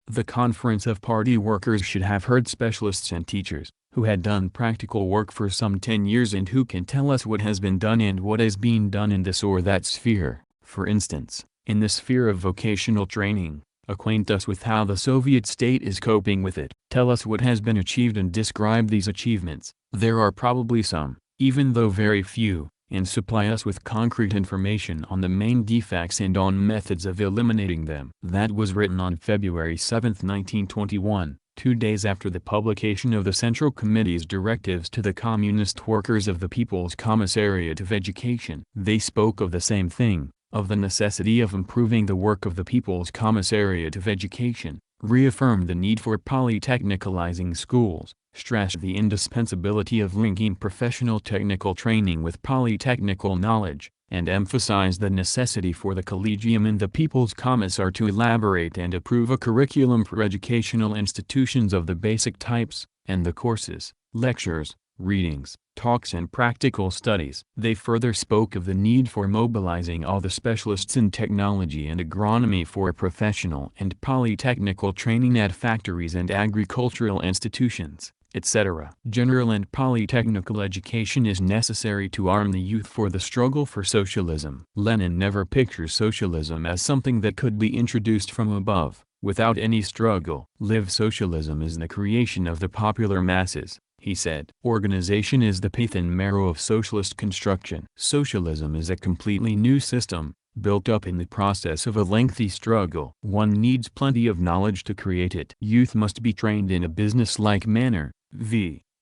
S1: The Conference of Party Workers should have heard specialists and teachers, who had done practical work for some 10 years and who can tell us what has been done and what is being done in this or that sphere. For instance, in the sphere of vocational training, acquaint us with how the Soviet state is coping with it. Tell us what has been achieved and describe these achievements. There are probably some, even though very few, and supply us with concrete information on the main defects and on methods of eliminating them. That was written on February 7, 1921. 2 days after the publication of the Central Committee's directives to the Communist workers of the People's Commissariat of Education. They spoke of the same thing, of the necessity of improving the work of the People's Commissariat of Education, reaffirmed the need for polytechnicalizing schools, stressed the indispensability of linking professional technical training with polytechnical knowledge, and emphasized the necessity for the Collegium and the People's Commissar to elaborate and approve a curriculum for educational institutions of the basic types, and the courses, lectures, readings, talks and practical studies. They further spoke of the need for mobilizing all the specialists in technology and agronomy for professional and polytechnical training at factories and agricultural institutions, etc. General and polytechnical education is necessary to arm the youth for the struggle for socialism. Lenin never pictures socialism as something that could be introduced from above, without any struggle. Live socialism is the creation of the popular masses, he said. Organization is the pith and marrow of socialist construction. Socialism is a completely new system, built up in the process of a lengthy struggle. One needs plenty of knowledge to create it. Youth must be trained in a business-like manner.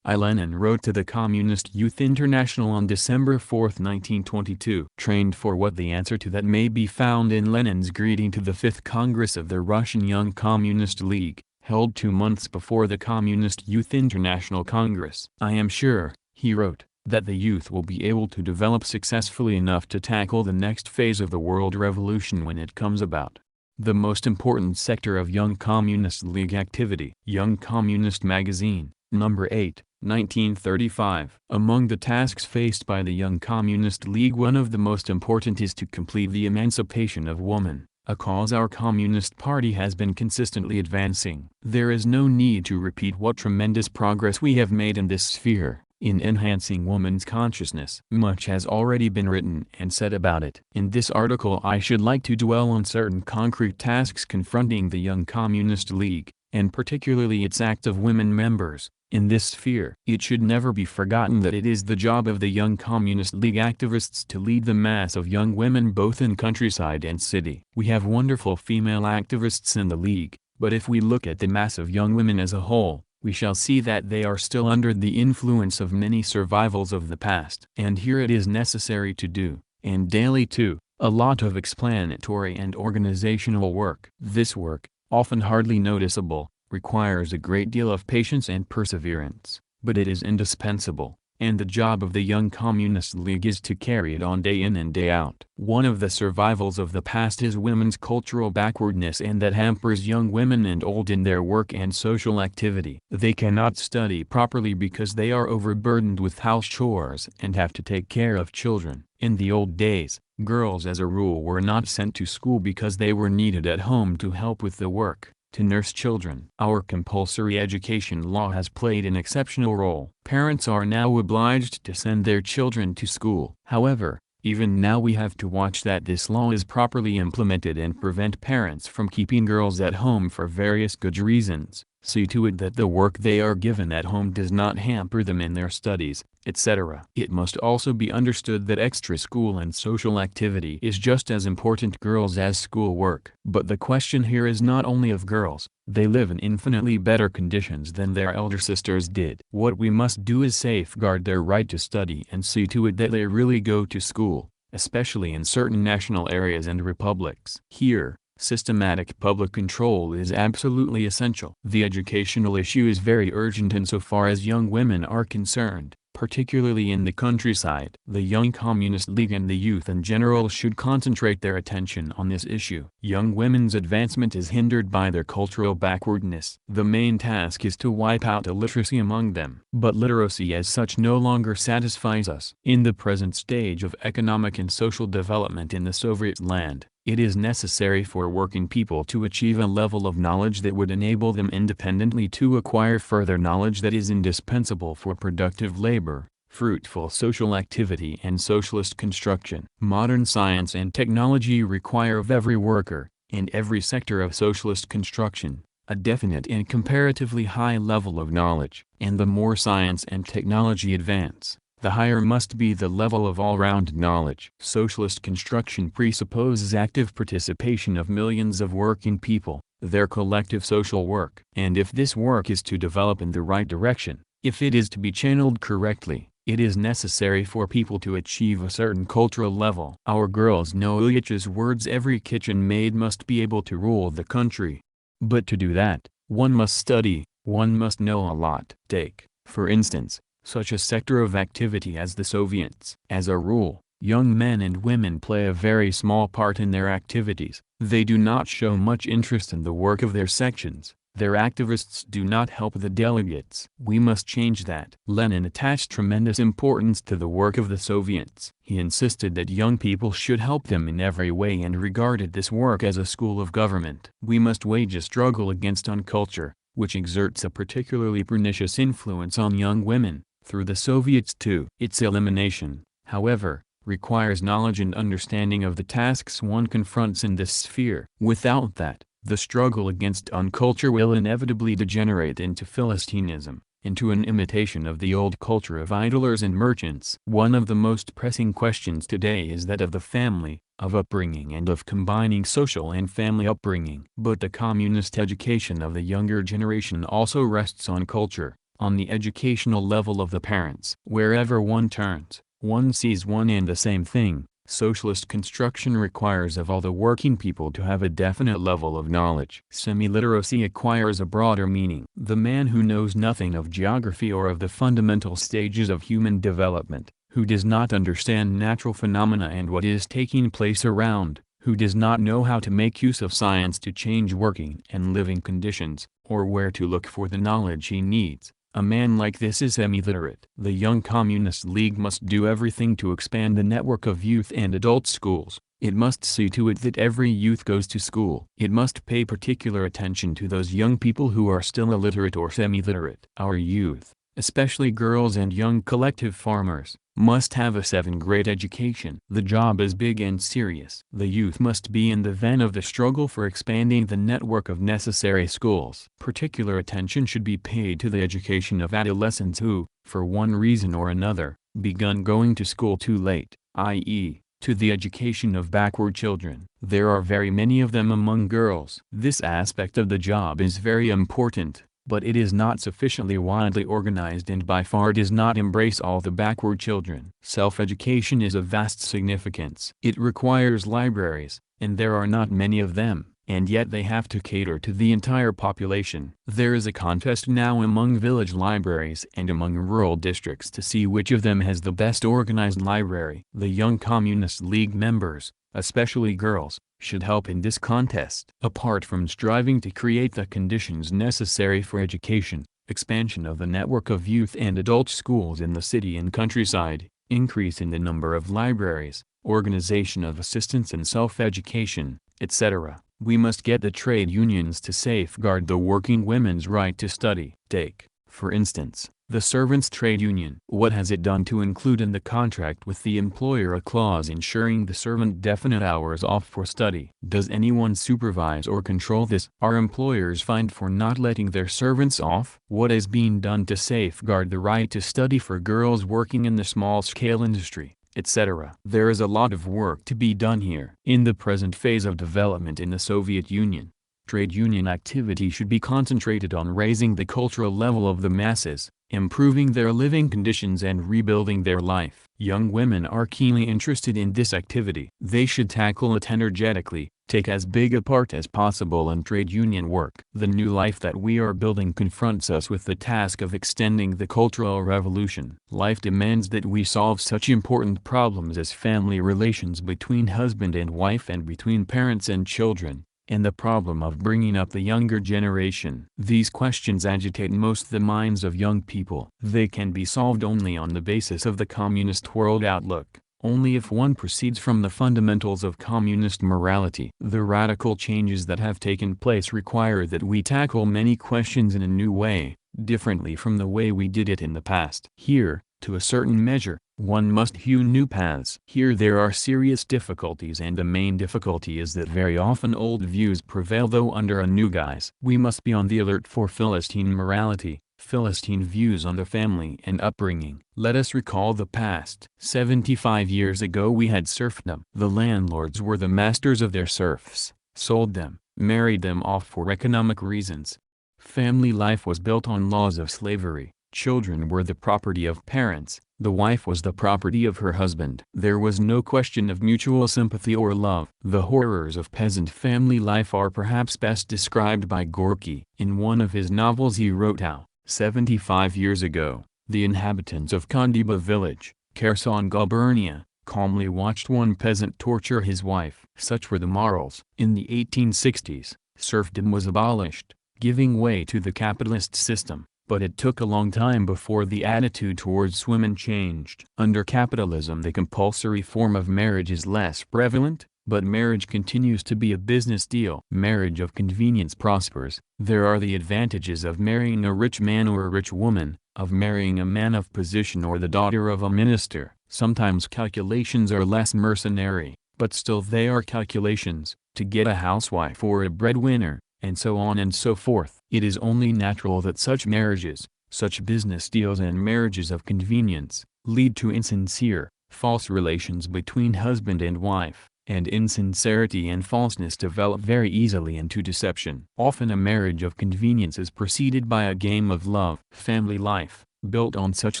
S1: Lenin wrote to the Communist Youth International on December 4, 1922. Trained for what? The answer to that may be found in Lenin's greeting to the 5th Congress of the Russian Young Communist League, held 2 months before the Communist Youth International Congress. I am sure, he wrote, that the youth will be able to develop successfully enough to tackle the next phase of the world revolution when it comes about. The most important sector of Young Communist League activity. Young Communist Magazine, Number 8, 1935. Among the tasks faced by the Young Communist League, one of the most important is to complete the emancipation of woman, a cause our Communist Party has been consistently advancing. There is no need to repeat what tremendous progress we have made in this sphere, in enhancing woman's consciousness. Much has already been written and said about it. In this article I should like to dwell on certain concrete tasks confronting the Young Communist League, and particularly its active women members, in this sphere. It should never be forgotten that it is the job of the Young Communist League activists to lead the mass of young women both in countryside and city. We have wonderful female activists in the League, but if we look at the mass of young women as a whole, we shall see that they are still under the influence of many survivals of the past. And here it is necessary to do, and daily too, a lot of explanatory and organizational work. This work, often hardly noticeable, requires a great deal of patience and perseverance, but it is indispensable, and the job of the Young Communist League is to carry it on day in and day out. One of the survivals of the past is women's cultural backwardness, and that hampers young women and old in their work and social activity. They cannot study properly because they are overburdened with house chores and have to take care of children. In the old days, girls as a rule were not sent to school because they were needed at home to help with the work, to nurse children. Our compulsory education law has played an exceptional role. Parents are now obliged to send their children to school. However, even now we have to watch that this law is properly implemented and prevent parents from keeping girls at home for various good reasons. See to it that the work they are given at home does not hamper them in their studies, etc. It must also be understood that extra school and social activity is just as important girls as school work. But the question here is not only of girls. They live in infinitely better conditions than their elder sisters did. What we must do is safeguard their right to study and see to it that they really go to school, especially in certain national areas and republics. Here, systematic public control is absolutely essential. The educational issue is very urgent insofar as young women are concerned, particularly in the countryside. The Young Communist League and the youth in general should concentrate their attention on this issue. Young women's advancement is hindered by their cultural backwardness. The main task is to wipe out illiteracy among them. But literacy as such no longer satisfies us. In the present stage of economic and social development in the Soviet land, it is necessary for working people to achieve a level of knowledge that would enable them independently to acquire further knowledge that is indispensable for productive labor, fruitful social activity and socialist construction. Modern science and technology require of every worker, in every sector of socialist construction, a definite and comparatively high level of knowledge. And the more science and technology advance, the higher must be the level of all-round knowledge. Socialist construction presupposes active participation of millions of working people, their collective social work. And if this work is to develop in the right direction, if it is to be channeled correctly, it is necessary for people to achieve a certain cultural level. Our girls know Ilyach's words: every kitchen maid must be able to rule the country. But to do that, one must study, one must know a lot. Take, for instance, such a sector of activity as the Soviets. As a rule, young men and women play a very small part in their activities. They do not show much interest in the work of their sections. Their activists do not help the delegates. We must change that. Lenin attached tremendous importance to the work of the Soviets. He insisted that young people should help them in every way and regarded this work as a school of government. We must wage a struggle against unculture, which exerts a particularly pernicious influence on young women, through the Soviets too. Its elimination, however, requires knowledge and understanding of the tasks one confronts in this sphere. Without that, the struggle against unculture will inevitably degenerate into Philistinism, into an imitation of the old culture of idlers and merchants. One of the most pressing questions today is that of the family, of upbringing and of combining social and family upbringing. But the communist education of the younger generation also rests on culture, on the educational level of the parents. Wherever one turns, one sees one and the same thing. Socialist construction requires of all the working people to have a definite level of knowledge. Semi-literacy acquires a broader meaning. The man who knows nothing of geography or of the fundamental stages of human development, who does not understand natural phenomena and what is taking place around, who does not know how to make use of science to change working and living conditions, or where to look for the knowledge he needs, a man like this is semi-literate. The Young Communist League must do everything to expand the network of youth and adult schools. It must see to it that every youth goes to school. It must pay particular attention to those young people who are still illiterate or semi-literate. Our youth, especially girls and young collective farmers, must have a 7th-grade education. The job is big and serious. The youth must be in the van of the struggle for expanding the network of necessary schools. Particular attention should be paid to the education of adolescents who, for one reason or another, begun going to school too late, i.e., to the education of backward children. There are very many of them among girls. This aspect of the job is very important, but it is not sufficiently widely organized and by far does not embrace all the backward children. Self-education is of vast significance. It requires libraries, and there are not many of them, and yet they have to cater to the entire population. There is a contest now among village libraries and among rural districts to see which of them has the best organized library. The Young Communist League members, especially girls, should help in this contest. Apart from striving to create the conditions necessary for education, expansion of the network of youth and adult schools in the city and countryside, increase in the number of libraries, organization of assistance in self-education, etc., we must get the trade unions to safeguard the working women's right to study. Take, for instance, the servants' trade union. What has it done to include in the contract with the employer a clause ensuring the servant definite hours off for study? Does anyone supervise or control this? Are employers fined for not letting their servants off? What is being done to safeguard the right to study for girls working in the small-scale industry, etc.? There is a lot of work to be done here. In the present phase of development in the Soviet Union, trade union activity should be concentrated on raising the cultural level of the masses, improving their living conditions and rebuilding their life. Young women are keenly interested in this activity. They should tackle it energetically, take as big a part as possible in trade union work. The new life that we are building confronts us with the task of extending the cultural revolution. Life demands that we solve such important problems as family relations between husband and wife and between parents and children, and the problem of bringing up the younger generation. These questions agitate most the minds of young people. They can be solved only on the basis of the communist world outlook, only if one proceeds from the fundamentals of communist morality. The radical changes that have taken place require that we tackle many questions in a new way, differently from the way we did it in the past. Here, to a certain measure, one must hew new paths. Here there are serious difficulties, and the main difficulty is that very often old views prevail though under a new guise. We must be on the alert for Philistine morality, Philistine views on the family and upbringing. Let us recall the past. 75 years ago we had serfdom. The landlords were the masters of their serfs, sold them, married them off for economic reasons. Family life was built on laws of slavery. Children were the property of parents, the wife was the property of her husband. There was no question of mutual sympathy or love. The horrors of peasant family life are perhaps best described by Gorky. In one of his novels he wrote how, 75 years ago, the inhabitants of Kondiba village, Kherson Gubernia, calmly watched one peasant torture his wife. Such were the morals. In the 1860s, serfdom was abolished, giving way to the capitalist system. But it took a long time before the attitude towards women changed. Under capitalism the compulsory form of marriage is less prevalent, but marriage continues to be a business deal. Marriage of convenience prospers. There are the advantages of marrying a rich man or a rich woman, of marrying a man of position or the daughter of a minister. Sometimes calculations are less mercenary, but still they are calculations, to get a housewife or a breadwinner, and so on and so forth. It is only natural that such marriages, such business deals and marriages of convenience, lead to insincere, false relations between husband and wife, and insincerity and falseness develop very easily into deception. Often a marriage of convenience is preceded by a game of love. Family life, built on such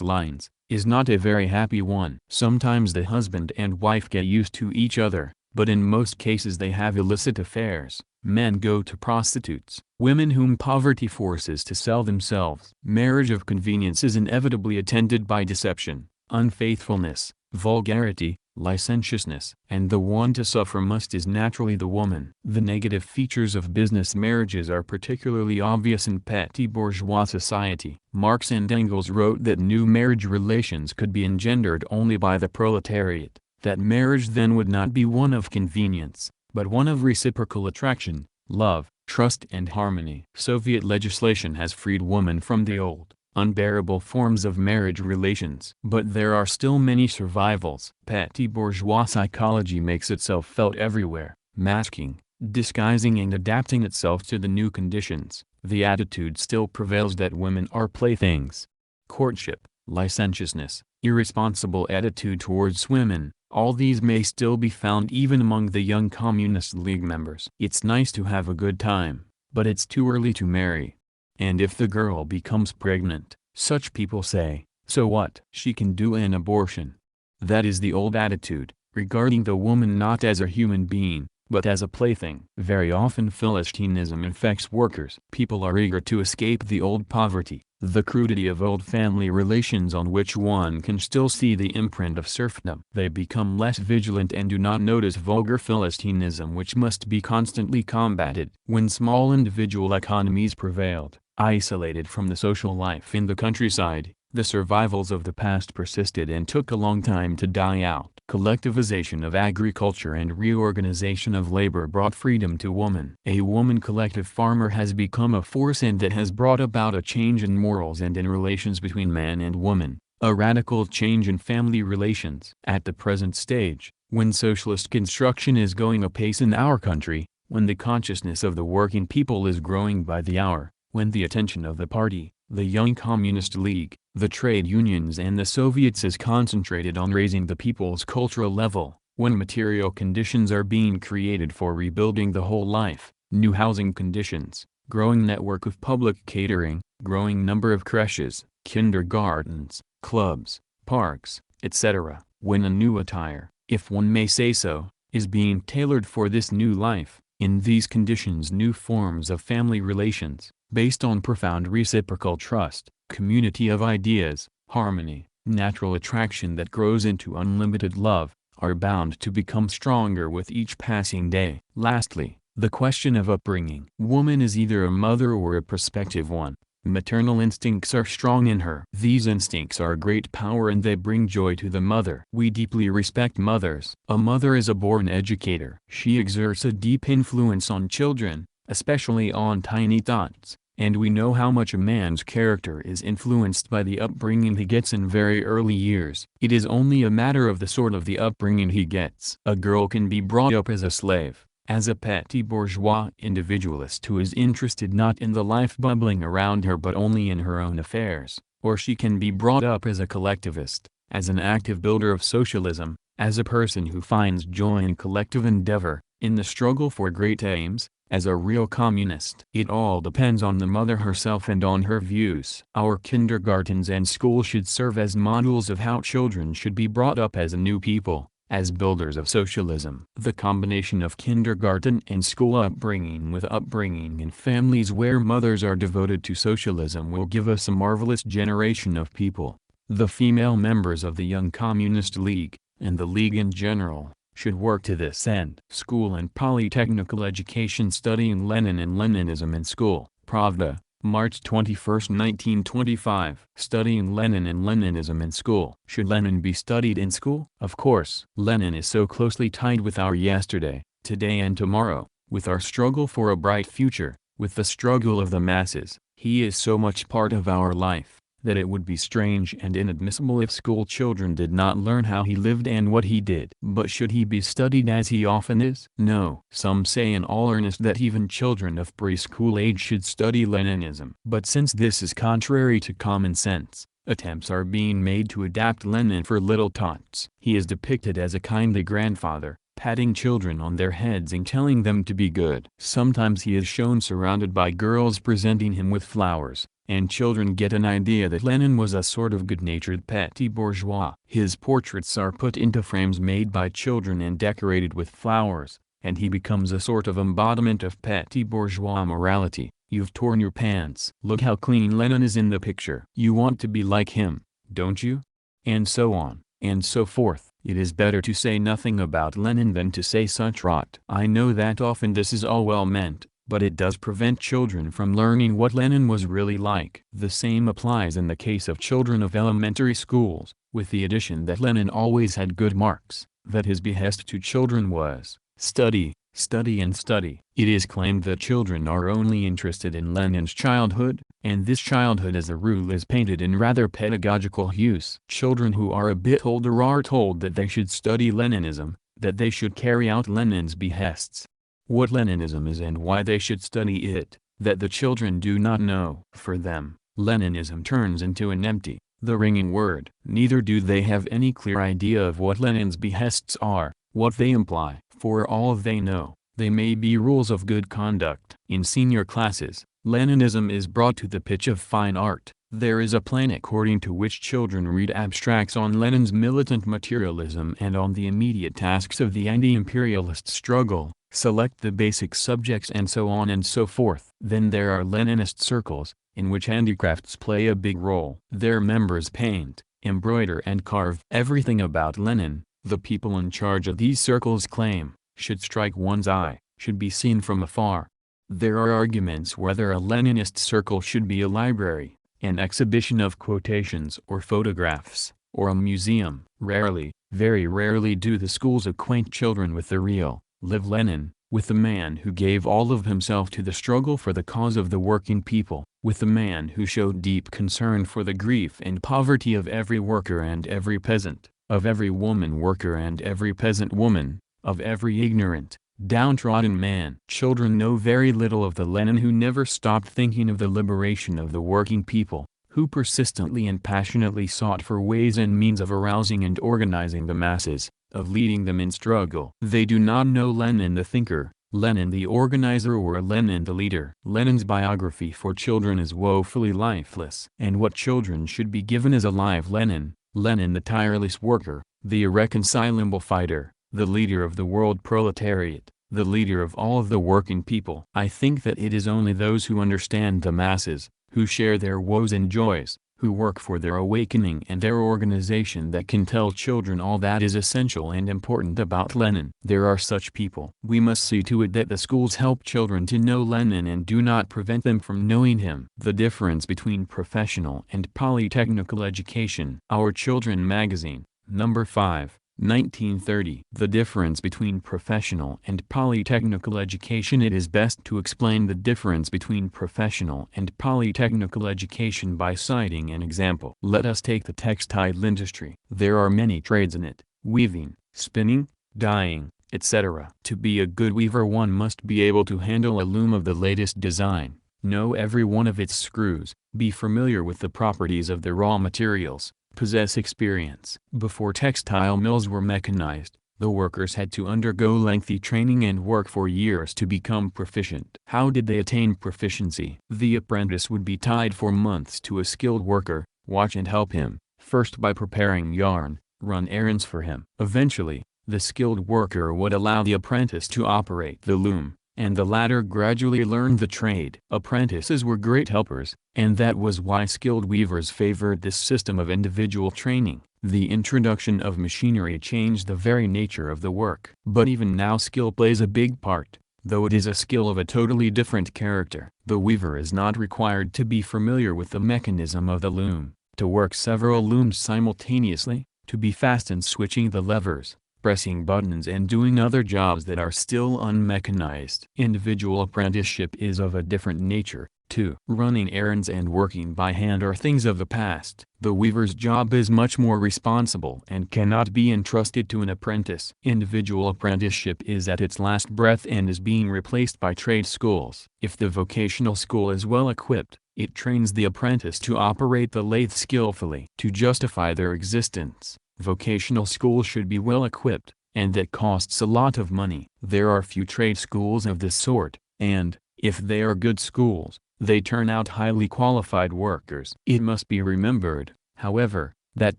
S1: lines, is not a very happy one. Sometimes the husband and wife get used to each other, but in most cases they have illicit affairs. Men go to prostitutes, women whom poverty forces to sell themselves. Marriage of convenience is inevitably attended by deception, unfaithfulness, vulgarity, licentiousness. And the one to suffer most is naturally the woman. The negative features of business marriages are particularly obvious in petty bourgeois society. Marx and Engels wrote that new marriage relations could be engendered only by the proletariat, that marriage then would not be one of convenience, but one of reciprocal attraction, love, trust and harmony. Soviet legislation has freed women from the old, unbearable forms of marriage relations. But there are still many survivals. Petty bourgeois psychology makes itself felt everywhere, masking, disguising and adapting itself to the new conditions. The attitude still prevails that women are playthings. Courtship, licentiousness, irresponsible attitude towards women, all these may still be found even among the young Communist League members. It's nice to have a good time, but it's too early to marry. And if the girl becomes pregnant, such people say, so what? She can do an abortion. That is the old attitude, regarding the woman not as a human being, but as a plaything. Very often Philistinism infects workers. People are eager to escape the old poverty, the crudity of old family relations on which one can still see the imprint of serfdom. They become less vigilant and do not notice vulgar Philistinism which must be constantly combated. When small individual economies prevailed, isolated from the social life in the countryside, the survivals of the past persisted and took a long time to die out. Collectivization of agriculture and reorganization of labor brought freedom to woman. A woman collective farmer has become a force and that has brought about a change in morals and in relations between man and woman, a radical change in family relations. At the present stage, when socialist construction is going apace in our country, when the consciousness of the working people is growing by the hour, when the attention of the party, the Young Communist League, the trade unions and the Soviets is concentrated on raising the people's cultural level, when material conditions are being created for rebuilding the whole life, new housing conditions, growing network of public catering, growing number of creches, kindergartens, clubs, parks, etc., when a new attire, if one may say so, is being tailored for this new life, in these conditions new forms of family relations, based on profound reciprocal trust, community of ideas, harmony, natural attraction that grows into unlimited love, are bound to become stronger with each passing day. Lastly, the question of upbringing. Woman is either a mother or a prospective one. Maternal instincts are strong in her. These instincts are great power and they bring joy to the mother. We deeply respect mothers. A mother is a born educator. She exerts a deep influence on children, especially on tiny tots. And we know how much a man's character is influenced by the upbringing he gets in very early years. It is only a matter of the sort of the upbringing he gets. A girl can be brought up as a slave, as a petty bourgeois individualist who is interested not in the life bubbling around her but only in her own affairs, or she can be brought up as a collectivist, as an active builder of socialism, as a person who finds joy in collective endeavor, in the struggle for great aims, as a real communist. It all depends on the mother herself and on her views. Our kindergartens and schools should serve as models of how children should be brought up as a new people, as builders of socialism. The combination of kindergarten and school upbringing with upbringing in families where mothers are devoted to socialism will give us a marvelous generation of people. The female members of the Young Communist League, and the League in general, should work to this end. School and Polytechnical Education Studying Lenin and Leninism in School. Pravda, March 21, 1925. Studying Lenin and Leninism in School. Should Lenin be studied in school? Of course. Lenin is so closely tied with our yesterday, today and tomorrow, with our struggle for a bright future, with the struggle of the masses. He is so much part of our life, that it would be strange and inadmissible if school children did not learn how he lived and what he did. But should he be studied as he often is? No. Some say in all earnest that even children of preschool age should study Leninism. But since this is contrary to common sense, attempts are being made to adapt Lenin for little tots. He is depicted as a kindly grandfather, patting children on their heads and telling them to be good. Sometimes he is shown surrounded by girls presenting him with flowers, and children get an idea that Lenin was a sort of good-natured petty bourgeois. His portraits are put into frames made by children and decorated with flowers, and he becomes a sort of embodiment of petty bourgeois morality. You've torn your pants. Look how clean Lenin is in the picture. You want to be like him, don't you? And so on, and so forth. It is better to say nothing about Lenin than to say such rot. I know that often this is all well meant, but it does prevent children from learning what Lenin was really like. The same applies in the case of children of elementary schools, with the addition that Lenin always had good marks, that his behest to children was, study, study and study. It is claimed that children are only interested in Lenin's childhood, and this childhood as a rule is painted in rather pedagogical hues. Children who are a bit older are told that they should study Leninism, that they should carry out Lenin's behests. What Leninism is and why they should study it, that the children do not know. For them, Leninism turns into an empty, the ringing word. Neither do they have any clear idea of what Lenin's behests are, what they imply. For all they know, they may be rules of good conduct. In senior classes, Leninism is brought to the pitch of fine art. There is a plan according to which children read abstracts on Lenin's militant materialism and on the immediate tasks of the anti-imperialist struggle, select the basic subjects and so on and so forth. Then there are Leninist circles, in which handicrafts play a big role. Their members paint, embroider and carve. Everything about Lenin, the people in charge of these circles claim, should strike one's eye, should be seen from afar. There are arguments whether a Leninist circle should be a library, an exhibition of quotations or photographs, or a museum. Rarely, very rarely do the schools acquaint children with the real, live Lenin, with the man who gave all of himself to the struggle for the cause of the working people, with the man who showed deep concern for the grief and poverty of every worker and every peasant, of every woman worker and every peasant woman, of every ignorant, downtrodden man. Children know very little of the Lenin who never stopped thinking of the liberation of the working people, who persistently and passionately sought for ways and means of arousing and organizing the masses, of leading them in struggle. They do not know Lenin the thinker, Lenin the organizer or Lenin the leader. Lenin's biography for children is woefully lifeless. And what children should be given is a live Lenin, Lenin the tireless worker, the irreconcilable fighter, the leader of the world proletariat, the leader of all of the working people. I think that it is only those who understand the masses, who share their woes and joys, who work for their awakening and their organization that can tell children all that is essential and important about Lenin. There are such people. We must see to it that the schools help children to know Lenin and do not prevent them from knowing him. The difference between professional and polytechnical education. Our Children magazine, number 5. 1930. The difference between professional and polytechnical education. It is best to explain the difference between professional and polytechnical education by citing an example. Let us take the textile industry. There are many trades in it: weaving, spinning, dyeing, etc. To be a good weaver, one must be able to handle a loom of the latest design, know every one of its screws, be familiar with the properties of the raw materials, possess experience. Before textile mills were mechanized, the workers had to undergo lengthy training and work for years to become proficient. How did they attain proficiency? The apprentice would be tied for months to a skilled worker, watch and help him, first by preparing yarn, run errands for him. Eventually, the skilled worker would allow the apprentice to operate the loom, and the latter gradually learned the trade. Apprentices were great helpers, and that was why skilled weavers favored this system of individual training. The introduction of machinery changed the very nature of the work. But even now skill plays a big part, though it is a skill of a totally different character. The weaver is not required to be familiar with the mechanism of the loom, to work several looms simultaneously, to be fast in switching the levers, pressing buttons and doing other jobs that are still unmechanized. Individual apprenticeship is of a different nature, too. Running errands and working by hand are things of the past. The weaver's job is much more responsible and cannot be entrusted to an apprentice. Individual apprenticeship is at its last breath and is being replaced by trade schools. If the vocational school is well equipped, it trains the apprentice to operate the lathe skillfully. To justify their existence, vocational schools should be well equipped, and that costs a lot of money. There are few trade schools of this sort, and, if they are good schools, they turn out highly qualified workers. It must be remembered, however, that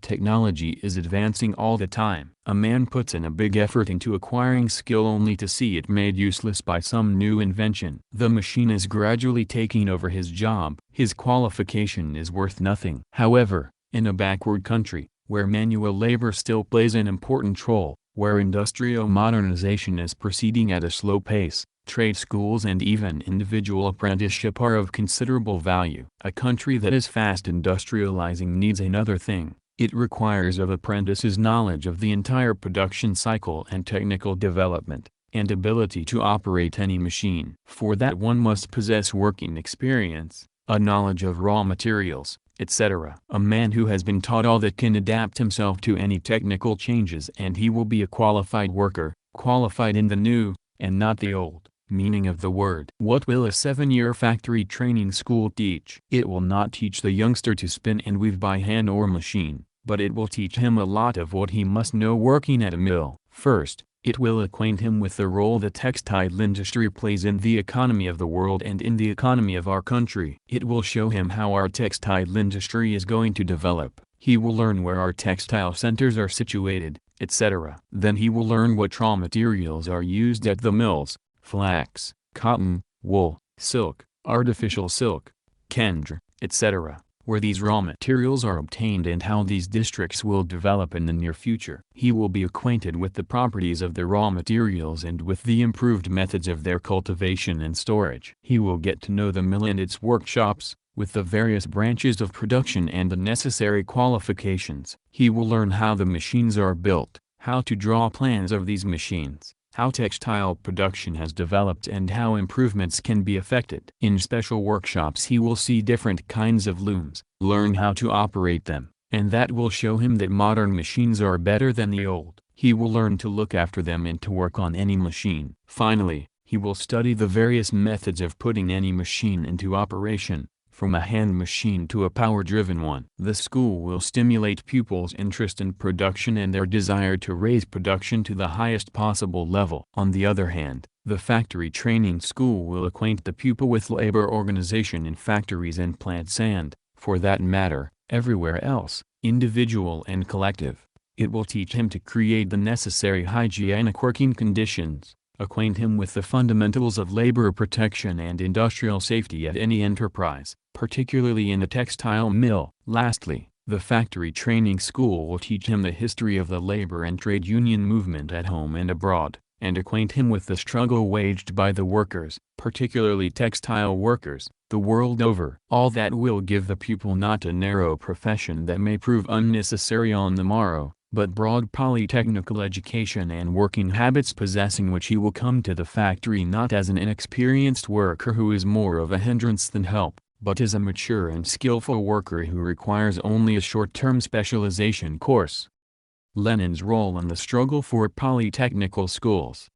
S1: technology is advancing all the time. A man puts in a big effort into acquiring skill only to see it made useless by some new invention. The machine is gradually taking over his job. His qualification is worth nothing. However, in a backward country, where manual labor still plays an important role, where industrial modernization is proceeding at a slow pace, trade schools and even individual apprenticeship are of considerable value. A country that is fast industrializing needs another thing. It requires of apprentices knowledge of the entire production cycle and technical development, and ability to operate any machine. For that one must possess working experience, a knowledge of raw materials, etc. A man who has been taught all that can adapt himself to any technical changes, and he will be a qualified worker, qualified in the new, and not the old, meaning of the word. What will a 7-year factory training school teach? It will not teach the youngster to spin and weave by hand or machine, but it will teach him a lot of what he must know working at a mill. First, it will acquaint him with the role the textile industry plays in the economy of the world and in the economy of our country. It will show him how our textile industry is going to develop. He will learn where our textile centers are situated, etc. Then he will learn what raw materials are used at the mills: flax, cotton, wool, silk, artificial silk, kendra, etc., where these raw materials are obtained and how these districts will develop in the near future. He will be acquainted with the properties of the raw materials and with the improved methods of their cultivation and storage. He will get to know the mill and its workshops, with the various branches of production and the necessary qualifications. He will learn how the machines are built, how to draw plans of these machines, how textile production has developed and how improvements can be effected. In special workshops he will see different kinds of looms, learn how to operate them, and that will show him that modern machines are better than the old. He will learn to look after them and to work on any machine. Finally, he will study the various methods of putting any machine into operation, from a hand machine to a power-driven one. The school will stimulate pupils' interest in production and their desire to raise production to the highest possible level. On the other hand, the factory training school will acquaint the pupil with labor organization in factories and plants and, for that matter, everywhere else, individual and collective. It will teach him to create the necessary hygienic working conditions, acquaint him with the fundamentals of labor protection and industrial safety at any enterprise, particularly in the textile mill. Lastly, the factory training school will teach him the history of the labor and trade union movement at home and abroad, and acquaint him with the struggle waged by the workers, particularly textile workers, the world over. All that will give the pupil not a narrow profession that may prove unnecessary on the morrow, but broad polytechnical education and working habits possessing which he will come to the factory not as an inexperienced worker who is more of a hindrance than help, but as a mature and skillful worker who requires only a short-term specialization course. Lenin's role in the struggle for polytechnical schools.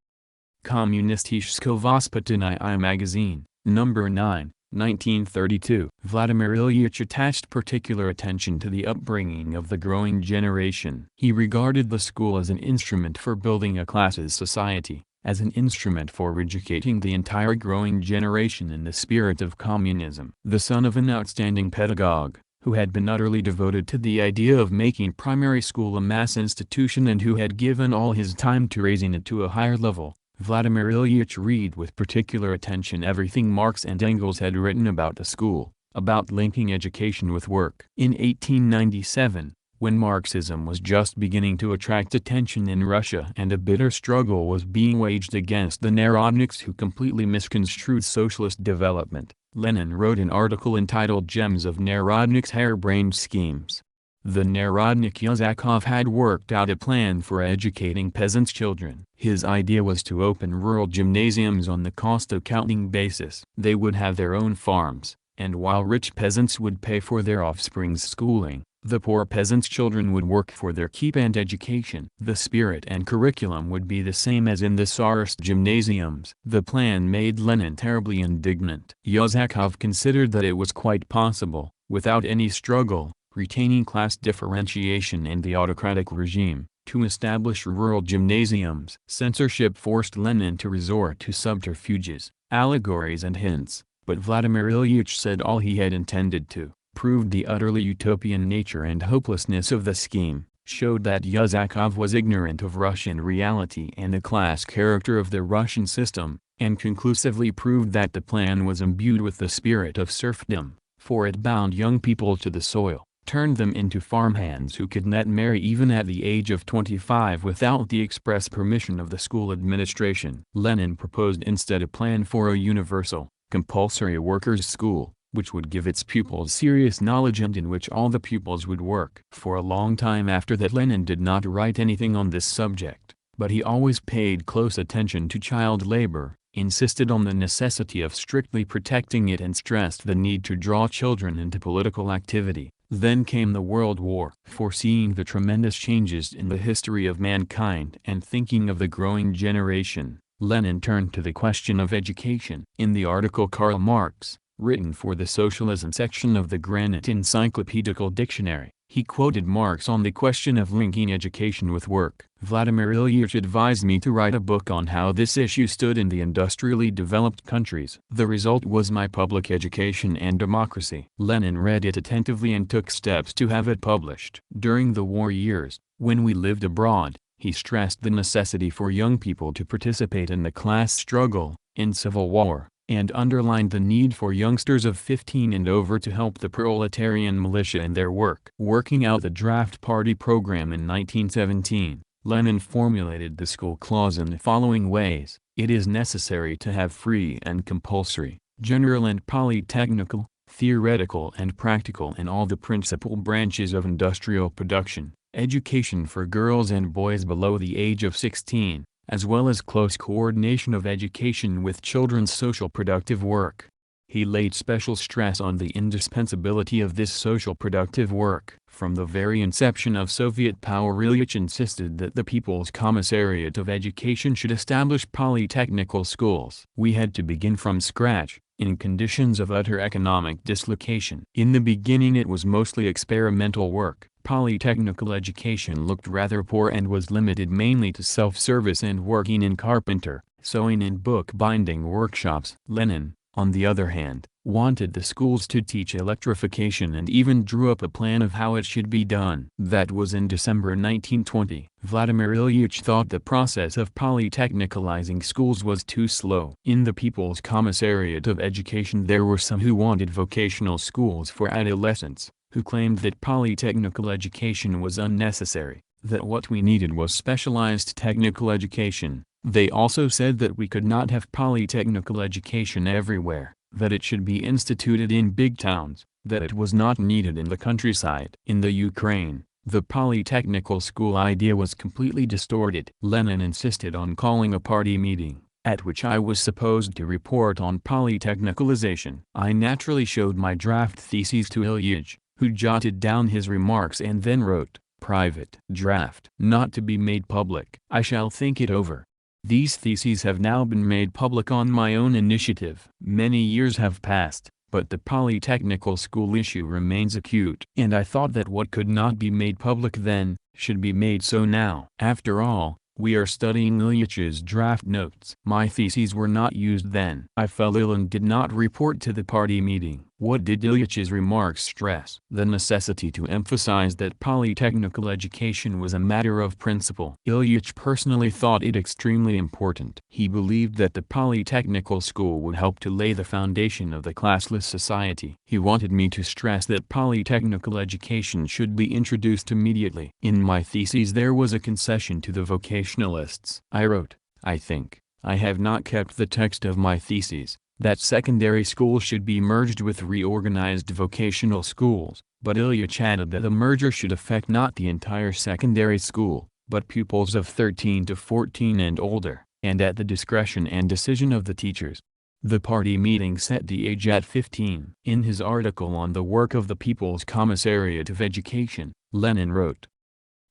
S1: Kommunistische Vоспитание magazine, number 9, 1932. Vladimir Ilyich attached particular attention to the upbringing of the growing generation. He regarded the school as an instrument for building a classes society, as an instrument for educating the entire growing generation in the spirit of communism. The son of an outstanding pedagogue, who had been utterly devoted to the idea of making primary school a mass institution and who had given all his time to raising it to a higher level, Vladimir Ilyich read with particular attention everything Marx and Engels had written about the school, about linking education with work. In 1897, when Marxism was just beginning to attract attention in Russia and a bitter struggle was being waged against the Narodniks who completely misconstrued socialist development, Lenin wrote an article entitled Gems of Narodniks' Harebrained Schemes. The Narodnik Yuzakov had worked out a plan for educating peasants' children. His idea was to open rural gymnasiums on the cost-accounting basis. They would have their own farms, and while rich peasants would pay for their offspring's schooling, the poor peasants' children would work for their keep and education. The spirit and curriculum would be the same as in the Tsarist gymnasiums. The plan made Lenin terribly indignant. Yuzakov considered that it was quite possible, without any struggle, retaining class differentiation and the autocratic regime, to establish rural gymnasiums. Censorship forced Lenin to resort to subterfuges, allegories and hints, but Vladimir Ilyich said all he had intended to, proved the utterly utopian nature and hopelessness of the scheme, showed that Yuzakov was ignorant of Russian reality and the class character of the Russian system, and conclusively proved that the plan was imbued with the spirit of serfdom, for it bound young people to the soil, turned them into farmhands who could not marry even at the age of 25 without the express permission of the school administration. Lenin proposed instead a plan for a universal, compulsory workers' school, which would give its pupils serious knowledge and in which all the pupils would work. For a long time after that Lenin did not write anything on this subject, but he always paid close attention to child labor, insisted on the necessity of strictly protecting it and stressed the need to draw children into political activity. Then came the World War. Foreseeing the tremendous changes in the history of mankind and thinking of the growing generation, Lenin turned to the question of education. In the article Karl Marx, written for the Socialism section of the Granite Encyclopedical Dictionary, he quoted Marx on the question of linking education with work. Vladimir Ilyich advised me to write a book on how this issue stood in the industrially developed countries. The result was my Public Education and Democracy. Lenin read it attentively and took steps to have it published. During the war years, when we lived abroad, he stressed the necessity for young people to participate in the class struggle, in civil war, and underlined the need for youngsters of 15 and over to help the proletarian militia in their work. Working out the draft party program in 1917, Lenin formulated the school clause in the following ways: it is necessary to have free and compulsory, general and polytechnical, theoretical and practical in all the principal branches of industrial production, education for girls and boys below the age of 16, as well as close coordination of education with children's social productive work. He laid special stress on the indispensability of this social productive work. From the very inception of Soviet power, Ilyich insisted that the People's Commissariat of Education should establish polytechnical schools. We had to begin from scratch, in conditions of utter economic dislocation. In the beginning it was mostly experimental work. Polytechnical education looked rather poor and was limited mainly to self-service and working in carpenter, sewing and book-binding workshops. Lenin, on the other hand, wanted the schools to teach electrification and even drew up a plan of how it should be done. That was in December 1920. Vladimir Ilyich thought the process of polytechnicalizing schools was too slow. In the People's Commissariat of Education there were some who wanted vocational schools for adolescents, who claimed that polytechnical education was unnecessary, that what we needed was specialized technical education. They also said that we could not have polytechnical education everywhere, that it should be instituted in big towns, that it was not needed in the countryside. In the Ukraine, the polytechnical school idea was completely distorted. Lenin insisted on calling a party meeting, at which I was supposed to report on polytechnicalization. I naturally showed my draft theses to Ilyich, who jotted down his remarks and then wrote, Private draft. Not to be made public. I shall think it over. These theses have now been made public on my own initiative. Many years have passed, but the Polytechnical School issue remains acute. And I thought that what could not be made public then, should be made so now. After all, we are studying Ilyich's draft notes. My theses were not used then. I fell ill and did not report to the party meeting. What did Ilyich's remarks stress? The necessity to emphasize that polytechnical education was a matter of principle. Ilyich personally thought it extremely important. He believed that the polytechnical school would help to lay the foundation of the classless society. He wanted me to stress that polytechnical education should be introduced immediately. In my theses there was a concession to the vocationalists. I wrote, I think, I have not kept the text of my theses, that secondary schools should be merged with reorganized vocational schools, but Ilyich added that the merger should affect not the entire secondary school, but pupils of 13 to 14 and older, and at the discretion and decision of the teachers. The party meeting set the age at 15. In his article on the work of the People's Commissariat of Education, Lenin wrote,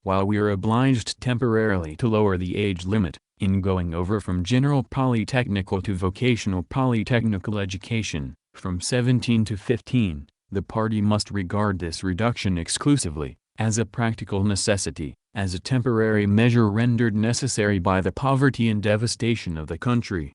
S1: while we are obliged temporarily to lower the age limit, in going over from general polytechnical to vocational polytechnical education, from 17 to 15, the party must regard this reduction exclusively, as a practical necessity, as a temporary measure rendered necessary by the poverty and devastation of the country.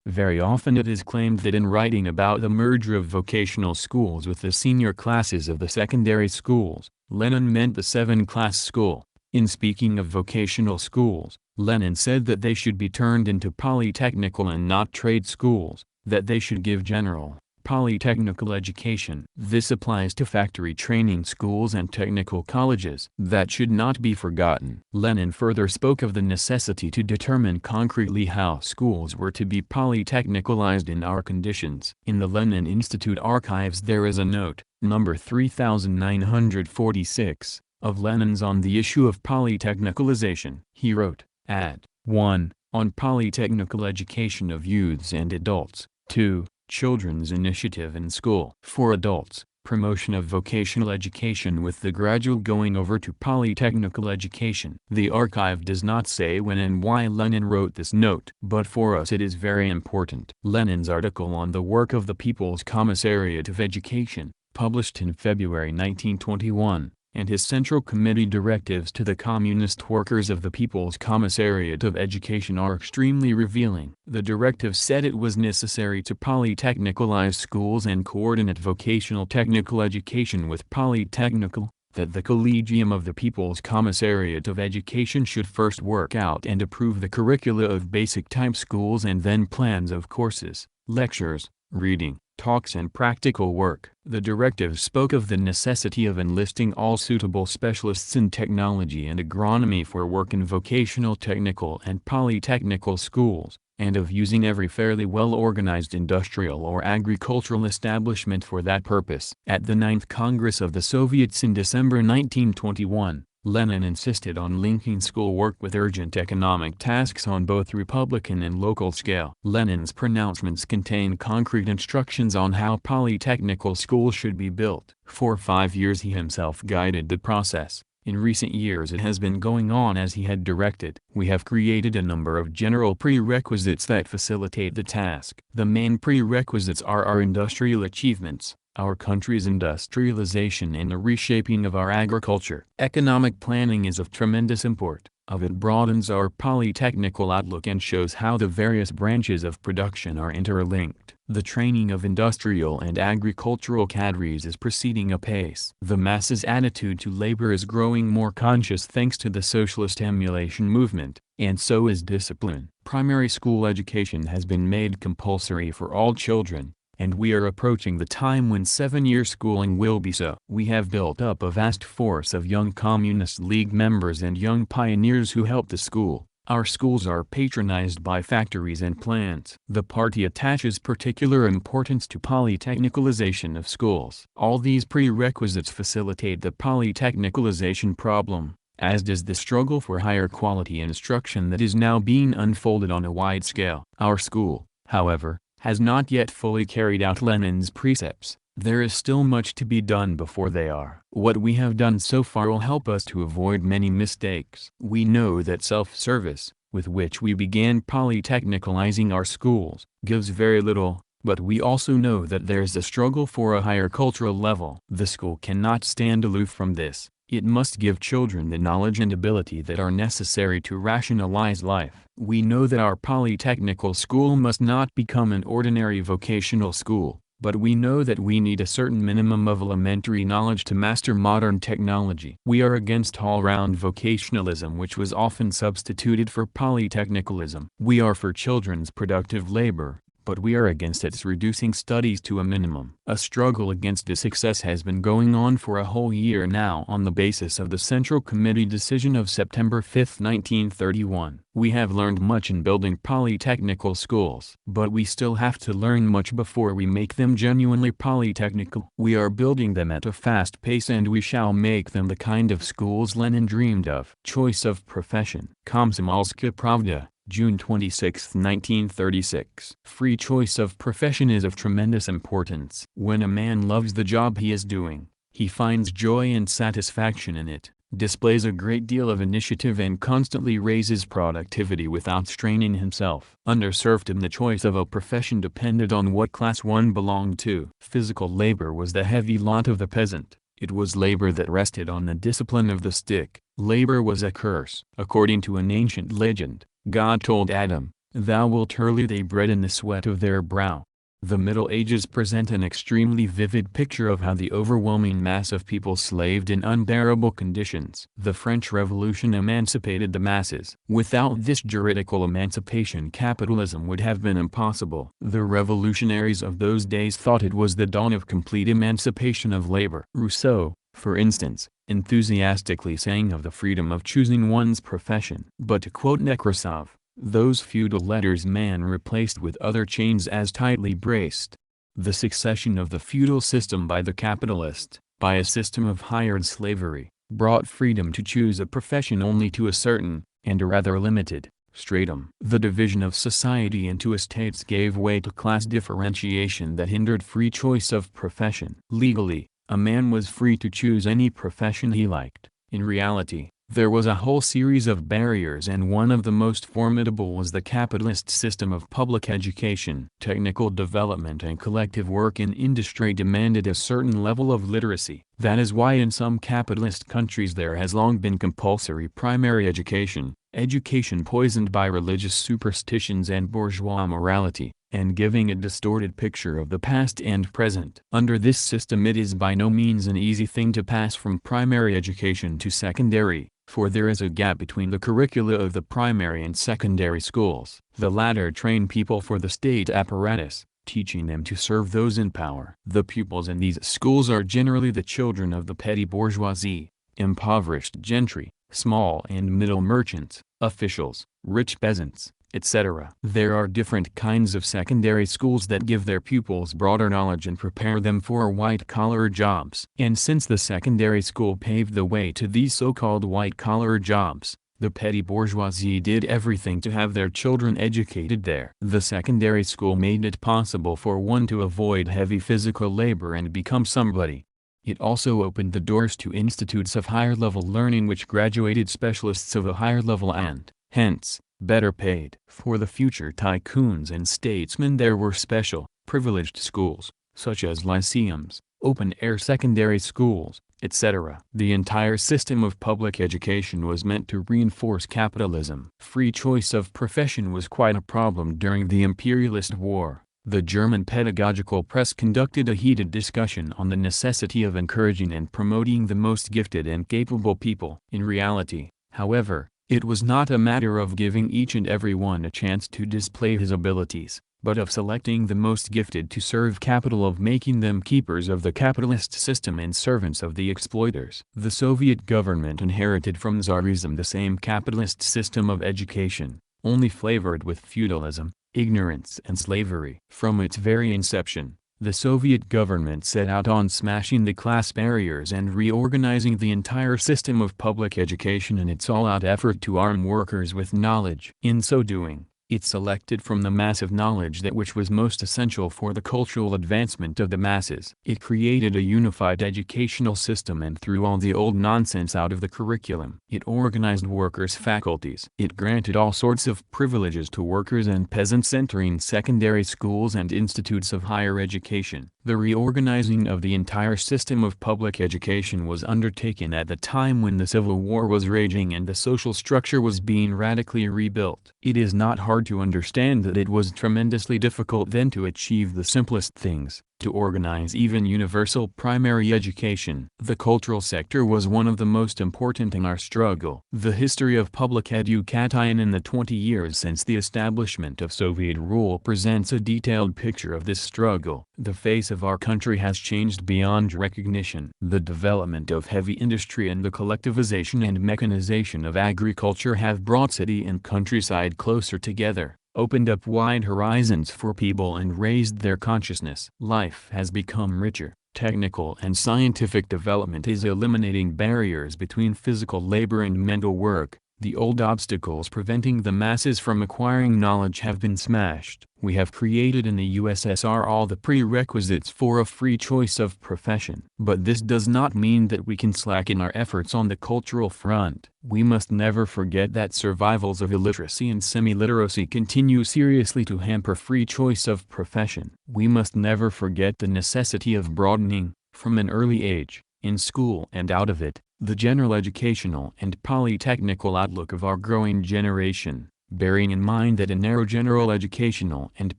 S1: Very often it is claimed that in writing about the merger of vocational schools with the senior classes of the secondary schools, Lenin meant the 7-class school. In speaking of vocational schools, Lenin said that they should be turned into polytechnical and not trade schools, that they should give general, polytechnical education. This applies to factory training schools and technical colleges. That should not be forgotten. Lenin further spoke of the necessity to determine concretely how schools were to be polytechnicalized in our conditions. In the Lenin Institute archives there is a note, number 3946, of Lenin's on the issue of polytechnicalization. He wrote, Ad. 1. On polytechnical education of youths and adults. 2. Children's initiative in school. For adults, promotion of vocational education with the gradual going over to polytechnical education. The archive does not say when and why Lenin wrote this note, but for us it is very important. Lenin's article on the work of the People's Commissariat of Education, published in February 1921, and his Central Committee directives to the Communist workers of the People's Commissariat of Education are extremely revealing. The directives said it was necessary to polytechnicalize schools and coordinate vocational technical education with polytechnical, that the Collegium of the People's Commissariat of Education should first work out and approve the curricula of basic type schools and then plans of courses, lectures, reading, talks and practical work. The directive spoke of the necessity of enlisting all suitable specialists in technology and agronomy for work in vocational technical and polytechnical schools, and of using every fairly well-organized industrial or agricultural establishment for that purpose. At the 9th Congress of the Soviets in December 1921, Lenin insisted on linking schoolwork with urgent economic tasks on both Republican and local scale. Lenin's pronouncements contain concrete instructions on how polytechnical schools should be built. For 5 years he himself guided the process. In recent years it has been going on as he had directed. We have created a number of general prerequisites that facilitate the task. The main prerequisites are our industrial achievements, our country's industrialization and the reshaping of our agriculture. Economic planning is of tremendous import, of it broadens our polytechnical outlook and shows how the various branches of production are interlinked. The training of industrial and agricultural cadres is proceeding apace. The masses' attitude to labor is growing more conscious thanks to the socialist emulation movement, and so is discipline. Primary school education has been made compulsory for all children, and we are approaching the time when 7-year schooling will be so. We have built up a vast force of young Communist League members and young pioneers who help the school. Our schools are patronized by factories and plants. The party attaches particular importance to polytechnicalization of schools. All these prerequisites facilitate the polytechnicalization problem, as does the struggle for higher quality instruction that is now being unfolded on a wide scale. Our school, however, has not yet fully carried out Lenin's precepts. There is still much to be done before they are. What we have done so far will help us to avoid many mistakes. We know that self-service, with which we began polytechnicalizing our schools, gives very little, but we also know that there's a struggle for a higher cultural level. The school cannot stand aloof from this. It must give children the knowledge and ability that are necessary to rationalize life. We know that our polytechnical school must not become an ordinary vocational school, but we know that we need a certain minimum of elementary knowledge to master modern technology. We are against all-round vocationalism, which was often substituted for polytechnicalism. We are for children's productive labor, but we are against its reducing studies to a minimum. A struggle against this success has been going on for a whole year now on the basis of the Central Committee decision of September 5, 1931. We have learned much in building polytechnical schools, but we still have to learn much before we make them genuinely polytechnical. We are building them at a fast pace, and we shall make them the kind of schools Lenin dreamed of. Choice of profession. Komsomolskaya Pravda, June 26, 1936. Free choice of profession is of tremendous importance. When a man loves the job he is doing, he finds joy and satisfaction in it, displays a great deal of initiative, and constantly raises productivity without straining himself. Under serfdom, the choice of a profession depended on what class one belonged to. Physical labor was the heavy lot of the peasant. It was labor that rested on the discipline of the stick. Labor was a curse. According to an ancient legend, God told Adam, "Thou wilt early thy bread in the sweat of their brow." The Middle Ages present an extremely vivid picture of how the overwhelming mass of people slaved in unbearable conditions. The French Revolution emancipated the masses. Without this juridical emancipation, capitalism would have been impossible. The revolutionaries of those days thought it was the dawn of complete emancipation of labor. Rousseau, for instance, enthusiastically sang of the freedom of choosing one's profession. But to quote Nekrasov, "Those feudal letters man replaced with other chains as tightly braced." The succession of the feudal system by the capitalist, by a system of hired slavery, brought freedom to choose a profession only to a certain, and a rather limited, stratum. The division of society into estates gave way to class differentiation that hindered free choice of profession. Legally, a man was free to choose any profession he liked. In reality, there was a whole series of barriers, and one of the most formidable was the capitalist system of public education. Technical development and collective work in industry demanded a certain level of literacy. That is why in some capitalist countries there has long been compulsory primary education, education poisoned by religious superstitions and bourgeois morality, and giving a distorted picture of the past and present. Under this system it is by no means an easy thing to pass from primary education to secondary, for there is a gap between the curricula of the primary and secondary schools. The latter train people for the state apparatus, teaching them to serve those in power. The pupils in these schools are generally the children of the petty bourgeoisie, impoverished gentry, small and middle merchants, officials, rich peasants, etc. There are different kinds of secondary schools that give their pupils broader knowledge and prepare them for white-collar jobs. And since the secondary school paved the way to these so-called white-collar jobs, the petty bourgeoisie did everything to have their children educated there. The secondary school made it possible for one to avoid heavy physical labor and become somebody. It also opened the doors to institutes of higher-level learning which graduated specialists of a higher level and, hence, better paid. For the future tycoons and statesmen there were special, privileged schools, such as lyceums, open-air secondary schools, etc. The entire system of public education was meant to reinforce capitalism. Free choice of profession was quite a problem during the imperialist war. The German pedagogical press conducted a heated discussion on the necessity of encouraging and promoting the most gifted and capable people. In reality, however, it was not a matter of giving each and every one a chance to display his abilities, but of selecting the most gifted to serve capital, of making them keepers of the capitalist system and servants of the exploiters. The Soviet government inherited from Tsarism the same capitalist system of education, only flavored with feudalism, ignorance and slavery. From its very inception, the Soviet government set out on smashing the class barriers and reorganizing the entire system of public education in its all-out effort to arm workers with knowledge. In so doing, It selected from the massive knowledge that which was most essential for the cultural advancement of the masses. It created a unified educational system and threw all the old nonsense out of the curriculum. It organized workers' faculties. It granted all sorts of privileges to workers and peasants entering secondary schools and institutes of higher education. The reorganizing of the entire system of public education was undertaken at the time when the Civil War was raging and the social structure was being radically rebuilt. It is not hard to understand that it was tremendously difficult then to achieve the simplest things, to organize even universal primary education. The cultural sector was one of the most important in our struggle. The history of public education in the 20 years since the establishment of Soviet rule presents a detailed picture of this struggle. The face of our country has changed beyond recognition. The development of heavy industry and the collectivization and mechanization of agriculture have brought city and countryside closer together, opened up wide horizons for people and raised their consciousness. Life has become richer. Technical and scientific development is eliminating barriers between physical labor and mental work. The old obstacles preventing the masses from acquiring knowledge have been smashed. We have created in the USSR all the prerequisites for a free choice of profession. But this does not mean that we can slacken our efforts on the cultural front. We must never forget that survivals of illiteracy and semi-literacy continue seriously to hamper free choice of profession. We must never forget the necessity of broadening, from an early age, in school and out of it, the general educational and polytechnical outlook of our growing generation, bearing in mind that a narrow general educational and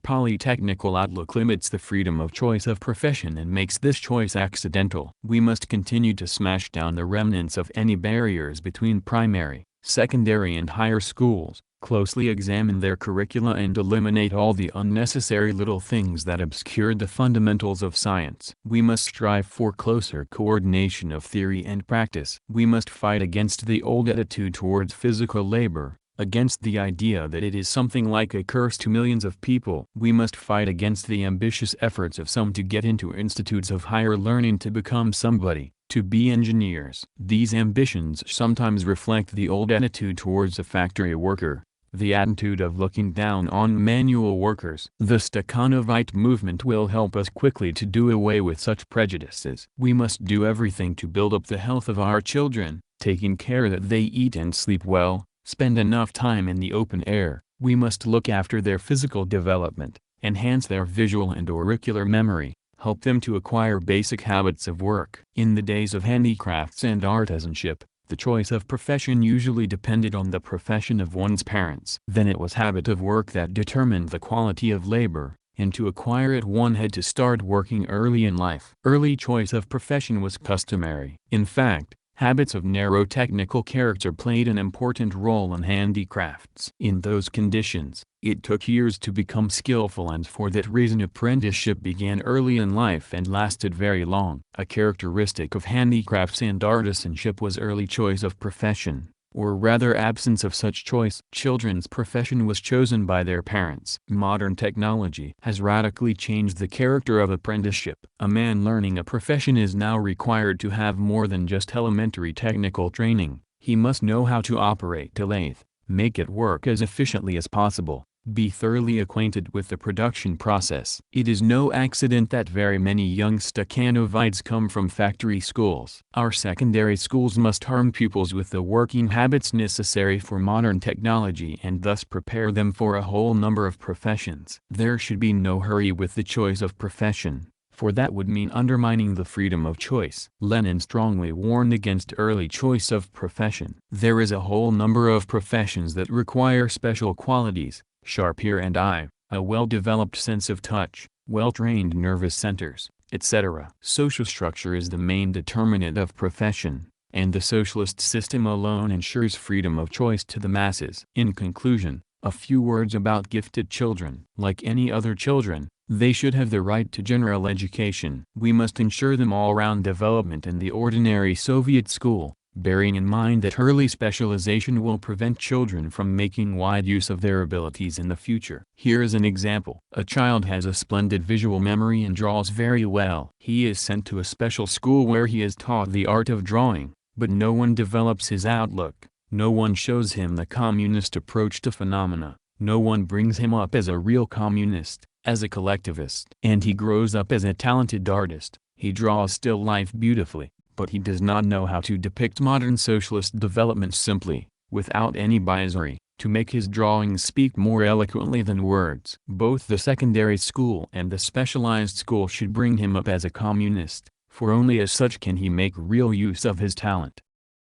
S1: polytechnical outlook limits the freedom of choice of profession and makes this choice accidental. We must continue to smash down the remnants of any barriers between primary, secondary and higher schools, closely examine their curricula and eliminate all the unnecessary little things that obscured the fundamentals of science. We must strive for closer coordination of theory and practice. We must fight against the old attitude towards physical labor, against the idea that it is something like a curse to millions of people. We must fight against the ambitious efforts of some to get into institutes of higher learning to become somebody, to be engineers. These ambitions sometimes reflect the old attitude towards a factory worker, the attitude of looking down on manual workers. The Stakhanovite movement will help us quickly to do away with such prejudices. We must do everything to build up the health of our children, taking care that they eat and sleep well, spend enough time in the open air. We must look after their physical development, enhance their visual and auricular memory, help them to acquire basic habits of work. In the days of handicrafts and artisanship, the choice of profession usually depended on the profession of one's parents. Then it was habit of work that determined the quality of labor, and to acquire it one had to start working early in life. Early choice of profession was customary. In fact, habits of narrow technical character played an important role in handicrafts. In those conditions, it took years to become skillful, and for that reason apprenticeship began early in life and lasted very long. A characteristic of handicrafts and artisanship was early choice of profession, or rather absence of such choice. Children's profession was chosen by their parents. Modern technology has radically changed the character of apprenticeship. A man learning a profession is now required to have more than just elementary technical training. He must know how to operate a lathe, make it work as efficiently as possible, be thoroughly acquainted with the production process. It is no accident that very many young Stakhanovites come from factory schools. Our secondary schools must arm pupils with the working habits necessary for modern technology and thus prepare them for a whole number of professions. There should be no hurry with the choice of profession, for that would mean undermining the freedom of choice. Lenin strongly warned against early choice of profession. There is a whole number of professions that require special qualities, sharp ear and eye, a well-developed sense of touch, well-trained nervous centers, etc. Social structure is the main determinant of profession, and the socialist system alone ensures freedom of choice to the masses. In conclusion, a few words about gifted children. Like any other children, they should have the right to general education. We must ensure them all-round development in the ordinary Soviet school, bearing in mind that early specialization will prevent children from making wide use of their abilities in the future. Here is an example. A child has a splendid visual memory and draws very well. He is sent to a special school where he is taught the art of drawing, but no one develops his outlook, no one shows him the communist approach to phenomena, No one brings him up as a real communist, as a collectivist. And he grows up as a talented artist. He draws still life beautifully, but he does not know how to depict modern socialist development simply, without any biasery, to make his drawings speak more eloquently than words. Both the secondary school and the specialized school should bring him up as a communist, for only as such can he make real use of his talent.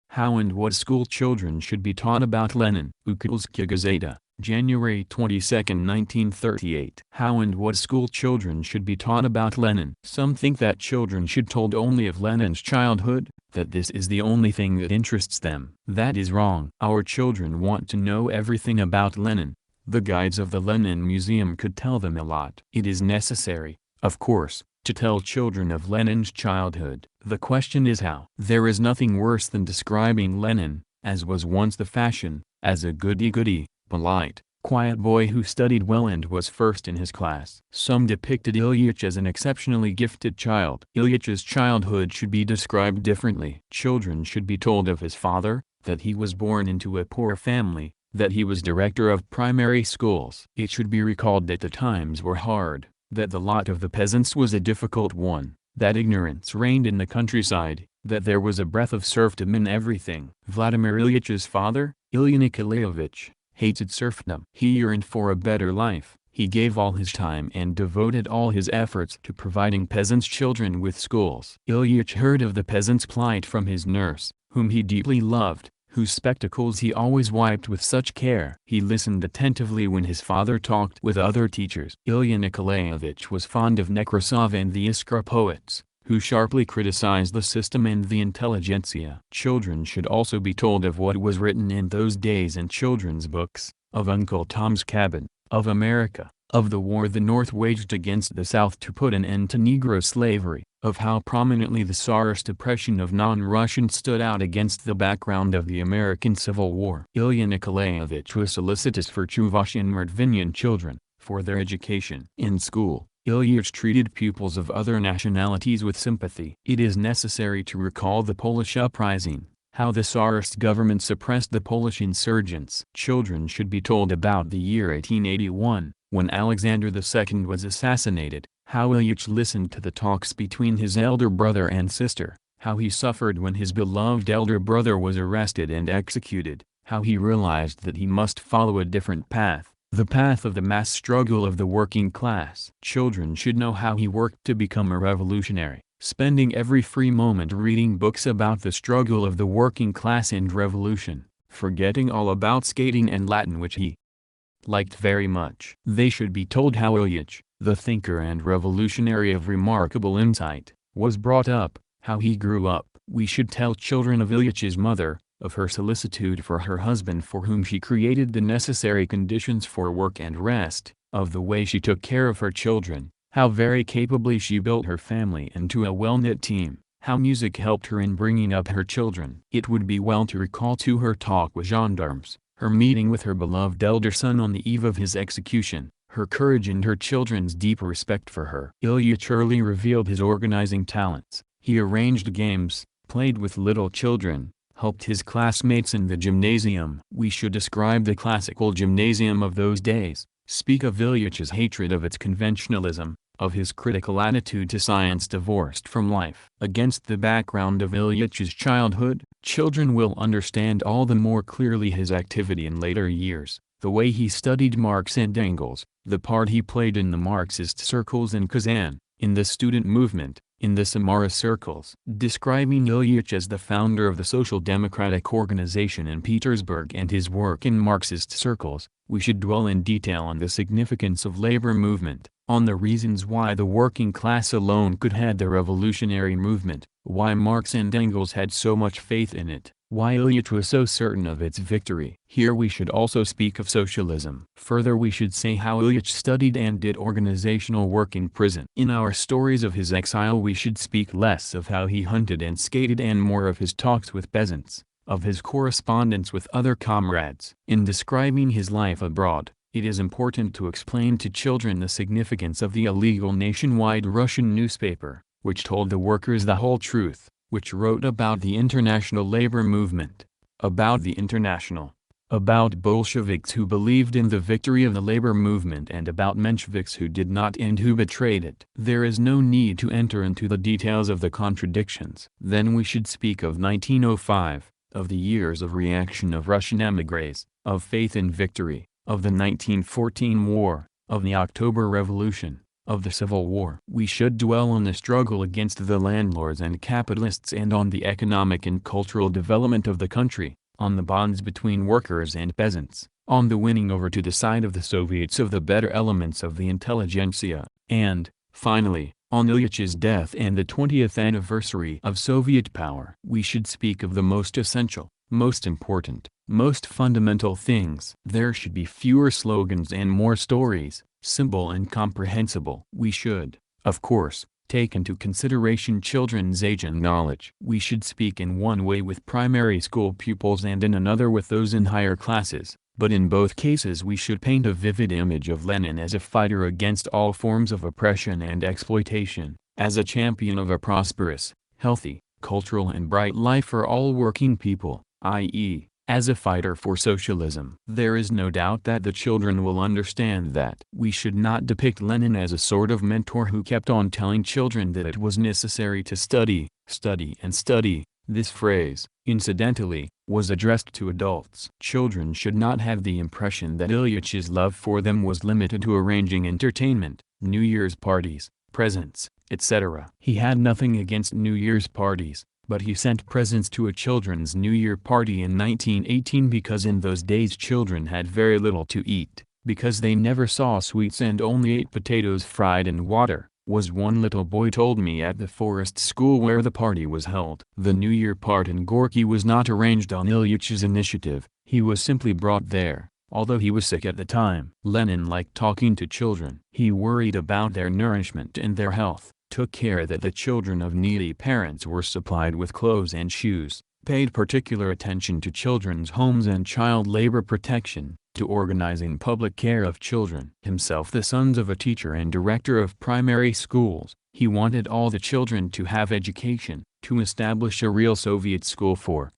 S1: How and what school children should be taught about Lenin. Krupskaya Gazeta, January 22, 1938. How and what school children should be taught about Lenin. Some think that children should told only of Lenin's childhood, that this is the only thing that interests them. That is wrong. Our children want to know everything about Lenin. The guides of the Lenin Museum could tell them a lot. It is necessary, of course, to tell children of Lenin's childhood. The question is how. There is nothing worse than describing Lenin, as was once the fashion, as a goody-goody, polite, quiet boy who studied well and was first in his class. Some depicted Ilyich as an exceptionally gifted child. Ilyitch's childhood should be described differently. Children should be told of his father, that he was born into a poor family, that he was director of primary schools. It should be recalled that the times were hard, that the lot of the peasants was a difficult one, that ignorance reigned in the countryside, that there was a breath of serfdom in everything. Vladimir Ilyitch's father, Ilya Nikolaevich, hated serfdom. He yearned for a better life. He gave all his time and devoted all his efforts to providing peasants' children with schools. Ilyich heard of the peasants' plight from his nurse, whom he deeply loved, whose spectacles he always wiped with such care. He listened attentively when his father talked with other teachers. Ilya Nikolaevich was fond of Nekrasov and the Iskra poets, who sharply criticized the system and the intelligentsia. Children should also be told of what was written in those days in children's books, of Uncle Tom's Cabin, of America, of the war the North waged against the South to put an end to Negro slavery, of how prominently the Tsarist oppression of non-Russians stood out against the background of the American Civil War. Ilya Nikolaevich was solicitous for Chuvash and Mordvinian children, for their education. In school, Ilyich treated pupils of other nationalities with sympathy. It is necessary to recall the Polish uprising, how the Tsarist government suppressed the Polish insurgents. Children should be told about the year 1881, when Alexander II was assassinated, how Ilyich listened to the talks between his elder brother and sister, how he suffered when his beloved elder brother was arrested and executed, how he realized that he must follow a different path, the path of the mass struggle of the working class. Children should know how he worked to become a revolutionary, spending every free moment reading books about the struggle of the working class and revolution, forgetting all about skating and Latin which he liked very much. They should be told how Ilyich, the thinker and revolutionary of remarkable insight, was brought up, how he grew up. We should tell children of Ilyitch's mother, of her solicitude for her husband for whom she created the necessary conditions for work and rest, of the way she took care of her children, how very capably she built her family into a well-knit team, how music helped her in bringing up her children. It would be well to recall to her talk with gendarmes, her meeting with her beloved elder son on the eve of his execution, her courage and her children's deep respect for her. Ilyich early revealed his organizing talents. He arranged games, played with little children, helped his classmates in the gymnasium. We should describe the classical gymnasium of those days, speak of Ilyitch's hatred of its conventionalism, of his critical attitude to science divorced from life. Against the background of Ilyitch's childhood, children will understand all the more clearly his activity in later years, the way he studied Marx and Engels, the part he played in the Marxist circles in Kazan, in the student movement, in the Samara circles. Describing Ilyich as the founder of the Social Democratic Organization in Petersburg and his work in Marxist circles, we should dwell in detail on the significance of labor movement, on the reasons why the working class alone could head the revolutionary movement, why Marx and Engels had so much faith in it, why Ilyich was so certain of its victory. Here we should also speak of socialism. Further, we should say how Ilyich studied and did organizational work in prison. In our stories of his exile we should speak less of how he hunted and skated and more of his talks with peasants, of his correspondence with other comrades. In describing his life abroad, it is important to explain to children the significance of the illegal nationwide Russian newspaper, which told the workers the whole truth, which wrote about the international labor movement, about the international, about Bolsheviks who believed in the victory of the labor movement and about Mensheviks who did not and who betrayed it. There is no need to enter into the details of the contradictions. Then we should speak of 1905, of the years of reaction of Russian émigrés, of faith in victory, of the 1914 war, of the October Revolution, of the Civil War. We should dwell on the struggle against the landlords and capitalists and on the economic and cultural development of the country, on the bonds between workers and peasants, on the winning over to the side of the Soviets of the better elements of the intelligentsia, and, finally, on Ilyich's death and the 20th anniversary of Soviet power. We should speak of the most essential, most important, most fundamental things. There should be fewer slogans and more stories, simple and comprehensible. We should, of course, take into consideration children's age and knowledge. We should speak in one way with primary school pupils and in another with those in higher classes, but in both cases we should paint a vivid image of Lenin as a fighter against all forms of oppression and exploitation, as a champion of a prosperous, healthy, cultural and bright life for all working people, i.e., as a fighter for socialism. There is no doubt that the children will understand that. We should not depict Lenin as a sort of mentor who kept on telling children that it was necessary to study, study and study. This phrase, incidentally, was addressed to adults. Children should not have the impression that Ilyich's love for them was limited to arranging entertainment, New Year's parties, presents, etc. He had nothing against New Year's parties, but he sent presents to a children's New Year party in 1918 because in those days children had very little to eat, because they never saw sweets and only ate potatoes fried in water, was one little boy told me at the forest school where the party was held. The New Year part in Gorky was not arranged on Ilyich's initiative, he was simply brought there, although he was sick at the time. Lenin liked talking to children. He worried about their nourishment and their health, took care that the children of needy parents were supplied with clothes and shoes, paid particular attention to children's homes and child labor protection, to organizing public care of children. Himself the sons of a teacher and director of primary schools, he wanted all the children to have education, to establish a real Soviet school for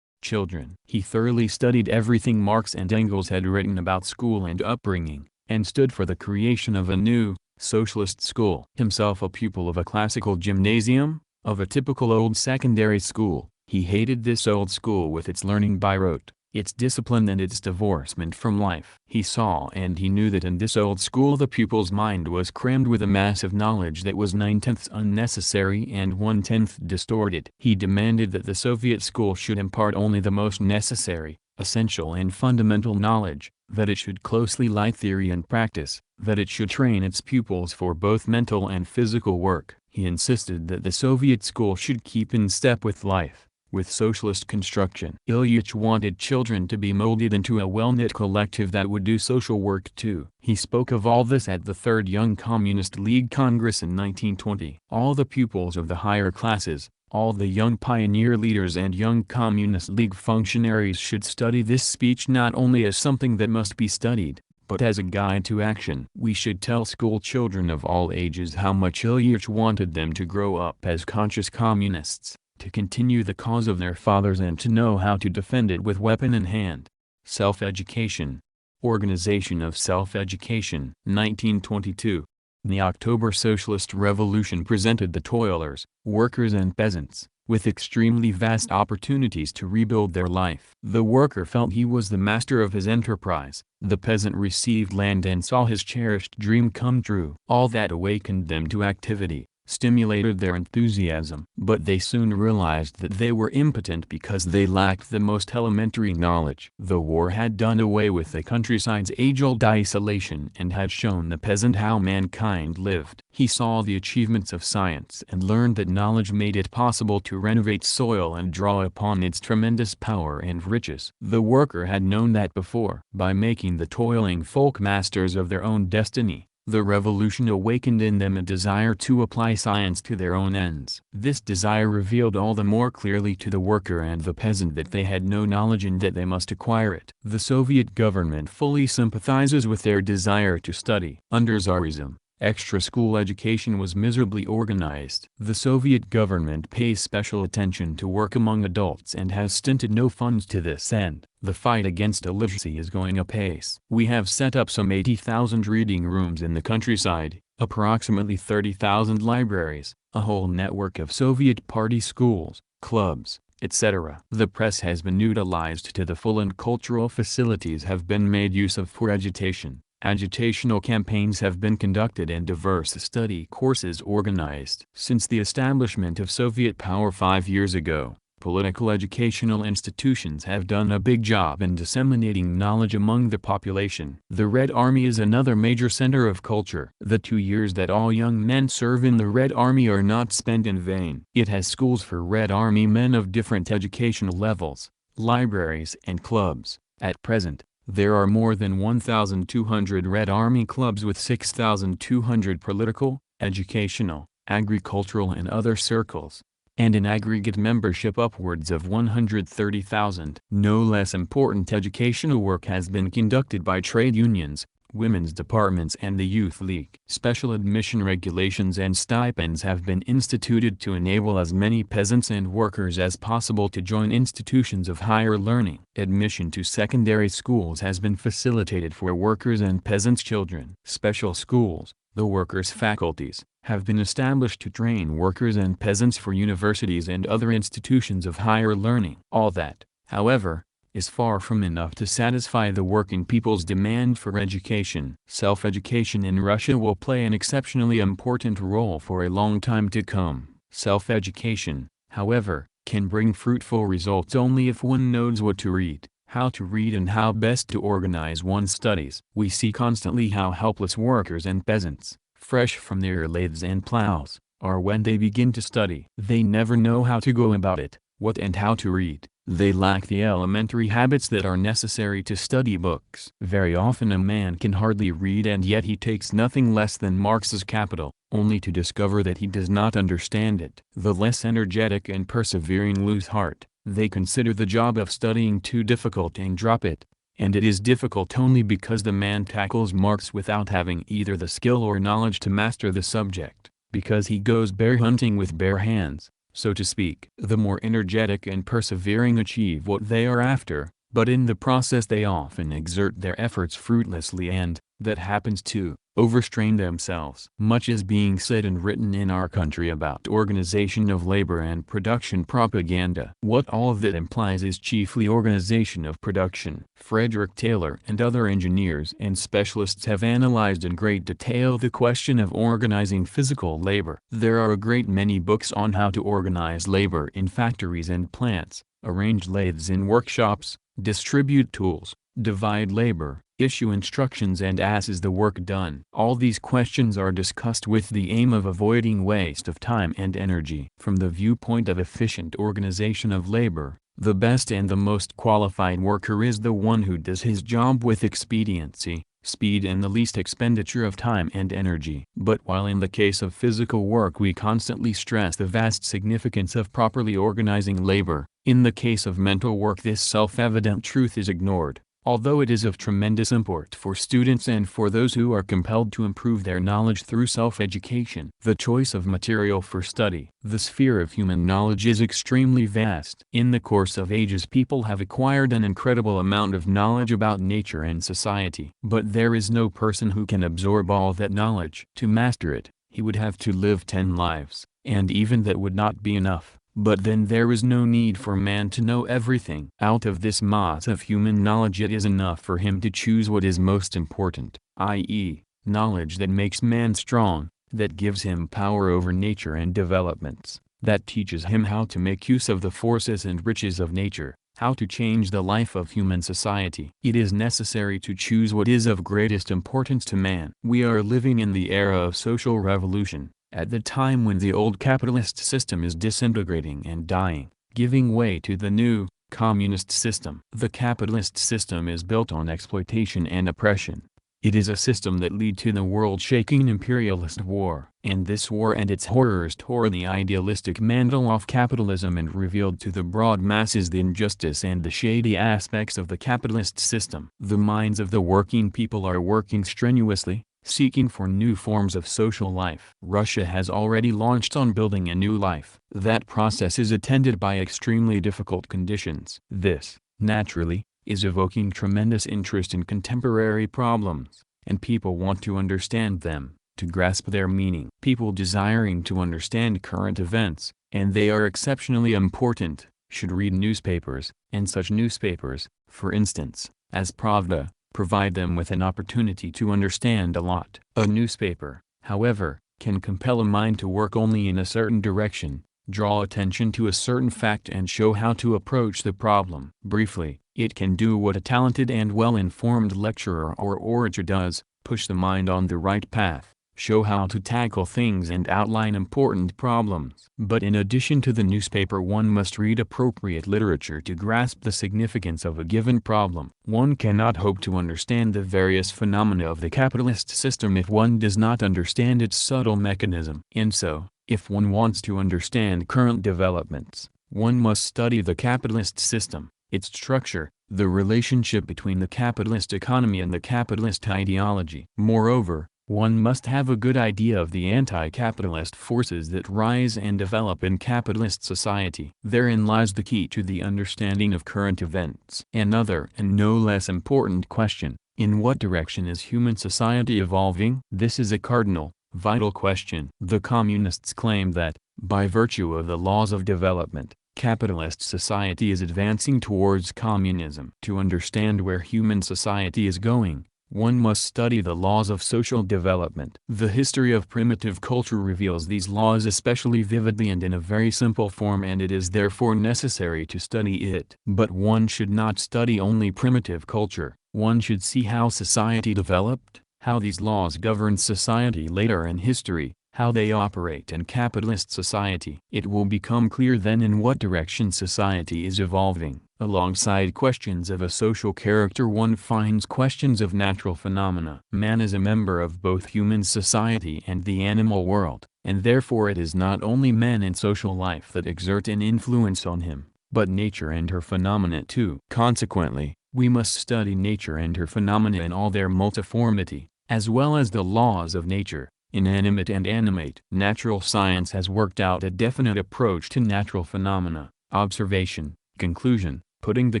S1: children. He thoroughly studied everything Marx and Engels had written about school and upbringing, and stood for the creation of a new, socialist school. Himself a pupil of a classical gymnasium, of a typical old secondary school, he hated this old school with its learning by rote, its discipline and its divorcement from life. He saw and he knew that in this old school the pupil's mind was crammed with a mass of knowledge that was 9/10 unnecessary and 1/10 distorted. He demanded that the Soviet school should impart only the most necessary, essential and fundamental knowledge, that it should closely lie theory and practice, that it should train its pupils for both mental and physical work. He insisted that the Soviet school should keep in step with life, with socialist construction. Ilyich wanted children to be molded into a well-knit collective that would do social work too. He spoke of all this at the Third Young Communist League Congress in 1920. All the pupils of the higher classes, all the young pioneer leaders and young Communist League functionaries should study this speech not only as something that must be studied, but as a guide to action. We should tell school children of all ages how much Ilyich wanted them to grow up as conscious communists, to continue the cause of their fathers and to know how to defend it with weapon in hand. Self-education. Organization of self-education. 1922. The October Socialist Revolution presented the toilers, workers and peasants, with extremely vast opportunities to rebuild their life. The worker felt he was the master of his enterprise, the peasant received land and saw his cherished dream come true. All that awakened them to activity, stimulated their enthusiasm. But they soon realized that they were impotent because they lacked the most elementary knowledge. The war had done away with the countryside's age-old isolation and had shown the peasant how mankind lived. He saw the achievements of science and learned that knowledge made it possible to renovate soil and draw upon its tremendous power and riches. The worker had known that before. By making the toiling folk masters of their own destiny, the revolution awakened in them a desire to apply science to their own ends. This desire revealed all the more clearly to the worker and the peasant that they had no knowledge and that they must acquire it. The Soviet government fully sympathizes with their desire to study. Under Tsarism, Extra-school education was miserably organized. The Soviet government pays special attention to work among adults and has stinted no funds to this end. The fight against illiteracy is going apace. We have set up some 80,000 reading rooms in the countryside, approximately 30,000 libraries, a whole network of Soviet party schools, clubs, etc. The press has been utilized to the full and cultural facilities have been made use of for agitation. Agitational campaigns have been conducted and diverse study courses organized. Since the establishment of Soviet power 5 years ago, political educational institutions have done a big job in disseminating knowledge among the population. The Red Army is another major center of culture. The 2 years that all young men serve in the Red Army are not spent in vain. It has schools for Red Army men of different educational levels, libraries and clubs. At present, there are more than 1,200 Red Army clubs with 6,200 political, educational, agricultural and other circles, and in aggregate membership upwards of 130,000. No less important educational work has been conducted by trade unions, women's departments and the Youth League. Special admission regulations and stipends have been instituted to enable as many peasants and workers as possible to join institutions of higher learning. Admission to secondary schools has been facilitated for workers and peasants' children. Special schools, the workers' faculties, have been established to train workers and peasants for universities and other institutions of higher learning. All that, however, is far from enough to satisfy the working people's demand for education. Self-education in Russia will play an exceptionally important role for a long time to come. Self-education, however, can bring fruitful results only if one knows what to read, how to read and how best to organize one's studies. We see constantly how helpless workers and peasants, fresh from their lathes and plows, are when they begin to study. They never know how to go about it, what and how to read. They lack the elementary habits that are necessary to study books. Very often a man can hardly read and yet he takes nothing less than Marx's Capital, only to discover that he does not understand it. The less energetic and persevering lose heart. They consider the job of studying too difficult and drop it. And it is difficult only because the man tackles Marx without having either the skill or knowledge to master the subject, because he goes bear hunting with bare hands, so to speak. The more energetic and persevering achieve what they are after, but in the process they often exert their efforts fruitlessly and, that happens to, overstrain themselves. Much is being said and written in our country about organization of labor and production propaganda. What all of that implies is chiefly organization of production. Frederick Taylor and other engineers and specialists have analyzed in great detail the question of organizing physical labor. There are a great many books on how to organize labor in factories and plants, arrange lathes in workshops, distribute tools, divide labor, issue instructions and as is the work done. All these questions are discussed with the aim of avoiding waste of time and energy. From the viewpoint of efficient organization of labor, the best and the most qualified worker is the one who does his job with expediency, speed and the least expenditure of time and energy. But while in the case of physical work we constantly stress the vast significance of properly organizing labor, in the case of mental work this self-evident truth is ignored. Although it is of tremendous import for students and for those who are compelled to improve their knowledge through self-education. The choice of material for study. The sphere of human knowledge is extremely vast. In the course of ages people have acquired an incredible amount of knowledge about nature and society. But there is no person who can absorb all that knowledge. To master it, he would have to live 10 lives, and even that would not be enough. But then there is no need for man to know everything. Out of this mass of human knowledge it is enough for him to choose what is most important, i.e., knowledge that makes man strong, that gives him power over nature and developments, that teaches him how to make use of the forces and riches of nature, how to change the life of human society. It is necessary to choose what is of greatest importance to man. We are living in the era of social revolution, at the time when the old capitalist system is disintegrating and dying, giving way to the new, communist system. The capitalist system is built on exploitation and oppression. It is a system that led to the world-shaking imperialist war. And this war and its horrors tore the idealistic mantle off capitalism and revealed to the broad masses the injustice and the shady aspects of the capitalist system. The minds of the working people are working strenuously, seeking for new forms of social life. Russia has already launched on building a new life. That process is attended by extremely difficult conditions. This, naturally, is evoking tremendous interest in contemporary problems, and people want to understand them, to grasp their meaning. People desiring to understand current events, and they are exceptionally important, should read newspapers, and such newspapers, for instance, as Pravda, provide them with an opportunity to understand a lot. A newspaper, however, can compel a mind to work only in a certain direction, draw attention to a certain fact and show how to approach the problem. Briefly, it can do what a talented and well-informed lecturer or orator does, push the mind on the right path, show how to tackle things and outline important problems. But in addition to the newspaper, one must read appropriate literature to grasp the significance of a given problem. One cannot hope to understand the various phenomena of the capitalist system if one does not understand its subtle mechanism. And so, if one wants to understand current developments, one must study the capitalist system, its structure, the relationship between the capitalist economy and the capitalist ideology. Moreover, one must have a good idea of the anti-capitalist forces that rise and develop in capitalist society. Therein lies the key to the understanding of current events. Another and no less important question: in what direction is human society evolving? This is a cardinal, vital question. The communists claim that, by virtue of the laws of development, capitalist society is advancing towards communism. To understand where human society is going, one must study the laws of social development. The history of primitive culture reveals these laws especially vividly and in a very simple form, and it is therefore necessary to study it. But one should not study only primitive culture. One should see how society developed, how these laws governed society later in history, how they operate in capitalist society. It will become clear then in what direction society is evolving. Alongside questions of a social character, one finds questions of natural phenomena. Man is a member of both human society and the animal world, and therefore it is not only man and social life that exert an influence on him, but nature and her phenomena too. Consequently, we must study nature and her phenomena in all their multiformity, as well as the laws of nature, inanimate and animate. Natural science has worked out a definite approach to natural phenomena: observation, conclusion, putting the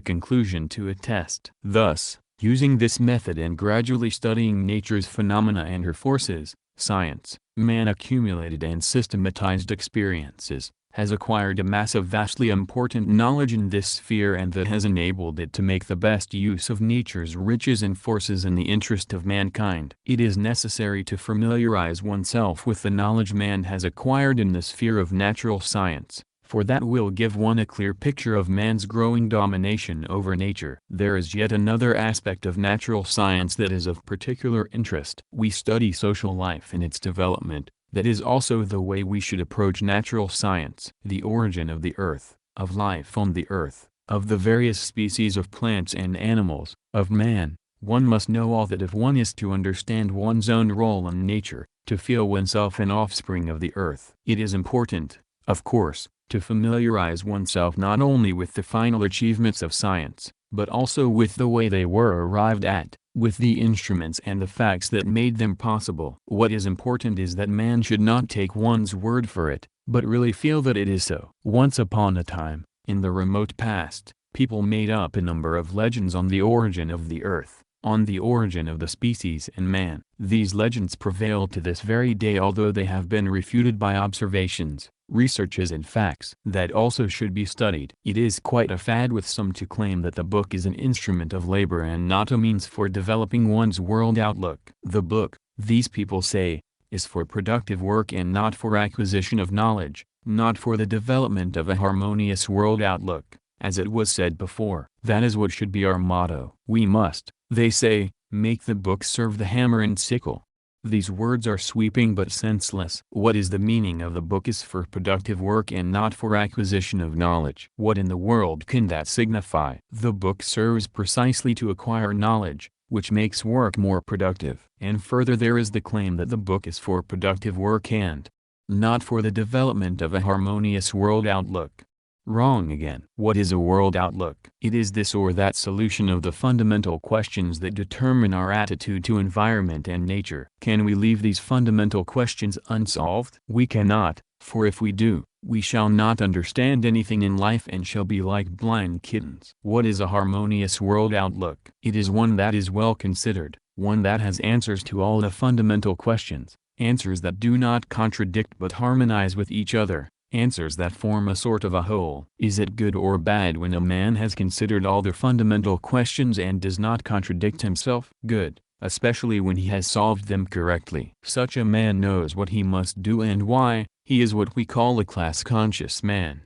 S1: conclusion to a test. Thus, using this method and gradually studying nature's phenomena and her forces, science, man accumulated and systematized experiences, has acquired a mass of vastly important knowledge in this sphere, and that has enabled it to make the best use of nature's riches and forces in the interest of mankind. It is necessary to familiarize oneself with the knowledge man has acquired in the sphere of natural science, for that will give one a clear picture of man's growing domination over nature. There is yet another aspect of natural science that is of particular interest. We study social life in its development. That is also the way we should approach natural science. The origin of the earth, of life on the earth, of the various species of plants and animals, of man. One must know all that if one is to understand one's own role in nature, to feel oneself an offspring of the earth. It is important, of course, to familiarize oneself not only with the final achievements of science, but also with the way they were arrived at, with the instruments and the facts that made them possible. What is important is that man should not take one's word for it, but really feel that it is so. Once upon a time, in the remote past, people made up a number of legends on the origin of the earth, on the origin of the species and man. These legends prevail to this very day, although they have been refuted by observations, researches and facts that also should be studied. It is quite a fad with some to claim that the book is an instrument of labor and not a means for developing one's world outlook. The book, these people say, is for productive work and not for acquisition of knowledge, not for the development of a harmonious world outlook, as it was said before. That is what should be our motto. We must, they say, make the book serve the hammer and sickle. These words are sweeping but senseless. What is the meaning of the book is for productive work and not for acquisition of knowledge? What in the world can that signify? The book serves precisely to acquire knowledge, which makes work more productive. And further, there is the claim that the book is for productive work and not for the development of a harmonious world outlook. Wrong again. What is a world outlook? It is this or that solution of the fundamental questions that determine our attitude to environment and nature. Can we leave these fundamental questions unsolved? We cannot, for if we do, we shall not understand anything in life and shall be like blind kittens. What is a harmonious world outlook? It is one that is well considered, one that has answers to all the fundamental questions, answers that do not contradict but harmonize with each other, answers that form a sort of a whole. Is it good or bad when a man has considered all the fundamental questions and does not contradict himself? Good, especially when he has solved them correctly. Such a man knows what he must do and why. He is what we call a class-conscious man.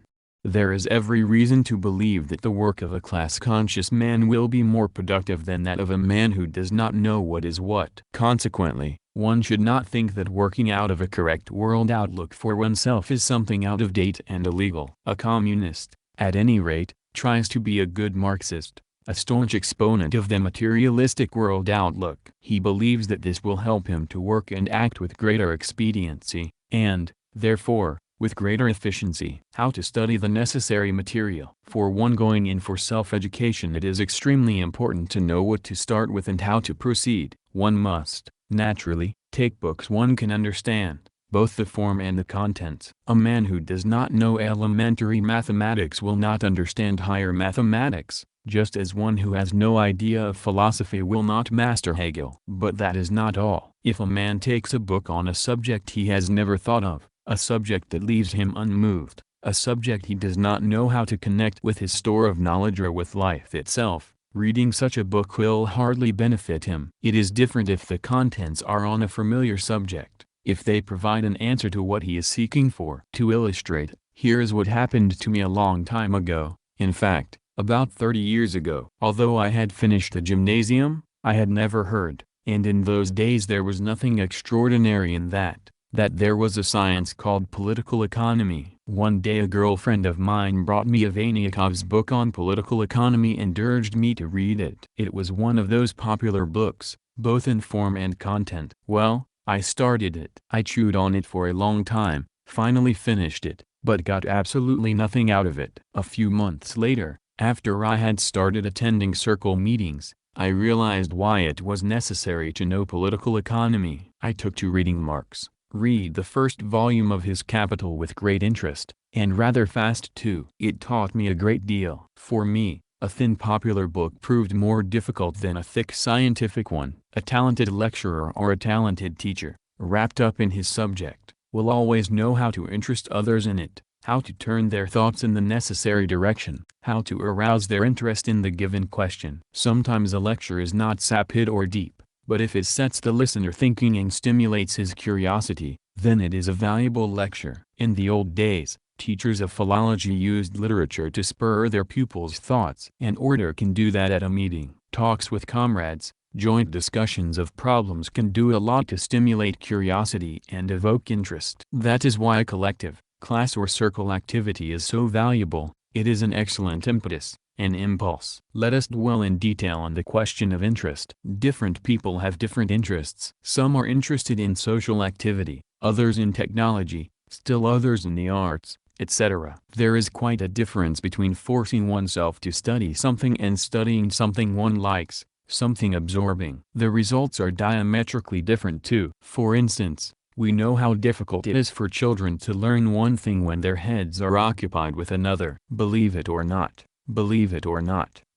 S1: There is every reason to believe that the work of a class-conscious man will be more productive than that of a man who does not know what is what. Consequently, one should not think that working out of a correct world outlook for oneself is something out of date and illegal. A communist, at any rate, tries to be a good Marxist, a staunch exponent of the materialistic world outlook. He believes that this will help him to work and act with greater expediency, and, therefore, with greater efficiency. How to study the necessary material. For one going in for self-education, it is extremely important to know what to start with and how to proceed. One must, naturally, take books one can understand, both the form and the contents. A man who does not know elementary mathematics will not understand higher mathematics, just as one who has no idea of philosophy will not master Hegel. But that is not all. If a man takes a book on a subject he has never thought of, a subject that leaves him unmoved, a subject he does not know how to connect with his store of knowledge or with life itself, reading such a book will hardly benefit him. It is different if the contents are on a familiar subject, if they provide an answer to what he is seeking for. To illustrate, here is what happened to me a long time ago, in fact, about 30 years ago. Although I had finished the gymnasium, I had never heard, and in those days there was nothing extraordinary in that there was a science called political economy. One day a girlfriend of mine brought me Ivaniakov's book on political economy and urged me to read it. It was one of those popular books, both in form and content. Well, I started it. I chewed on it for a long time, finally finished it, but got absolutely nothing out of it. A few months later, after I had started attending circle meetings, I realized why it was necessary to know political economy. I took to reading Marx. Read the first volume of his Capital with great interest, and rather fast too. It taught me a great deal. For me, a thin popular book proved more difficult than a thick scientific one. A talented lecturer or a talented teacher, wrapped up in his subject, will always know how to interest others in it, how to turn their thoughts in the necessary direction, how to arouse their interest in the given question. Sometimes a lecture is not sapid or deep, but if it sets the listener thinking and stimulates his curiosity, then it is a valuable lecture. In the old days, teachers of philology used literature to spur their pupils' thoughts. An orator can do that at a meeting. Talks with comrades, joint discussions of problems can do a lot to stimulate curiosity and evoke interest. That is why collective, class or circle activity is so valuable. It is an excellent impetus, an impulse. Let us dwell in detail on the question of interest. Different people have different interests. Some are interested in social activity, others in technology, still others in the arts, etc. There is quite a difference between forcing oneself to study something and studying something one likes, something absorbing. The results are diametrically different too. For instance, we know how difficult it is for children to learn one thing when their heads are occupied with another. Believe it or not,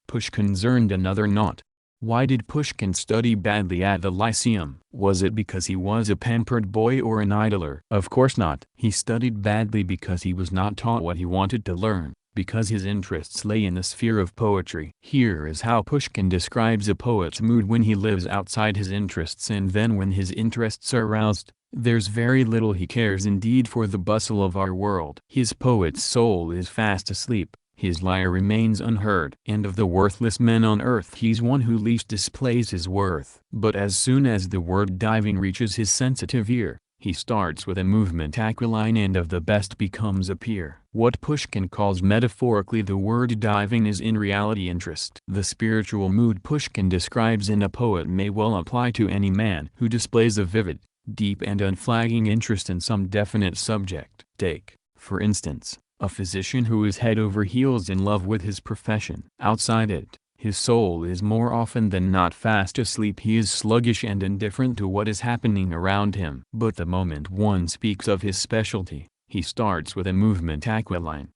S1: Pushkin earned another naught. Why did Pushkin study badly at the Lyceum? Was it because he was a pampered boy or an idler? Of course not. He studied badly because he was not taught what he wanted to learn, because his interests lay in the sphere of poetry. Here is how Pushkin describes a poet's mood when he lives outside his interests and then when his interests are roused. There's very little he cares indeed for the bustle of our world. His poet's soul is fast asleep, his lyre remains unheard. And of the worthless men on earth he's one who least displays his worth. But as soon as the word diving reaches his sensitive ear, he starts with a movement aquiline and of the best becomes a peer. What Pushkin calls metaphorically the word diving is in reality interest. The spiritual mood Pushkin describes in a poet may well apply to any man who displays a vivid, deep and unflagging interest in some definite subject. Take, for instance, a physician who is head over heels in love with his profession. Outside it, his soul is more often than not fast asleep. He is sluggish and indifferent to what is happening around him. But the moment one speaks of his specialty, he starts with a movement aquiline.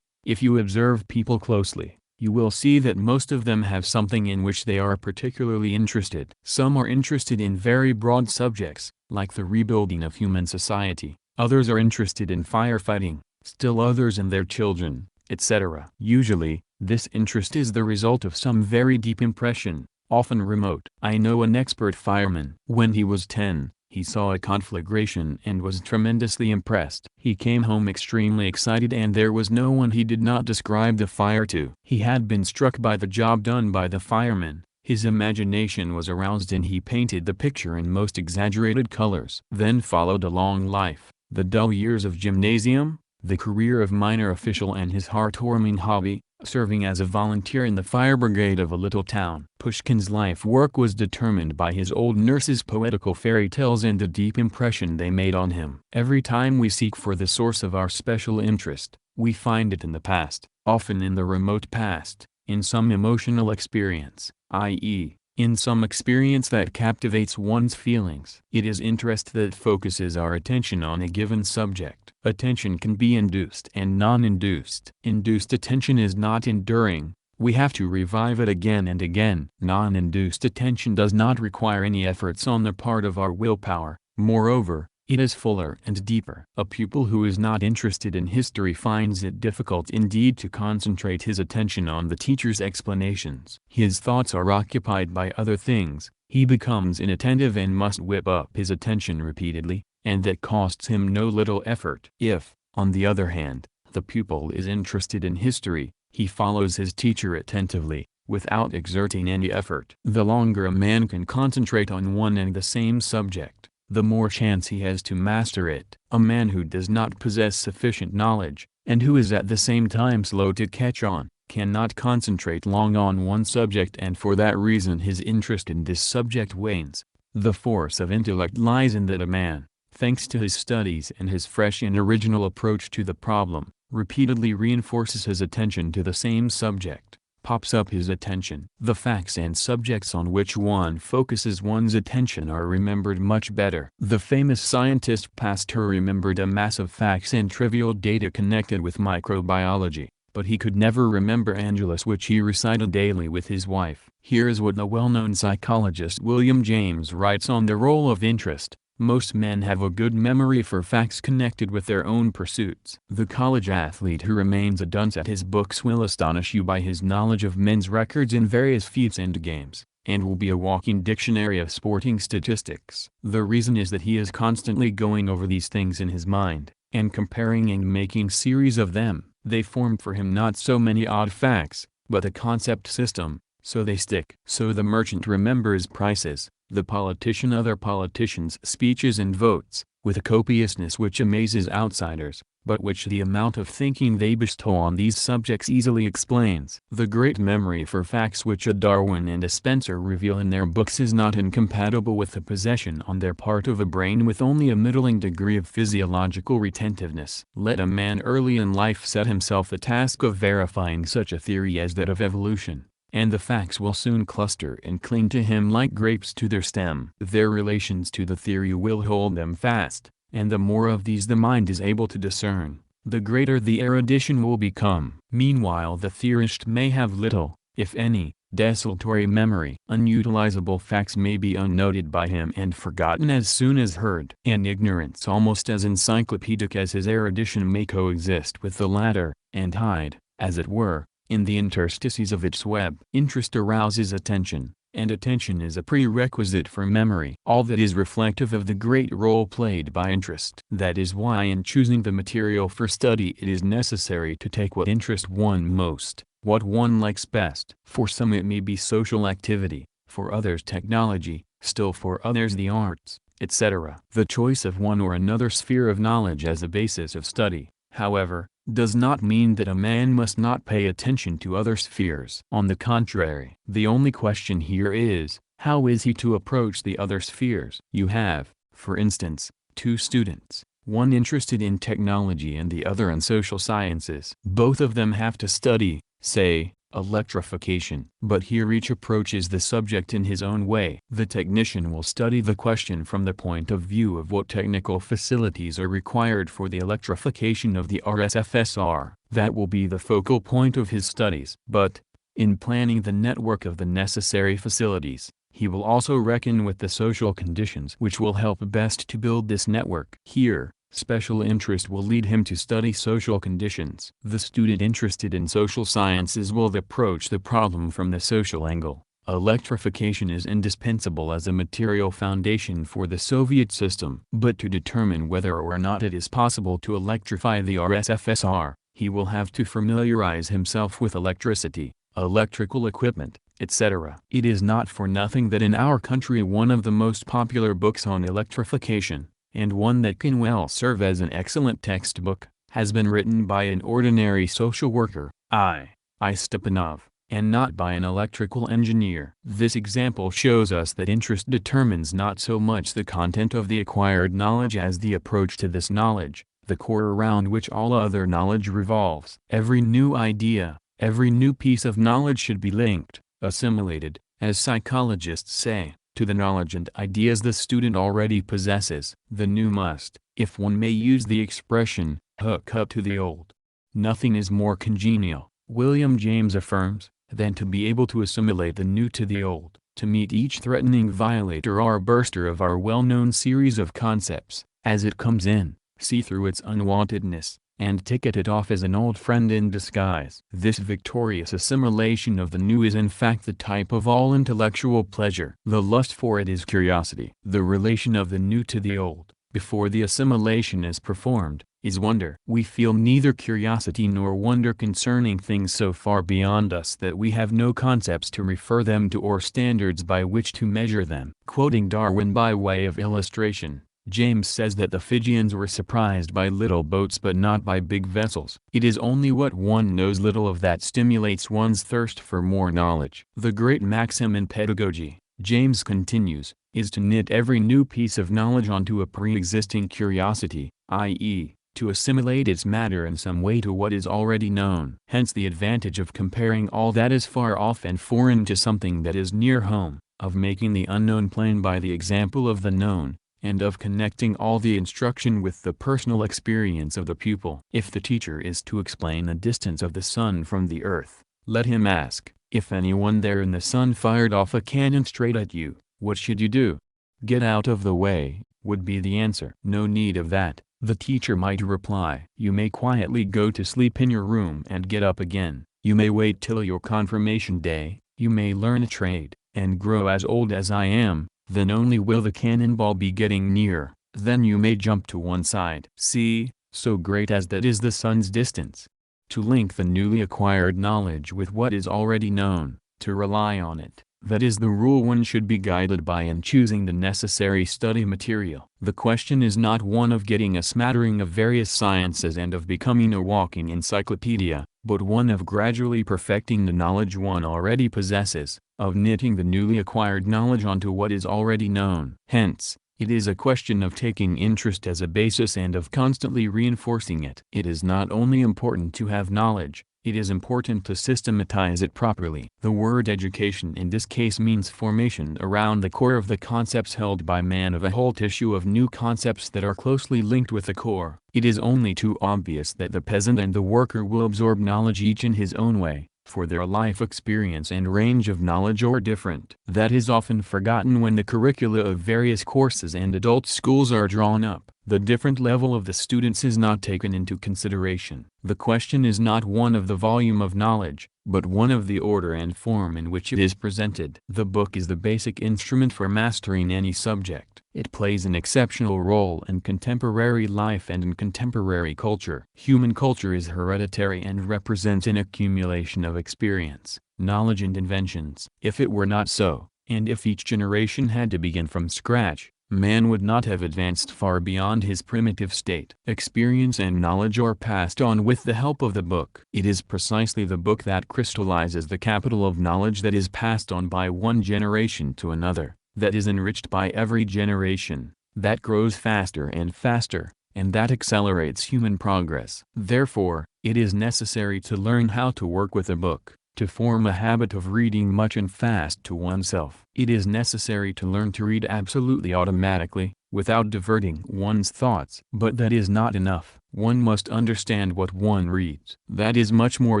S1: If you observe people closely, you will see that most of them have something in which they are particularly interested. Some are interested in very broad subjects, like the rebuilding of human society. Others are interested in firefighting, still others in their children, etc. Usually, this interest is the result of some very deep impression, often remote. I know an expert fireman. When he was 10, he saw a conflagration and was tremendously impressed. He came home extremely excited and there was no one he did not describe the fire to. He had been struck by the job done by the fireman. His imagination was aroused and he painted the picture in most exaggerated colors. Then followed a long life, the dull years of gymnasium, the career of minor official and his heart-warming hobby, serving as a volunteer in the fire brigade of a little town. Pushkin's life work was determined by his old nurse's poetical fairy tales and the deep impression they made on him. Every time we seek for the source of our special interest, we find it in the past, often in the remote past, in some emotional experience, i.e., in some experience that captivates one's feelings. It is interest that focuses our attention on a given subject. Attention can be induced and non-induced. Induced attention is not enduring, we have to revive it again and again. Non-induced attention does not require any efforts on the part of our willpower, moreover, it is fuller and deeper. A pupil who is not interested in history finds it difficult indeed to concentrate his attention on the teacher's explanations. His thoughts are occupied by other things, he becomes inattentive and must whip up his attention repeatedly, and that costs him no little effort. If, on the other hand, the pupil is interested in history, he follows his teacher attentively, without exerting any effort. The longer a man can concentrate on one and the same subject, the more chance he has to master it. A man who does not possess sufficient knowledge, and who is at the same time slow to catch on, cannot concentrate long on one subject and for that reason his interest in this subject wanes. The force of intellect lies in that a man, thanks to his studies and his fresh and original approach to the problem, repeatedly reinforces his attention to the same subject, pops up his attention. The facts and subjects on which one focuses one's attention are remembered much better. The famous scientist Pasteur remembered a mass of facts and trivial data connected with microbiology, but he could never remember Angelus, which he recited daily with his wife. Here is what the well-known psychologist William James writes on the role of interest. Most men have a good memory for facts connected with their own pursuits. The college athlete who remains a dunce at his books will astonish you by his knowledge of men's records in various feats and games, and will be a walking dictionary of sporting statistics. The reason is that he is constantly going over these things in his mind, and comparing and making series of them. They form for him not so many odd facts, but a concept system, so they stick. So the merchant remembers prices, the politician other politicians' speeches and votes, with a copiousness which amazes outsiders, but which the amount of thinking they bestow on these subjects easily explains. The great memory for facts which a Darwin and a Spencer reveal in their books is not incompatible with the possession on their part of a brain with only a middling degree of physiological retentiveness. Let a man early in life set himself the task of verifying such a theory as that of evolution, and the facts will soon cluster and cling to him like grapes to their stem. Their relations to the theory will hold them fast, and the more of these the mind is able to discern, the greater the erudition will become. Meanwhile the theorist may have little, if any, desultory memory. Unutilizable facts may be unnoted by him and forgotten as soon as heard. An ignorance almost as encyclopedic as his erudition may coexist with the latter, and hide, as it were, in the interstices of its web. Interest arouses attention, and attention is a prerequisite for memory. All that is reflective of the great role played by interest. That is why in choosing the material for study it is necessary to take what interests one most, what one likes best. For some it may be social activity, for others technology, still for others the arts, etc. The choice of one or another sphere of knowledge as a basis of study, however, does not mean that a man must not pay attention to other spheres. On the contrary, the only question here is, how is he to approach the other spheres? You have, for instance, two students, one interested in technology and the other in social sciences. Both of them have to study, say, electrification. But here each approaches the subject in his own way. The technician will study the question from the point of view of what technical facilities are required for the electrification of the RSFSR. That will be the focal point of his studies. But, in planning the network of the necessary facilities, he will also reckon with the social conditions which will help best to build this network. Here, special interest will lead him to study social conditions. The student interested in social sciences will approach the problem from the social angle. Electrification is indispensable as a material foundation for the Soviet system. But to determine whether or not it is possible to electrify the RSFSR, he will have to familiarize himself with electricity, electrical equipment, etc. It is not for nothing that in our country one of the most popular books on electrification, and one that can well serve as an excellent textbook, has been written by an ordinary social worker, I. Stepanov, and not by an electrical engineer. This example shows us that interest determines not so much the content of the acquired knowledge as the approach to this knowledge, the core around which all other knowledge revolves. Every new idea, every new piece of knowledge should be linked, assimilated, as psychologists say, to the knowledge and ideas the student already possesses. The new must, if one may use the expression, hook up to the old. Nothing is more congenial, William James affirms, than to be able to assimilate the new to the old, to meet each threatening violator or burster of our well-known series of concepts, as it comes in, see through its unwantedness, and ticket it off as an old friend in disguise. This victorious assimilation of the new is in fact the type of all intellectual pleasure. The lust for it is curiosity. The relation of the new to the old, before the assimilation is performed, is wonder. We feel neither curiosity nor wonder concerning things so far beyond us that we have no concepts to refer them to or standards by which to measure them. Quoting Darwin by way of illustration, James says that the Fijians were surprised by little boats but not by big vessels. It is only what one knows little of that stimulates one's thirst for more knowledge. The great maxim in pedagogy, James continues, is to knit every new piece of knowledge onto a pre-existing curiosity, i.e., to assimilate its matter in some way to what is already known. Hence the advantage of comparing all that is far off and foreign to something that is near home, of making the unknown plain by the example of the known, and of connecting all the instruction with the personal experience of the pupil. If the teacher is to explain the distance of the sun from the earth, let him ask, if anyone there in the sun fired off a cannon straight at you, what should you do? Get out of the way, would be the answer. No need of that, the teacher might reply. You may quietly go to sleep in your room and get up again. You may wait till your confirmation day, you may learn a trade, and grow as old as I am. Then only will the cannonball be getting near, then you may jump to one side. See, so great as that is the sun's distance. To link the newly acquired knowledge with what is already known, to rely on it, that is the rule one should be guided by in choosing the necessary study material. The question is not one of getting a smattering of various sciences and of becoming a walking encyclopedia, but one of gradually perfecting the knowledge one already possesses, of knitting the newly acquired knowledge onto what is already known. Hence, it is a question of taking interest as a basis and of constantly reinforcing it. It is not only important to have knowledge, it is important to systematize it properly. The word education in this case means formation around the core of the concepts held by man of a whole tissue of new concepts that are closely linked with the core. It is only too obvious that the peasant and the worker will absorb knowledge each in his own way, for their life experience and range of knowledge are different. That is often forgotten when the curricula of various courses and adult schools are drawn up. The different level of the students is not taken into consideration. The question is not one of the volume of knowledge, but one of the order and form in which it is presented. The book is the basic instrument for mastering any subject. It plays an exceptional role in contemporary life and in contemporary culture. Human culture is hereditary and represents an accumulation of experience, knowledge and inventions. If it were not so, and if each generation had to begin from scratch, man would not have advanced far beyond his primitive state. Experience and knowledge are passed on with the help of the book. It is precisely the book that crystallizes the capital of knowledge that is passed on by one generation to another, that is enriched by every generation, that grows faster and faster, and that accelerates human progress. Therefore, it is necessary to learn how to work with a book, to form a habit of reading much and fast to oneself. It is necessary to learn to read absolutely automatically, without diverting one's thoughts. But that is not enough. One must understand what one reads. That is much more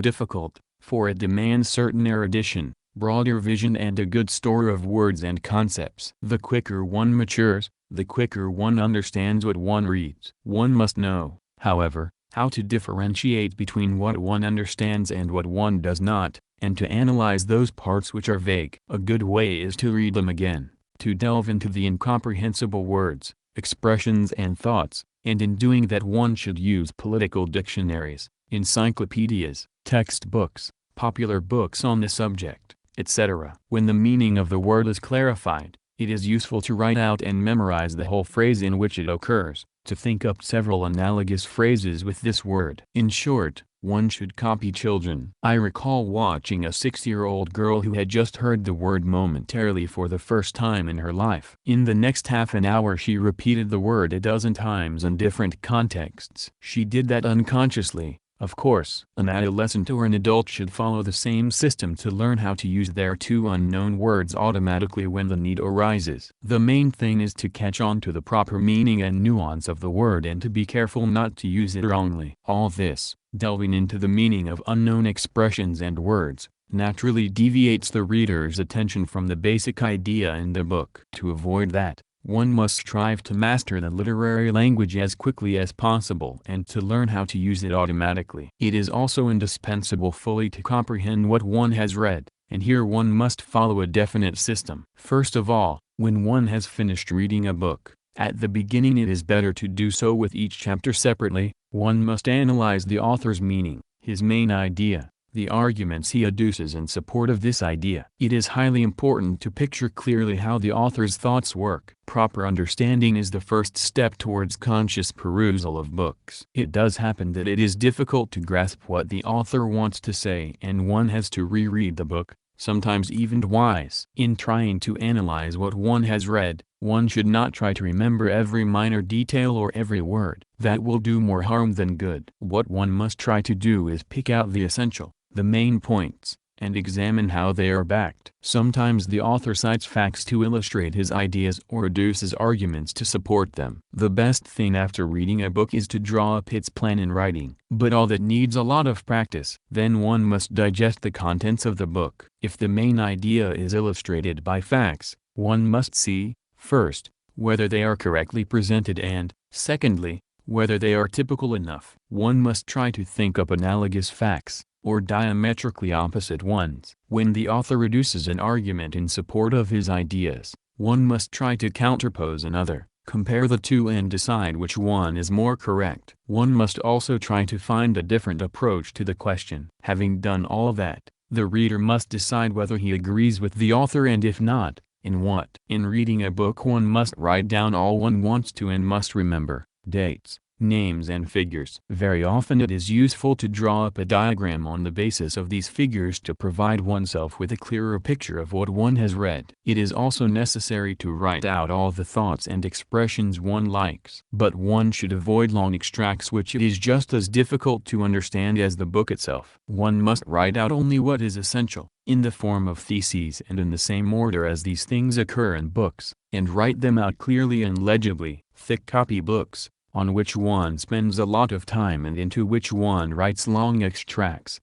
S1: difficult, for it demands certain erudition, broader vision and a good store of words and concepts. The quicker one matures, the quicker one understands what one reads. One must know, however, how to differentiate between what one understands and what one does not, and to analyze those parts which are vague. A good way is to read them again, to delve into the incomprehensible words, expressions and thoughts, and in doing that one should use political dictionaries, encyclopedias, textbooks, popular books on the subject, etc. When the meaning of the word is clarified, it is useful to write out and memorize the whole phrase in which it occurs, to think up several analogous phrases with this word. In short, one should copy children. I recall watching a 6-year-old girl who had just heard the word momentarily for the first time in her life. In the next half an hour she repeated the word a dozen times in different contexts. She did that unconsciously. Of course, an adolescent or an adult should follow the same system to learn how to use their two unknown words automatically when the need arises. The main thing is to catch on to the proper meaning and nuance of the word and to be careful not to use it wrongly. All this, delving into the meaning of unknown expressions and words, naturally deviates the reader's attention from the basic idea in the book. To avoid that, one must strive to master the literary language as quickly as possible and to learn how to use it automatically. It is also indispensable fully to comprehend what one has read, and here one must follow a definite system. First of all, when one has finished reading a book, at the beginning it is better to do so with each chapter separately. One must analyze the author's meaning, his main idea, the arguments he adduces in support of this idea. It is highly important to picture clearly how the author's thoughts work. Proper understanding is the first step towards conscious perusal of books. It does happen that it is difficult to grasp what the author wants to say and one has to reread the book, sometimes even twice. In trying to analyze what one has read, one should not try to remember every minor detail or every word. That will do more harm than good. What one must try to do is pick out the essential, the main points, and examine how they are backed. Sometimes the author cites facts to illustrate his ideas or adduces arguments to support them. The best thing after reading a book is to draw up its plan in writing. But all that needs a lot of practice. Then one must digest the contents of the book. If the main idea is illustrated by facts, one must see, first, whether they are correctly presented and, secondly, whether they are typical enough. One must try to think up analogous facts, or diametrically opposite ones. When the author reduces an argument in support of his ideas, one must try to counterpose another, compare the two and decide which one is more correct. One must also try to find a different approach to the question. Having done all that, the reader must decide whether he agrees with the author and if not, in what. In reading a book one must write down all one wants to and must remember dates, names and figures. Very often it is useful to draw up a diagram on the basis of these figures to provide oneself with a clearer picture of what one has read. It is also necessary to write out all the thoughts and expressions one likes. But one should avoid long extracts which it is just as difficult to understand as the book itself. One must write out only what is essential, in the form of theses and in the same order as these things occur in books, and write them out clearly and legibly. Thick copy books, on which one spends a lot of time and into which one writes long extracts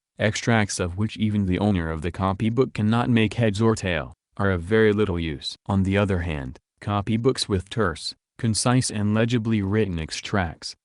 S1: of which even the owner of the copybook cannot make heads or tail, are of very little use. On the other hand, copybooks with terse, concise and legibly written extracts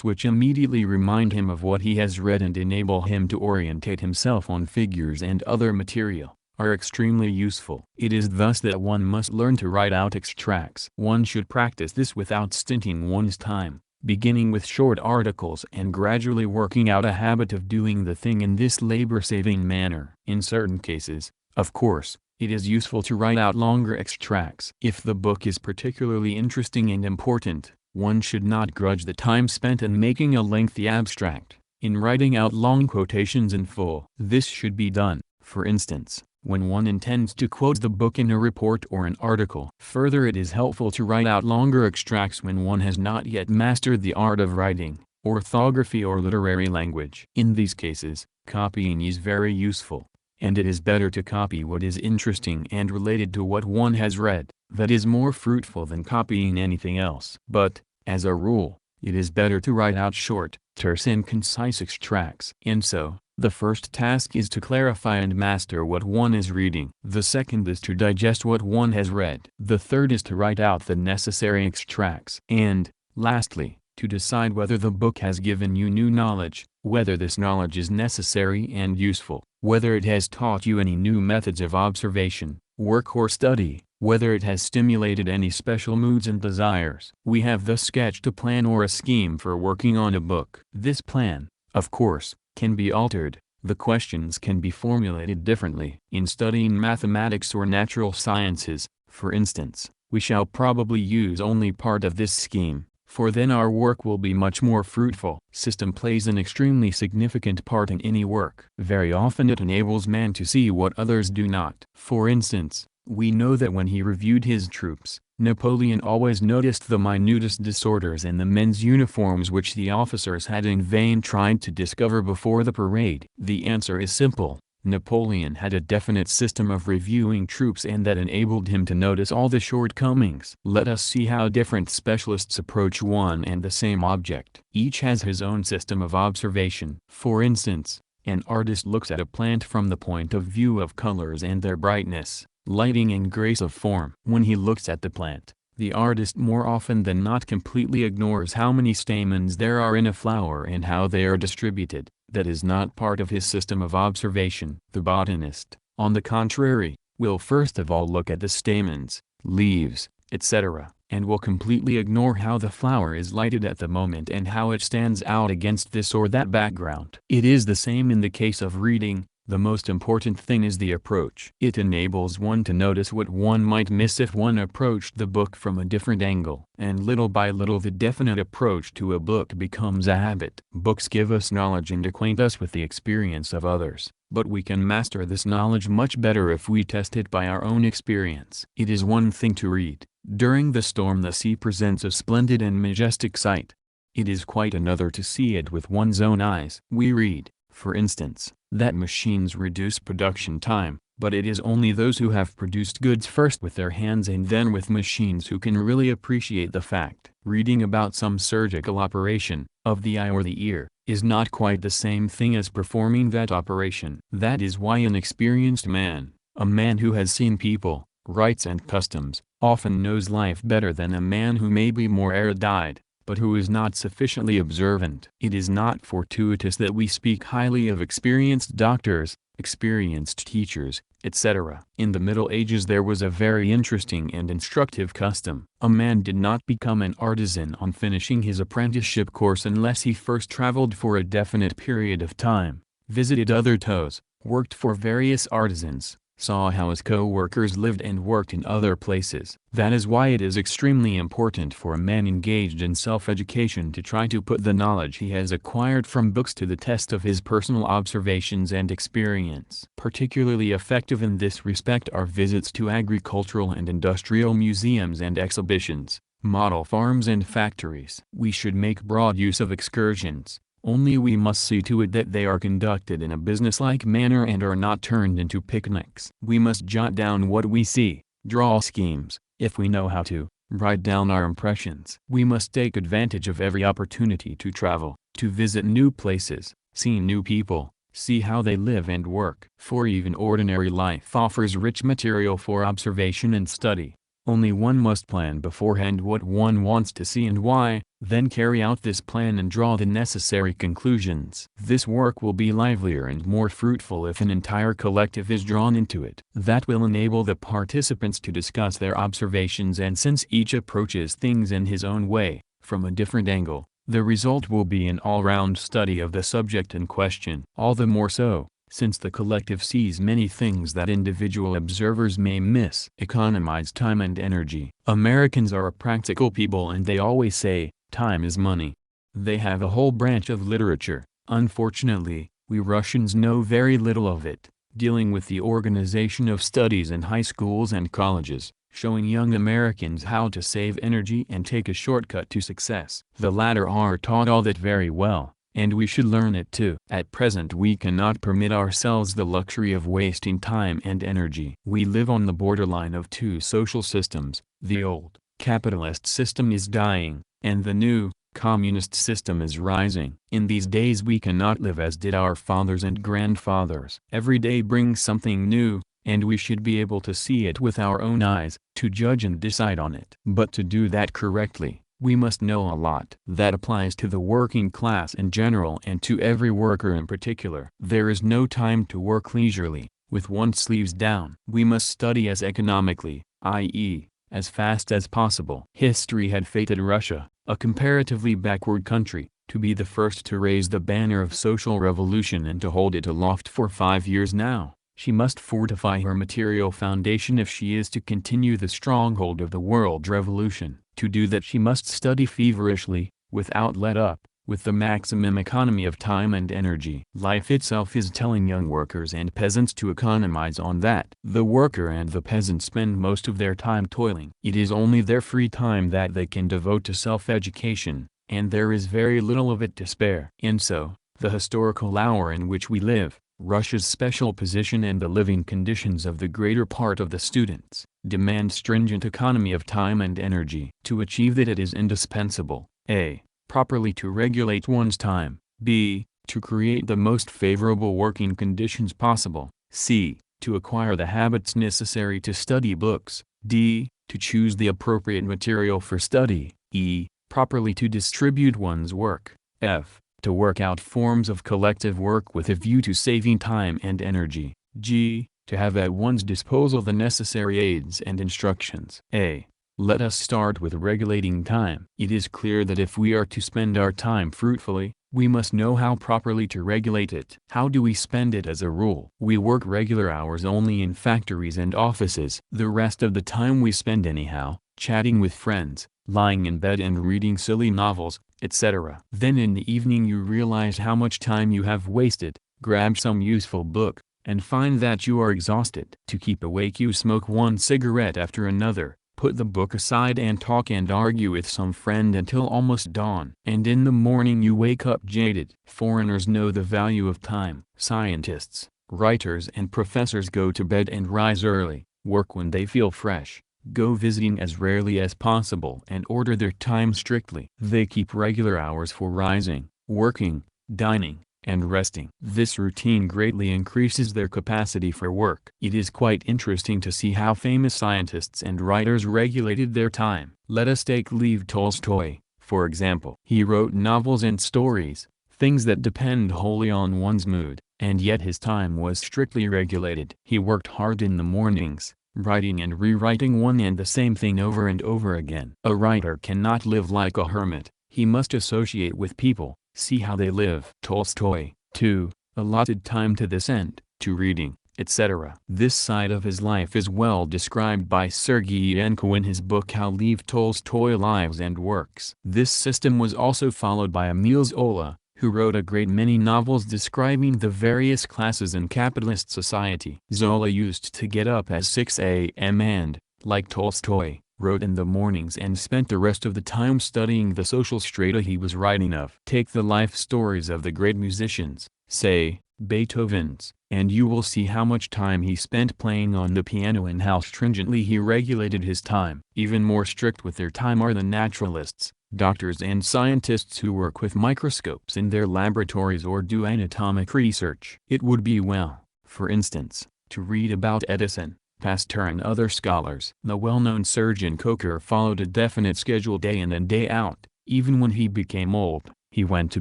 S1: which immediately remind him of what he has read and enable him to orientate himself on figures and other material, are extremely useful. It is thus that one must learn to write out extracts. One should practice this without stinting one's time, beginning with short articles and gradually working out a habit of doing the thing in this labor-saving manner. In certain cases, of course, it is useful to write out longer extracts. If the book is particularly interesting and important, one should not grudge the time spent in making a lengthy abstract, in writing out long quotations in full. This should be done, for instance, when one intends to quote the book in a report or an article. Further, it is helpful to write out longer extracts when one has not yet mastered the art of writing, orthography or literary language. In these cases, copying is very useful, and it is better to copy what is interesting and related to what one has read. That is more fruitful than copying anything else. But, as a rule, it is better to write out short, terse and concise extracts. And so, the first task is to clarify and master what one is reading. The second is to digest what one has read. The third is to write out the necessary extracts. And, lastly, to decide whether the book has given you new knowledge, whether this knowledge is necessary and useful, whether it has taught you any new methods of observation, work or study, whether it has stimulated any special moods and desires. We have thus sketched a plan or a scheme for working on a book. This plan, of course, can be altered. The questions can be formulated differently. In studying mathematics or natural sciences, for instance, we shall probably use only part of this scheme, for then our work will be much more fruitful. System plays an extremely significant part in any work. Very often it enables man to see what others do not. For instance, we know that when he reviewed his troops, Napoleon always noticed the minutest disorders in the men's uniforms which the officers had in vain tried to discover before the parade. The answer is simple. Napoleon had a definite system of reviewing troops, and that enabled him to notice all the shortcomings. Let us see how different specialists approach one and the same object. Each has his own system of observation. For instance, an artist looks at a plant from the point of view of colors and their brightness, lighting and grace of form. When he looks at the plant, the artist more often than not completely ignores how many stamens there are in a flower and how they are distributed. That is not part of his system of observation. The botanist, on the contrary, will first of all look at the stamens, leaves, etc., and will completely ignore how the flower is lighted at the moment and how it stands out against this or that background. It is the same in the case of reading. The most important thing is the approach. It enables one to notice what one might miss if one approached the book from a different angle. And little by little the definite approach to a book becomes a habit. Books give us knowledge and acquaint us with the experience of others, but we can master this knowledge much better if we test it by our own experience. It is one thing to read, "During the storm the sea presents a splendid and majestic sight." It is quite another to see it with one's own eyes. We read, for instance, that machines reduce production time, but it is only those who have produced goods first with their hands and then with machines who can really appreciate the fact. Reading about some surgical operation, of the eye or the ear, is not quite the same thing as performing that operation. That is why an experienced man, a man who has seen people, rights and customs, often knows life better than a man who may be more erudite, but who is not sufficiently observant. It is not fortuitous that we speak highly of experienced doctors, experienced teachers, etc. In the Middle Ages there was a very interesting and instructive custom. A man did not become an artisan on finishing his apprenticeship course unless he first traveled for a definite period of time, visited other toes, worked for various artisans, saw how his co-workers lived and worked in other places. That is why it is extremely important for a man engaged in self-education to try to put the knowledge he has acquired from books to the test of his personal observations and experience. Particularly effective in this respect are visits to agricultural and industrial museums and exhibitions, model farms and factories. We should make broad use of excursions. Only we must see to it that they are conducted in a businesslike manner and are not turned into picnics. We must jot down what we see, draw schemes, if we know how to, write down our impressions. We must take advantage of every opportunity to travel, to visit new places, see new people, see how they live and work. For even ordinary life offers rich material for observation and study. Only one must plan beforehand what one wants to see and why, then carry out this plan and draw the necessary conclusions. This work will be livelier and more fruitful if an entire collective is drawn into it. That will enable the participants to discuss their observations, and since each approaches things in his own way, from a different angle, the result will be an all-round study of the subject in question. All the more so, since the collective sees many things that individual observers may miss. Economize time and energy. Americans are a practical people and they always say, time is money. They have a whole branch of literature. Unfortunately, we Russians know very little of it. dealing with the organization of studies in high schools and colleges, showing young Americans how to save energy and take a shortcut to success. The latter are taught all that very well, and we should learn it too. At present we cannot permit ourselves the luxury of wasting time and energy. We live on the borderline of two social systems. The old, capitalist system is dying, and the new, communist system is rising. In these days we cannot live as did our fathers and grandfathers. Every day brings something new, and we should be able to see it with our own eyes, to judge and decide on it. But to do that correctly, we must know a lot. That applies to the working class in general and to every worker in particular. There is no time to work leisurely, with one's sleeves down. We must study as economically, i.e., as fast as possible. History had fated Russia, a comparatively backward country, to be the first to raise the banner of social revolution and to hold it aloft for 5 years now. She must fortify her material foundation if she is to continue the stronghold of the world revolution. To do that she must study feverishly, without let up, with the maximum economy of time and energy. Life itself is telling young workers and peasants to economize on that. The worker and the peasant spend most of their time toiling. It is only their free time that they can devote to self-education, and there is very little of it to spare. And so, the historical hour in which we live, Russia's special position and the living conditions of the greater part of the students, demand stringent economy of time and energy. To achieve that it is indispensable, a. properly to regulate one's time, b. to create the most favorable working conditions possible, c. to acquire the habits necessary to study books, d. to choose the appropriate material for study, e. properly to distribute one's work, f. to work out forms of collective work with a view to saving time and energy, g. to have at one's disposal the necessary aids and instructions. A. Let us start with regulating time. It is clear that if we are to spend our time fruitfully, we must know how properly to regulate it. How do we spend it as a rule? We work regular hours only in factories and offices. The rest of the time we spend anyhow, chatting with friends, lying in bed and reading silly novels, etc. Then in the evening you realize how much time you have wasted, grab some useful book, and find that you are exhausted. To keep awake you smoke one cigarette after another, put the book aside and talk and argue with some friend until almost dawn. And in the morning you wake up jaded. Foreigners know the value of time. Scientists, writers and professors go to bed and rise early, work when they feel fresh, go visiting as rarely as possible and order their time strictly. They keep regular hours for rising, working, dining, and resting. This routine greatly increases their capacity for work. It is quite interesting to see how famous scientists and writers regulated their time. Let us take Lev Tolstoy, for example. He wrote novels and stories, things that depend wholly on one's mood, and yet his time was strictly regulated. He worked hard in the mornings, writing and rewriting one and the same thing over and over again. A writer cannot live like a hermit. He must associate with people, see how they live. Tolstoy, too, allotted time to this end, to reading, etc. This side of his life is well described by Sergei Yenko in his book How Lev Tolstoy Lives and Works. This system was also followed by Emil Zola, who wrote a great many novels describing the various classes in capitalist society. Zola used to get up at 6 a.m. and, like Tolstoy, wrote in the mornings and spent the rest of the time studying the social strata he was writing of. Take the life stories of the great musicians, say, Beethoven's, and you will see how much time he spent playing on the piano and how stringently he regulated his time. Even more strict with their time are the naturalists, doctors and scientists who work with microscopes in their laboratories or do anatomic research. It would be well, for instance, to read about Edison, Pasteur and other scholars. The well-known surgeon Kocher followed a definite schedule day in and day out. Even when he became old, he went to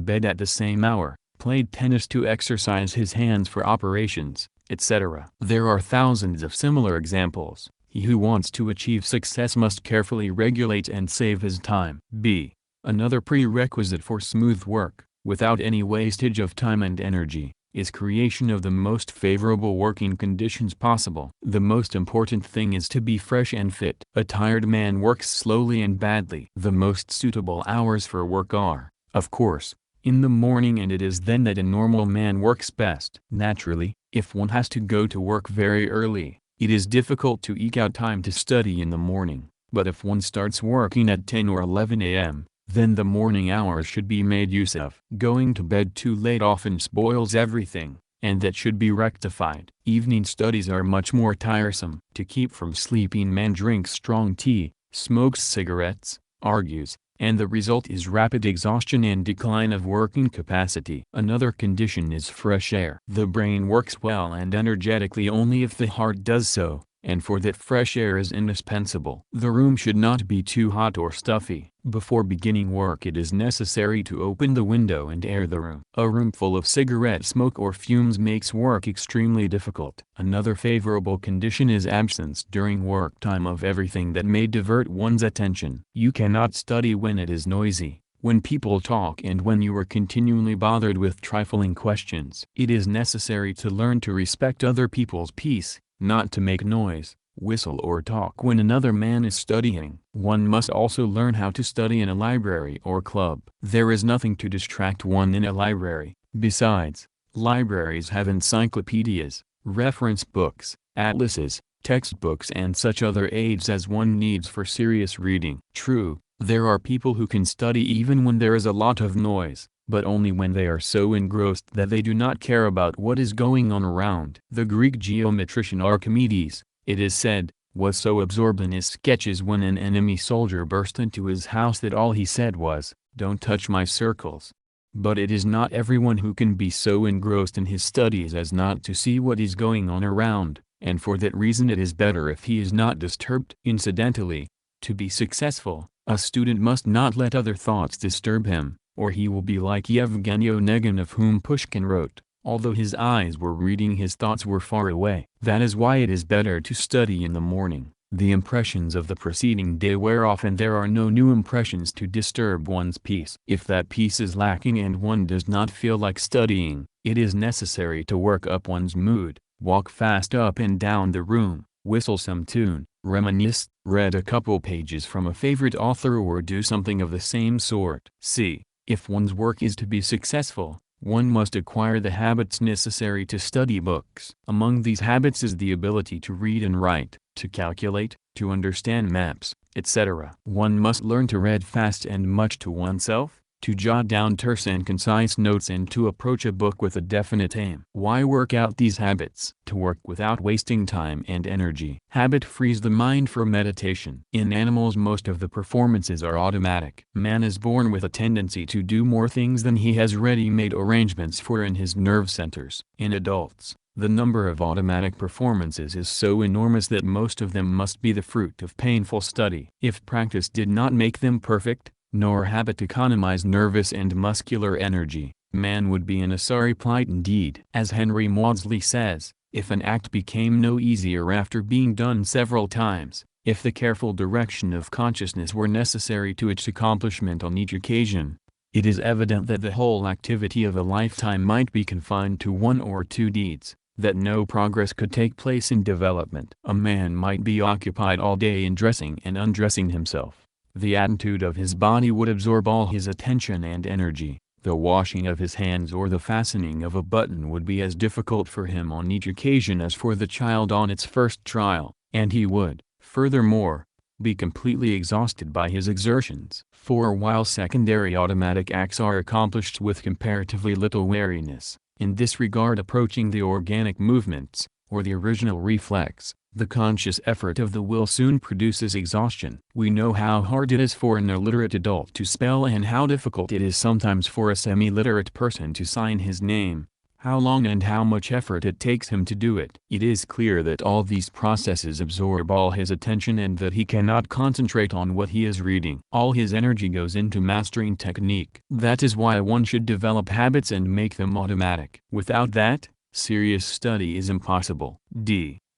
S1: bed at the same hour, played tennis to exercise his hands for operations, etc. There are thousands of similar examples. He who wants to achieve success must carefully regulate and save his time. B. Another prerequisite for smooth work, without any wastage of time and energy, is creation of the most favorable working conditions possible. The most important thing is to be fresh and fit. A tired man works slowly and badly. The most suitable hours for work are, of course, in the morning, and it is then that a normal man works best. Naturally, If one has to go to work very early, it is difficult to eke out time to study in the morning, but if one starts working at 10 or 11 a.m., then the morning hours should be made use of. Going to bed too late often spoils everything, and that should be rectified. Evening studies are much more tiresome. To keep from sleeping, man drinks strong tea, smokes cigarettes, argues, and the result is rapid exhaustion and decline of working capacity. Another condition is fresh air. The brain works well and energetically only if the heart does so, and for that fresh air is indispensable. The room should not be too hot or stuffy. Before beginning work it is necessary to open the window and air the room. A room full of cigarette smoke or fumes makes work extremely difficult. Another favorable condition is absence during work time of everything that may divert one's attention. You cannot study when it is noisy, when people talk, and when you are continually bothered with trifling questions. It is necessary to learn to respect other people's peace, not to make noise, whistle or talk when another man is studying. One must also learn how to study in a library or club. There is nothing to distract one in a library. Besides, libraries have encyclopedias, reference books, atlases, textbooks and such other aids as one needs for serious reading. True, there are people who can study even when there is a lot of noise, but only when they are so engrossed that they do not care about what is going on around. The Greek geometrician Archimedes, it is said, was so absorbed in his sketches when an enemy soldier burst into his house that all he said was, "Don't touch my circles." But it is not everyone who can be so engrossed in his studies as not to see what is going on around, and for that reason it is better if he is not disturbed. Incidentally, to be successful, a student must not let other thoughts disturb him, or he will be like Yevgeny Onegin, of whom Pushkin wrote, "Although his eyes were reading, his thoughts were far away." That is why it is better to study in the morning. The impressions of the preceding day wear off and there are no new impressions to disturb one's peace. If that peace is lacking and one does not feel like studying, it is necessary to work up one's mood, walk fast up and down the room, whistle some tune, reminisce, read a couple pages from a favorite author, or do something of the same sort. See, if one's work is to be successful, one must acquire the habits necessary to study books. Among these habits is the ability to read and write, to calculate, to understand maps, etc. One must learn to read fast and much to oneself, to jot down terse and concise notes, and to approach a book with a definite aim. Why work out these habits? To work without wasting time and energy. Habit frees the mind for meditation. In animals most of the performances are automatic. Man is born with a tendency to do more things than he has ready-made arrangements for in his nerve centers. In adults, the number of automatic performances is so enormous that most of them must be the fruit of painful study. If practice did not make them perfect, nor habit economize nervous and muscular energy, man would be in a sorry plight indeed. As Henry Maudsley says, if an act became no easier after being done several times, if the careful direction of consciousness were necessary to its accomplishment on each occasion, it is evident that the whole activity of a lifetime might be confined to one or two deeds, that no progress could take place in development. A man might be occupied all day in dressing and undressing himself. The attitude of his body would absorb all his attention and energy. The washing of his hands or the fastening of a button would be as difficult for him on each occasion as for the child on its first trial, and he would, furthermore, be completely exhausted by his exertions. For while secondary automatic acts are accomplished with comparatively little weariness, in this regard approaching the organic movements, or the original reflex, the conscious effort of the will soon produces exhaustion. We know how hard it is for an illiterate adult to spell, and how difficult it is sometimes for a semi-literate person to sign his name, how long and how much effort it takes him to do it. It is clear that all these processes absorb all his attention and that he cannot concentrate on what he is reading. All his energy goes into mastering technique. That is why one should develop habits and make them automatic. Without that, serious study is impossible.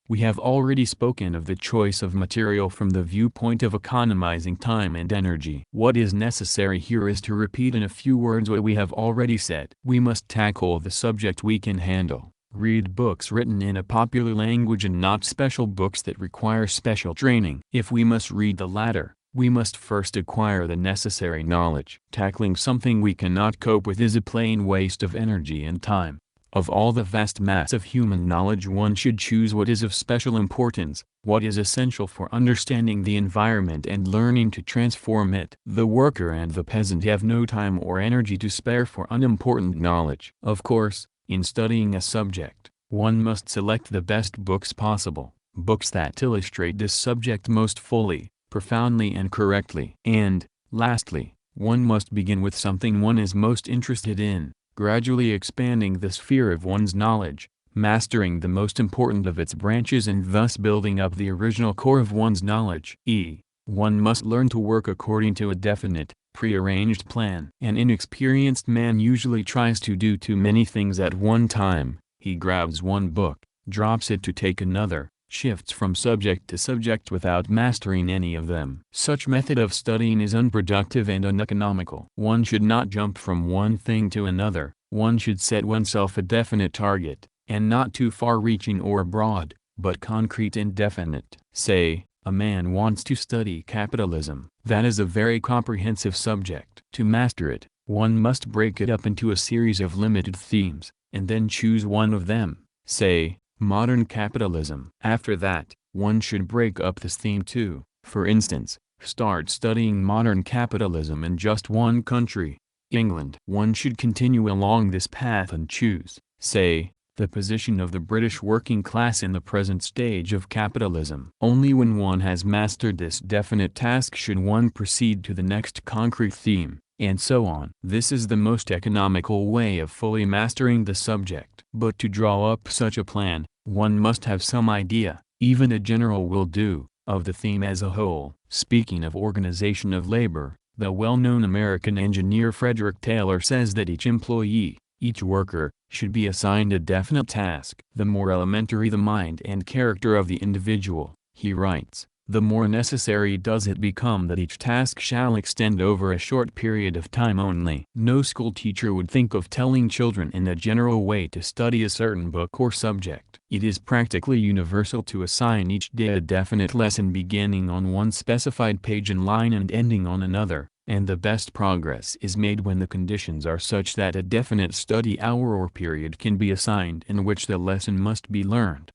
S1: We have already spoken of the choice of material from the viewpoint of economizing time and energy. What is necessary here is to repeat in a few words what we have already said. We must tackle the subject we can handle, read books written in a popular language and not special books that require special training. If we must read the latter, we must first acquire the necessary knowledge. Tackling something we cannot cope with is a plain waste of energy and time. Of all the vast mass of human knowledge, one should choose what is of special importance, what is essential for understanding the environment and learning to transform it. The worker and the peasant have no time or energy to spare for unimportant knowledge. Of course, in studying a subject, one must select the best books possible, books that illustrate this subject most fully, profoundly and correctly. And, lastly, one must begin with something one is most interested in, gradually expanding the sphere of one's knowledge, mastering the most important of its branches and thus building up the original core of one's knowledge. One must learn to work according to a definite, prearranged plan. An inexperienced man usually tries to do too many things at one time. He grabs one book, drops it to take another, shifts from subject to subject without mastering any of them. Such method of studying is unproductive and uneconomical. One should not jump from one thing to another. One should set oneself a definite target, and not too far-reaching or broad, but concrete and definite. Say, a man wants to study capitalism. That is a very comprehensive subject. To master it, one must break it up into a series of limited themes, and then choose one of them, say, modern capitalism. After that, one should break up this theme too. For instance, start studying modern capitalism in just one country, England. One should continue along this path and choose, say, the position of the British working class in the present stage of capitalism. Only when one has mastered this definite task should one proceed to the next concrete theme, and so on. This is the most economical way of fully mastering the subject. But to draw up such a plan, one must have some idea, even a general will do, of the theme as a whole. Speaking of organization of labor, the well-known American engineer Frederick Taylor says that each employee, each worker, should be assigned a definite task. The more elementary the mind and character of the individual, he writes, the more necessary does it become that each task shall extend over a short period of time only. No school teacher would think of telling children in a general way to study a certain book or subject. It is practically universal to assign each day a definite lesson beginning on one specified page and line and ending on another, and the best progress is made when the conditions are such that a definite study hour or period can be assigned in which the lesson must be learned.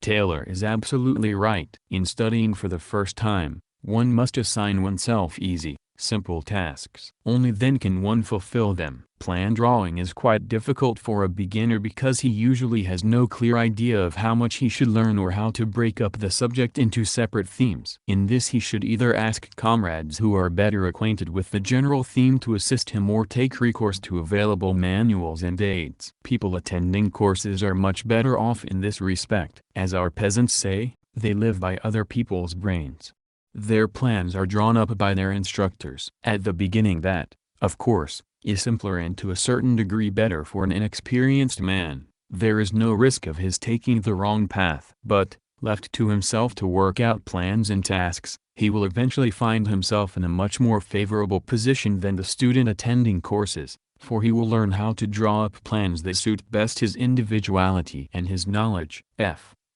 S1: Taylor is absolutely right. In studying for the first time, one must assign oneself easy, simple tasks. Only then can one fulfill them. Plan drawing is quite difficult for a beginner because he usually has no clear idea of how much he should learn or how to break up the subject into separate themes. In this he should either ask comrades who are better acquainted with the general theme to assist him or take recourse to available manuals and aids. People attending courses are much better off in this respect. As our peasants say, they live by other people's brains. Their plans are drawn up by their instructors. At the beginning that, of course, is simpler and to a certain degree better for an inexperienced man. There is no risk of his taking the wrong path. But, left to himself to work out plans and tasks, he will eventually find himself in a much more favorable position than the student attending courses, for he will learn how to draw up plans that suit best his individuality and his knowledge.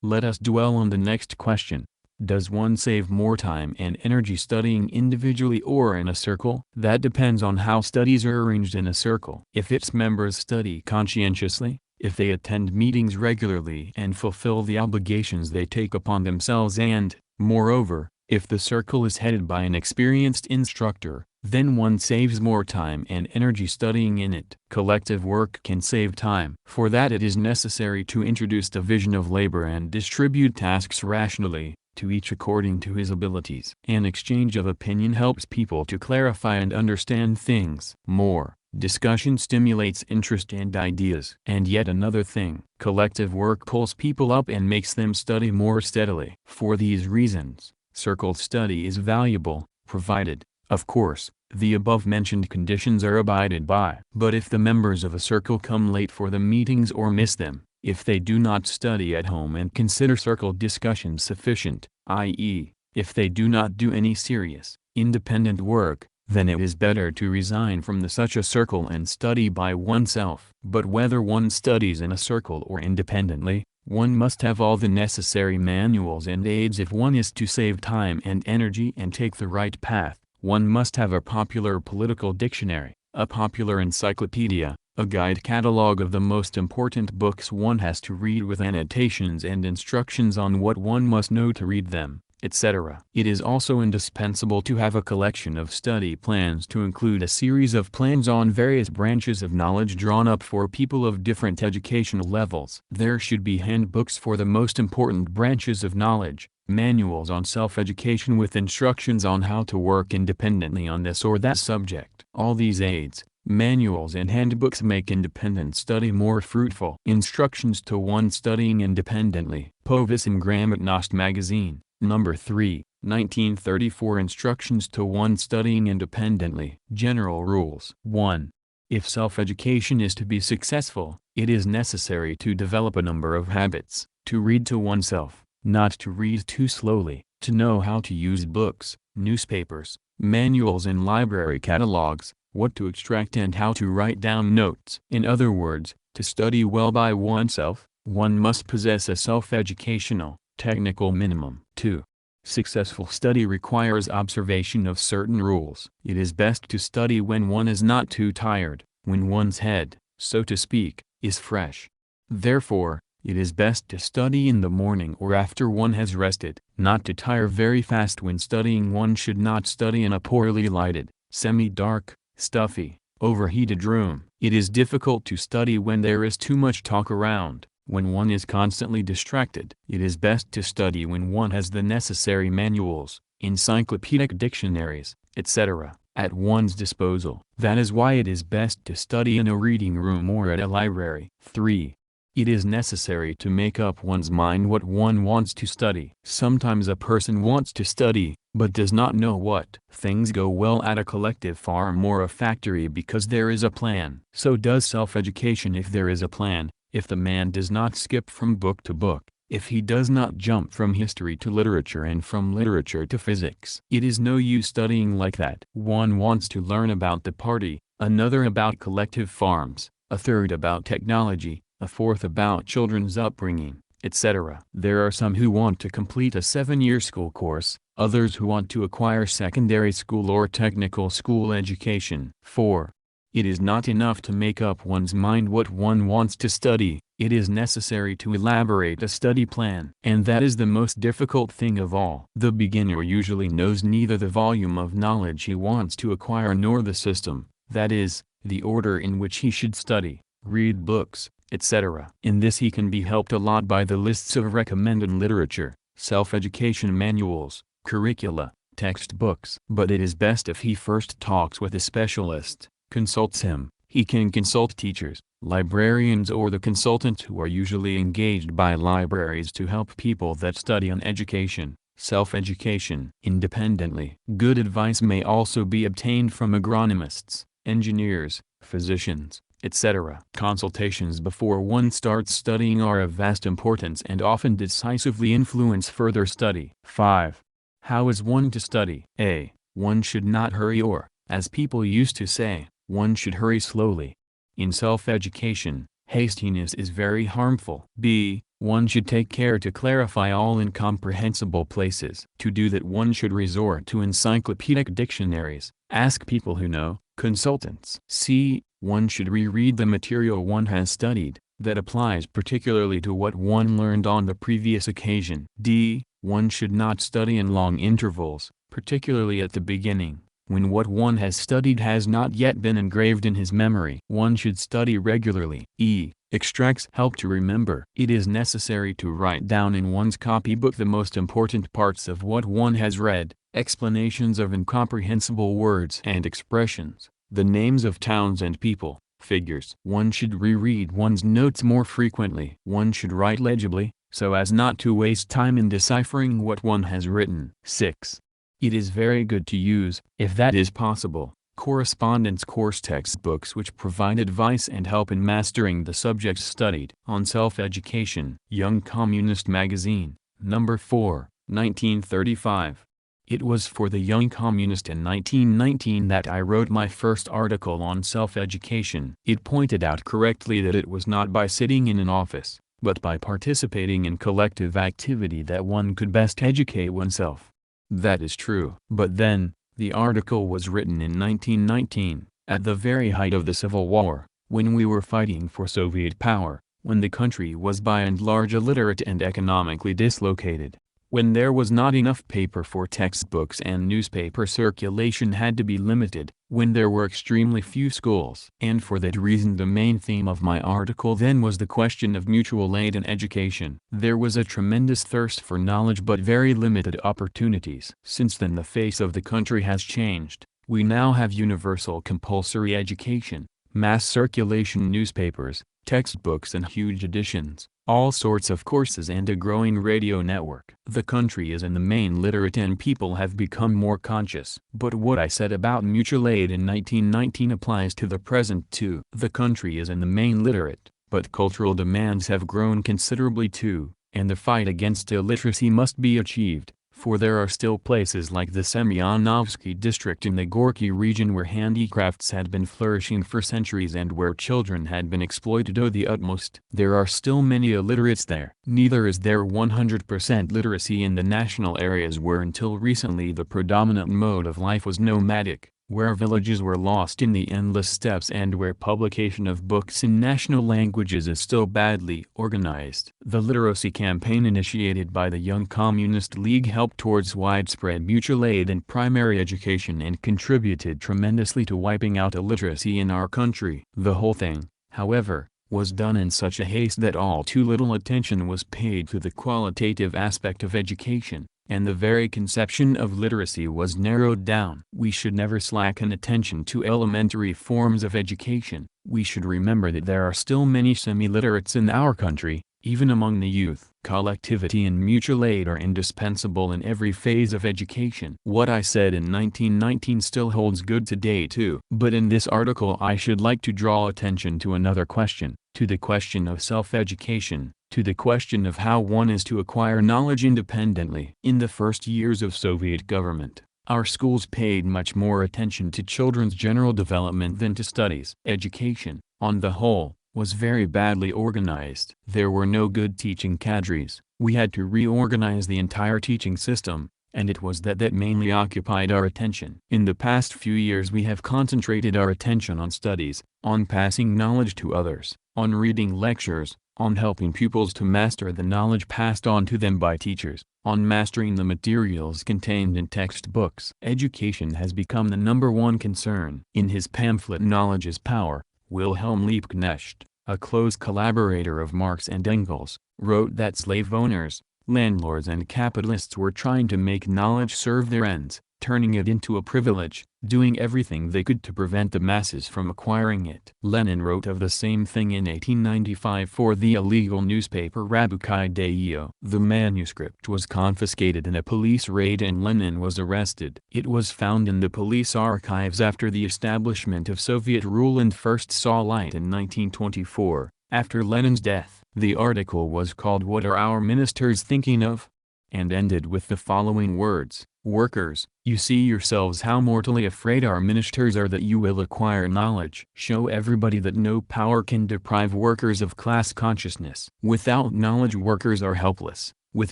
S1: Let us dwell on the next question. Does one save more time and energy studying individually or in a circle? That depends on how studies are arranged in a circle. If its members study conscientiously, if they attend meetings regularly and fulfill the obligations they take upon themselves and, moreover, if the circle is headed by an experienced instructor, then one saves more time and energy studying in it. Collective work can save time. For that it is necessary to introduce division of labor and distribute tasks rationally, to each according to his abilities. An exchange of opinion helps people to clarify and understand things more. Discussion stimulates interest and ideas. And yet another thing, collective work pulls people up and makes them study more steadily. For these reasons, circle study is valuable, provided, of course, the above-mentioned conditions are abided by. But if the members of a circle come late for the meetings or miss them, if they do not study at home and consider circle discussions sufficient, i.e., if they do not do any serious, independent work, then it is better to resign from such a circle and study by oneself. But whether one studies in a circle or independently, one must have all the necessary manuals and aids if one is to save time and energy and take the right path. One must have a popular political dictionary, a popular encyclopedia, A guide catalog of the most important books one has to read with annotations and instructions on what one must know to read them, etc. It is also indispensable to have a collection of study plans to include a series of plans on various branches of knowledge drawn up for people of different educational levels. There should be handbooks for the most important branches of knowledge, manuals on self-education with instructions on how to work independently on this or that subject. All these aids, manuals and handbooks make independent study more fruitful. Instructions to one studying independently. Povism Grammatnost Magazine, Number 3, 1934. Instructions to one studying independently. General Rules. 1. If self-education is to be successful, it is necessary to develop a number of habits: to read to oneself, not to read too slowly, to know how to use books, newspapers, manuals and library catalogs, what to extract and how to write down notes. In other words, to study well by oneself, one must possess a self-educational, technical minimum. 2. Successful study requires observation of certain rules. It is best to study when one is not too tired, when one's head, so to speak, is fresh. Therefore, it is best to study in the morning or after one has rested. Not to tire very fast when studying. One should not study in a poorly lighted, semi-dark, stuffy, overheated room. It is difficult to study when there is too much talk around, when one is constantly distracted. It is best to study when one has the necessary manuals, encyclopedic dictionaries, etc., at one's disposal. That is why it is best to study in a reading room or at a library. 3. It is necessary to make up one's mind what one wants to study. Sometimes a person wants to study, but does not know what. Things go well at a collective farm or a factory because there is a plan. So does self-education if there is a plan. If the man does not skip from book to book, if he does not jump from history to literature and from literature to physics, it is no use studying like that. One wants to learn about the party, another about collective farms, a third about technology, a fourth about children's upbringing, etc. There are some who want to complete a 7-year school course, others who want to acquire secondary school or technical school education. 4. It is not enough to make up one's mind what one wants to study, it is necessary to elaborate a study plan. And that is the most difficult thing of all. The beginner usually knows neither the volume of knowledge he wants to acquire nor the system, that is, the order in which he should study, read books, etc. In this he can be helped a lot by the lists of recommended literature, self-education manuals, curricula, textbooks. But it is best if he first talks with a specialist, consults him. He can consult teachers, librarians or the consultants who are usually engaged by libraries to help people that study on education, self-education independently. Good advice may also be obtained from agronomists, engineers, physicians, etc. Consultations before one starts studying are of vast importance and often decisively influence further study. 5. How is one to study? A. One should not hurry or, as people used to say, one should hurry slowly. In self-education, hastiness is very harmful. B. One should take care to clarify all incomprehensible places. To do that one should resort to encyclopedic dictionaries, ask people who know, consultants. C. One should reread the material one has studied, that applies particularly to what one learned on the previous occasion. D. One should not study in long intervals, particularly at the beginning, when what one has studied has not yet been engraved in his memory. One should study regularly. E. Extracts help to remember. It is necessary to write down in one's copybook the most important parts of what one has read, explanations of incomprehensible words and expressions, the names of towns and people, figures. One should reread one's notes more frequently. One should write legibly, so as not to waste time in deciphering what one has written. 6. It is very good to use, if that is possible, correspondence course textbooks which provide advice and help in mastering the subjects studied. On self-education. Young Communist Magazine, Number 4, 1935. It was for the Young Communist in 1919 that I wrote my first article on self-education. It pointed out correctly that it was not by sitting in an office, but by participating in collective activity that one could best educate oneself. That is true. But then, the article was written in 1919, at the very height of the Civil War, when we were fighting for Soviet power, when the country was by and large illiterate and economically dislocated, when there was not enough paper for textbooks and newspaper circulation had to be limited, when there were extremely few schools. And for that reason the main theme of my article then was the question of mutual aid in education. There was a tremendous thirst for knowledge but very limited opportunities. Since then the face of the country has changed. We now have universal compulsory education, mass circulation newspapers, textbooks and huge editions, all sorts of courses and a growing radio network. The country is in the main literate and people have become more conscious. But what I said about mutual aid in 1919 applies to the present too. The country is in the main literate, but cultural demands have grown considerably too, and the fight against illiteracy must be achieved. For there are still places like the Semyonovsky district in the Gorky region where handicrafts had been flourishing for centuries and where children had been exploited to the utmost. There are still many illiterates there. Neither is there 100% literacy in the national areas where until recently the predominant mode of life was nomadic, where villages were lost in the endless steppes and where publication of books in national languages is still badly organized. The literacy campaign initiated by the Young Communist League helped towards widespread mutual aid in primary education and contributed tremendously to wiping out illiteracy in our country. The whole thing, however, was done in such a haste that all too little attention was paid to the qualitative aspect of education, and the very conception of literacy was narrowed down. We should never slacken attention to elementary forms of education. We should remember that there are still many semi-literates in our country, even among the youth. Collectivity and mutual aid are indispensable in every phase of education. What I said in 1919 still holds good today too. But in this article I should like to draw attention to another question, to the question of self-education, to the question of how one is to acquire knowledge independently. In the first years of Soviet government, our schools paid much more attention to children's general development than to studies. Education, on the whole, was very badly organized. There were no good teaching cadres. We had to reorganize the entire teaching system, and it was that mainly occupied our attention. In the past few years we have concentrated our attention on studies, on passing knowledge to others, on reading lectures, on helping pupils to master the knowledge passed on to them by teachers, on mastering the materials contained in textbooks. Education has become the #1 concern. In his pamphlet Knowledge is Power, Wilhelm Liebknecht, a close collaborator of Marx and Engels, wrote that slave owners, landlords and capitalists were trying to make knowledge serve their ends, turning it into a privilege, doing everything they could to prevent the masses from acquiring it. Lenin wrote of the same thing in 1895 for the illegal newspaper Rabukai Daio. The manuscript was confiscated in a police raid and Lenin was arrested. It was found in the police archives after the establishment of Soviet rule and first saw light in 1924, after Lenin's death. The article was called "What Are Our Ministers Thinking Of?" and ended with the following words: "Workers, you see yourselves how mortally afraid our ministers are that you will acquire knowledge. Show everybody that no power can deprive workers of class consciousness. Without knowledge workers are helpless, with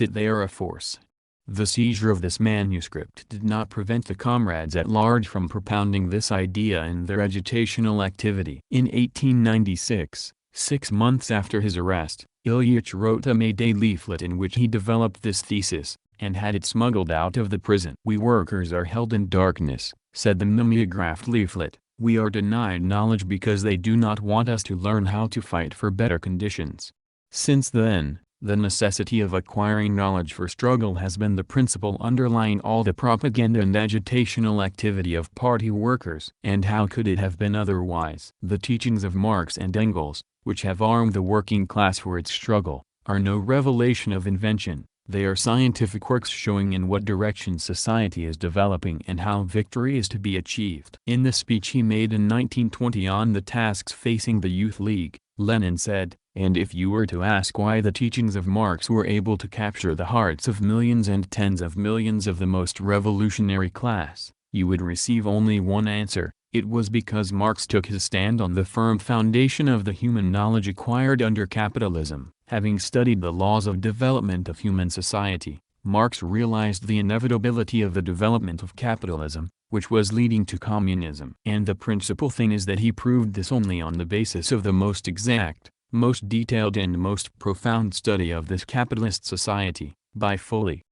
S1: it they are a force." The seizure of this manuscript did not prevent the comrades at large from propounding this idea in their agitational activity. In 1896, 6 months after his arrest, Ilyich wrote a May Day leaflet in which he developed this thesis, and had it smuggled out of the prison. "We workers are held in darkness," said the mimeographed leaflet. "We are denied knowledge because they do not want us to learn how to fight for better conditions." Since then, the necessity of acquiring knowledge for struggle has been the principle underlying all the propaganda and agitational activity of party workers. And how could it have been otherwise? The teachings of Marx and Engels, which have armed the working class for its struggle, are no revelation of invention. They are scientific works showing in what direction society is developing and how victory is to be achieved. In the speech he made in 1920 on the tasks facing the Youth League, Lenin said, "And if you were to ask why the teachings of Marx were able to capture the hearts of millions and tens of millions of the most revolutionary class, you would receive only one answer. It was because Marx took his stand on the firm foundation of the human knowledge acquired under capitalism." Having studied the laws of development of human society, Marx realized the inevitability of the development of capitalism, which was leading to communism. And the principal thing is that he proved this only on the basis of the most exact, most detailed and most profound study of this capitalist society, by fully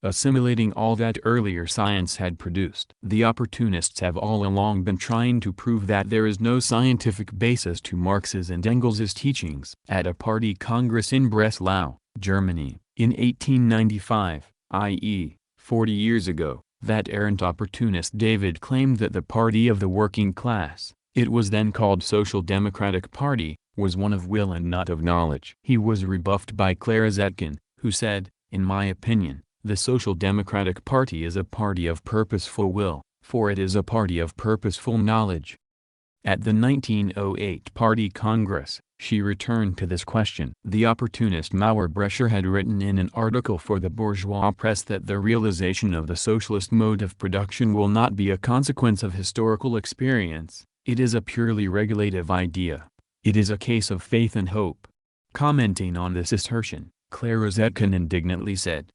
S1: assimilating all that earlier science had produced. The opportunists have all along been trying to prove that there is no scientific basis to Marx's and Engels's teachings. At a party congress in Breslau, Germany, in 1895, i.e., 40 years ago, that errant opportunist David claimed that the Party of the Working Class, it was then called Social Democratic Party, was one of will and not of knowledge. He was rebuffed by Clara Zetkin, who said, "In my opinion, the Social Democratic Party is a party of purposeful will, for it is a party of purposeful knowledge." At the 1908 Party Congress, she returned to this question. The opportunist Mauerbrecher had written in an article for the bourgeois press that the realization of the socialist mode of production will not be a consequence of historical experience, it is a purely regulative idea. It is a case of faith and hope. Commenting on this assertion, Clara Zetkin indignantly said,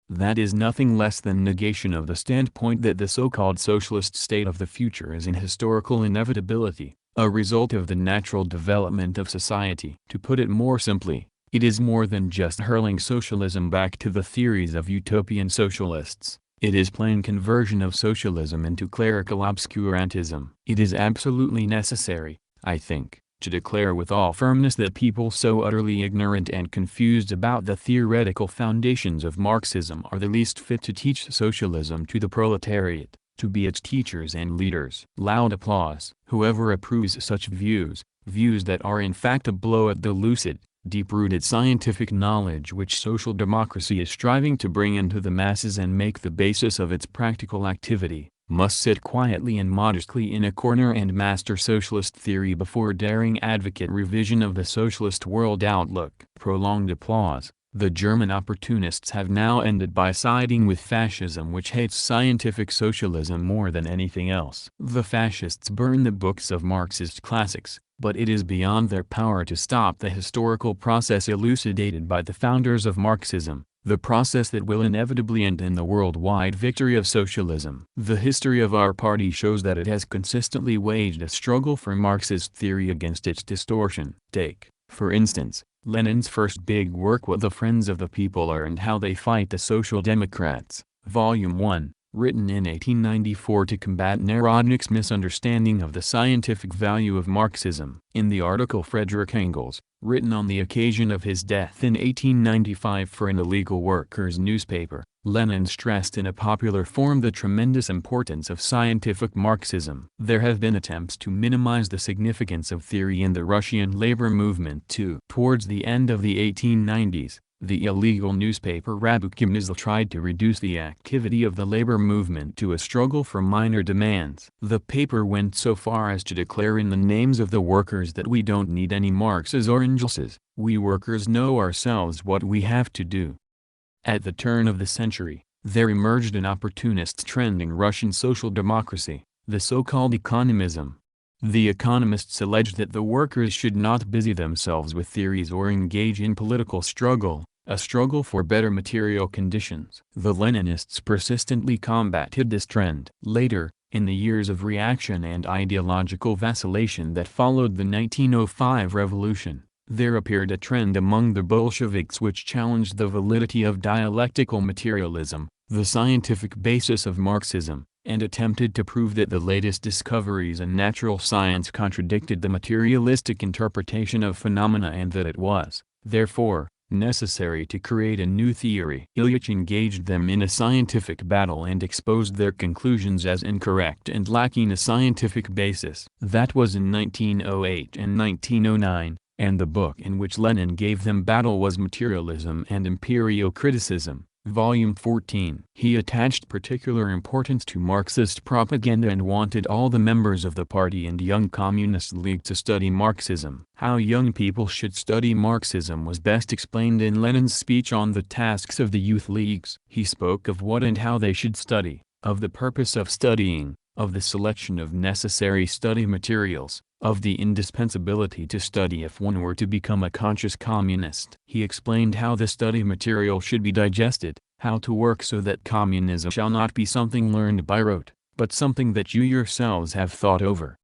S1: "That is nothing less than negation of the standpoint that the so-called socialist state of the future is an historical inevitability, a result of the natural development of society." To put it more simply, it is more than just hurling socialism back to the theories of utopian socialists. It is plain conversion of socialism into clerical obscurantism. It is absolutely necessary, I think, to declare with all firmness that people so utterly ignorant and confused about the theoretical foundations of Marxism are the least fit to teach socialism to the proletariat, to be its teachers and leaders. Loud applause. Whoever approves such views, views that are in fact a blow at the lucid, deep-rooted scientific knowledge which social democracy is striving to bring into the masses and make the basis of its practical activity, must sit quietly and modestly in a corner and master socialist theory before daring advocate revision of the socialist world outlook. Prolonged applause. The German opportunists have now ended by siding with fascism, which hates scientific socialism more than anything else. The fascists burn the books of Marxist classics, but it is beyond their power to stop the historical process elucidated by the founders of Marxism, the process that will inevitably end in the worldwide victory of socialism. The history of our party shows that it has consistently waged a struggle for Marxist theory against its distortion. Take, for instance, Lenin's first big work What the Friends of the People Are and How They Fight the Social Democrats, Volume 1, written in 1894 to combat Narodnik's misunderstanding of the scientific value of Marxism. In the article Friedrich Engels, written on the occasion of his death in 1895 for an illegal workers' newspaper, Lenin stressed in a popular form the tremendous importance of scientific Marxism. There have been attempts to minimize the significance of theory in the Russian labor movement too. Towards the end of the 1890s, the illegal newspaper Rabukomysl tried to reduce the activity of the labor movement to a struggle for minor demands. The paper went so far as to declare in the names of the workers that we don't need any Marxes or Engelses, we workers know ourselves what we have to do. At the turn of the century, there emerged an opportunist trend in Russian social democracy, the so-called economism. The economists alleged that the workers should not busy themselves with theories or engage in political struggle, a struggle for better material conditions. The Leninists persistently combated this trend. Later, in the years of reaction and ideological vacillation that followed the 1905 revolution, there appeared a trend among the Bolsheviks which challenged the validity of dialectical materialism, the scientific basis of Marxism, and attempted to prove that the latest discoveries in natural science contradicted the materialistic interpretation of phenomena and that it was, therefore, necessary to create a new theory. Ilyich engaged them in a scientific battle and exposed their conclusions as incorrect and lacking a scientific basis. That was in 1908 and 1909, and the book in which Lenin gave them battle was Materialism and Empirio-Criticism, Volume 14. He attached particular importance to Marxist propaganda and wanted all the members of the party and Young Communist League to study Marxism. How young people should study Marxism was best explained in Lenin's speech on the tasks of the youth leagues. He spoke of what and how they should study, of the purpose of studying, of the selection of necessary study materials, of the indispensability to study if one were to become a conscious communist. He explained how the study material should be digested, how to work so that communism shall not be something learned by rote, but something that you yourselves have thought over.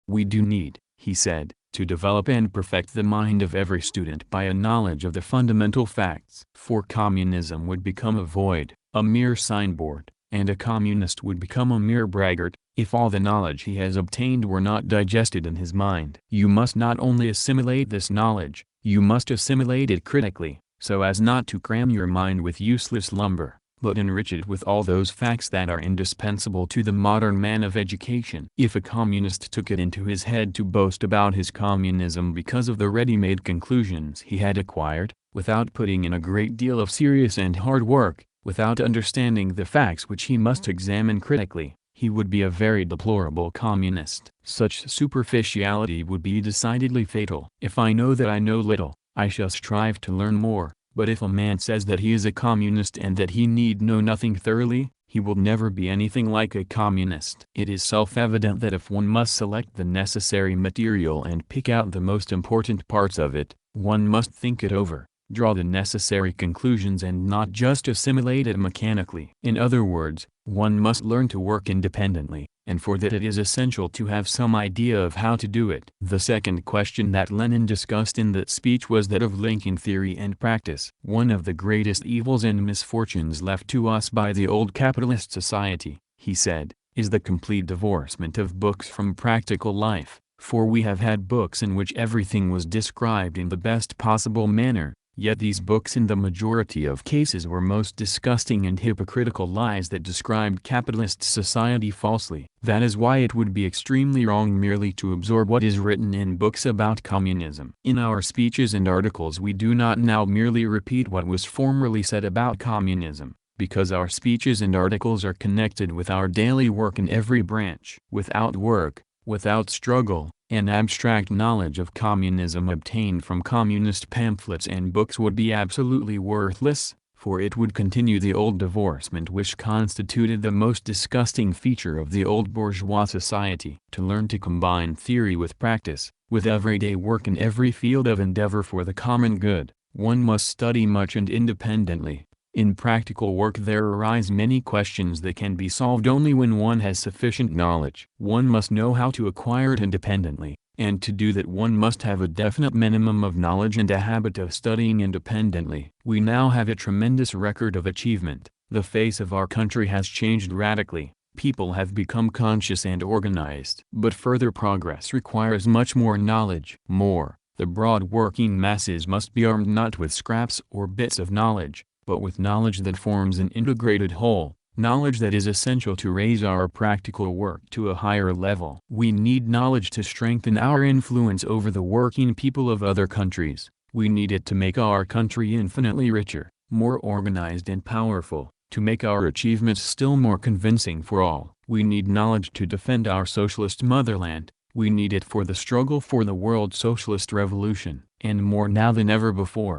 S1: We do need, he said, to develop and perfect the mind of every student by a knowledge of the fundamental facts. For communism would become a void, a mere signboard, and a communist would become a mere braggart, if all the knowledge he has obtained were not digested in his mind. You must not only assimilate this knowledge, you must assimilate it critically, so as not to cram your mind with useless lumber, but enrich it with all those facts that are indispensable to the modern man of education. If a communist took it into his head to boast about his communism because of the ready-made conclusions he had acquired, without putting in a great deal of serious and hard work, without understanding the facts which he must examine critically, he would be a very deplorable communist. Such superficiality would be decidedly fatal. If I know that I know little, I shall strive to learn more. But if a man says that he is a communist and that he need know nothing thoroughly, he will never be anything like a communist. It is self-evident that if one must select the necessary material and pick out the most important parts of it, one must think it over, draw the necessary conclusions and not just assimilate it mechanically. In other words, one must learn to work independently, and for that it is essential to have some idea of how to do it. The second question that Lenin discussed in that speech was that of linking theory and practice. One of the greatest evils and misfortunes left to us by the old capitalist society, he said, is the complete divorcement of books from practical life, for we have had books in which everything was described in the best possible manner. Yet these books in the majority of cases were most disgusting and hypocritical lies that described capitalist society falsely. That is why it would be extremely wrong merely to absorb what is written in books about communism. In our speeches and articles we do not now merely repeat what was formerly said about communism, because our speeches and articles are connected with our daily work in every branch. Without work, without struggle, an abstract knowledge of communism obtained from communist pamphlets and books would be absolutely worthless, for it would continue the old divorcement which constituted the most disgusting feature of the old bourgeois society. To learn to combine theory with practice, with everyday work in every field of endeavor for the common good, one must study much and independently. In practical work there arise many questions that can be solved only when one has sufficient knowledge. One must know how to acquire it independently, and to do that one must have a definite minimum of knowledge and a habit of studying independently. We now have a tremendous record of achievement. The face of our country has changed radically. People have become conscious and organized. But further progress requires much more knowledge. The broad working masses must be armed not with scraps or bits of knowledge, but with knowledge that forms an integrated whole, knowledge that is essential to raise our practical work to a higher level. We need knowledge to strengthen our influence over the working people of other countries. We need it to make our country infinitely richer, more organized and powerful, to make our achievements still more convincing for all. We need knowledge to defend our socialist motherland. We need it for the struggle for the world socialist revolution, and more now than ever before.